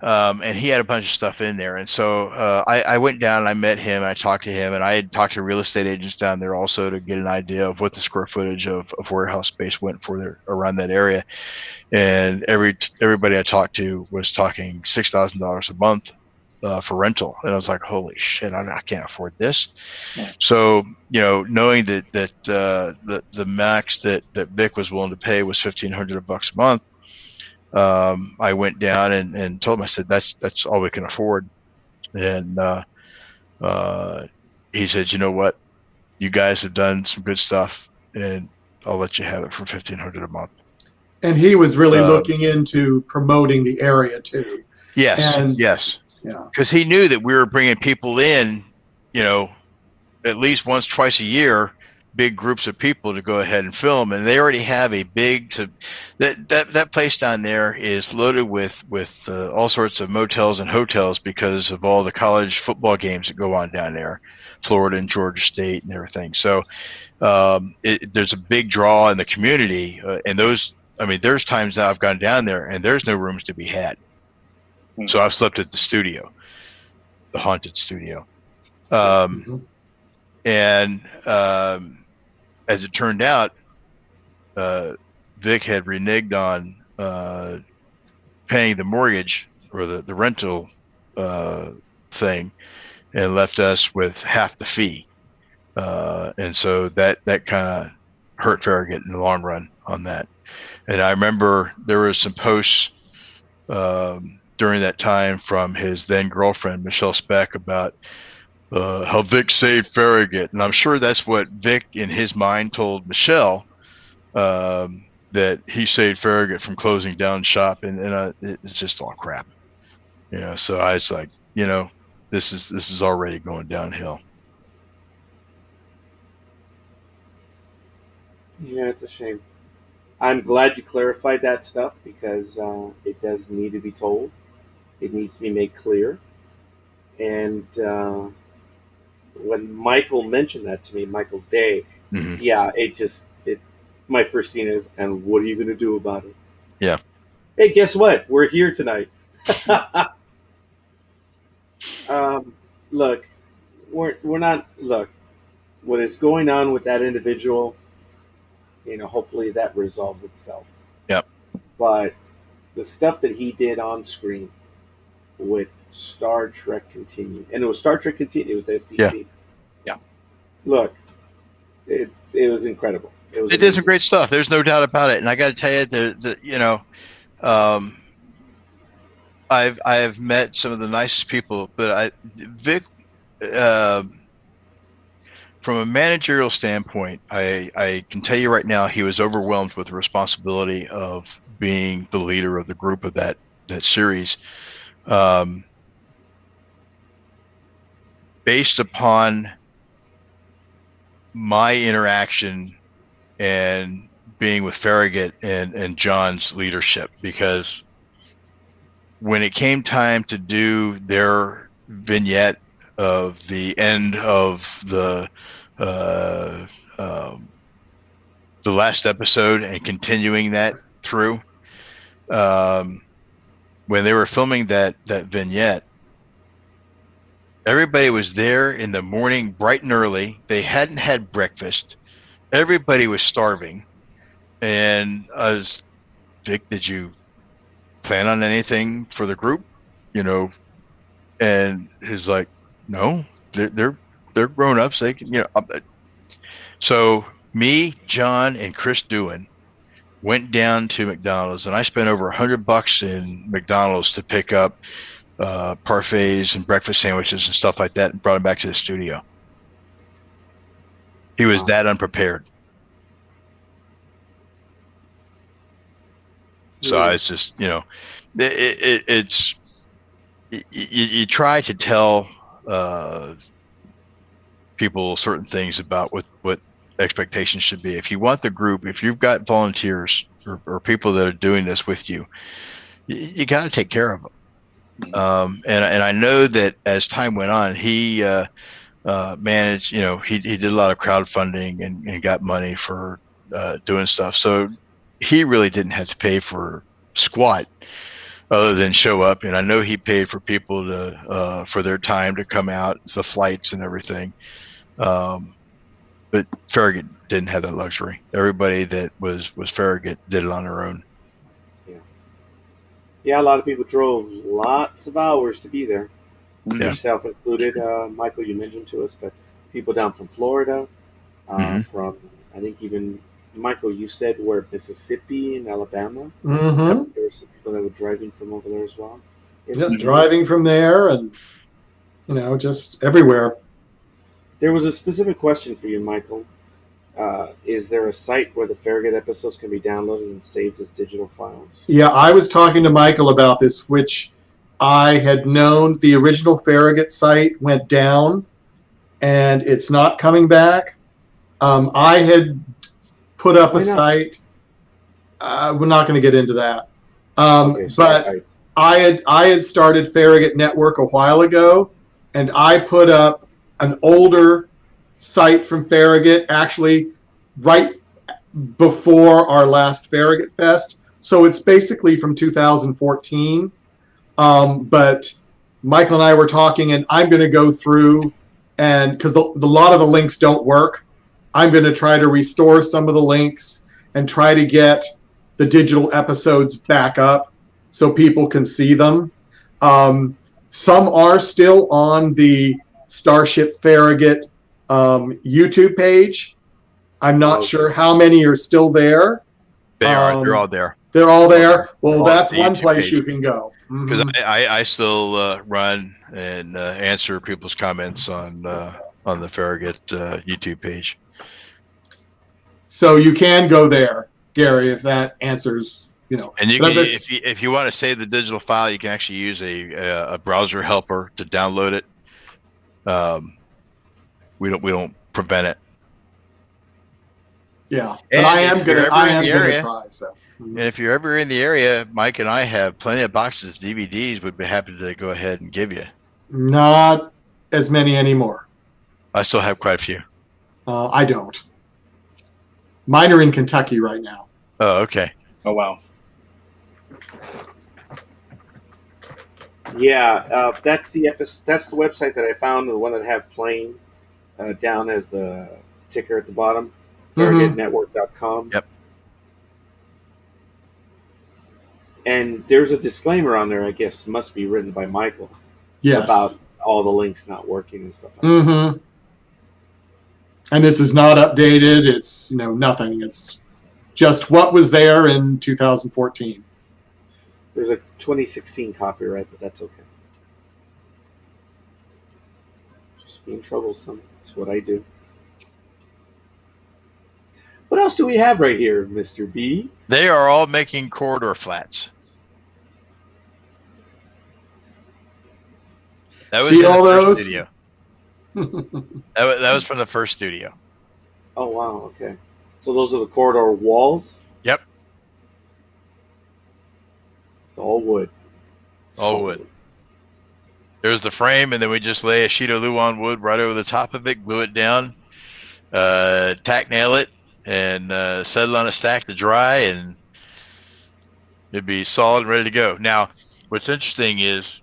And he had a bunch of stuff in there. And so I went down and I met him and I talked to him, and I had talked to real estate agents down there also to get an idea of what the square footage of warehouse space went for there around that area. And everybody I talked to was talking $6,000 a month for rental. And I was like, holy shit, I can't afford this. So, knowing that the max that Vic was willing to pay was $1,500 a month, I went down and told him, I said, that's all we can afford. And he said, you know what, you guys have done some good stuff, and I'll let you have it for $1,500 a month. And he was really looking into promoting the area too. Yes. Yeah. Because he knew that we were bringing people in, at least once, twice a year, big groups of people to go ahead and film, and they already have a big. So that place down there is loaded with all sorts of motels and hotels because of all the college football games that go on down there, Florida and Georgia State and everything. So there's a big draw in the community, and those. I mean, there's times that I've gone down there and there's no rooms to be had. So I've slept at the studio, the haunted studio. And as it turned out, Vic had reneged on paying the mortgage or the rental thing, and left us with half the fee. And so that kind of hurt Farragut in the long run on that. And I remember there was some posts during that time from his then girlfriend, Michelle Speck, about how Vic saved Farragut. And I'm sure that's what Vic in his mind told Michelle, that he saved Farragut from closing down shop. And it's just all crap. So I was like, this is already going downhill. Yeah, it's a shame. I'm glad you clarified that stuff, because it does need to be told. It needs to be made clear. And when Michael mentioned that to me, Michael Day, yeah, my first scene is, and what are you going to do about it? Yeah. Hey, guess what? We're here tonight. Look, we're not. Look, what is going on with that individual? Hopefully that resolves itself. Yep. But the stuff that he did on screen with Star Trek Continue, and it was Star Trek Continue, it was STC. Yeah. Look, it was incredible. It did some great stuff. There's no doubt about it. And I got to tell you, I have met some of the nicest people, but Vic, from a managerial standpoint, I can tell you right now, he was overwhelmed with the responsibility of being the leader of the group of that series. Based upon my interaction and being with Farragut and John's leadership, because when it came time to do their vignette of the end of the last episode and continuing that through, when they were filming that vignette, everybody was there in the morning bright and early. They hadn't had breakfast. Everybody was starving. And I was, Vic, did you plan on anything for the group? And he's like, no, they're grown-ups. They can, So me, John, and Chris Doohan went down to McDonald's, and I spent over $100 in McDonald's to pick up parfaits and breakfast sandwiches and stuff like that, and brought him back to the studio. He was that unprepared. So I was just, it's you try to tell people certain things about what expectations should be. If you want the group, if you've got volunteers or people that are doing this with you, you got to take care of them. And I know that as time went on, he managed, he did a lot of crowdfunding and got money for doing stuff. So he really didn't have to pay for squat other than show up. And I know he paid for people to for their time to come out, the flights and everything. But Farragut didn't have that luxury. Everybody that was Farragut did it on their own. Yeah, a lot of people drove lots of hours to be there. Yeah. Yourself included. Michael, you mentioned to us, but people down from Florida, from, I think even, Michael, you said where Mississippi and Alabama. Mm-hmm. There were some people that were driving from over there as well. Just driving from there and, just everywhere. There was a specific question for you, Michael. Is there a site where the Farragut episodes can be downloaded and saved as digital files? Yeah, I was talking to Michael about this, which I had known the original Farragut site went down and it's not coming back. I had put up a site. We're not going to get into that. But I had started Farragut Network a while ago, and I put up an older site from Farragut, actually right before our last Farragut Fest. So it's basically from 2014. But Michael and I were talking, and I'm going to go through, and because a lot of the links don't work, I'm going to try to restore some of the links and try to get the digital episodes back up so people can see them. Some are still on the Starship Farragut YouTube page. I'm not sure how many are still there. They're all there. They're all there. Well, that's one place you can go. Because I still run and answer people's comments on the Farragut YouTube page. So you can go there, Gary, if that answers, And you can, if you want to save the digital file, you can actually use a browser helper to download it. We don't prevent it. Yeah, but I am gonna try. So. And if you're ever in the area, Mike and I have plenty of boxes of DVDs. We'd be happy to go ahead and give you. Not as many anymore. I still have quite a few. I don't. Mine are in Kentucky right now. Oh, okay. Oh, wow. Yeah, that's the website that I found, the one that I have playing down as the ticker at the bottom, FarragutNetwork.com. Yep. And there's a disclaimer on there, I guess, must be written by Michael. Yes. About all the links not working and stuff like that. And this is not updated. It's, nothing. It's just what was there in 2014. There's a 2016 copyright, but that's okay. Just being troublesome. That's what I do. What else do we have right here, Mr. B? They are all making corridor flats. That was See all those? Studio. that was from the first studio. Oh, wow. Okay. So those are the corridor walls? Yep. It's all wood. All wood. There's the frame, and then we just lay a sheet of Luan wood right over the top of it, glue it down, tack nail it, and settle on a stack to dry, and it'd be solid and ready to go. Now, what's interesting is,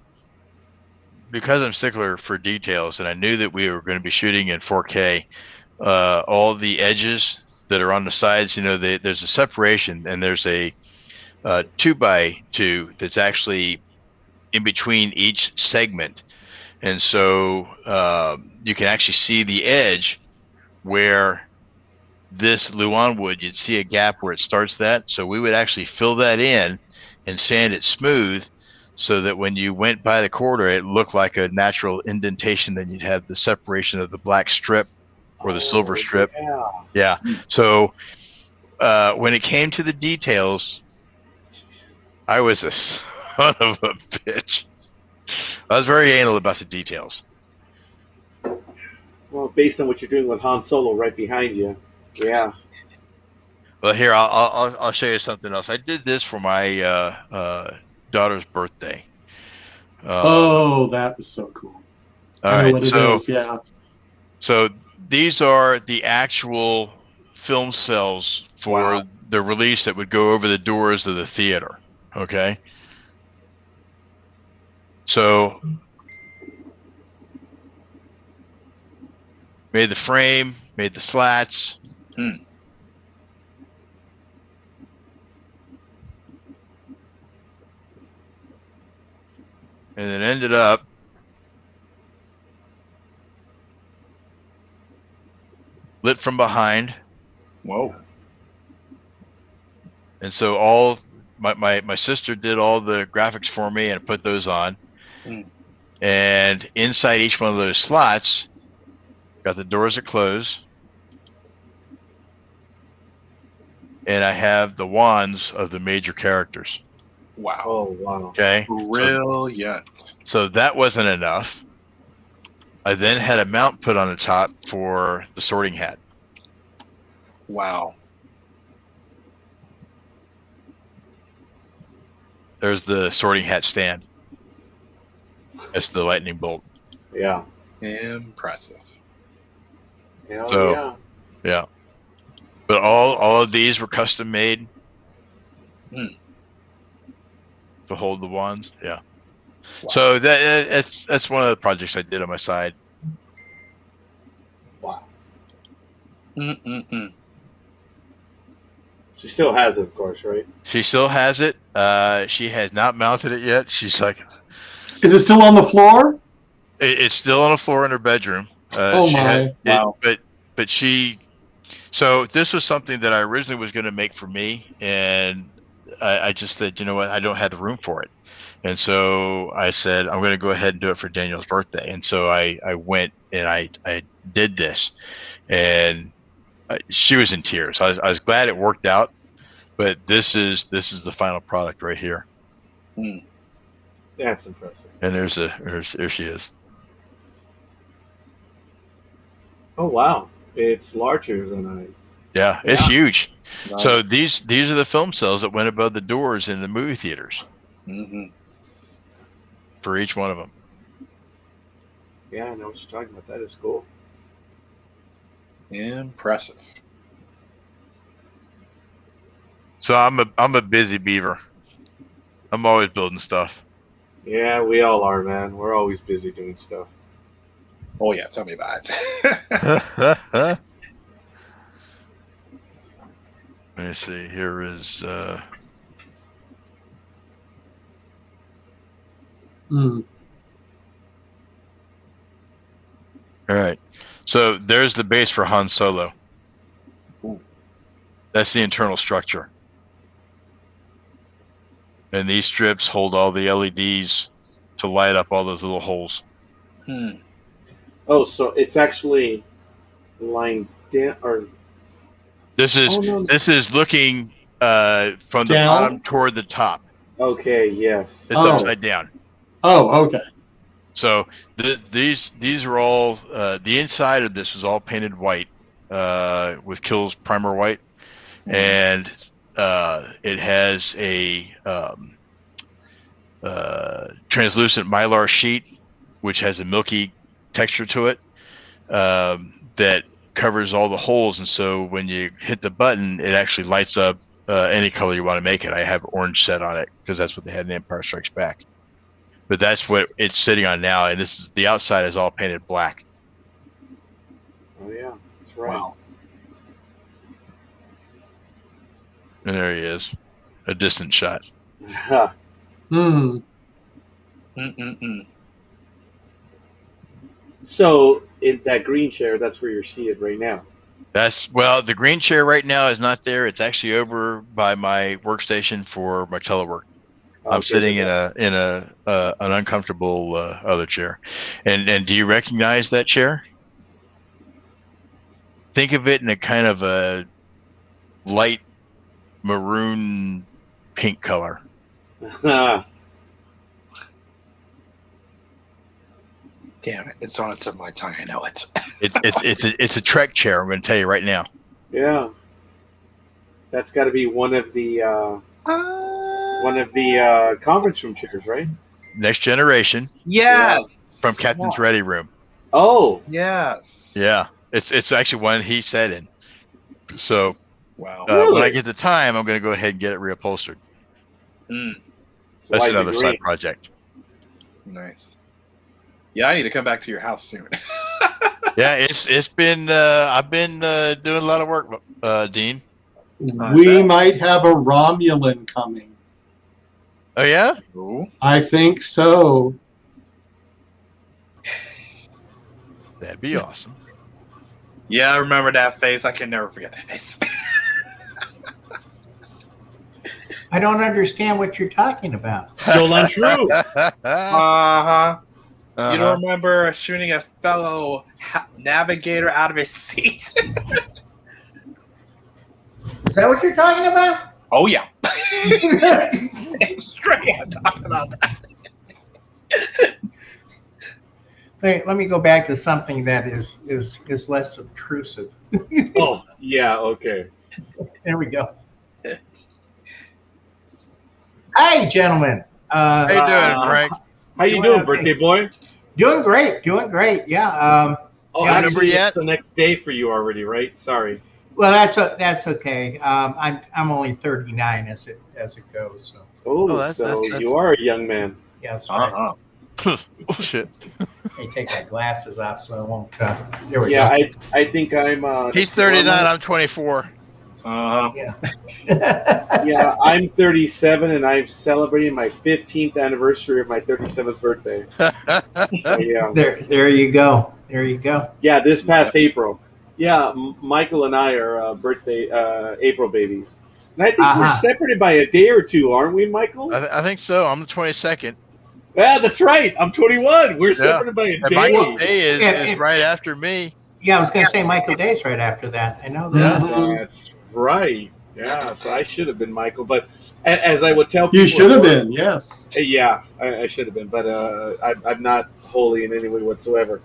because I'm stickler for details, and I knew that we were going to be shooting in 4K, all the edges that are on the sides, there's a separation, and there's a 2x2 that's actually in between each segment. And so you can actually see the edge where this Luan wood, you'd see a gap where it starts that. So we would actually fill that in and sand it smooth so that when you went by the corridor, it looked like a natural indentation. Then you'd have the separation of the black strip or the silver strip. Yeah. Yeah. So when it came to the details, I was a son of a bitch. I was very anal about the details. Well, based on what you're doing with Han Solo right behind you, yeah. Well, here I'll show you something else. I did this for my daughter's birthday. That was so cool. I know what it is. Yeah. So these are the actual film cells for the release that would go over the doors of the theater. Okay. So made the frame, made the slats. And then ended up lit from behind. Whoa. And so all my sister did all the graphics for me and put those on. And inside each one of those slots, got the doors that close. And I have the wands of the major characters. Wow. Oh, wow. Okay. Brilliant. So that wasn't enough. I then had a mount put on the top for the sorting hat. Wow. There's the sorting hat stand. That's the lightning bolt. Yeah. Impressive. Hell So, yeah. Yeah. But all of these were custom made to hold the wands. Yeah. Wow. So that's one of the projects I did on my side. Wow. Mm-mm-mm. She still has it, of course, right? She still has it. She has not mounted it yet. She's like, Is it still on the floor? it's still on the floor in her bedroom. Oh my! Wow. But she. So this was something that I originally was going to make for me, and I just said, you know what, I don't have the room for it, and so I said I'm going to go ahead and do it for Daniel's birthday, and so I went and I did this, and she was in tears. I was glad it worked out, but this is the final product right here. That's impressive. And there she is. Oh, wow. It's larger than Yeah, it's huge. Right. So these are the film cells that went above the doors in the movie theaters for each one of them. Yeah, I know what you're talking about. That is cool. Impressive. So I'm a busy beaver. I'm always building stuff. Yeah, we all are, man. We're always busy doing stuff. Oh yeah, tell me about it. Let me see. Here is Mm. all right. So there's the base for Han Solo. Ooh. That's the internal structure. And these strips hold all the LEDs to light up all those little holes. Oh, so it's actually lying down, or This is this is looking from the Down? bottom toward the top. okay, yes. It's upside down. Oh, okay. So these are all the inside of this was all painted white with Kills primer white, and it has a translucent mylar sheet which has a milky texture to it that covers all the holes, and so when you hit the button, it actually lights up any color you want to make it. I have orange set on it because that's what they had in Empire Strikes Back. But that's what it's sitting on now, and this is the outside is all painted black. Oh yeah, that's right. Wow. And there he is, a distant shot. So in that green chair, that's where you're seated right now. The green chair right now is not there. It's actually over by my workstation for my telework. I'm sitting in an uncomfortable other chair. And do you recognize that chair? Think of it in a kind of a light maroon pink color. Damn it! It's on the tip of my tongue. I know it. It's a Trek chair. I'm going to tell you right now. Yeah, that's got to be one of the conference room chairs, right? Next Generation. Yes. From Captain's Ready Room. Oh, yes. Yeah, it's actually one he sat in. So, wow. Really? When I get the time, I'm going to go ahead and get it reupholstered. Mm. So That's why is it another green? side project. Nice. Yeah, I need to come back to your house soon. Yeah, it's been I've been doing a lot of work, Dean. We might have a Romulan coming. Oh yeah? Ooh. I think so. That'd be awesome. Yeah, I remember that face. I can never forget that face. I don't understand what you're talking about. Joel Untrue. Uh-huh. Uh-huh. You don't remember shooting a fellow navigator out of his seat? Is that what you're talking about? Oh, yeah. Straight up talking about that. Let me go back to something that is less obtrusive. Oh, yeah, okay. There we go. Hi, gentlemen. How you doing, Frank? How you doing, birthday boy? Doing great. Yeah. Oh, Yeah, actually, yet? it's the next day for you already, right? Sorry. Well, that's okay. I'm only 39 as it goes. So Oh, that's- so that's- you are a young man. yes. Right. Uh-huh. Bullshit. Let me take my glasses off so I won't. There we Yeah, go. I think I'm. He's 39. I'm 24. Uh-huh. Yeah, I'm 37, and I've celebrated my 15th anniversary of my 37th birthday. So, yeah, There you go. yeah, this past April. Yeah, Michael and I are birthday April babies, and I think we're Uh-huh. separated by a day or two, aren't we, Michael? I think so. I'm the 22nd. Yeah, that's right. I'm 21. We're separated by a And day. Michael Day is And- right after me. Yeah, I was going to say Michael Day's right after that. I know that. Mhm. That's right. Yeah, so I should have been Michael, but as I would tell people, You should have been, yes. Yeah, I should have been, but I'm not holy in any way whatsoever.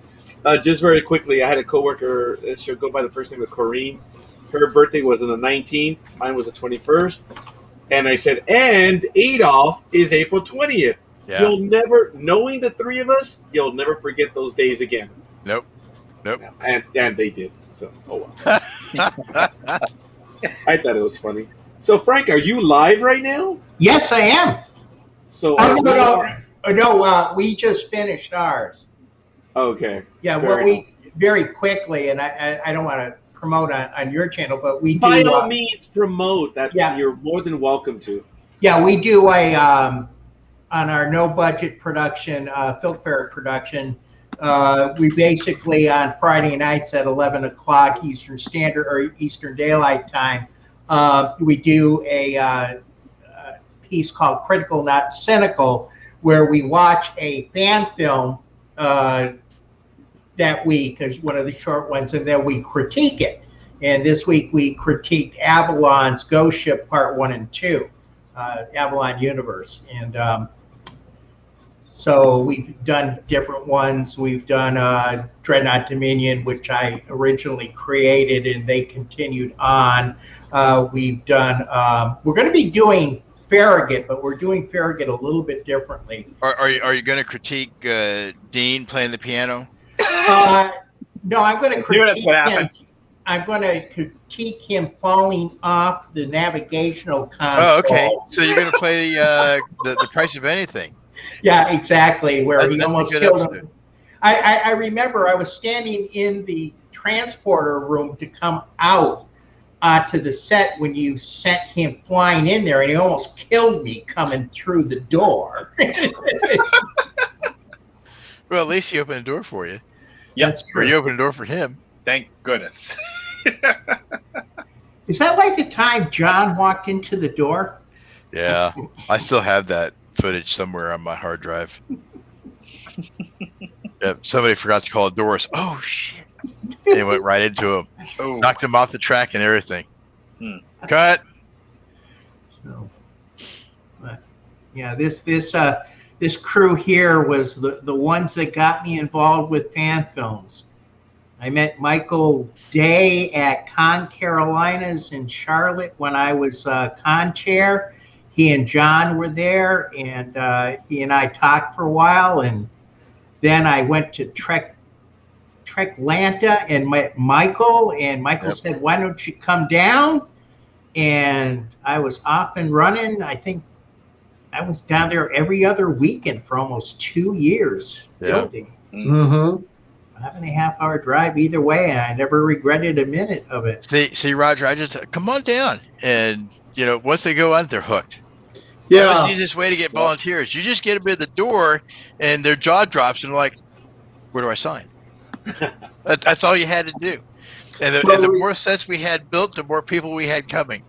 Just very quickly, I had a coworker. She'll go by the first name of Corrine. Her birthday was on the 19th. Mine was the 21st. And I said, and Adolf is April 20th. Yeah. You'll never, knowing the three of us, you'll never forget those days again. Nope. And they did. So, oh well. I thought it was funny. So, Frank, are you live right now? Yes, I am. So, No, we just finished ours. Okay. Yeah, Fair well, enough. we very quickly, and I don't want to promote on your channel, but we do. By all means, promote that. Yeah. You're more than welcome to. Yeah, we do a on our no budget production, Filk Ferret production. We basically on Friday nights at 11 o'clock Eastern Standard or Eastern Daylight Time, we do a piece called Critical Not Cynical, where we watch a fan film that week, as one of the short ones, and then we critique it. And this week we critiqued Avalon's Ghost Ship Part 1 and 2, Avalon Universe. And so we've done different ones. We've done Dreadnought Dominion, which I originally created, and they continued on. We've done, we're going to be doing Farragut, but we're doing Farragut a little bit differently. Are you going to critique Dean playing the piano? No, I'm going to Here, that's critique what him. happened. I'm going to critique him falling off the navigational console. Oh, okay. So you're going to play the Price of Anything. Yeah, exactly. Where he That's a almost good killed episode. him. I remember I was standing in the transporter room to come out to the set when you sent him flying in there, and he almost killed me coming through the door. Well, at least he opened the door for you. Yep. That's Or true. you opened the door for him. Thank goodness. Is that like the time John walked into the door? Yeah, I still have that footage somewhere on my hard drive. Yep, somebody forgot to call Doris. Oh shit! And it went right into him, knocked him off the track and everything. Cut. So, but yeah, this crew here was the ones that got me involved with fan films. I met Michael Day at Con Carolinas in Charlotte when I was con chair. He and John were there, and he and I talked for a while. And then I went to Treklanta and met Michael. And Michael said, "Why don't you come down?" And I was off and running. I think I was down there every other weekend for almost 2 years building. Mm-hmm. 5.5-hour drive either way, and I never regretted a minute of it. See, Roger, I just come on down, and once they go on, they're hooked. Yeah. That's the easiest way to get volunteers. You just get them in the door, and their jaw drops, and they're like, "Where do I sign?" That's all you had to do. And the more sets we had built, the more people we had coming.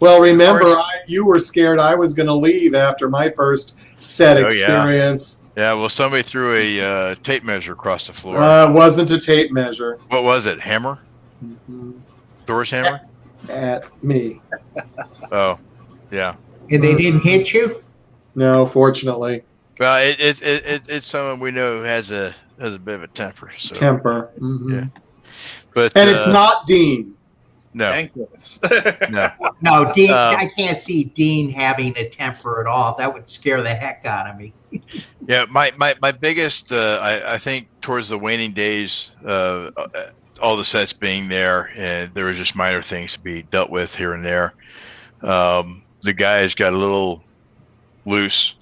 Well, remember, you were scared I was going to leave after my first set experience. Yeah, well, somebody threw a tape measure across the floor. It wasn't a tape measure. What was it? Hammer? Mm-hmm. Thor's hammer? At me. Oh, yeah. And they didn't hit you? No, fortunately. Well, it's someone we know who has a bit of a temper. So. Temper. Mm-hmm. Yeah. But it's not Dean. No. Thank goodness. No, Dean. I can't see Dean having a temper at all. That would scare the heck out of me. Yeah, my biggest, I think, towards the waning days, all the sets being there, and there was just minor things to be dealt with here and there. The guys got a little loose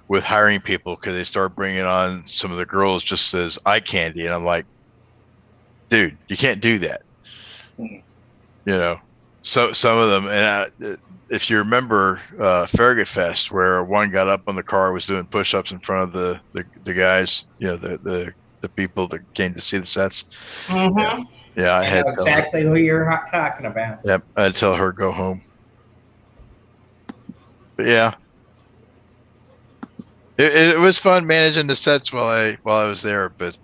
with hiring people because they started bringing on some of the girls just as eye candy, and I'm like, dude, you can't do that. So some of them, and if you remember Farragut Fest, where one got up on the car, was doing push-ups in front of the guys, the people that came to see the sets. Mm-hmm. Yeah, I had know exactly who you're talking about. Yep, I'd tell her go home. But yeah, it was fun managing the sets while I was there. But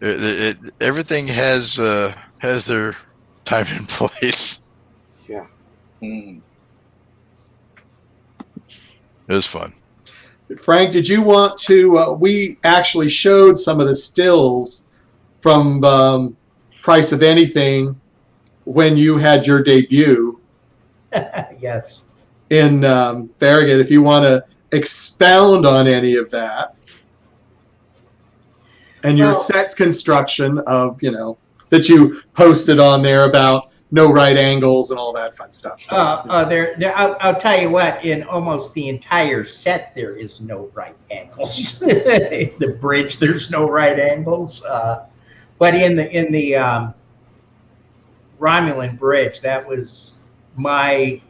everything has their time and place. Yeah. It was fun. Frank, did you want to? We actually showed some of the stills from Price of Anything when you had your debut. Yes. In Farragut, if you want to expound on any of that, and your set construction of that you posted on there about no right angles and all that fun stuff. So, I'll tell you what. In almost the entire set, there is no right angles. The bridge, there's no right angles. But in the Romulan bridge, that was my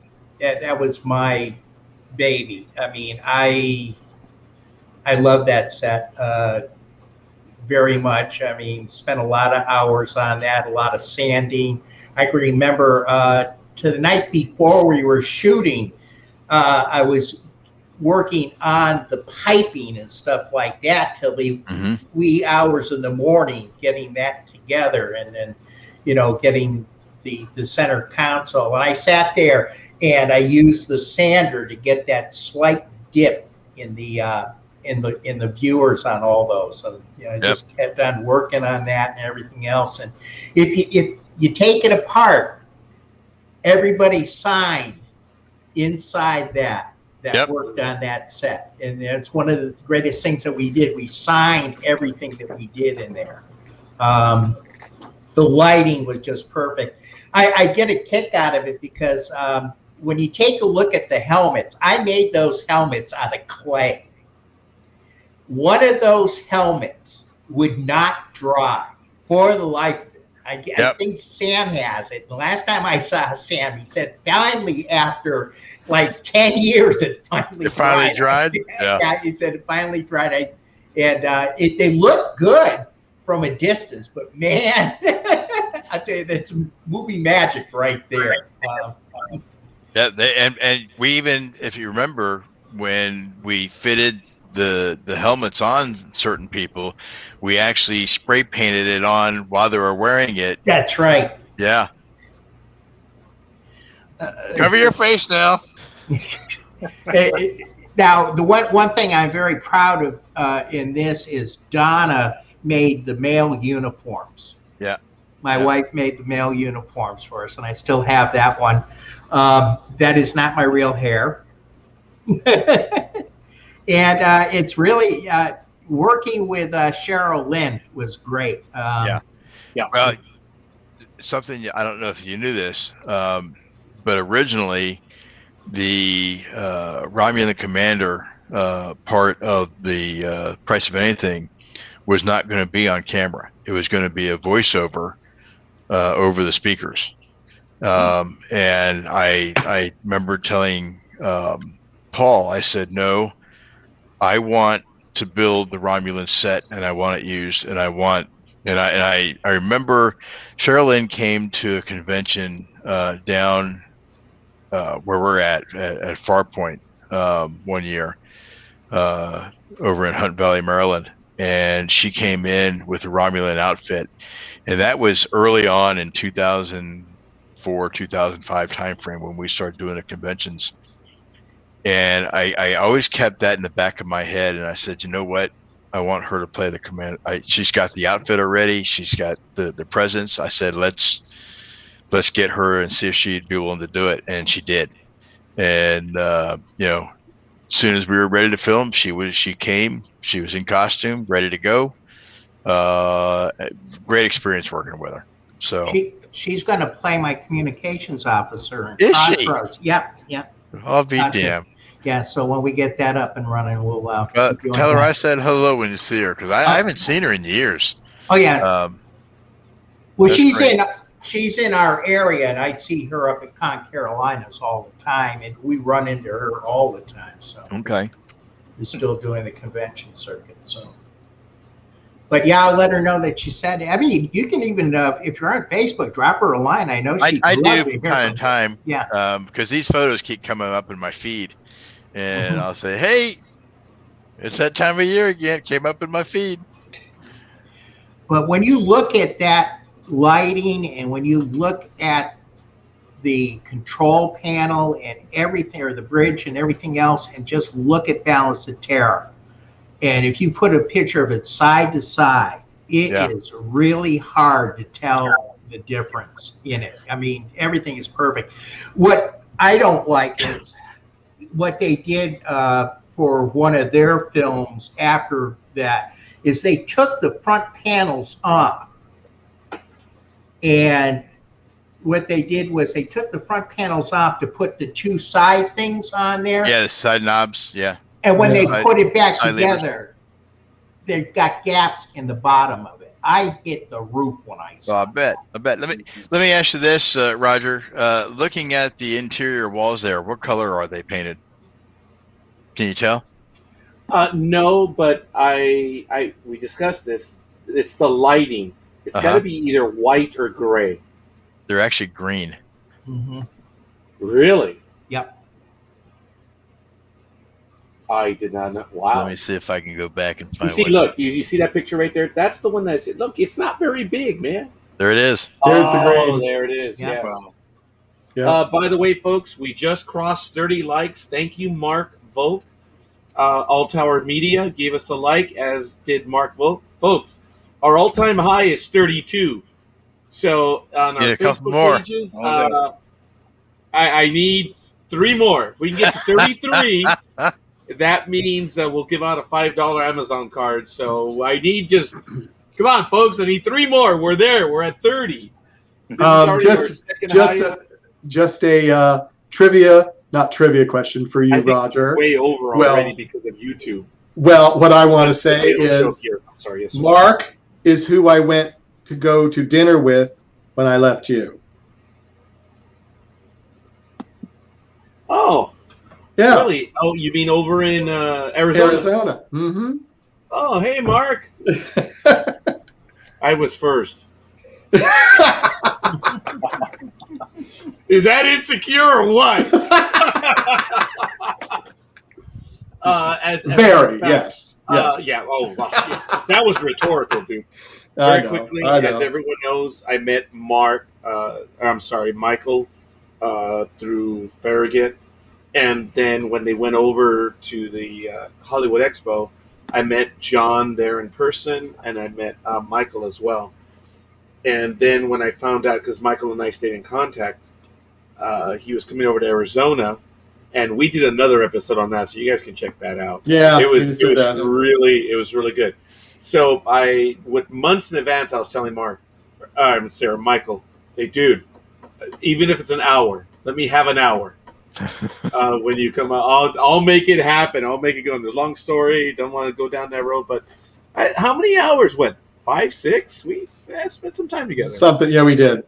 baby. I mean, I love that set very much. I mean, spent a lot of hours on that, a lot of sanding. I can remember to the night before we were shooting, I was working on the piping and stuff like that till the wee hours in the morning, getting that together, and then getting the center console. And I sat there and I used the sander to get that slight dip in the viewers on all those. So I just kept on working on that and everything else. And if you take it apart, everybody signed inside that worked on that set, and it's one of the greatest things that we did. We signed everything that we did in there. The lighting was just perfect. I get a kick out of it because when you take a look at the helmets, I made those helmets out of clay. One of those helmets would not dry for the life of it. I think Sam has it. The last time I saw Sam, he said finally after like 10 years it finally dried. Yeah, he said it finally dried. They look good from a distance, but man, I tell you, that's movie magic right there. Yeah, and we even, if you remember, when we fitted the helmets on certain people, we actually spray painted it on while they were wearing it. That's right. Yeah. Cover your face now. Now, the one thing I'm very proud of in this is Donna made the male uniforms. Yeah. My wife made the male uniforms for us, and I still have that one. That is not my real hair. And it's really working with Cheryl Lynn was great. Yeah. Well, something, I don't know if you knew this, but originally the Romulan Commander part of the Price of Anything was not going to be on camera. It was going to be a voiceover over the speakers. And I remember telling Paul, I said, no, I want to build the Romulan set, and I want it used, and I remember Cheryl Lynn came to a convention down where we're at Farpoint one year over in Hunt Valley, Maryland, and she came in with a Romulan outfit, and that was early on in 2004, 2005 timeframe when we started doing the conventions. And I always kept that in the back of my head, and I said, you know what? I want her to play the commander. She's got the outfit already. She's got the presence. I said, let's get her and see if she'd be willing to do it, and she did. And you know, as soon as we were ready to film, she came. She was in costume, ready to go. Great experience working with her. So she's going to play my communications officer. Is she? Yep. I'll be damned. Yeah, so when we get that up and running, we'll tell her I said hello when you see her, because I haven't seen her in years. Oh yeah. Well, she's in our area, and I see her up at Con Carolinas all the time, and we run into her all the time. So okay, we're still doing the convention circuit. So, but yeah, I'll let her know that you said. I mean, you can even if you're on Facebook, drop her a line. I know she. I do from time to time. Yeah. Because these photos keep coming up in my feed, and I'll say, "Hey, it's that time of year again." It came up in my feed. But when you look at that lighting, and when you look at the control panel and everything, or the bridge and everything else, and just look at Balance of Terror, and if you put a picture of it side to side, it is really hard to tell the difference in it. I mean, everything is perfect. What I don't like is what they did for one of their films after that is they took the front panels off. And what they did was they took the front panels off to put the two side things on there. Yeah, the side knobs. Yeah. And when they put it back together, they've got gaps in the bottom of it. I hit the roof when I saw it. I bet. Let me ask you this, Roger. Looking at the interior walls there, what color are they painted? Can you tell? No, but we discussed this. It's the lighting. It's got to be either white or gray. They're actually green. Mm-hmm. Really? Yep. I did not know. Wow. Let me see if I can go back and find. You see, look, you see that picture right there? That's the one that's. Look, it's not very big, man. There it is. There's the green. Oh, there it is. Yeah. Yes. Wow. Yeah. By the way, folks, we just crossed 30 likes. Thank you, Mark Volk. All Tower Media gave us a like, as did Mark Volk. Folks, our all-time high is 32. So on our Facebook pages, I need 3 more. If we can get to 33, that means we'll give out a $5 Amazon card. So I need come on, folks. I need 3 more. We're there. We're at 30. Just a not trivia question for you, Roger. Way over already because of YouTube. Well, what I want to say is, Mark is who I went to go to dinner with when I left you. Oh, yeah. Really? Oh, you mean over in Arizona? Arizona. Mm-hmm. Oh, hey, Mark. I was first. Is that insecure or what? As Very, a matter of fact, yes. yeah. Oh, wow. That was rhetorical, dude. I Very know, quickly, I know. as everyone knows, I met Michael, through Farragut, and then when they went over to the Hollywood Expo, I met John there in person, and I met Michael as well. And then when I found out, because Michael and I stayed in contact, he was coming over to Arizona, and we did another episode on that, so you guys can check that out. Yeah, it was we just did that. really good. So with months in advance, I was telling Michael, say, dude, even if it's an hour, let me have an hour. When you come out, I'll make it happen. I'll make it go. There's a long story. Don't want to go down that road, but how many hours went? 5, 6? We spent some time together. Something, yeah, we did.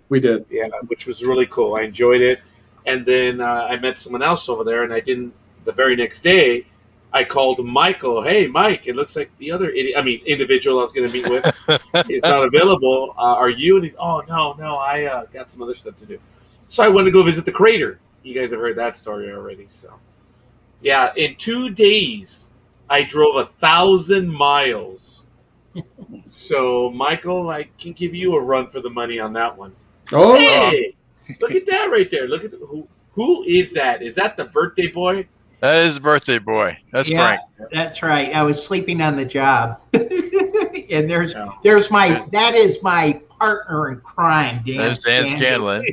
Yeah, which was really cool. I enjoyed it. And then I met someone else over there, and the very next day, I called Michael. Hey, Mike, it looks like the other individual I was going to meet with is not available. Are you? And he's, oh, no, I got some other stuff to do. So I went to go visit the crater. You guys have heard that story already. So, yeah, in 2 days, I drove 1,000 miles. So, Michael, I can give you a run for the money on that one. Oh, Hey, look at that right there. Look at who is that? Is that the birthday boy? That is the birthday boy. That's Yeah, Frank. that's right. I was sleeping on the job. And No. that is my partner in crime, Dan. That's Dan Scanlon.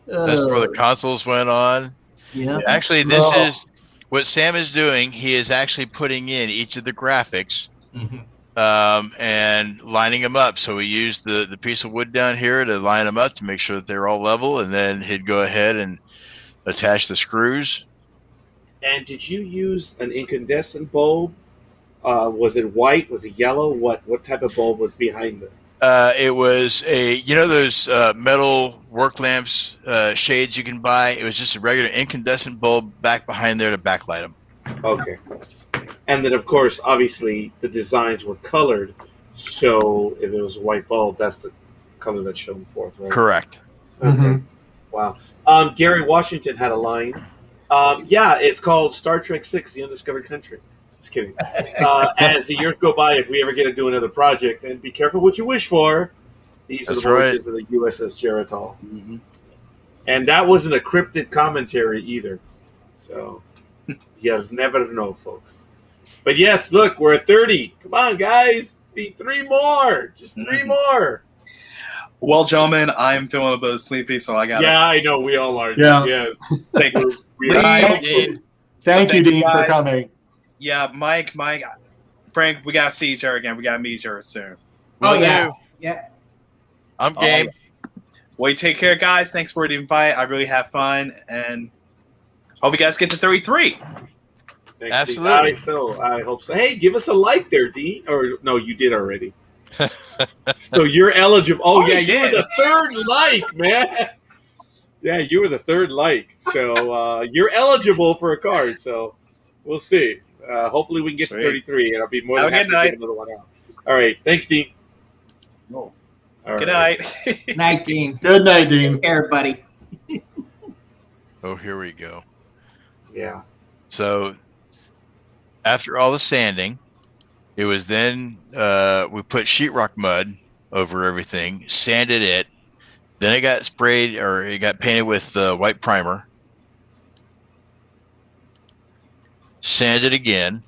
That's where the consoles went on. Yeah. Actually, this is what Sam is doing. He is actually putting in each of the graphics and lining them up. So we used the piece of wood down here to line them up to make sure that they're all level, and then he'd go ahead and attach the screws. And did you use an incandescent bulb? Was it white? Was it yellow? What type of bulb was behind it? It was those metal work lamps, shades you can buy. It was just a regular incandescent bulb back behind there to backlight them. Okay. And then, of course, obviously, the designs were colored. So if it was a white bulb, that's the color that's shown forth, right? Correct. Okay. Wow. Gary Washington had a line. Yeah, it's called Star Trek VI: The Undiscovered Country. Just kidding. As the years go by, if we ever get to do another project, and be careful what you wish for, these are the voyages of the USS Geritol. And that wasn't a cryptid commentary either. So you never know, folks. But yes, look, we're at 30. Come on, guys. Need 3 more. Just 3 more. Well, gentlemen, I'm feeling a bit sleepy, so I got. Yeah, I know. We all are. Yeah. Yes. Thank you. Thank you, Dean, for guys. coming. Yeah, Mike, Frank, we gotta see each other again. We gotta meet each other soon. Oh, Will yeah. do. Yeah. I'm game. Well, you take care, guys. Thanks for the invite. I really had fun, and hope you guys get to 33. Thanks, Absolutely. I hope so. Hey, give us a like there, Dean. Or no, you did already. So you're eligible. Oh yeah, you were the 3rd like, man. Yeah, you were the 3rd like. So you're eligible for a card. So we'll see. Hopefully we can get to 33, and I'll be more than happy to give another one out. All right. Thanks, Dean. No. All Good right. night. Good night, Dean. Good night, Dean. Take care, buddy. Oh, here we go. Yeah. So after all the sanding, it was then we put sheetrock mud over everything, sanded it. Then it got sprayed, or it got painted with white primer. Sanded again.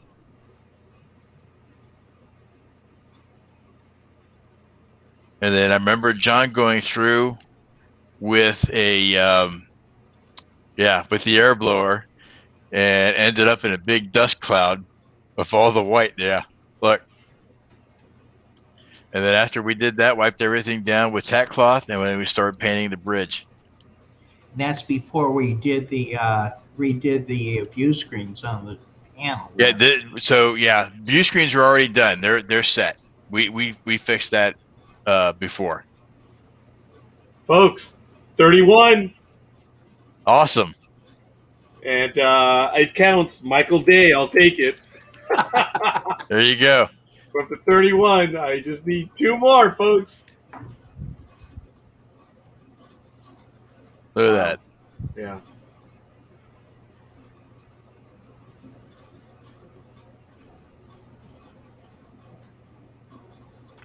And then I remember John going through with with the air blower, and ended up in a big dust cloud of all the white. Yeah, look. And then after we did that, wiped everything down with tack cloth, and then we started painting the bridge. And that's before we did redid the view screens on the panel. Yeah, view screens are already done. They're set. We fixed that before. Folks, 31. Awesome. And it counts. Michael Day, I'll take it. There you go. From the 31, I just need 2 more, folks. Look at Wow. that. Yeah.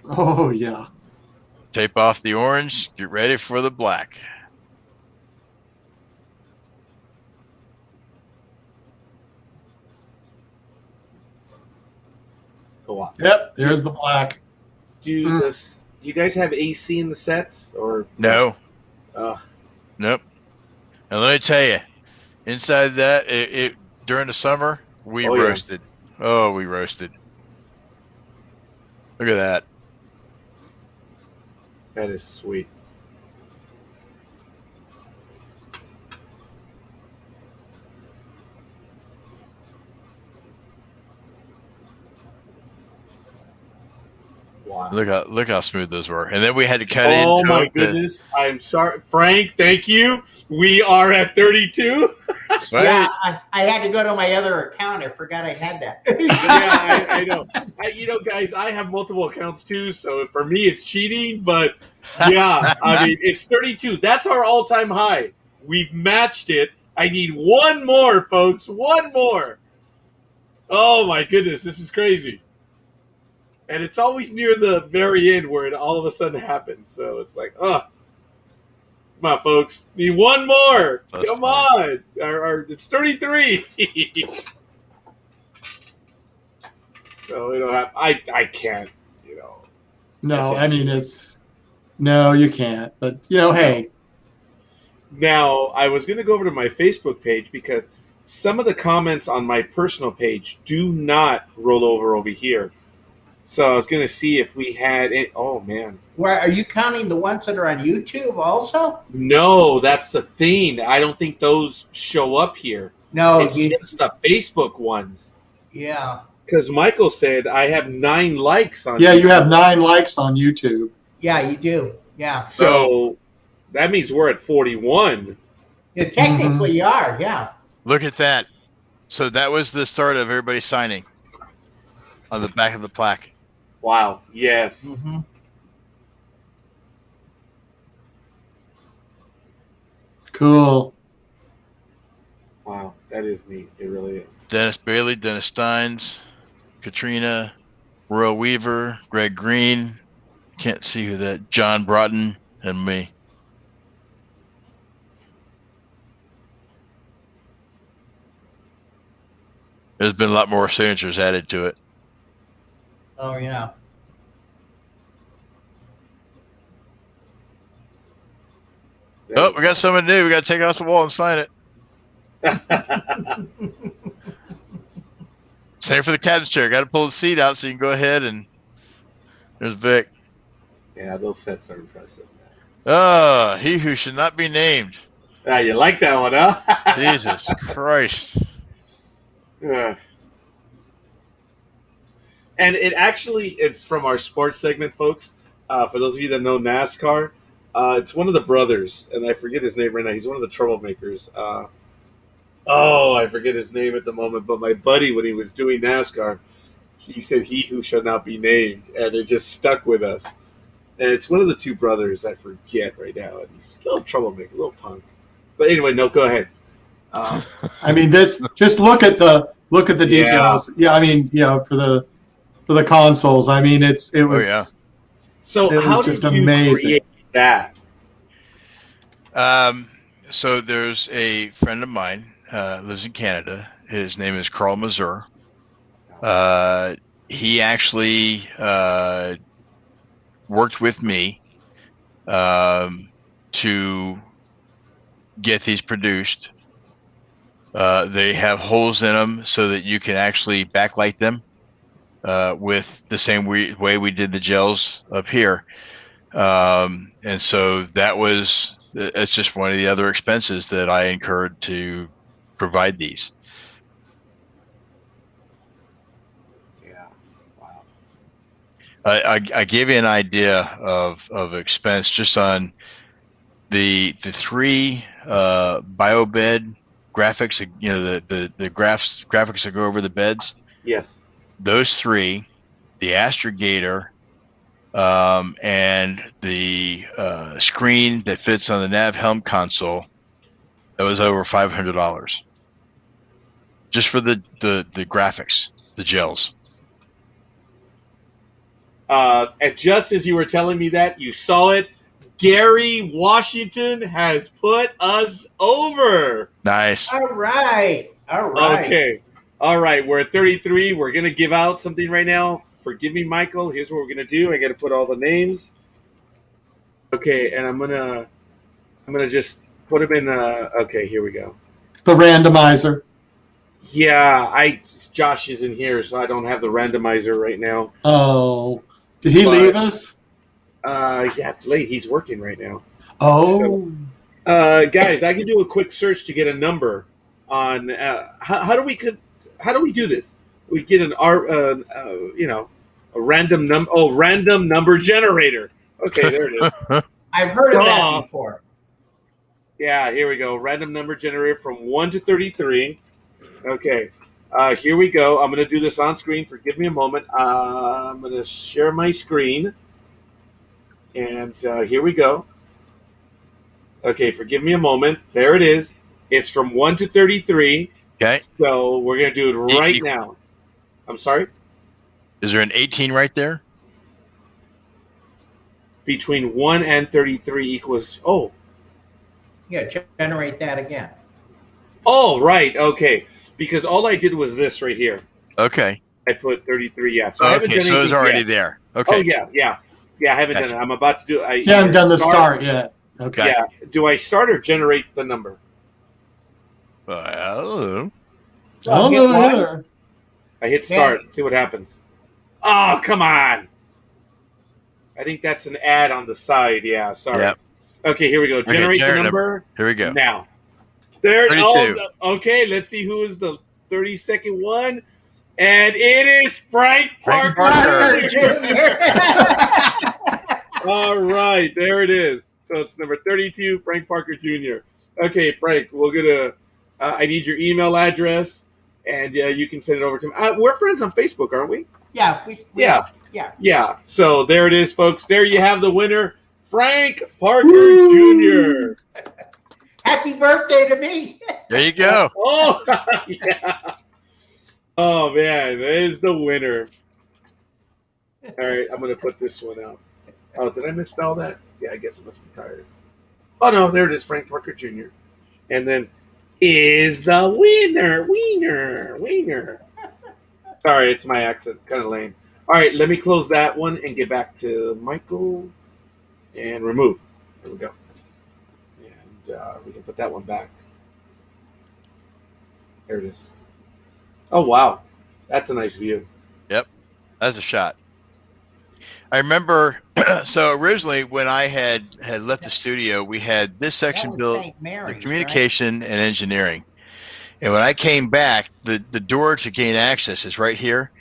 Oh yeah. Tape off the orange. Get ready for the black. Oh, wow. Yep. There's the black. Do you guys have AC in the sets or No. Uh, Nope. And let me tell you, inside that, it during the summer, we Oh, yeah. roasted. Oh, we roasted. Look at that. that is sweet. Wow. Look how smooth those were. And then we had to cut Oh into my it. goodness! I'm sorry, Frank. Thank you. We are at 32. Sweet. Yeah, I had to go to my other account. I forgot I had that. Yeah, I know. Guys, I have multiple accounts too, so for me it's cheating. But yeah, I mean it's 32. That's our all-time high. We've matched it. I need one more, folks. One more. Oh my goodness, this is crazy. And it's always near the very end where it all of a sudden happens. So it's like, come on, folks. Need one more. That's Come fine. on. It's 33. So I can't, No, I mean no, you can't. But hey. Now, I was going to go over to my Facebook page because some of the comments on my personal page do not roll over here. So I was going to see if we had it. Oh, man. Where are you counting the ones that are on YouTube also? No, that's the thing. I don't think those show up here. No, It's just the Facebook ones. yeah. Because Michael said I have 9 likes on Yeah, YouTube. you have 9 likes on YouTube. Yeah, you do. Yeah. So that means we're at 41. Yeah, technically you are, yeah. Look at that. So that was the start of everybody signing on the back of the plaque. Wow. Yes. Mm-hmm. Cool. Wow. That is neat. It really is. Dennis Bailey, Dennis Steins, Katrina, Royal Weaver, Greg Green. Can't see who that. John Broughton and me. There's been a lot more signatures added to it. Oh, yeah. Oh, we got someone new. We got to take it off the wall and sign it. Same for the captain's chair. Got to pull the seat out so you can go ahead and there's Vic. Yeah, those sets are impressive. He who should not be named. Ah, you like that one, huh? Jesus Christ. Yeah. And it's from our sports segment, folks. For those of you that know NASCAR, it's one of the brothers, and I forget his name right now. He's one of the troublemakers. I forget his name at the moment, but my buddy, when he was doing NASCAR, he said, "He who shall not be named," and it just stuck with us. And it's one of the 2 brothers I forget right now. And he's a little troublemaker, a little punk. But anyway, no, go ahead. I mean, just look at the details. Yeah, I mean, for the consoles. I mean, it was. Oh, yeah. So It how was did just you amazing. create that? So there's a friend of mine, lives in Canada. His name is Carl Mazur. He actually worked with me to get these produced. They have holes in them so that you can actually backlight them with the same way we did the gels up here. And so it's just one of the other expenses that I incurred to provide these. Yeah. Wow. I gave you an idea of expense just on the 3 BioBed graphics, the graphics that go over the beds. Yes. Those 3, the astrogator, and the screen that fits on the nav helm console That was over $500 just for the graphics, the gels. And just as you were telling me that, you saw it. Gary Washington has put us over. Nice. All right. All right. Okay. All right. We're at 33. We're going to give out something right now. Forgive me, Michael. Here's what we're going to do. I got to put all the names. Okay. And I'm going to just put them in. Okay. Here we go. The randomizer. Yeah. Josh isn't here, so I don't have the randomizer right now. Oh, did he leave us? Yeah, it's late. He's working right now. Oh. Guys, I can do a quick search to get a number on how do we do this? We get a random number. Oh, random number generator. Okay, there it is. I've heard of that before. Yeah, here we go. Random number generator from 1 to 33. Okay, here we go. I'm going to do this on screen. Forgive me a moment. I'm going to share my screen. And here we go. Okay, forgive me a moment. There it is. It's from 1 to 33. Okay. So we're going to do it right now. I'm sorry? Is there an 18 right there? Between 1 and 33 equals... Oh. Yeah, generate that again. Oh, right. Okay. Because all I did was this right here. Okay. I put 33, yeah. So I haven't done so it's already yet. there. Okay. Oh, yeah. Yeah, I haven't done it. I'm about to do it. You haven't done the start yet. Okay. Yeah. Do I start or generate the number? Well, I'll do it either. I hit start. See what happens. Oh, come on. I think that's an ad on the side. Yeah, sorry. Yep. Okay, here we go. Generate the number. Here we go. Now. There. 32. Okay, let's see who is the 32nd one. And it is Frank Parker. Jr. All right, there it is. So it's number 32, Frank Parker Jr. Okay, Frank, we're gonna. I need your email address, and you can send it over to me. We're friends on Facebook, aren't we? Yeah. Yeah. So there it is, folks. There you have the winner, Frank Parker Jr. Happy birthday to me. There you go. Oh, yeah. Oh, man, there's the winner. All right, I'm going to put this one out. Oh, did I misspell that? Yeah, I guess I must be tired. Oh, no, there it is, Frank Parker Jr. And then is the winner. Sorry, it's my accent. Kind of lame. All right, let me close that one and get back to Michael and remove. There we go. And we can put that one back. There it is. Oh, wow. That's a nice view. Yep. That's a shot. I remember, so originally when I had left the studio, we had this section built, the communication and engineering. And when I came back, the door to gain access is right here.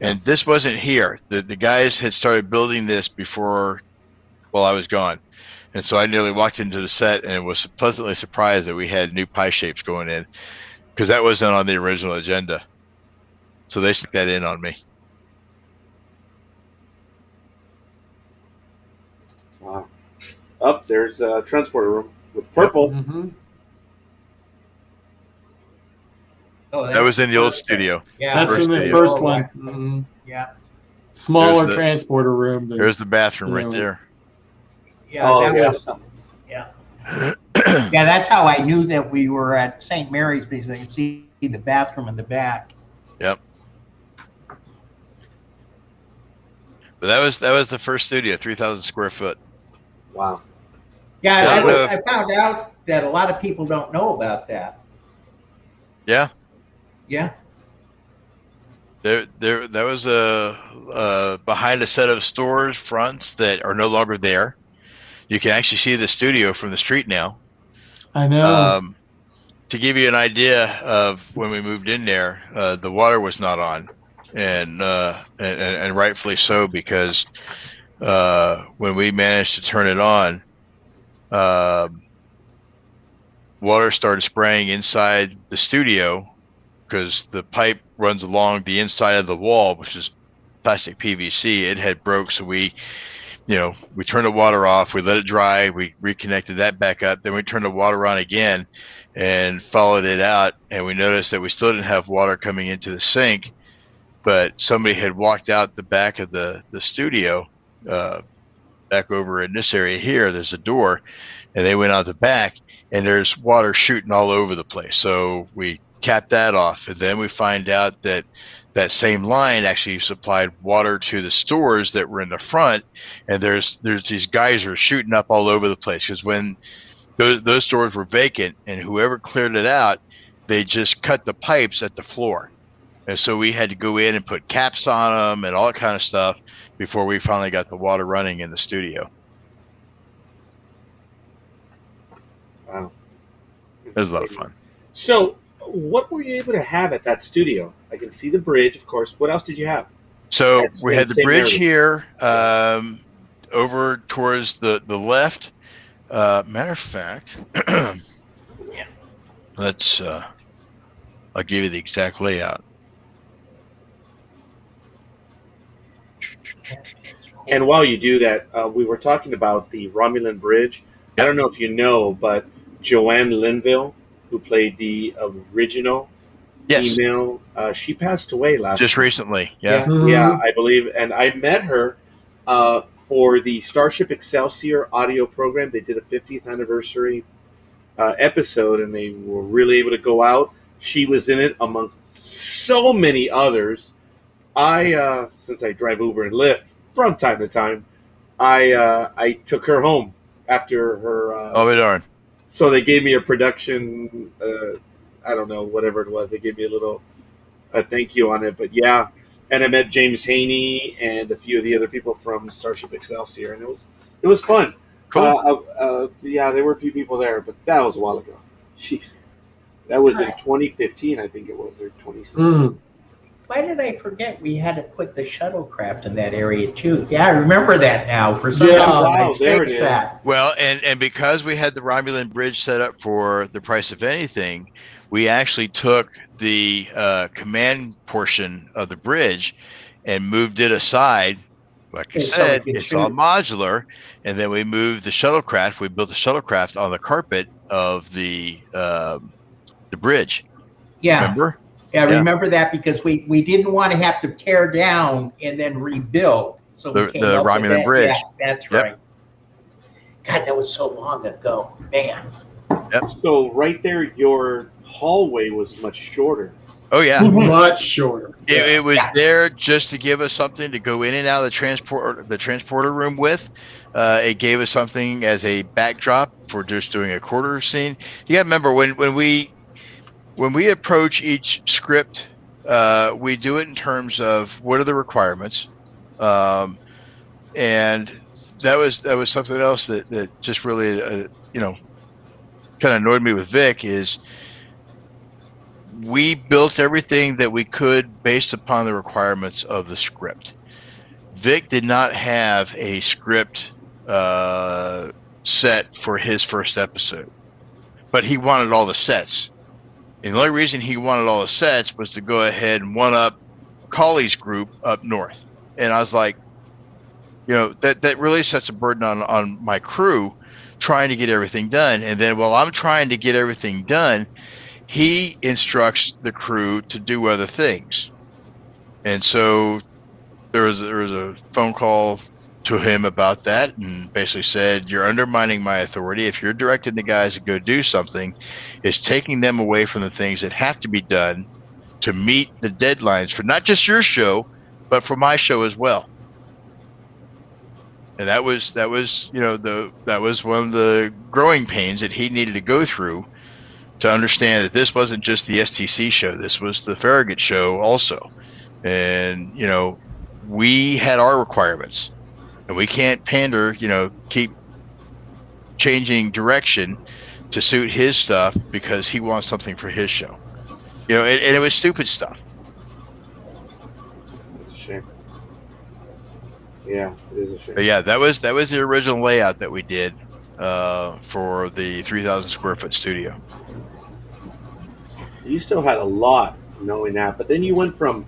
And this wasn't here. The guys had started building this before, while I was gone. And so I nearly walked into the set and was pleasantly surprised that we had new pie shapes going in, because that wasn't on the original agenda. So they stuck that in on me. Wow. Up there's a transporter room with purple. Mm-hmm. Oh, That was in the old studio. Yeah, That's in the studio. first one. Mm-hmm. Yeah. Smaller There's the- transporter room. Than, There's the bathroom right there. Yeah, Oh, that yeah. was. Yeah. Yeah, that's how I knew that we were at St. Mary's, because I could see the bathroom in the back. Yep. But that was the first studio, 3,000 square foot. Wow. Yeah, So, I found out that a lot of people don't know about that. Yeah. Yeah. There was a behind a set of stores fronts that are no longer there. You can actually see the studio from the street now. I know. To give you an idea of when we moved in there, the water was not on, and rightfully so, because when we managed to turn it on, water started spraying inside the studio, because the pipe runs along the inside of the wall, which is plastic PVC. It had broke, so we turned the water off, we let it dry, we reconnected that back up, then we turned the water on again, and followed it out, and we noticed that we still didn't have water coming into the sink, but somebody had walked out the back of the studio, back over in this area here. There's a door, and they went out the back, and there's water shooting all over the place. So we capped that off, and then we find out that that same line actually supplied water to the stores that were in the front, and there's these geysers shooting up all over the place, because when those stores were vacant, and whoever cleared it out, they just cut the pipes at the floor. And so we had to go in and put caps on them and all that kind of stuff before we finally got the water running in the studio. Wow. It was a lot of fun. So, what were you able to have at that studio? I can see the bridge, of course. What else did you have? So That's we the had the same bridge area. here, over towards the left. Matter of fact, let's, I'll give you the exact layout. And while you do that, we were talking about the Romulan Bridge. I don't know if you know, but Joanne Linville, who played the original female, she passed away just year. recently. Yeah. Yeah, I believe. And I met her for the Starship Excelsior audio program. They did a 50th anniversary episode, and they were really able to go out. She was in it amongst so many others. Since I drive Uber and Lyft from time to time, I took her home after her. Oh, darn. So they gave me a production, I don't know, whatever it was. They gave me a little thank you on it. But yeah, and I met James Haney and a few of the other people from Starship Excelsior, and it was fun. Cool. Yeah, there were a few people there, but that was a while ago. Jeez. That was in 2015, I think it was, or 2016. Why did I forget we had to put the shuttlecraft in that area too? Yeah, I remember that now. For some reason, I fixed that. Well, and because we had the Romulan Bridge set up for the price of anything, we actually took the command portion of the bridge and moved it aside. Like I said, it's all modular, and then we moved the shuttlecraft. We built the shuttlecraft on the carpet of the bridge. Yeah. Remember? Yeah, I remember that because we didn't want to have to tear down and then rebuild. So the Romulan Bridge. Yeah, that's right. God, that was so long ago, man. Yep. So right there, your hallway was much shorter. Oh yeah, much shorter. It was there just to give us something to go in and out of the transporter room with. It gave us something as a backdrop for just doing a quarter scene. You got to remember when we approach each script, we do it in terms of what are the requirements, and that was something else that just really kind of annoyed me with Vic is we built everything that we could based upon the requirements of the script. Vic did not have a script set for his first episode, but he wanted all the sets. And the only reason he wanted all the sets was to go ahead and one-up Colley's group up north. And I was like, that really sets a burden on my crew trying to get everything done. And then while I'm trying to get everything done, he instructs the crew to do other things. And so there was a phone call to him about that, and basically said, you're undermining my authority. If you're directing the guys to go do something, it's taking them away from the things that have to be done to meet the deadlines for not just your show, but for my show as well. And that was that was one of the growing pains that he needed to go through to understand that this wasn't just the STC show. This was the Farragut show also. And, we had our requirements. And we can't pander, keep changing direction to suit his stuff because he wants something for his show. And it was stupid stuff. It's a shame. Yeah, it is a shame. But yeah, that was the original layout that we did for the 3,000 square foot studio. So you still had a lot knowing that, but then you went from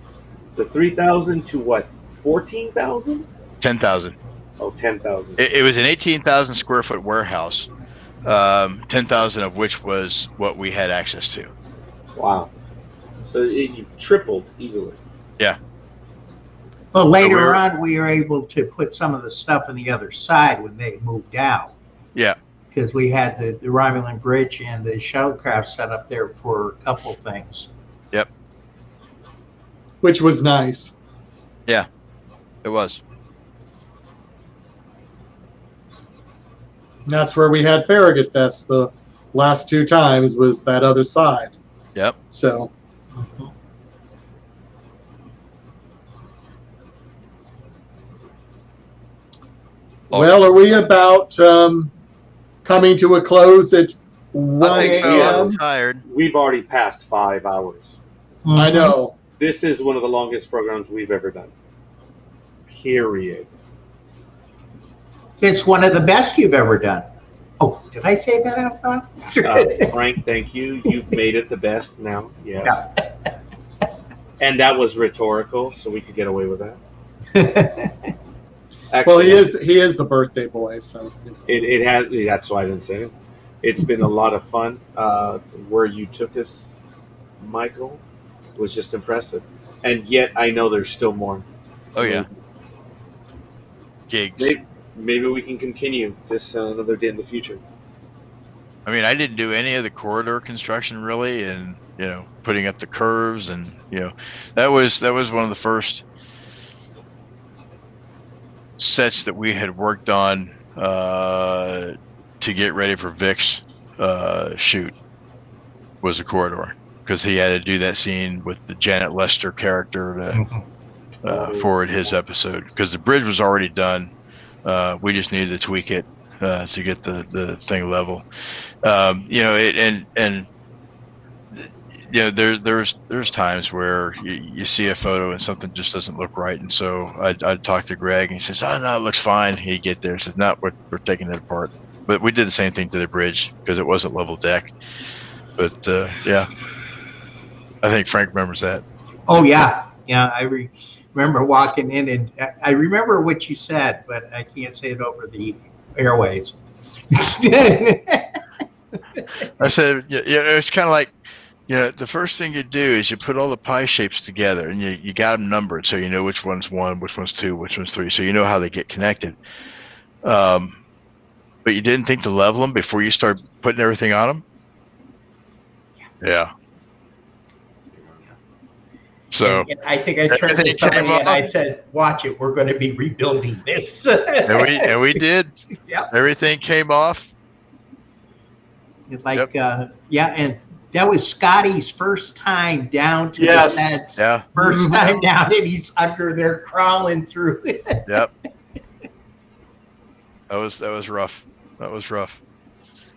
the 3,000 to what, 14,000? 10,000. Oh, 10,000. It was an 18,000 square foot warehouse 10,000 of which was what we had access to. Wow. So you tripled easily. Yeah. Well, So later on, we were able to put some of the stuff on the other side when they moved out. Yeah. Because we had the Romulan bridge and the shuttlecraft set up there for a couple things. Yep. Which was nice. Yeah, it was. And that's where we had Farragut Fest the last 2 times, was that other side. Yep. So well, are we about coming to a close at 1 I think so. a.m.? I'm tired. We've already passed 5 hours. I know. This is one of the longest programs we've ever done. Period. It's one of the best you've ever done. Oh, did I say that out loud? Frank, thank you. You've made it the best now. Yes. And that was rhetorical, so we could get away with that. Actually, Well, he is the birthday boy, so it has. That's why I didn't say it. It's been a lot of fun. Where you took us, Michael, was just impressive. And yet, I know there's still more. Oh, yeah. Gigs. Maybe we can continue this another day in the future. I mean, I didn't do any of the corridor construction really, and putting up the curves, and that was one of the first sets that we had worked on to get ready for Vic's shoot. Was a corridor, because he had to do that scene with the Janet Lester character to forward his episode, because the bridge was already done. We just needed to tweak it to get the thing level. There's times where you see a photo and something just doesn't look right, and so I'd talk to Greg, and he says, "Oh no, it looks fine." He'd get there, says, "No, we're taking it apart." But we did the same thing to the bridge because it wasn't level deck. But yeah, I think Frank remembers that. Oh yeah, I remember walking in, and I remember what you said, but I can't say it over the airways. I said, it's kind of like, the first thing you do is you put all the pie shapes together, and you got them numbered, so you know which one's 1, which one's 2, which one's 3, so you know how they get connected. But you didn't think to level them before you start putting everything on them? Yeah. So and I think I turned to somebody and I said, "Watch it, we're going to be rebuilding this." and we did. Yep. Everything came off. Like, and that was Scotty's first time down to Yes. the sets. Yeah. First time down, and he's under there crawling through it. Yep. That was rough. That was rough.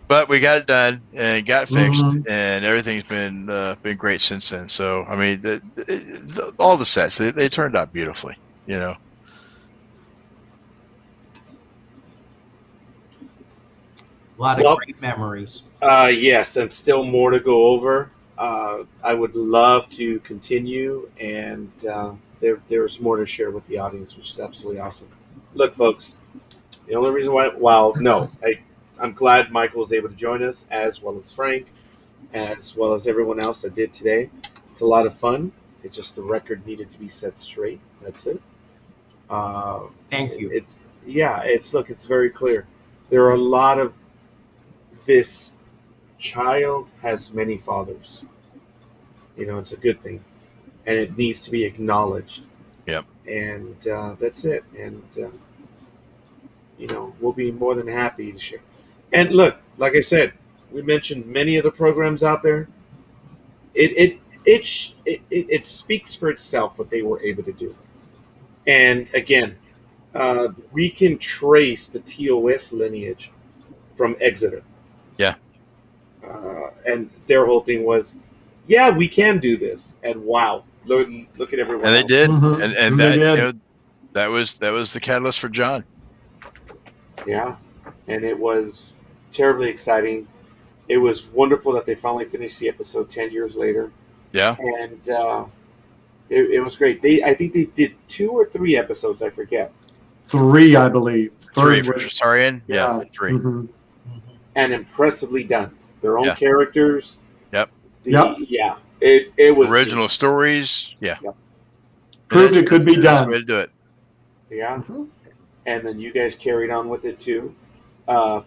But we got it done and got fixed, and everything's been great since then. So I mean, all the sets they turned out beautifully. A lot of great memories. Yes, and still more to go over. I would love to continue, and there's more to share with the audience, which is absolutely awesome. Look, folks, the only reason why, I'm glad Michael was able to join us, as well as Frank, as well as everyone else that did today. It's a lot of fun. It's just the record needed to be set straight. That's it. Thank you. It's very clear. There are a lot of this child has many fathers. It's a good thing, and it needs to be acknowledged. Yep. And that's it. And we'll be more than happy to share. And look, like I said, we mentioned many of the programs out there. It speaks for itself what they were able to do. And again, we can trace the TOS lineage from Exeter. Yeah. And their whole thing was, yeah, we can do this. And wow, look at everyone. And they did. Mhm. And They that did. that was the catalyst for John. Yeah, and it was terribly exciting. It was wonderful that they finally finished the episode 10 years later. Yeah. And it was great. I think they did 2 or 3 episodes, I forget. 3, I believe. Three Third for was- Trisarian. Yeah, 3. Mhm. and impressively done. Their own Yeah. characters. Yep. Yeah. It was Original stories. Yeah. Yep. Proved it could be That's the done. way to do it. Yeah. Mhm. And then you guys carried on with it too.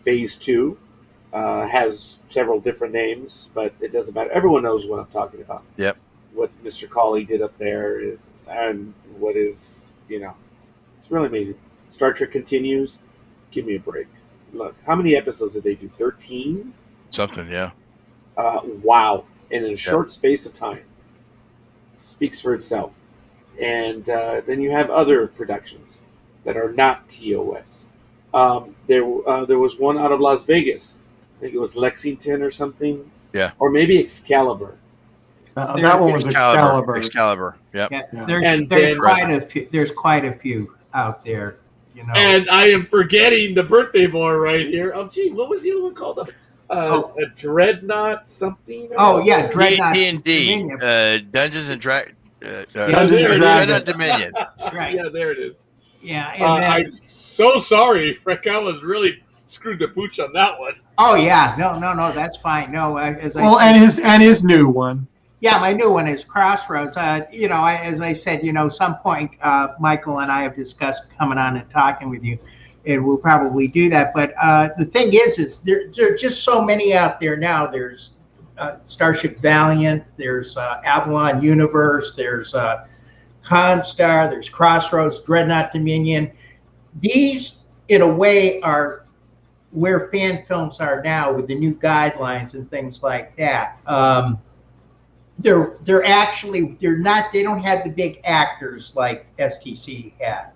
Phase 2 has several different names, but it doesn't matter. Everyone knows what I'm talking about. Yep. What Mr. Cawley did up there is, and what is, it's really amazing. Star Trek continues. Give me a break. Look, how many episodes did they do? 13? Something. Yeah. Wow. And in a short space of time. Speaks for itself. And then you have other productions that are not TOS. There was one out of Las Vegas. I think it was Lexington or something. Yeah. Or maybe Excalibur. That one was Excalibur. Excalibur. Yep. Yeah, Yeah. there's And there's then- quite a few. There's quite a few out there. And I am forgetting the birthday boy right here. Oh, gee, what was the other one called? A Dreadnought something? Oh yeah, Dreadnought D&D. Dominion. Dungeons and Dragons. Dungeons there and it Dreadnought Dragons. Dominion. Right. Yeah, there it is. Yeah, and then, I'm so sorry, Frick. I was really screwed the pooch on that one. oh yeah, no, that's fine. No, as I Well, said, and his new one. yeah, my new one is Crossroads. As I said, some point, Michael and I have discussed coming on and talking with you, and we'll probably do that. But the thing is there are just so many out there now. There's Starship Valiant, there's Avalon Universe, there's Constar, there's Crossroads, Dreadnought Dominion. These, in a way, are where fan films are now with the new guidelines and things like that. They're actually, they don't have the big actors like STC had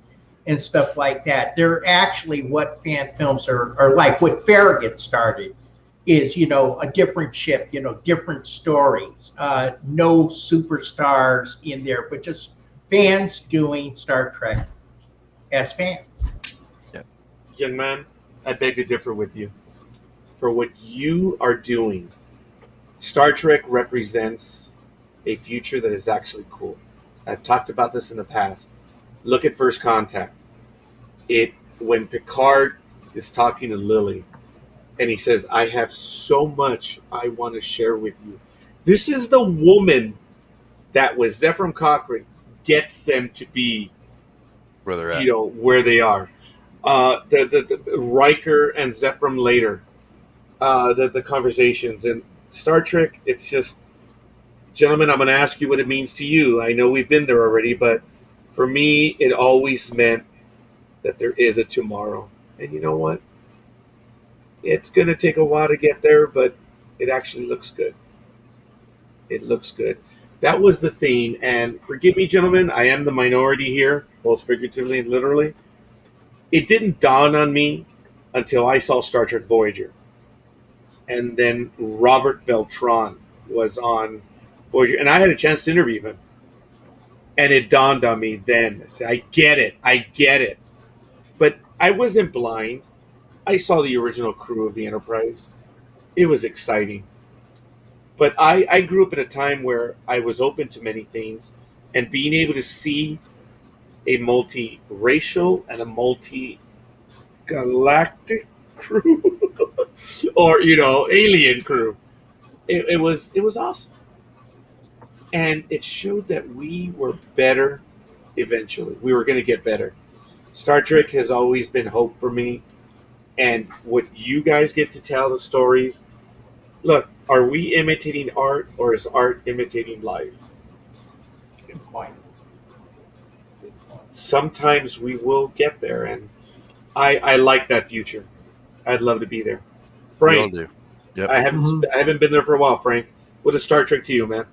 and stuff like that. They're actually what fan films are like. What Farragut started is, a different ship, different stories, no superstars in there, but just fans doing Star Trek as fans. Young man, I beg to differ with you. For what you are doing, Star Trek represents a future that is actually cool. I've talked about this in the past. Look at First Contact. When Picard is talking to Lily, and he says, I have so much I want to share with you. This is the woman that with Zefram Cochrane gets them to be Where they're at. where they are. The Riker and Zefram later, the conversations. And Star Trek, it's just, gentlemen, I'm going to ask you what it means to you. I know we've been there already, but for me, it always meant that there is a tomorrow. And you know what? It's going to take a while to get there, but it actually looks good. It looks good. That was the theme. And forgive me, gentlemen, I am the minority here, both figuratively and literally. It didn't dawn on me until I saw Star Trek Voyager. And then Robert Beltran was on Voyager. And I had a chance to interview him. And it dawned on me then. I said, I get it. But I wasn't blind. I saw the original crew of the Enterprise. It was exciting. But I grew up at a time where I was open to many things. And being able to see a multi-racial and a multi-galactic crew or, alien crew, it was awesome. And it showed that we were better eventually. We were going to get better. Star Trek has always been hope for me. And what you guys get to tell the stories, look, are we imitating art or is art imitating life? Good point. Sometimes we will get there, and I like that future. I'd love to be there. Frank, Will do. Yep. I haven't been there for a while, Frank. What is Star Trek to you, man?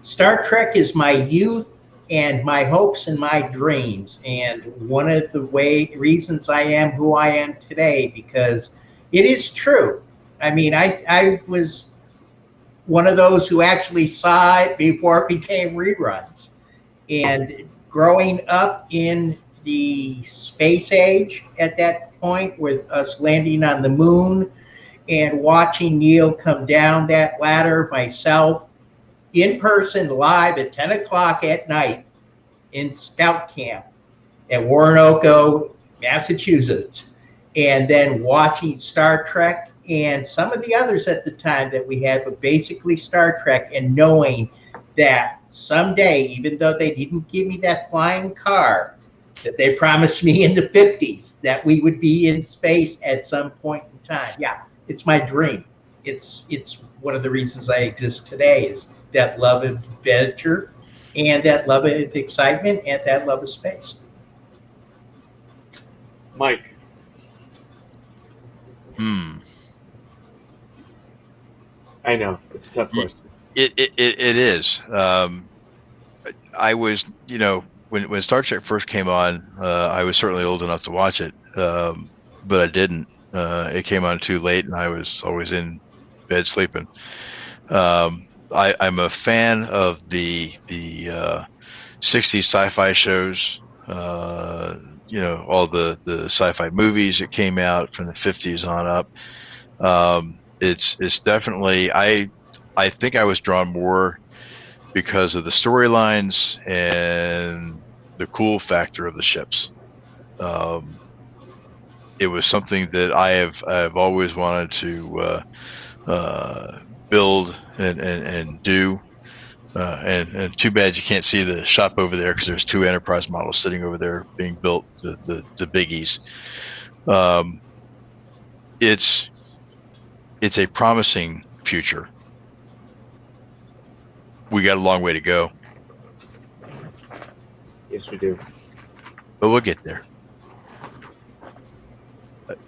Star Trek is my youth and my hopes and my dreams, and one of the reasons I am who I am today, because it is true. I mean, I was one of those who actually saw it before it became reruns, and growing up in the space age at that point, with us landing on the moon and watching Neil come down that ladder myself in person, live at 10 o'clock at night in scout camp at Warrenoco, Massachusetts, and then watching Star Trek and some of the others at the time that we had, but basically Star Trek, and knowing that someday, even though they didn't give me that flying car that they promised me in the 50s, that we would be in space at some point in time. Yeah, it's my dream. It's one of the reasons I exist today, is that love of adventure and that love of excitement and that love of space. Mike. I know it's a tough question. It is. I was, when Star Trek first came on, I was certainly old enough to watch it, but I didn't. It came on too late, and I was always in bed sleeping. I'm a fan of the 60s sci-fi shows. All the sci-fi movies that came out from the 50s on up. It's definitely, I think I was drawn more because of the storylines and the cool factor of the ships. It was something that I've always wanted to build and do. And too bad you can't see the shop over there, because there's 2 Enterprise models sitting over there being built, the biggies. It's a promising future. We got a long way to go. Yes, we do. But we'll get there.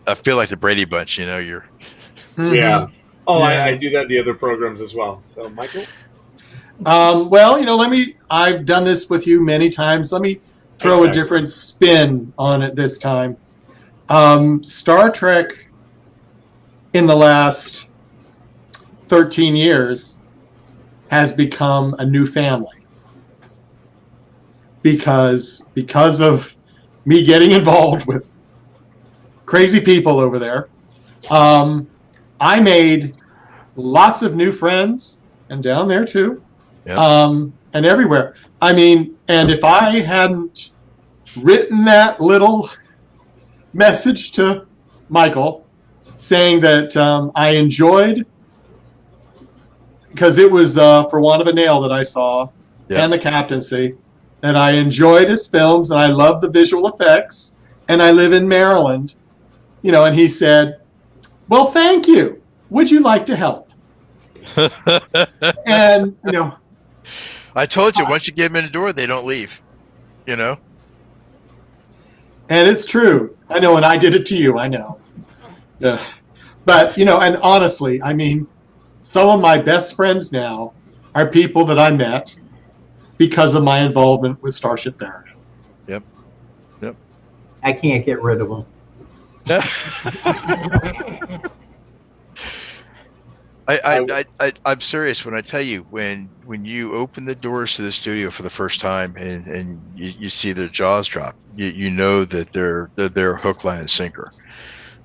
I feel like the Brady Bunch, you're... Yeah. Oh, Yeah. I do that in the other programs as well. So, Michael? Well, I've done this with you many times. Let me throw a Exactly. different spin on it this time. Star Trek in the last 13 years has become a new family because of me getting involved with crazy people over there. I made lots of new friends, and down there too. Yep. And everywhere. And if I hadn't written that little message to Michael saying that I enjoyed, because it was For Want of a Nail that I saw, Yep. and the captaincy, and I enjoyed his films, and I love the visual effects, and I live in Maryland, and he said, well, thank you. Would you like to help? And, I told you, once you get them in the door, they don't leave. and it's true. I know, and I did it to you. I know. Yeah. But, and honestly, some of my best friends now are people that I met because of my involvement with Starship Farragut. Yep. I can't get rid of them. I'm serious when I tell you, when you open the doors to the studio for the first time and you see their jaws drop, you know that they're hook, line, and sinker,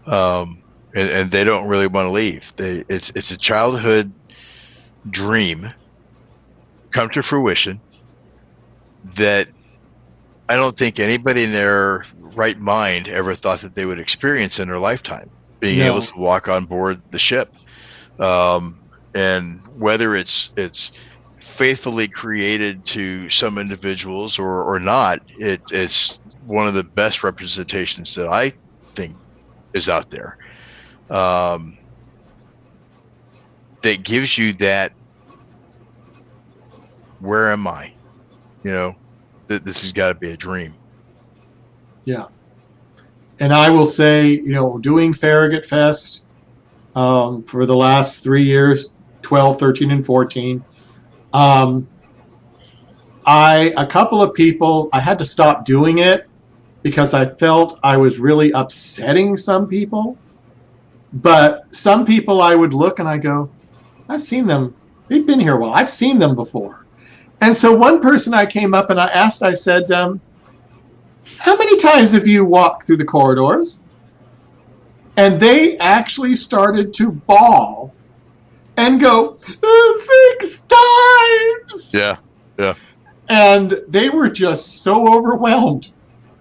and they don't really want to leave. It's a childhood dream come to fruition that I don't think anybody in their right mind ever thought that they would experience in their lifetime, being No. able to walk on board the ship. And whether it's faithfully created to some individuals or not, it's one of the best representations that I think is out there. That gives you that, where am I? This has got to be a dream. Yeah. And I will say, doing Farragut Fest for the last 3 years, 12, 13, and 14, a couple of people, I had to stop doing it because I felt I was really upsetting some people. But some people I would look and I go, I've seen them. They've been here a while. I've seen them before. And so one person I came up and I asked, I said, how many times have you walked through the corridors? And they actually started to bawl and go, 6 times. Yeah. And they were just so overwhelmed.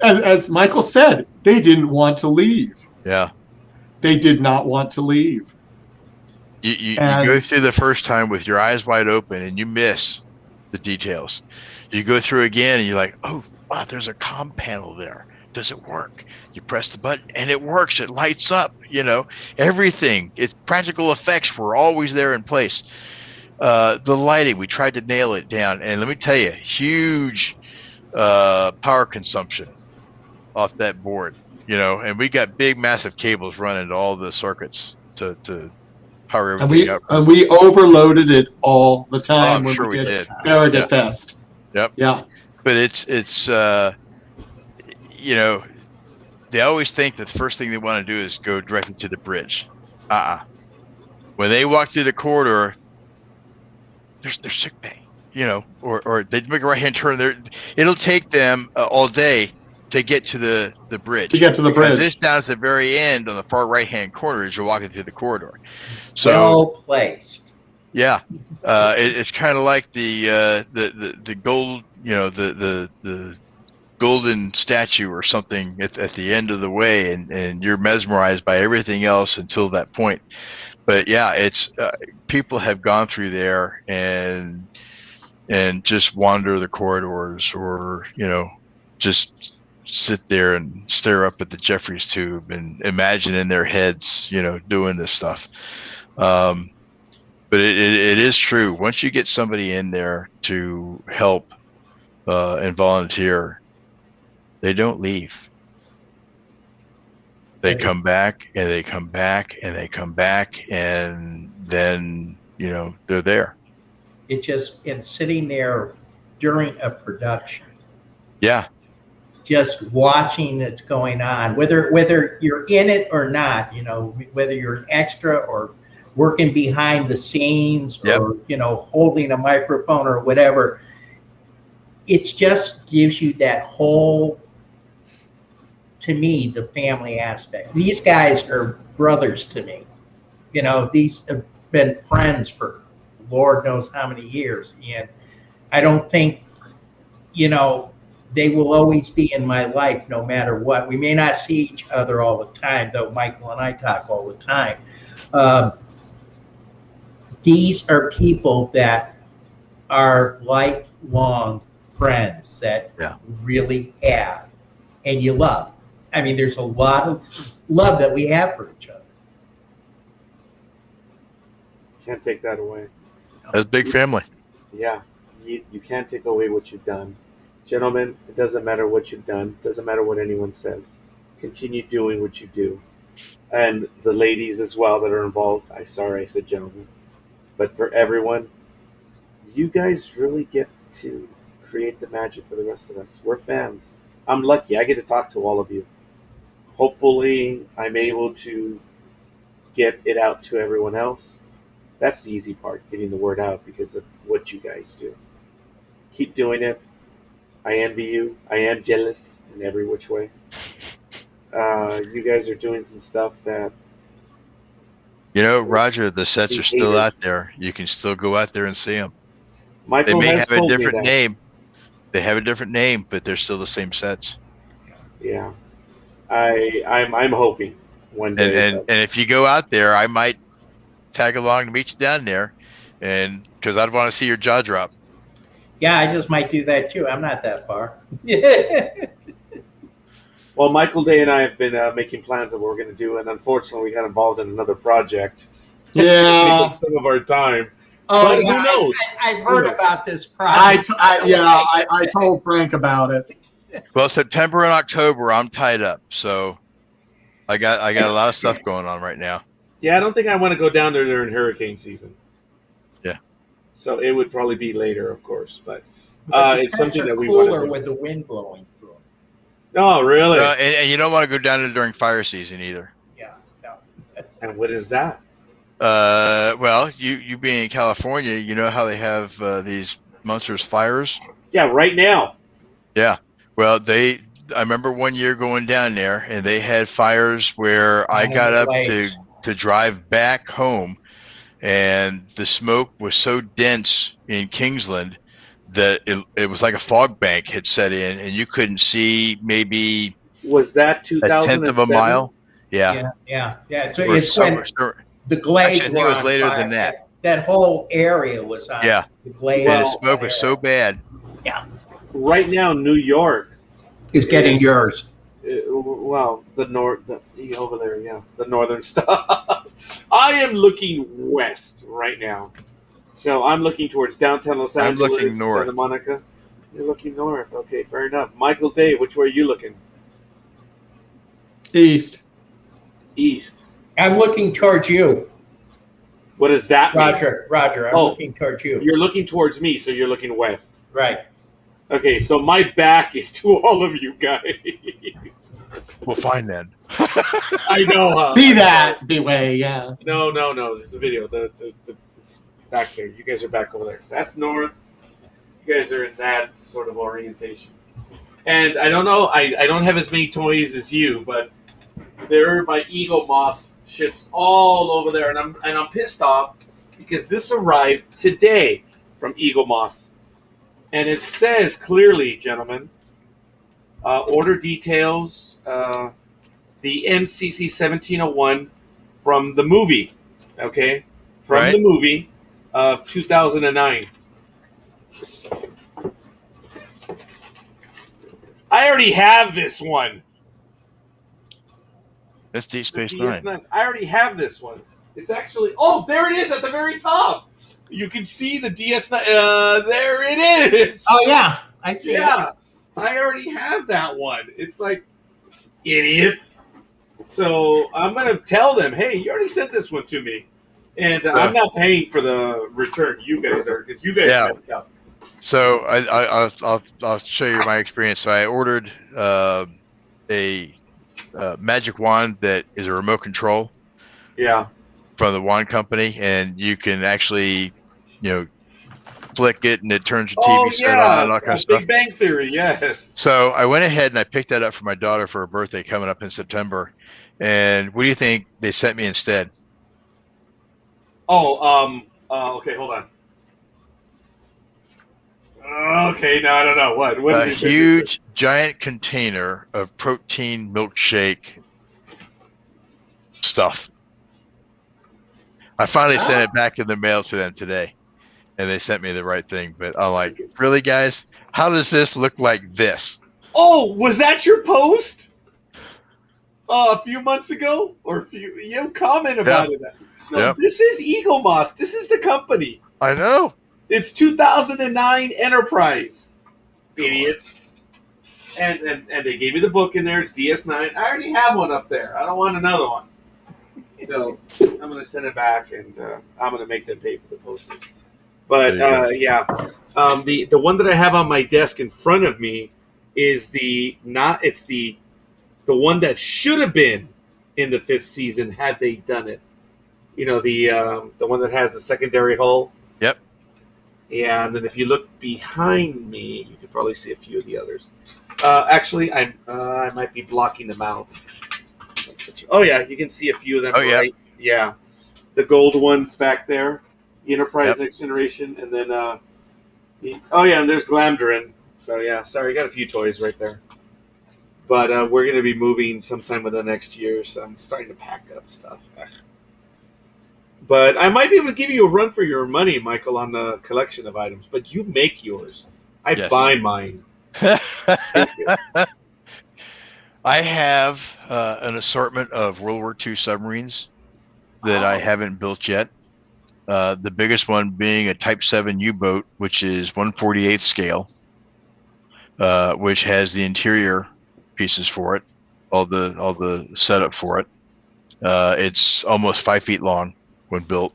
As Michael said, they didn't want to leave. Yeah. They did not want to leave. You go through the first time with your eyes wide open and you miss the details. You go through again and you're like, oh, wow, there's a comm panel there. Does it work? You press the button and it works. It lights up, everything. It's practical effects were always there in place. The lighting, we tried to nail it down. And let me tell you, huge power consumption off that board, and we got big, massive cables running to all the circuits to power everything up. And we overloaded it all the time when sure we did Farragut Fest. Yep. Yeah. But it's they always think that the first thing they want to do is go directly to the bridge. When they walk through the corridor, there's their sick bay, or they make a right-hand turn. It'll take them all day to get to the bridge. Because this down at the very end on the far right-hand corner as you're walking through the corridor. So well placed. Yeah, it's kind of like the gold, the golden statue or something at the end of the way, and you're mesmerized by everything else until that point. But yeah, it's people have gone through there and just wander the corridors, or just sit there and stare up at the Jeffries tube and imagine in their heads, doing this stuff. But it is true. Once you get somebody in there to help and volunteer, they don't leave. They come back and they come back and they come back, and then they're there. It just sitting there during a production. Yeah. Just watching what's going on, whether you're in it or not, whether you're an extra or working behind the scenes, or holding a microphone or whatever. It just gives you that whole, to me, the family aspect. These guys are brothers to me. These have been friends for Lord knows how many years, and I don't think they will always be in my life no matter what. We may not see each other all the time, though Michael and I talk all the time. These are people that are lifelong friends that really have, and you love. I mean, there's a lot of love that we have for each other. Can't take that away. That's a big family. Yeah, you can't take away what you've done. Gentlemen, it doesn't matter what you've done. It doesn't matter what anyone says. Continue doing what you do. And the ladies as well that are involved. I said gentlemen. But for everyone, you guys really get to create the magic for the rest of us. We're fans. I'm lucky. I get to talk to all of you. Hopefully, I'm able to get it out to everyone else. That's the easy part, getting the word out because of what you guys do. Keep doing it. I envy you. I am jealous in every which way. You guys are doing some stuff that... Roger, the sets are still out there. You can still go out there and see them. Michael they may has have a told different me that. name. They have a different name, but they're still the same sets. Yeah. I'm hoping one day. And if you go out there, I might tag along to meet you down there, and because I'd want to see your jaw drop. Yeah, I just might do that too. I'm not that far. Well, Michael Day and I have been making plans of what we're going to do, and unfortunately, we got involved in another project. Yeah. Taking some of our time. Oh, But yeah, who knows? I've heard about this project. I told Frank about it. Well, September and October, I'm tied up, so I got a lot of stuff going on right now. Yeah, I don't think I want to go down there during hurricane season. Yeah. So it would probably be later, of course, but But the it's something tents are that we want cooler to do. with the wind blowing through them. Oh, really? And you don't want to go down there during fire season either. Yeah, no. And what is that? Well, you being in California, you know how they have these monstrous fires? Yeah, right now. Yeah. Well, I remember one year going down there, and they had fires where I got up to drive back home, and the smoke was so dense in Kingsland that it was like a fog bank had set in, and you couldn't see maybe Was that a 2007? tenth of a mile. Yeah. Yeah. So it's when The glades Actually, I think it were was on later fire. than that. That whole area was on Yeah. the glades. And the Well, smoke was so bad. Right now, New York It's getting is- yours. well, the north, over there, yeah, the northern stuff. I am looking west right now, so I'm looking towards downtown Los I'm Angeles, looking north. Santa Monica. You're looking north. Okay, fair enough. Michael Dave, which way are you looking? East. East. I'm looking towards you, What does that mean? Roger. I'm Oh. looking towards you. You're looking towards me, so you're looking west. Right. Okay, so my back is to all of you guys. Well, fine then. I know, huh? Be that, be way, yeah. No. This is a video. It's back there. You guys are back over there. So that's north. You guys are in that sort of orientation. And I don't know. I don't have as many toys as you, but there are my Eagle Moss ships all over there, and I'm pissed off because this arrived today from Eagle Moss, and it says clearly, gentlemen, order details. The NCC 1701 from the movie, okay? From Right. the movie of 2009. I already have this one. That's Deep Space The Nine. DS9. I already have this one. It's actually, oh, there it is at the very top. You can see the DS9. There it is. Oh yeah, I see. Yeah, I already have that one. It's like, idiots. So I'm going to tell them, hey, you already sent this one to me. And I'm not paying for the return. You guys are, because you guys have it up. So I'll show you my experience. So I ordered a magic wand that is a remote control. Yeah. From the wand company, and you can actually, flick it and it turns your TV set on and all kind of stuff. Big Bang Theory, yes. So I went ahead and I picked that up for my daughter for her birthday coming up in September. And what do you think they sent me instead? Okay, hold on. Okay, no, I don't know. What A huge, giant container of protein milkshake stuff. I finally sent it back in the mail to them today, and they sent me the right thing. But I'm like, really, guys? How does this look like this? Oh, was that your post? A few months ago? Or you comment about it. No, This is Eagle Moss. This is the company. I know. It's 2009 Enterprise. Idiots. And they gave me the book in there. It's DS9. I already have one up there. I don't want another one. So I'm going to send it back, and I'm going to make them pay for the postage. But the one that I have on my desk in front of me is the one that should have been in the 5th season had they done it. You know, the one that has the secondary hull. Yep. Yeah, and then if you look behind me, you can probably see a few of the others. Actually, I might be blocking them out. Oh yeah, you can see a few of them. Oh yeah, yeah. The gold ones back there, the Enterprise Next Generation, and then and there's Glamdrin. So yeah, sorry, I got a few toys right there. But we're going to be moving sometime within the next year, so I'm starting to pack up stuff. But I might be able to give you a run for your money, Michael, on the collection of items. But you make yours. I buy mine. I have an assortment of World War II submarines that I haven't built yet. The biggest one being a Type 7 U-boat, which is 1/48 scale, which has the interior pieces for it, all the setup for it. It's almost 5 feet long when built.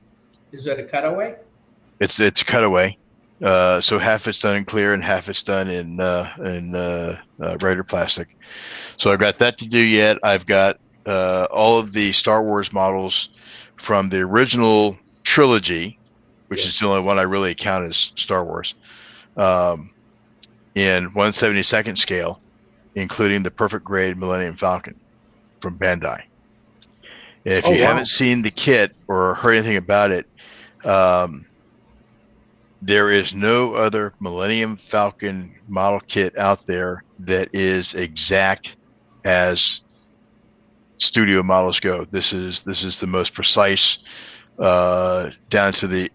Is that a cutaway? It's a cutaway. So half it's done in clear and half it's done in Raider plastic. So I've got that to do yet. I've got all of the Star Wars models from the original trilogy, which is the only one I really count as Star Wars, in 1/72nd scale, including the perfect grade Millennium Falcon from Bandai. And if you haven't seen the kit or heard anything about it, there is no other Millennium Falcon model kit out there that is exact as studio models go. This is the most precise, down to the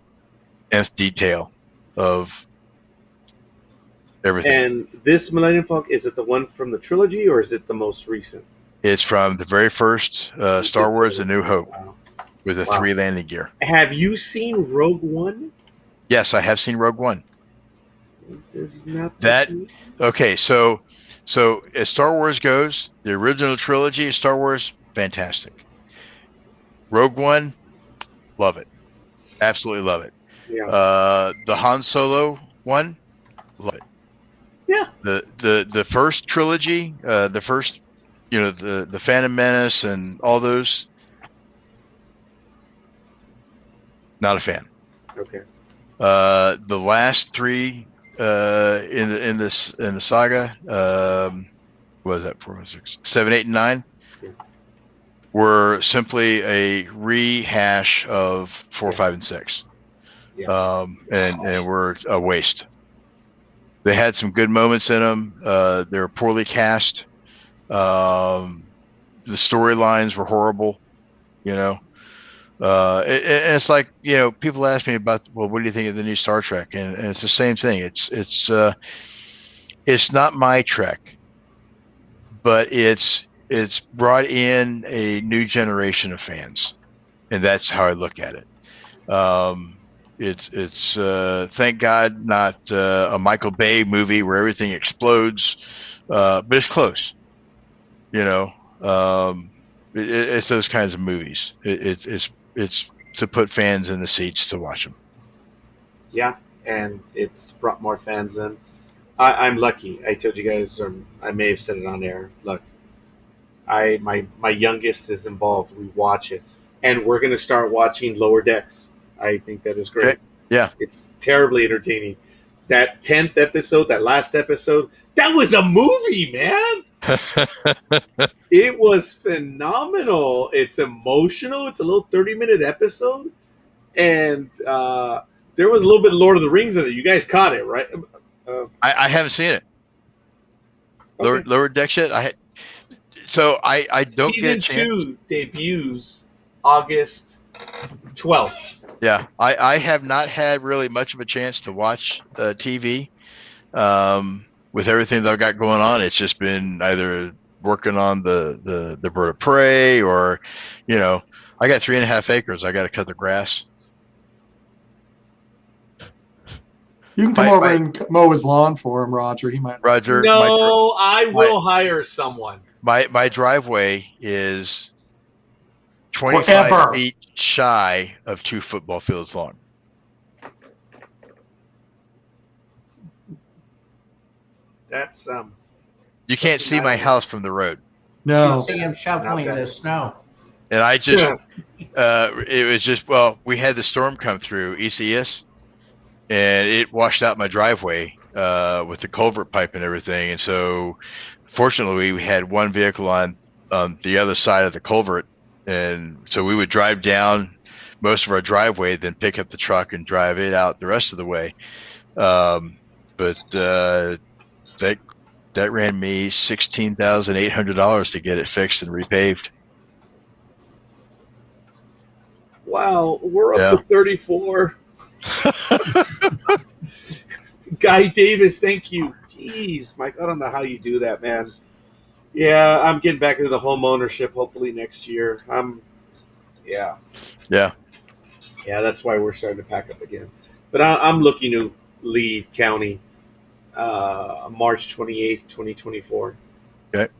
nth detail of everything. And this Millennium Falcon, is it the one from the trilogy or is it the most recent? It's from the very first Star Wars: A New Hope Wow. with a Wow. 3 landing gear. Have you seen Rogue One? Yes, I have seen Rogue One. Is not That okay? So as Star Wars goes, the original trilogy of Star Wars, fantastic. Rogue One, love it, absolutely love it. Yeah. The Han Solo one, love it. Yeah. The first trilogy, the first, the Phantom Menace and all those, not a fan. Okay. The last 3 in the saga, what was that, 4, 6, 7, 8, and 9, Yeah. were simply a rehash of 4, Yeah. 5, and 6. Yeah. And were a waste. They had some good moments in them. They were poorly cast. The storylines were horrible. It's like, people ask me about, well, what do you think of the new Star Trek? And it's the same thing. It's not my Trek, but it's brought in a new generation of fans, and that's how I look at it. It's thank God not a Michael Bay movie where everything explodes, but it's close. It's those kinds of movies. It's to put fans in the seats to watch them. Yeah, and it's brought more fans in. I'm lucky. I told you guys, or I may have said it on air. Look, my youngest is involved. We watch it, and we're going to start watching Lower Decks. I think that is great. Okay. Yeah, it's terribly entertaining. That 10th episode, that last episode, that was a movie, man. It was phenomenal. It's emotional. It's a little 30-minute episode, and there was a little bit of Lord of the Rings in it. You guys caught it, right? I haven't seen it. Okay. Lower Decks yet? I don't Season get a chance. 2 debuts August 12th. Yeah, I have not had really much of a chance to watch TV. With everything that I've got going on, it's just been either working on the bird of prey, or, I got 3.5 acres. I got to cut the grass. You can come over and mow his lawn for him, Roger. He might. Roger. No, I will hire someone. My driveway is 25 feet shy of 2 football fields long. That's You can't see my house from the road. No. You see him shoveling the snow. And I just, it was just, well, we had the storm come through ECS, and it washed out my driveway with the culvert pipe and everything. And so, fortunately, we had one vehicle on the other side of the culvert, and so we would drive down most of our driveway, then pick up the truck and drive it out the rest of the way. But that ran me $16,800 to get it fixed and repaved. wow. We're up to 34. Guy Davis, thank you. Jeez, Mike, I don't know how you do that, man. Yeah, I'm getting back into the home ownership hopefully next year. Yeah, that's why we're starting to pack up again. But I'm looking to leave county March 28th, 2024. Okay.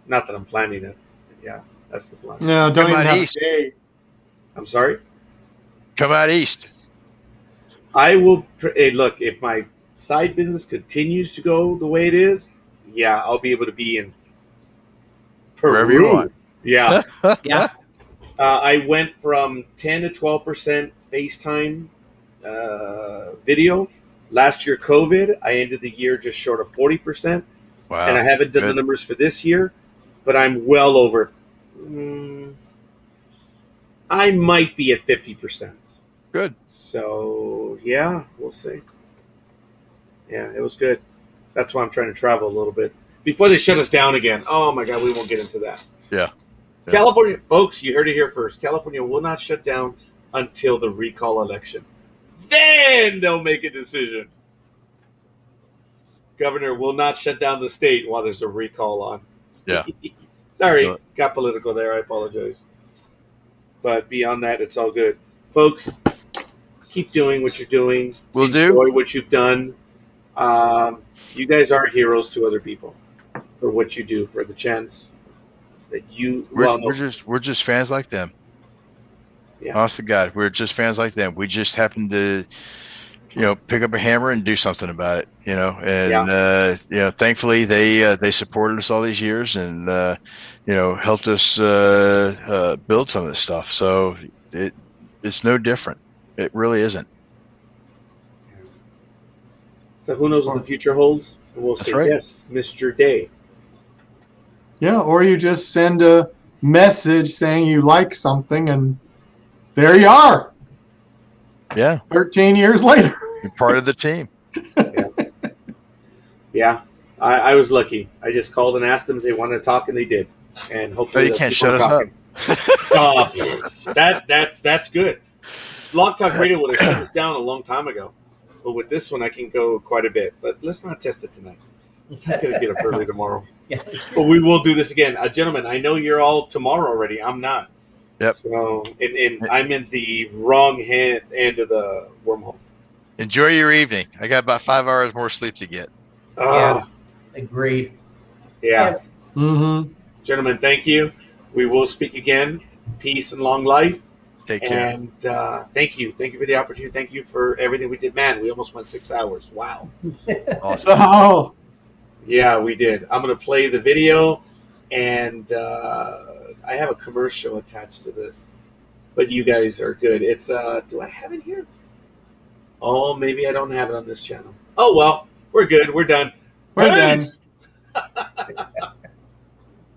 Not that I'm planning it. Yeah, that's the plan. No, don't Come even on have east. a day. I'm sorry? Come out east. I will. Hey, look, if my side business continues to go the way it is, yeah, I'll be able to be in Peru. Wherever you want. Yeah. Yeah. I went from 10 to 12% FaceTime video. Last year, COVID, I ended the year just short of 40%. Wow. And I haven't done the numbers for this year, but I'm well over. I might be at 50%. Good. So, yeah, we'll see. Yeah, it was good. That's why I'm trying to travel a little bit. Before they shut us down again. Oh, my God, we won't get into that. Yeah. Yeah. California, folks, you heard it here first. California will not shut down until the recall election. Then they'll make a decision. Governor will not shut down the state while there's a recall on. Yeah. Sorry, got political there. I apologize. But beyond that, it's all good. Folks, keep doing what you're doing. Will do. Enjoy what you've done. You guys are heroes to other people for what you do, for the chance that you. We're just fans like them. Yeah. Honest to God, we're just fans like them. We just happen to, pick up a hammer and do something about it. And thankfully they supported us all these years and helped us build some of this stuff. So it's no different. It really isn't. So who knows what the future holds? And we'll say, right. yes, Mr. Day. Yeah, or you just send a message saying you like something, and there you are. Yeah. 13 years later. You're part of the team. Yeah. I was lucky. I just called and asked them if they wanted to talk, and they did. And hopefully you can't shut us up. That's good. Blog Talk Radio would have shut us down a long time ago. But with this one, I can go quite a bit. But let's not test it tonight. I'm going to get up early tomorrow. Yeah. But we will do this again. Gentlemen, I know you're all tomorrow already. I'm not. Yep. So, and I'm in the wrong end of the wormhole. Enjoy your evening. I got about 5 hours more sleep to get. Yeah. Agreed. Yeah. Mm-hmm. Gentlemen, thank you. We will speak again. Peace and long life. Take care. And thank you. Thank you for the opportunity. Thank you for everything we did. Man, we almost went 6 hours. Wow. Awesome. Oh. Yeah, we did. I'm going to play the video, and I have a commercial attached to this. But you guys are good. It's do I have it here? Oh, maybe I don't have it on this channel. Oh, well, we're good. We're done. We're done.